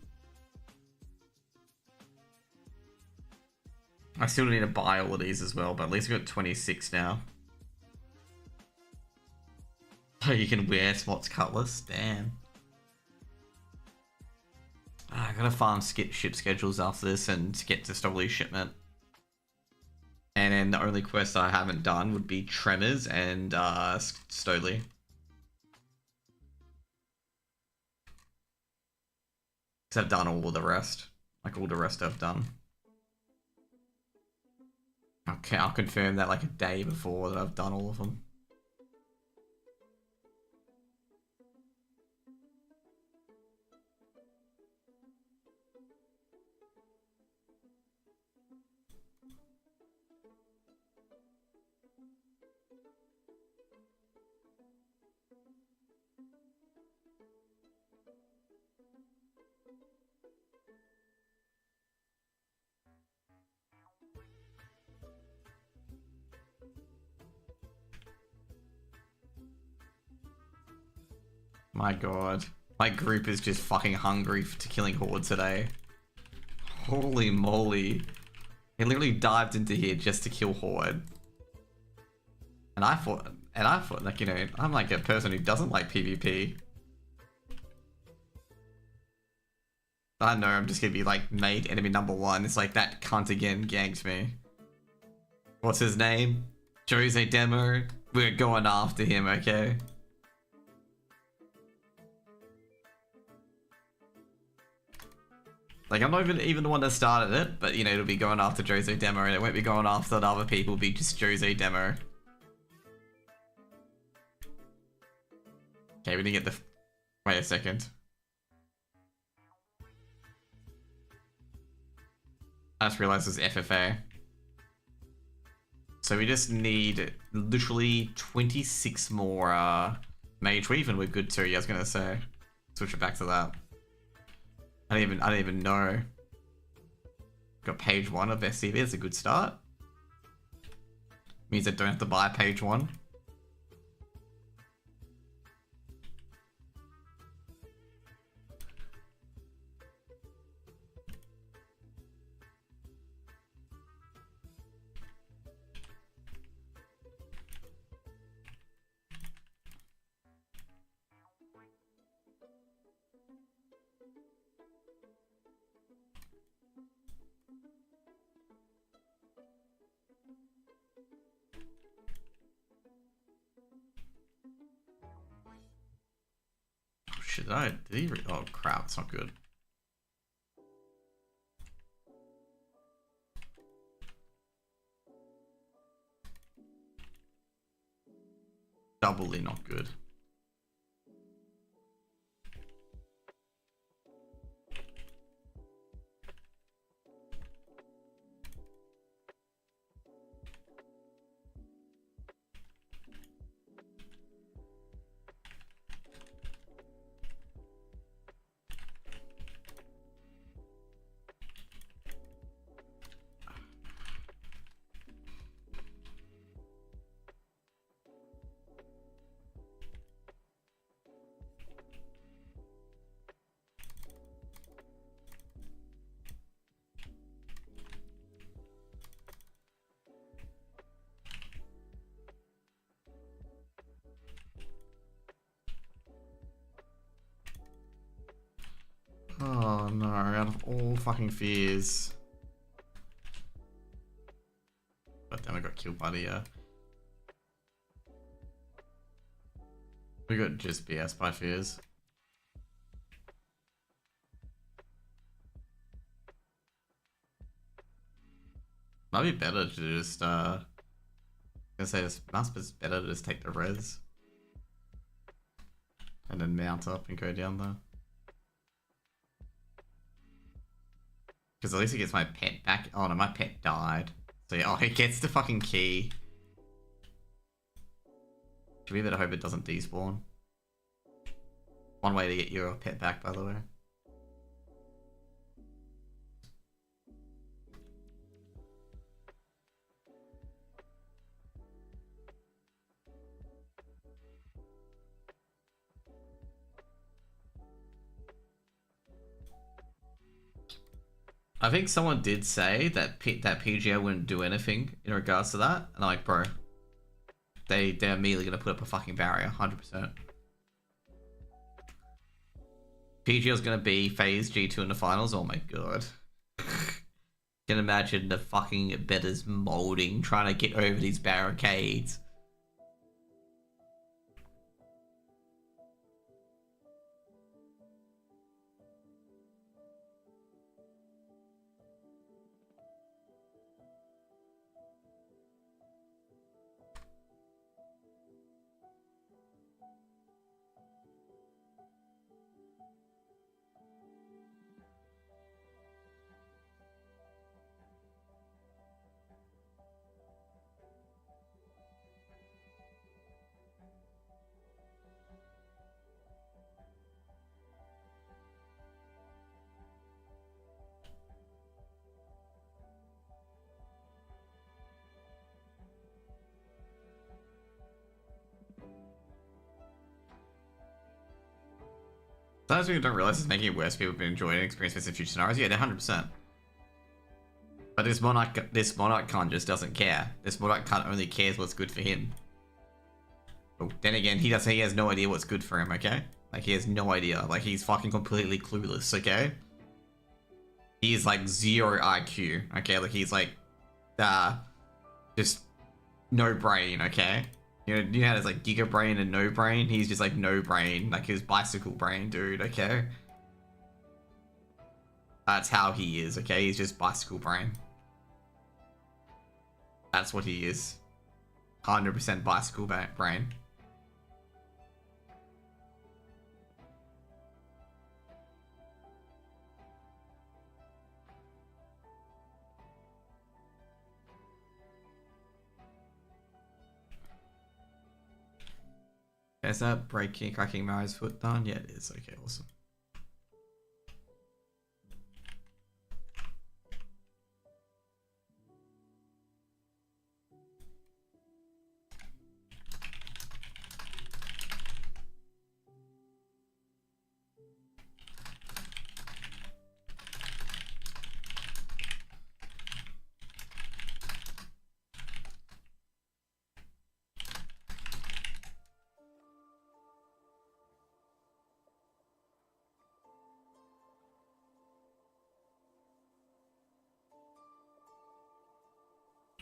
I still need to buy all of these as well, but at least I've got 26 now. Oh, you can wear Spot's Cutlass? Damn. I gotta farm ship schedules after this and get to Stolly's shipment. And then the only quest I haven't done would be Tremors and Stoley. Because I've done all of the rest. Like all the rest I've done. Okay, I'll confirm that like a day before that I've done all of them. My god. My group is just fucking hungry to killing Horde today. Holy moly. He literally dived into here just to kill Horde. And I thought, like, you know, I'm like a person who doesn't like PvP. I know I'm just gonna be like made enemy number 1. It's like that cunt again ganked me. What's his name? Jose Demo. We're going after him, okay? Like, I'm not even the one that started it, but, you know, it'll be going after Jose Demo, and it won't be going after the other people, it'll be just Jose Demo. Okay, we didn't get the... Wait a second. I just realized it's FFA. So we just need literally 26 more Mage Weave, and we're good too, I was gonna say. Switch it back to that. I didn't even know. Got page 1 of SCV, that's a good start. Means I don't have to buy page 1. Did he oh crap, it's not good. Doubly not good. Oh no, out of all fucking fears. But then I got killed by the we got just BS by fears. Might be better to just I was gonna say this must be better to just take the res. And then mount up and go down there. Because at least he gets my pet back. Oh no, my pet died. So yeah, oh, he gets the fucking key. Should we better hope it doesn't despawn? One way to get your pet back, by the way. I think someone did say that PGA wouldn't do anything in regards to that, and I'm like, bro, they're immediately gonna put up a fucking barrier, 100%. PGL's gonna be phase G2 in the finals. Oh my god. Can imagine the fucking betters molding, trying to get over these barricades. Sometimes people don't realize it's making it worse. People have been enjoying experience in future scenarios. Yeah, they're 100%. But this Monarch cunt just doesn't care. This Monarch cunt only cares what's good for him. But then again, he has no idea what's good for him, okay? Like, he has no idea. Like, he's fucking completely clueless, okay? He's like 0 IQ, okay? Like, he's like, just no brain, okay? You know how there's like giga brain and no brain? He's just like no brain, like his bicycle brain, dude, okay? That's how he is, okay? He's just bicycle brain. That's what he is. 100% bicycle brain. Is that breaking, cracking Mario's foot done? Yeah, it is. Okay, awesome.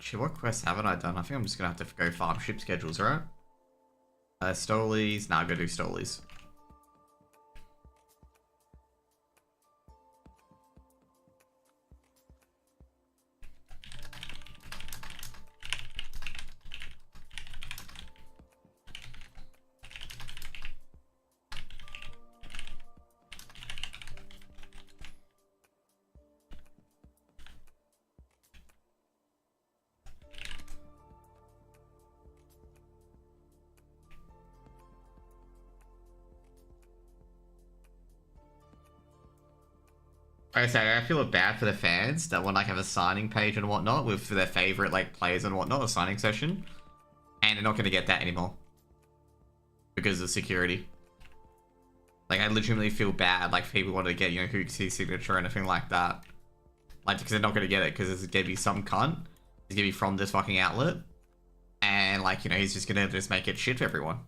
Shit, what quests haven't I done? I think I'm just gonna have to go farm ship schedules, right? Stolies. Nah, I'll go do Stolies. I say I feel bad for the fans that want like have a signing page and whatnot with their favorite like players and whatnot, a signing session, and they're not gonna get that anymore because of security. Like I legitimately feel bad like people want to get Hootsy's signature or anything like that, like because they're not gonna get it because it's gonna be some cunt. He's gonna be from this fucking outlet, and like he's just gonna just make it shit for everyone.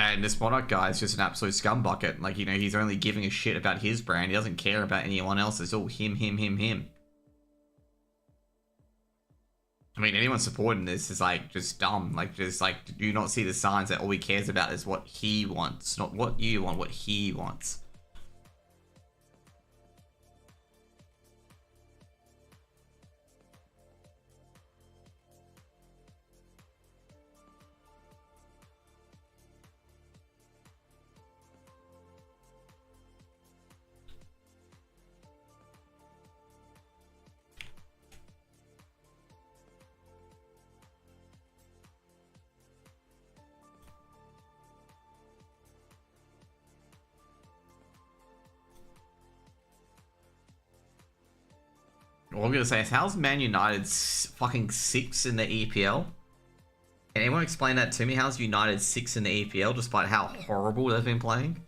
And this Monarch guy is just an absolute scumbucket. Like, he's only giving a shit about his brand. He doesn't care about anyone else. It's all him, him, him, him. I mean, anyone supporting this is, like, just dumb. Like, just, like, do you not see the signs that all he cares about is what he wants? Not what you want, what he wants. All I'm gonna say is, how's Man United fucking 6 in the EPL? Can anyone explain that to me? How's United 6 in the EPL despite how horrible they've been playing?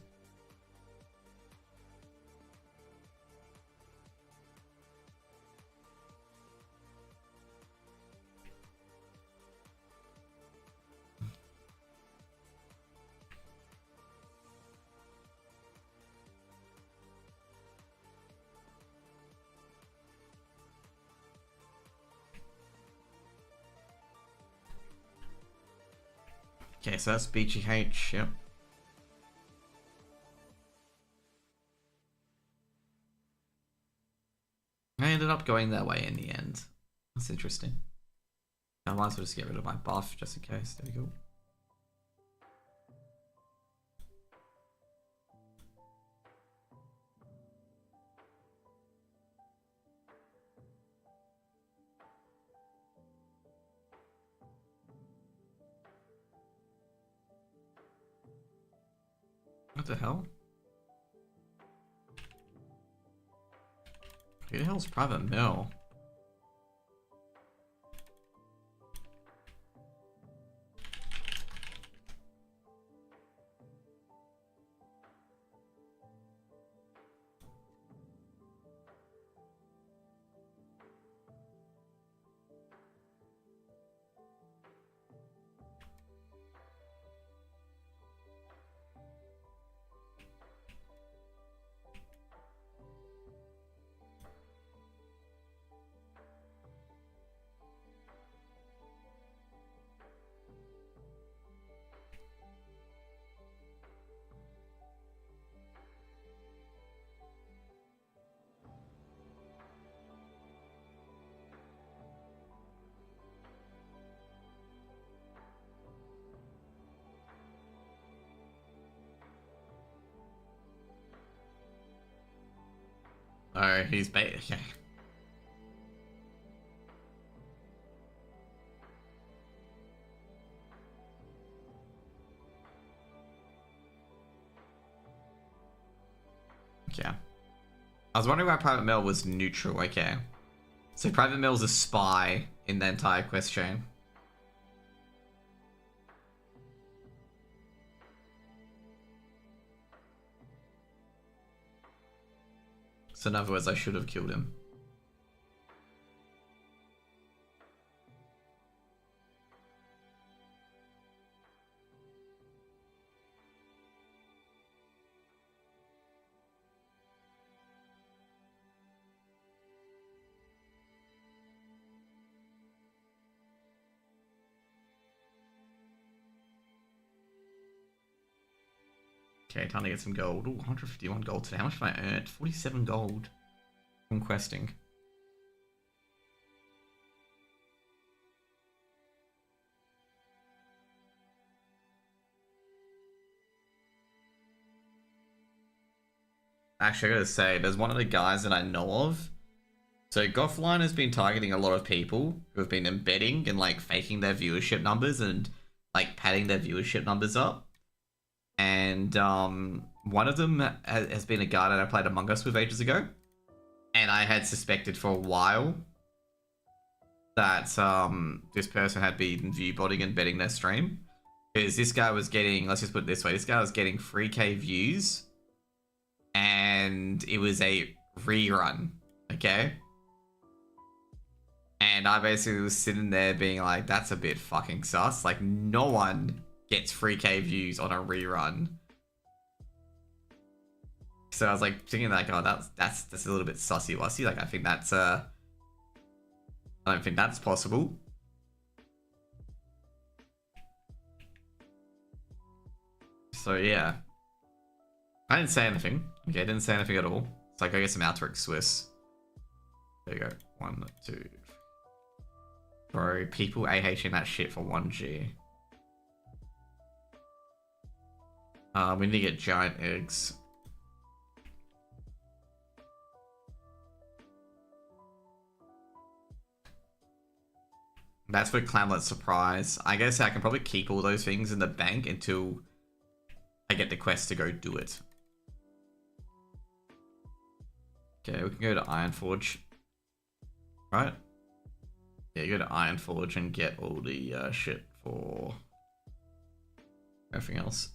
Okay, so that's BGH, yep. I ended up going that way in the end. That's interesting. I might as well just get rid of my buff just in case. There we go. What the hell? Who the hell's Private Mill? Oh, he's bait. Okay. Okay. I was wondering why Private Mill was neutral. Okay. So Private Mill's a spy in the entire quest chain. So in other words, I should have killed him. Okay, time to get some gold. Ooh, 151 gold today. How much have I earned? 47 gold from questing. Actually, I gotta say, there's one of the guys that I know of. So Gothline has been targeting a lot of people who have been embedding and like faking their viewership numbers and like padding their viewership numbers up. And one of them has been a guy that I played Among Us with ages ago. And I had suspected for a while that this person had been view botting and betting their stream. Because this guy was getting, let's just put it this way, this guy was getting 3k views. And it was a rerun, okay? And I basically was sitting there being like, that's a bit fucking sus. Like, no one gets 3k views on a rerun. So I was like thinking like, oh, that's a little bit sussy-wussy. Like, I think that's I don't think that's possible. So yeah, I didn't say anything. Okay, I didn't say anything at all. So I go get some Outric Swiss. There you go. 1, 2. Bro, people AHing that shit for 1G. We need to get giant eggs. That's for Clamlet Surprise. I guess I can probably keep all those things in the bank until I get the quest to go do it. Okay, we can go to Ironforge. right? Yeah, go to Ironforge and get all the shit for everything else.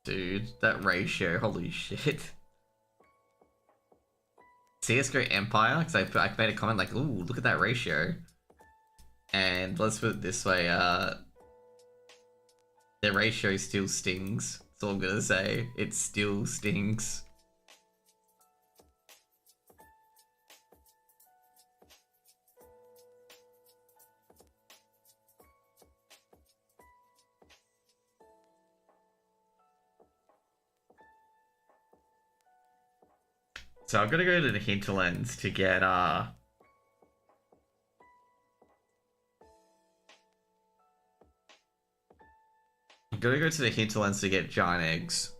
Dude, that ratio, holy shit. CSGO Empire, because I made a comment like, ooh, look at that ratio. And let's put it this way, the ratio still stings. That's all I'm gonna say. It still stings. So I'm gonna go to the hinterlands to get I'm gonna go to the hinterlands to get giant eggs.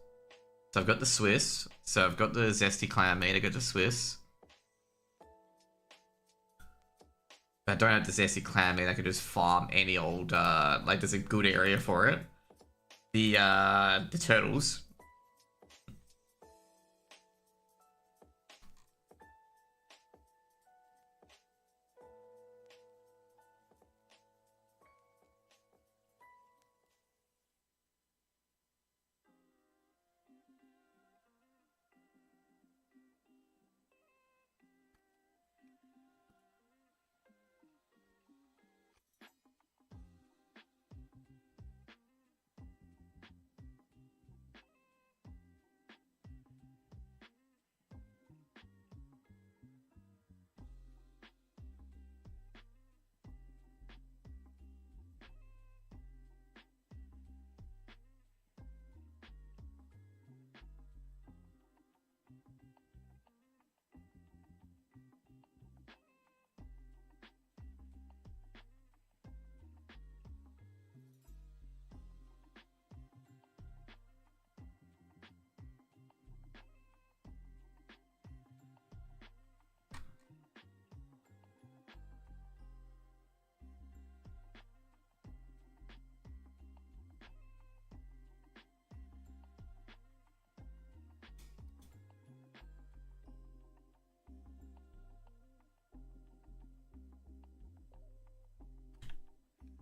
So I've got the Swiss. So I've got the zesty clan meat. I got the Swiss. If I don't have the zesty clan meat, I can just farm any old like there's a good area for it. The turtles.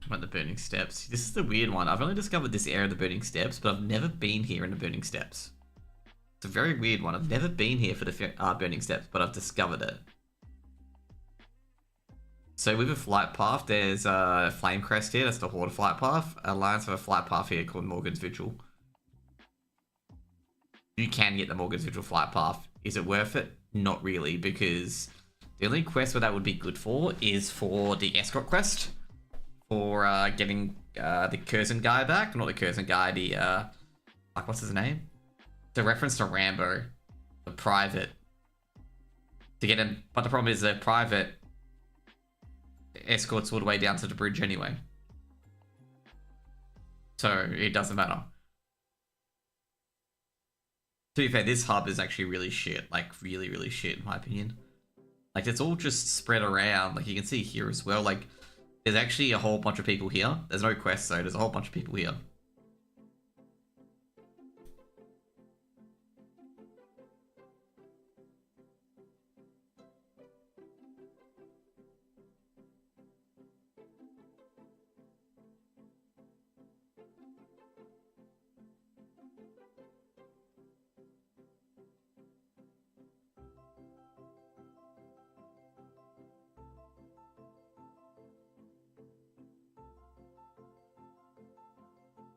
About the Burning Steps. This is the weird one. I've only discovered this area of the Burning Steps, but I've never been here in the Burning Steps. It's a very weird one. I've never been here for the Burning Steps, but I've discovered it. So with a flight path, there's a Flame Crest here. That's the Horde flight path. Alliance have a flight path here called Morgan's Vigil. You can get the Morgan's Vigil flight path. Is it worth it? Not really, because the only quest where that would be good for is for the escort quest. For getting the Curzon guy back. Not the Curzon guy, the like what's his name? The reference to Rambo. The private. To get him, but the problem is the private escorts all the way down to the bridge anyway. So it doesn't matter. To be fair, this hub is actually really shit. Like really, really shit in my opinion. Like it's all just spread around. Like you can see here as well. Like there's actually a whole bunch of people here. There's no quests though. There's a whole bunch of people here.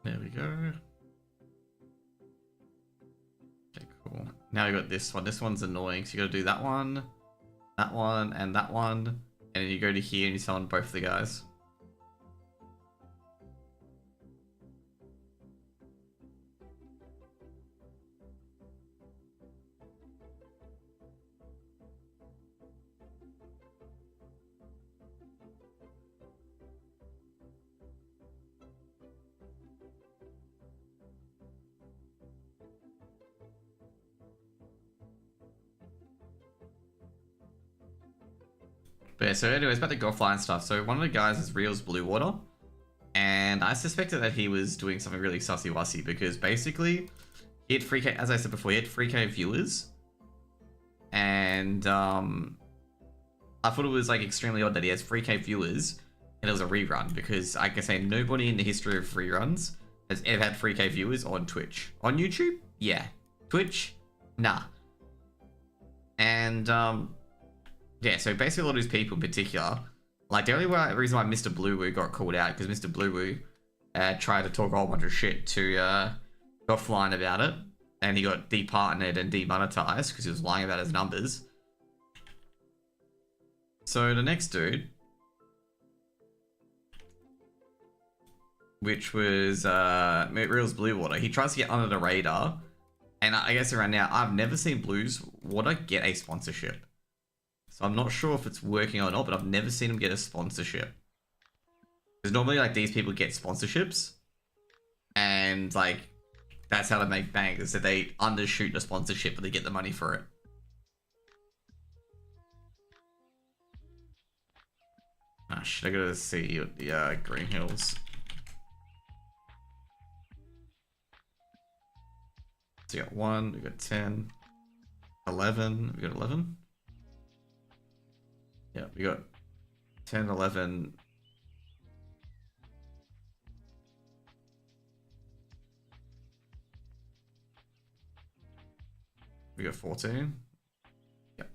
There we go. Okay, cool. Now we got this one. This one's annoying, so you gotta do that one. that one, and that one. And then you go to here and you summon both of the guys. But yeah, so anyways, about the Gothfly and stuff. So one of the guys is Reels Blue Water. And I suspected that he was doing something really sussy-wussy because basically he had 3K, as I said before, he had 3K viewers. And I thought it was like extremely odd that he has 3K viewers and it was a rerun because I can say nobody in the history of reruns has ever had 3K viewers on Twitch. On YouTube? Yeah. Twitch? Nah. And yeah, so basically a lot of these people in particular, like the only reason why Mr. Blue Woo got called out because Mr. Blue Woo tried to talk a whole bunch of shit to Gothfly about it, and he got departnered and demonetized because he was lying about his numbers. So the next dude, which was Reels Blue Water, he tries to get under the radar, and I guess around now I've never seen Blues Water get a sponsorship. So I'm not sure if it's working or not, but I've never seen him get a sponsorship. Because normally, like, these people get sponsorships. And, like, that's how they make bank, is that they undershoot the sponsorship, but they get the money for it. Ah, shit, I gotta see the Green Hills. So we got 1, we got 10, 11, we got 11. Yeah, we got 10, 11. We got 14. Yep.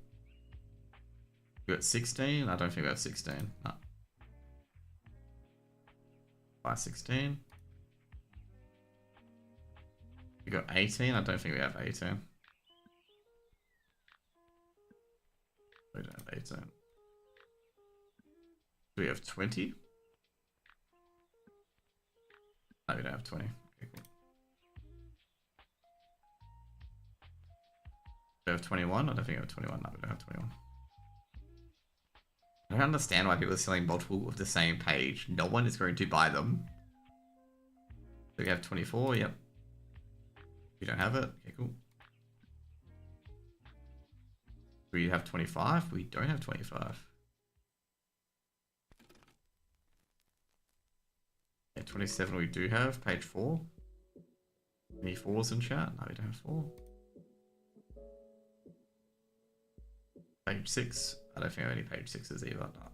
We got 16. I don't think we have 16. No. By 16. We got 18. I don't think we have 18. We don't have 18. Do we have 20? No, we don't have 20. Okay, cool. Do we have 21? I don't think we have 21. No, we don't have 21. I don't understand why people are selling multiple of the same page. No one is going to buy them. Do we have 24? Yep. We don't have it. Okay, cool. Do we have 25? We don't have 25. Yeah, 27 we do have. Page 4. Any 4s in chat? No, we don't have 4. Page 6. I don't think I have any page 6s either. No.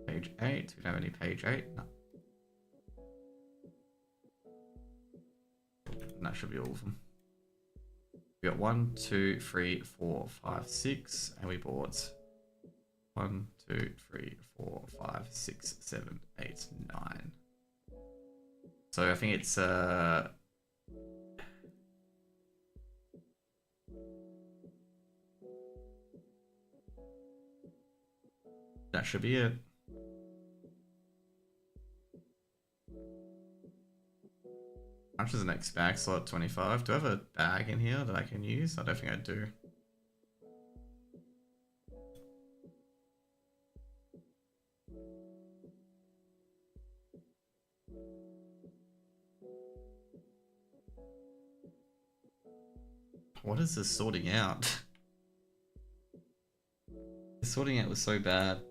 Page 8. We don't have any page 8. No. And that should be all of them. We got 1, 2, 3, 4, 5, 6, and we bought 1, 2, 3, 4, 5, 6, 7, 8, 9. So I think it's that should be it. How much is the next bag slot? 25. Do I have a bag in here that I can use? I don't think I do. What is this sorting out? The sorting out was so bad.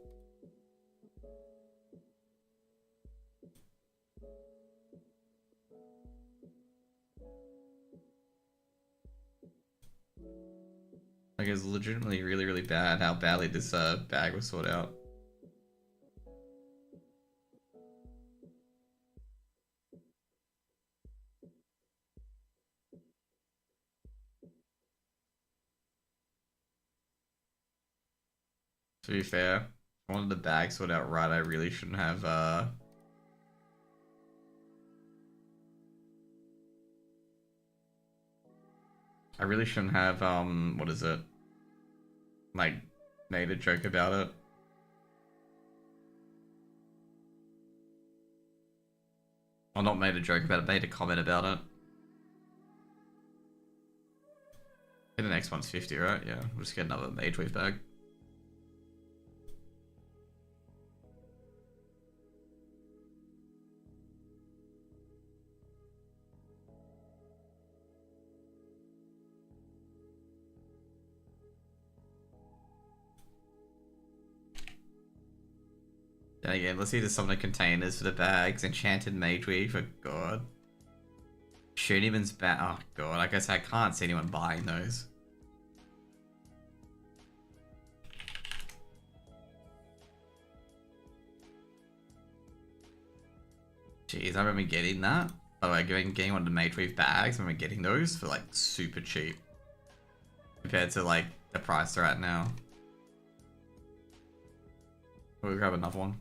Like, it's legitimately really, really bad how badly this bag was sorted out. To be fair, if I wanted the bag sorted out right, I really shouldn't have I really shouldn't have, what is it? Like, made a joke about it. Or not made a joke about it, made a comment about it. The next one's 50, right? Yeah, we'll just get another Mage Wave bag. Then again, let's see the some of the containers for the bags. Enchanted Mage Weave, for God. Shuniman's bag. Oh God, I guess I can't see anyone buying those. Jeez, I remember getting that. By the way, getting one of the Mage Weave bags, I remember getting those for like super cheap. Compared to like the price they're at now. We'll grab another one.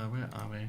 Where are we?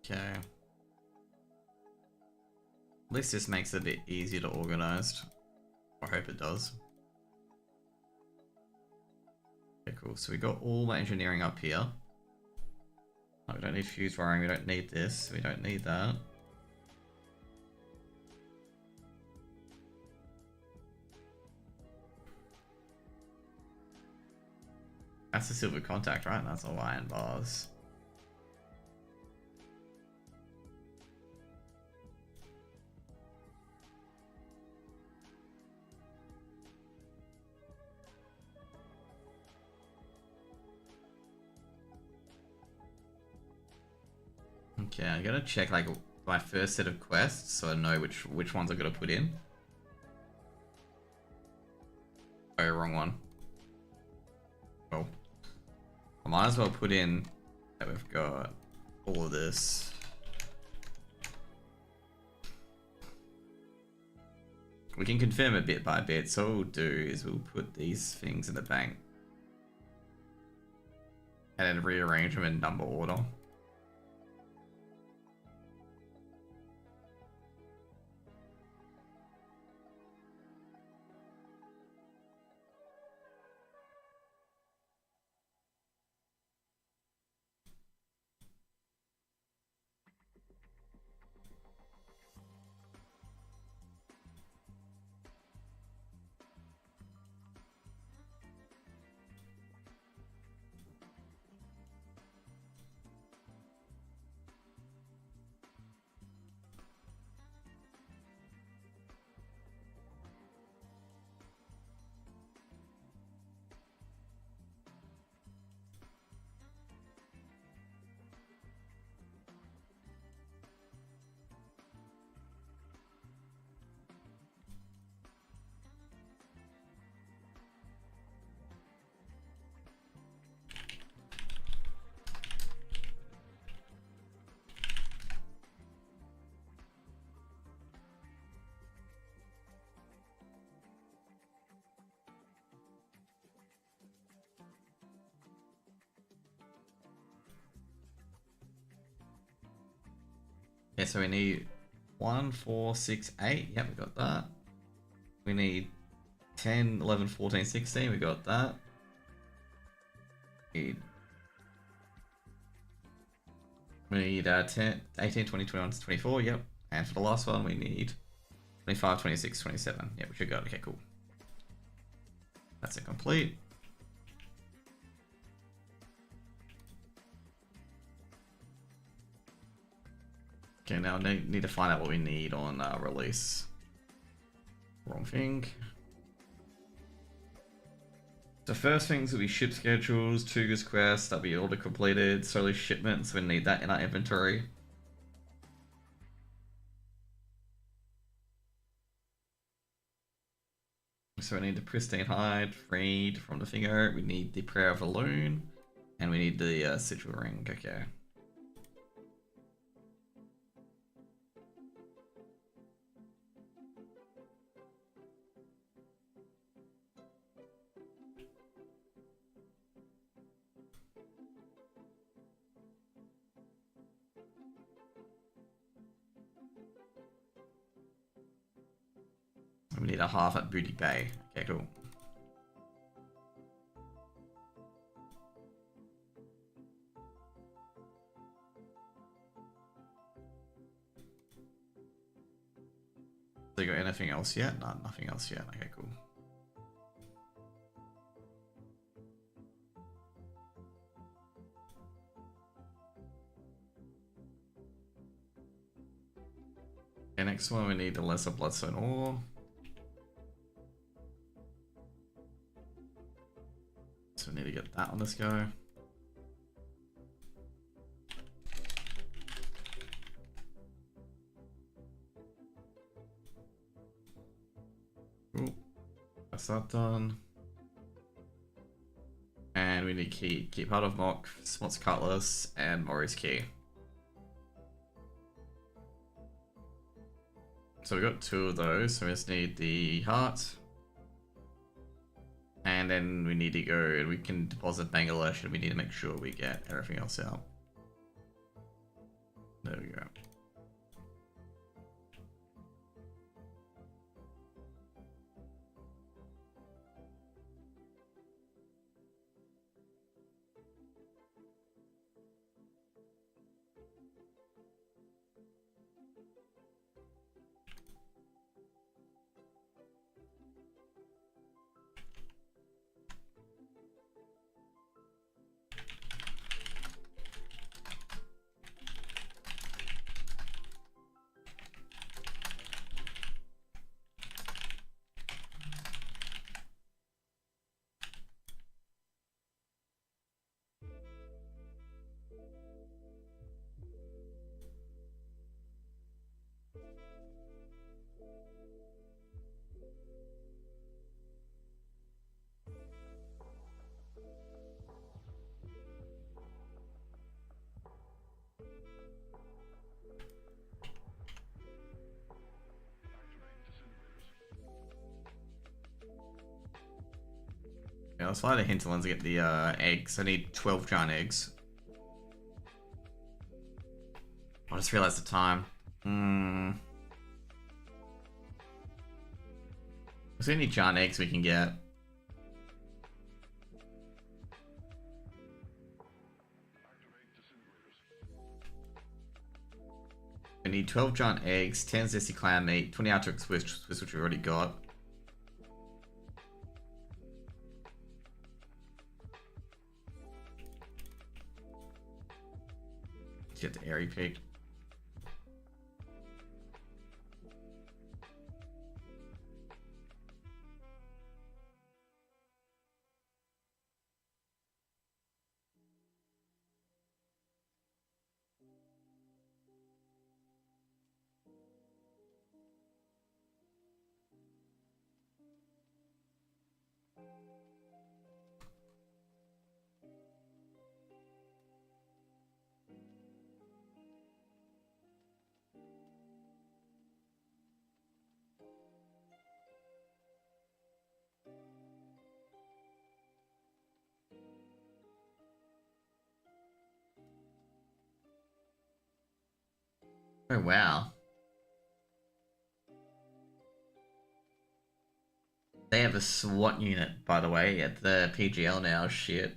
Okay. At least this makes it a bit easier to organize. I hope it does. Okay, cool. So we got all my engineering up here. Oh, we don't need fuse wiring. We don't need this. We don't need that. That's the silver contact, right? That's all iron bars. Okay, I gotta check like my first set of quests so I know which ones I gotta put in. Oh, wrong one. Oh. I might as well put in that we've got all of this. We can confirm it bit by bit, so what we'll do is we'll put these things in the bank. And then rearrange them in number order. Yeah, so we need 1, 4, 6, 8. Yep, we got that. We need 10, 11, 14, 16. We got that. We We need 10, 18, 20, 21, 24, yep. And for the last one, we need 25, 26, 27. Yeah, we should go. Okay, cool. That's incomplete. Okay, now need to find out what we need on release. Wrong thing. The first things will be ship schedules, Tuga's quest, that'll be order completed, solo shipments, we need that in our inventory. So we need the pristine hide, freed from the finger, we need the prayer of a loon, and we need the sigil ring, okay. We need a half at Booty Bay. Okay, cool. So you got anything else yet? No, nothing else yet. Okay, cool. Okay, next one we need the Lesser Bloodstone Ore. So we need to get that on this go. Cool. That's that done. And we need keep Heart of Mock, Smot's Cutlass, and Mori's Key. So we got 2 of those, so we just need the heart. And then we need to go and we can deposit Bangladesh and we need to make sure we get everything else out. There we go. Yeah, let's fly to Hinterlands to get the eggs. I need 12 giant eggs. I just realized the time. Is there any giant eggs we can get? We need 12 giant eggs, 10 zesty clam meat, 20 Arctic Swiss, which we already got. Get the airy pig. Oh, wow. They have a SWAT unit, by the way, at the PGL now. Shit.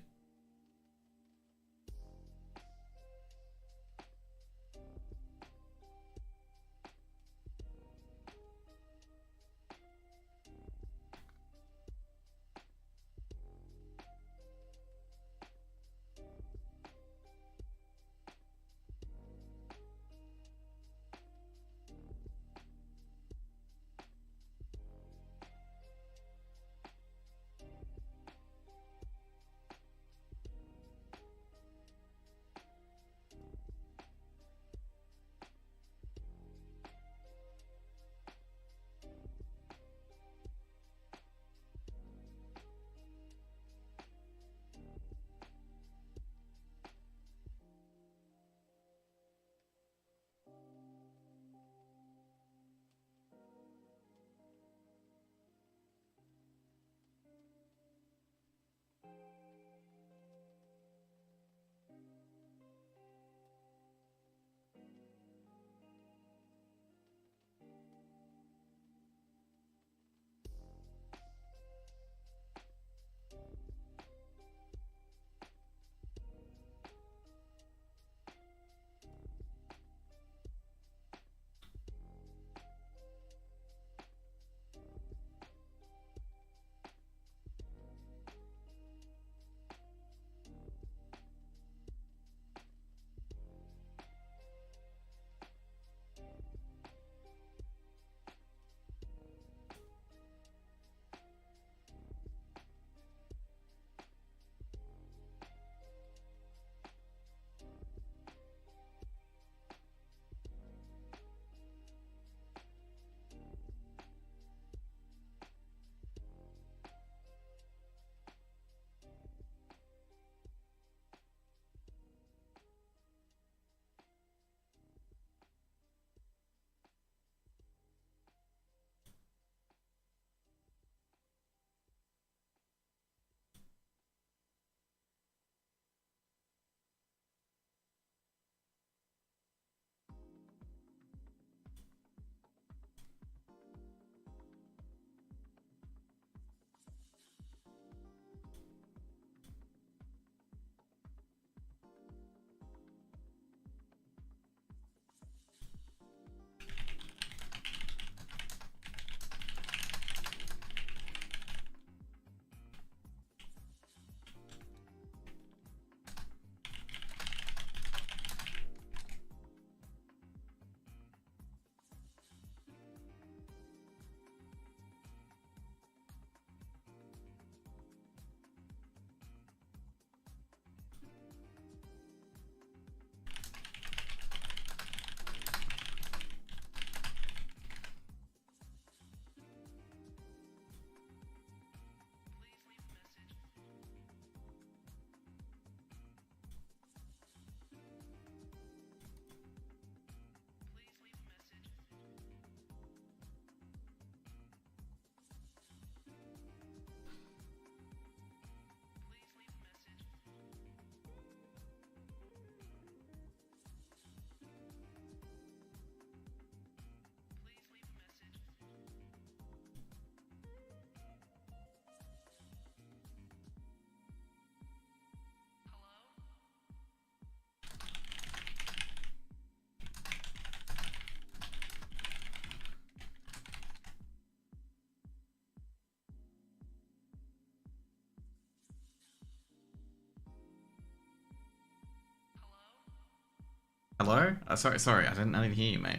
Hello? Sorry, I didn't hear you, mate.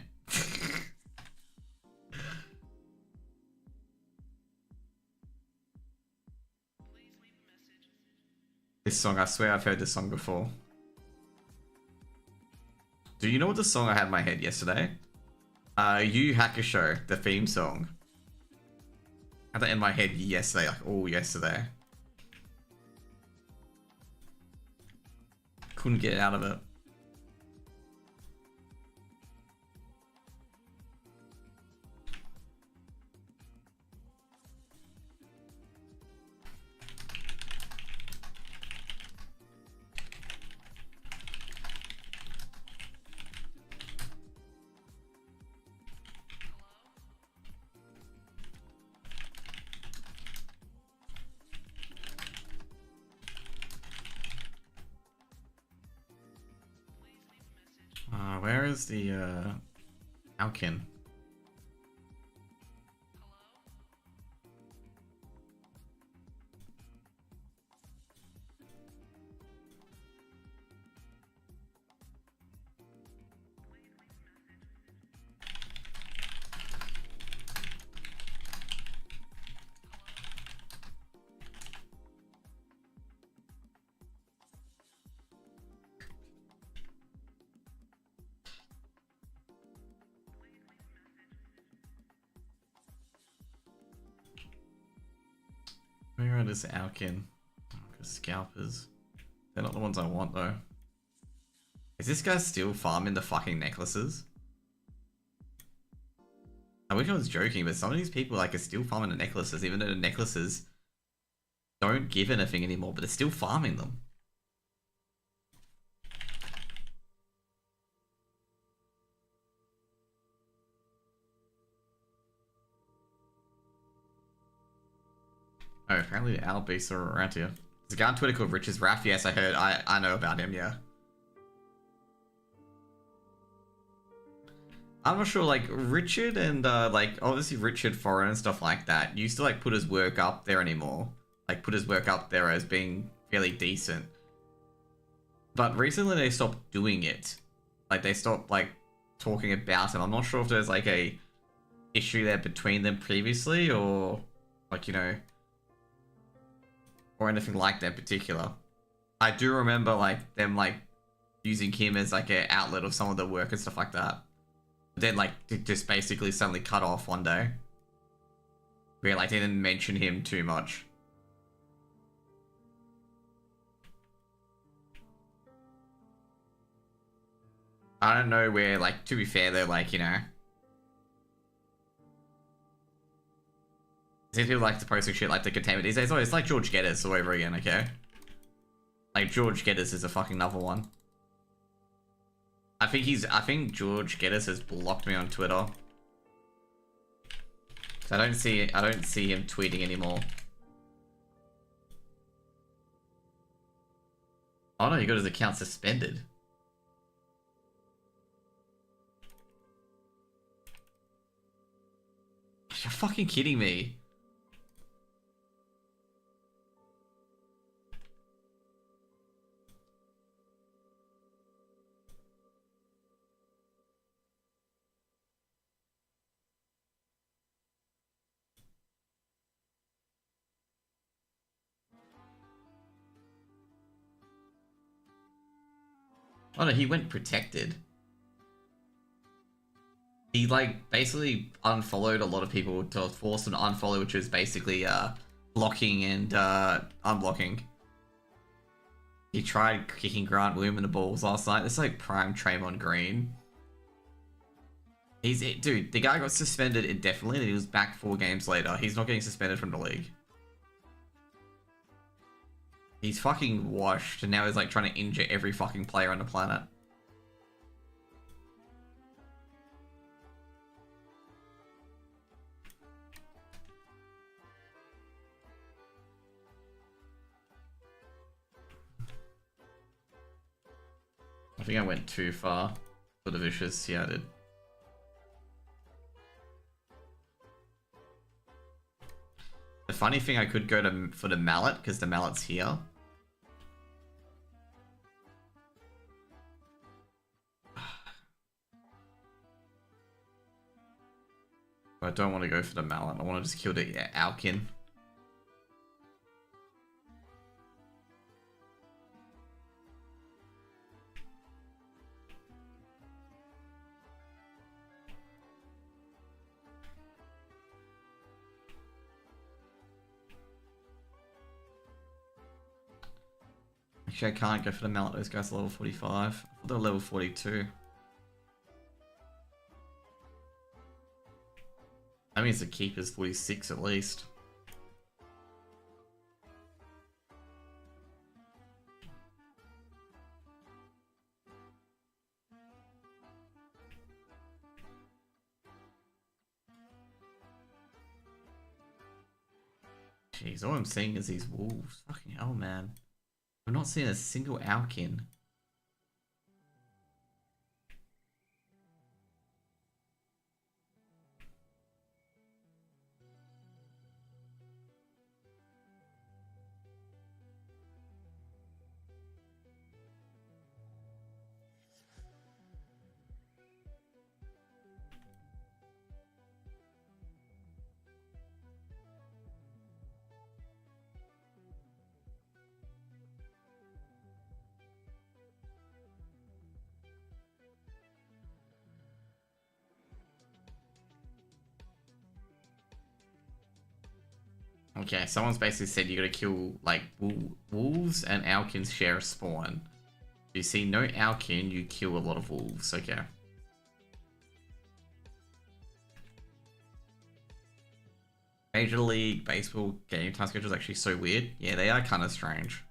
This song, I swear I've heard this song before. Do you know what the song I had in my head yesterday? Yu Hakusho, the theme song. I had that in my head yesterday, like all yesterday. Couldn't get out of it. Where is the Alkin? Where is Alkin? Scalpers. They're not the ones I want though. Is this guy still farming the fucking necklaces? I wish I was joking, but some of these people like are still farming the necklaces, even though the necklaces don't give anything anymore, but they're still farming them. Oh, apparently the owl beasts are around here. There's a guy on Twitter called Rich's Raff. Yes, I heard. I know about him, yeah. I'm not sure, like, Richard and, like, obviously Richard Foreign and stuff like that used to, like, put his work up there anymore. Like, put his work up there as being fairly decent. But recently they stopped doing it. Like, they stopped, like, talking about him. I'm not sure if there's, like, a issue there between them previously or, like, you know, or anything like that in particular. I do remember, like, them, like, using him as, like, an outlet of some of the work and stuff like that. But then, like, it just basically suddenly cut off one day. Where, like, they didn't mention him too much. I don't know where, like, to be fair, though, like, you know. Some people like to post shit like the containment these days. Oh, it's like George Geddes all over again, okay? Like, George Geddes is a fucking another one. I think George Geddes has blocked me on Twitter. So I don't see him tweeting anymore. Oh no, he got his account suspended. You're fucking kidding me. Oh no, he went protected. He, like, basically unfollowed a lot of people to force them to unfollow, which was basically, blocking and, unblocking. He tried kicking Grant Williams in the balls last night. It's like prime Draymond Green. Dude, the guy got suspended indefinitely and he was back 4 games later. He's not getting suspended from the league. He's fucking washed, and now he's like trying to injure every fucking player on the planet. I think I went too far for the vicious. Yeah, I did. The funny thing, I could go to for the mallet because the mallet's here. I don't want to go for the mallet. I want to just kill the Alkin. Actually, I can't go for the mallet. Those guys are level 45. I thought they were level 42. That means the keeper's 46 at least. Jeez, all I'm seeing is these wolves. Fucking hell, man. I'm not seeing a single Alkin. Okay, someone's basically said you gotta kill, like, wolves and Alkins share a spawn. If you see no Alkin, you kill a lot of wolves. Okay. Major League Baseball game time schedule is actually so weird. Yeah, they are kind of strange.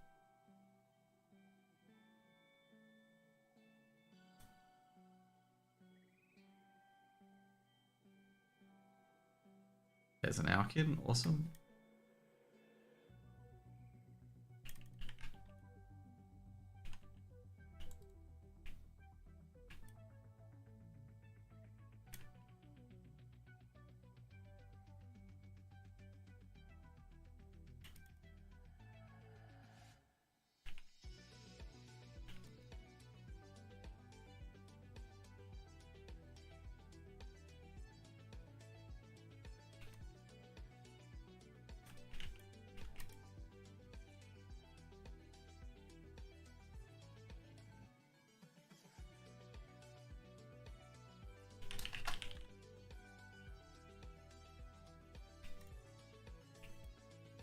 There's an Alkin. Awesome.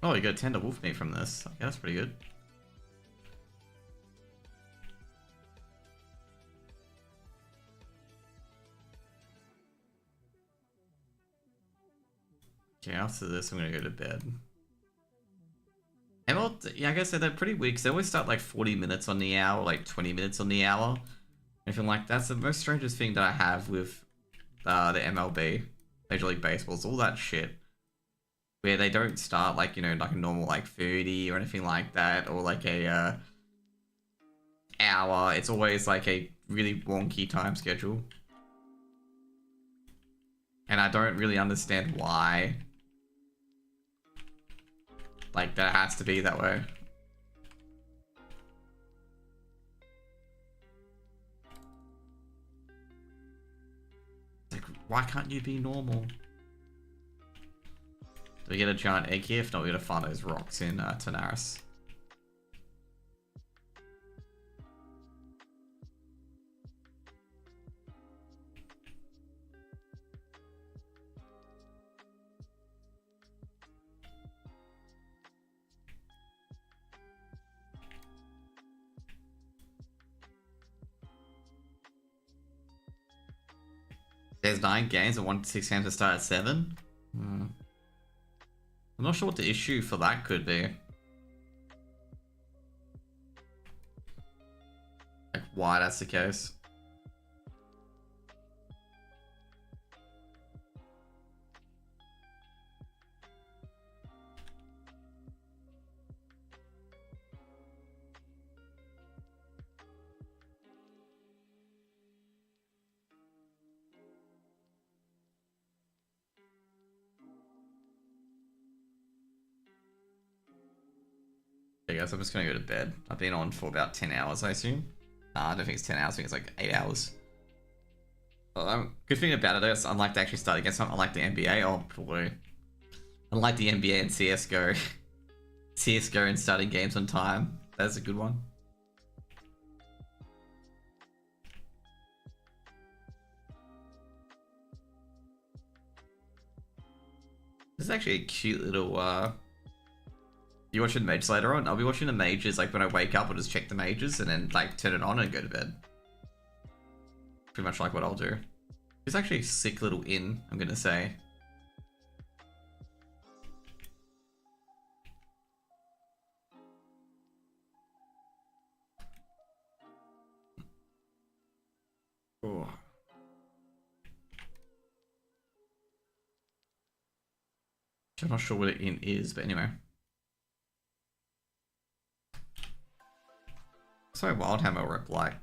Oh, you got a tender wolf meat from this. Okay, that's pretty good. Okay, after this, I'm gonna go to bed. ML, yeah, like I said, they're pretty weak. They always start like 40 minutes on the hour, like 20 minutes on the hour. Anything like that's the most strangest thing that I have with the MLB, Major League Baseball, is all that shit. Where they don't start like, you know, like a normal like 30 or anything like that, or like a hour. It's always like a really wonky time schedule. And I don't really understand why. Like, that has to be that way. Like, why can't you be normal? Do we get a giant egg here? If not, we gotta find those rocks in Tanaris. There's 9 games and 1 to 6 games to start at 7? I'm not sure what the issue for that could be. Like, why that's the case. Okay guys, I'm just gonna go to bed. I've been on for about 10 hours, I assume. Nah, I don't think it's 10 hours, I think it's like 8 hours. Good thing about it is, unlike to actually start against something like the NBA. Oh boy, unlike the NBA and CS:GO, CS:GO and starting games on time. That's a good one. This is actually a cute little. You watching the mages later on? I'll be watching the mages like when I wake up. I'll just check the mages and then like turn it on and go to bed. Pretty much like what I'll do. It's actually a sick little inn, I'm gonna say. Oh. I'm not sure what an inn is, but anyway. So Wildhammer work like.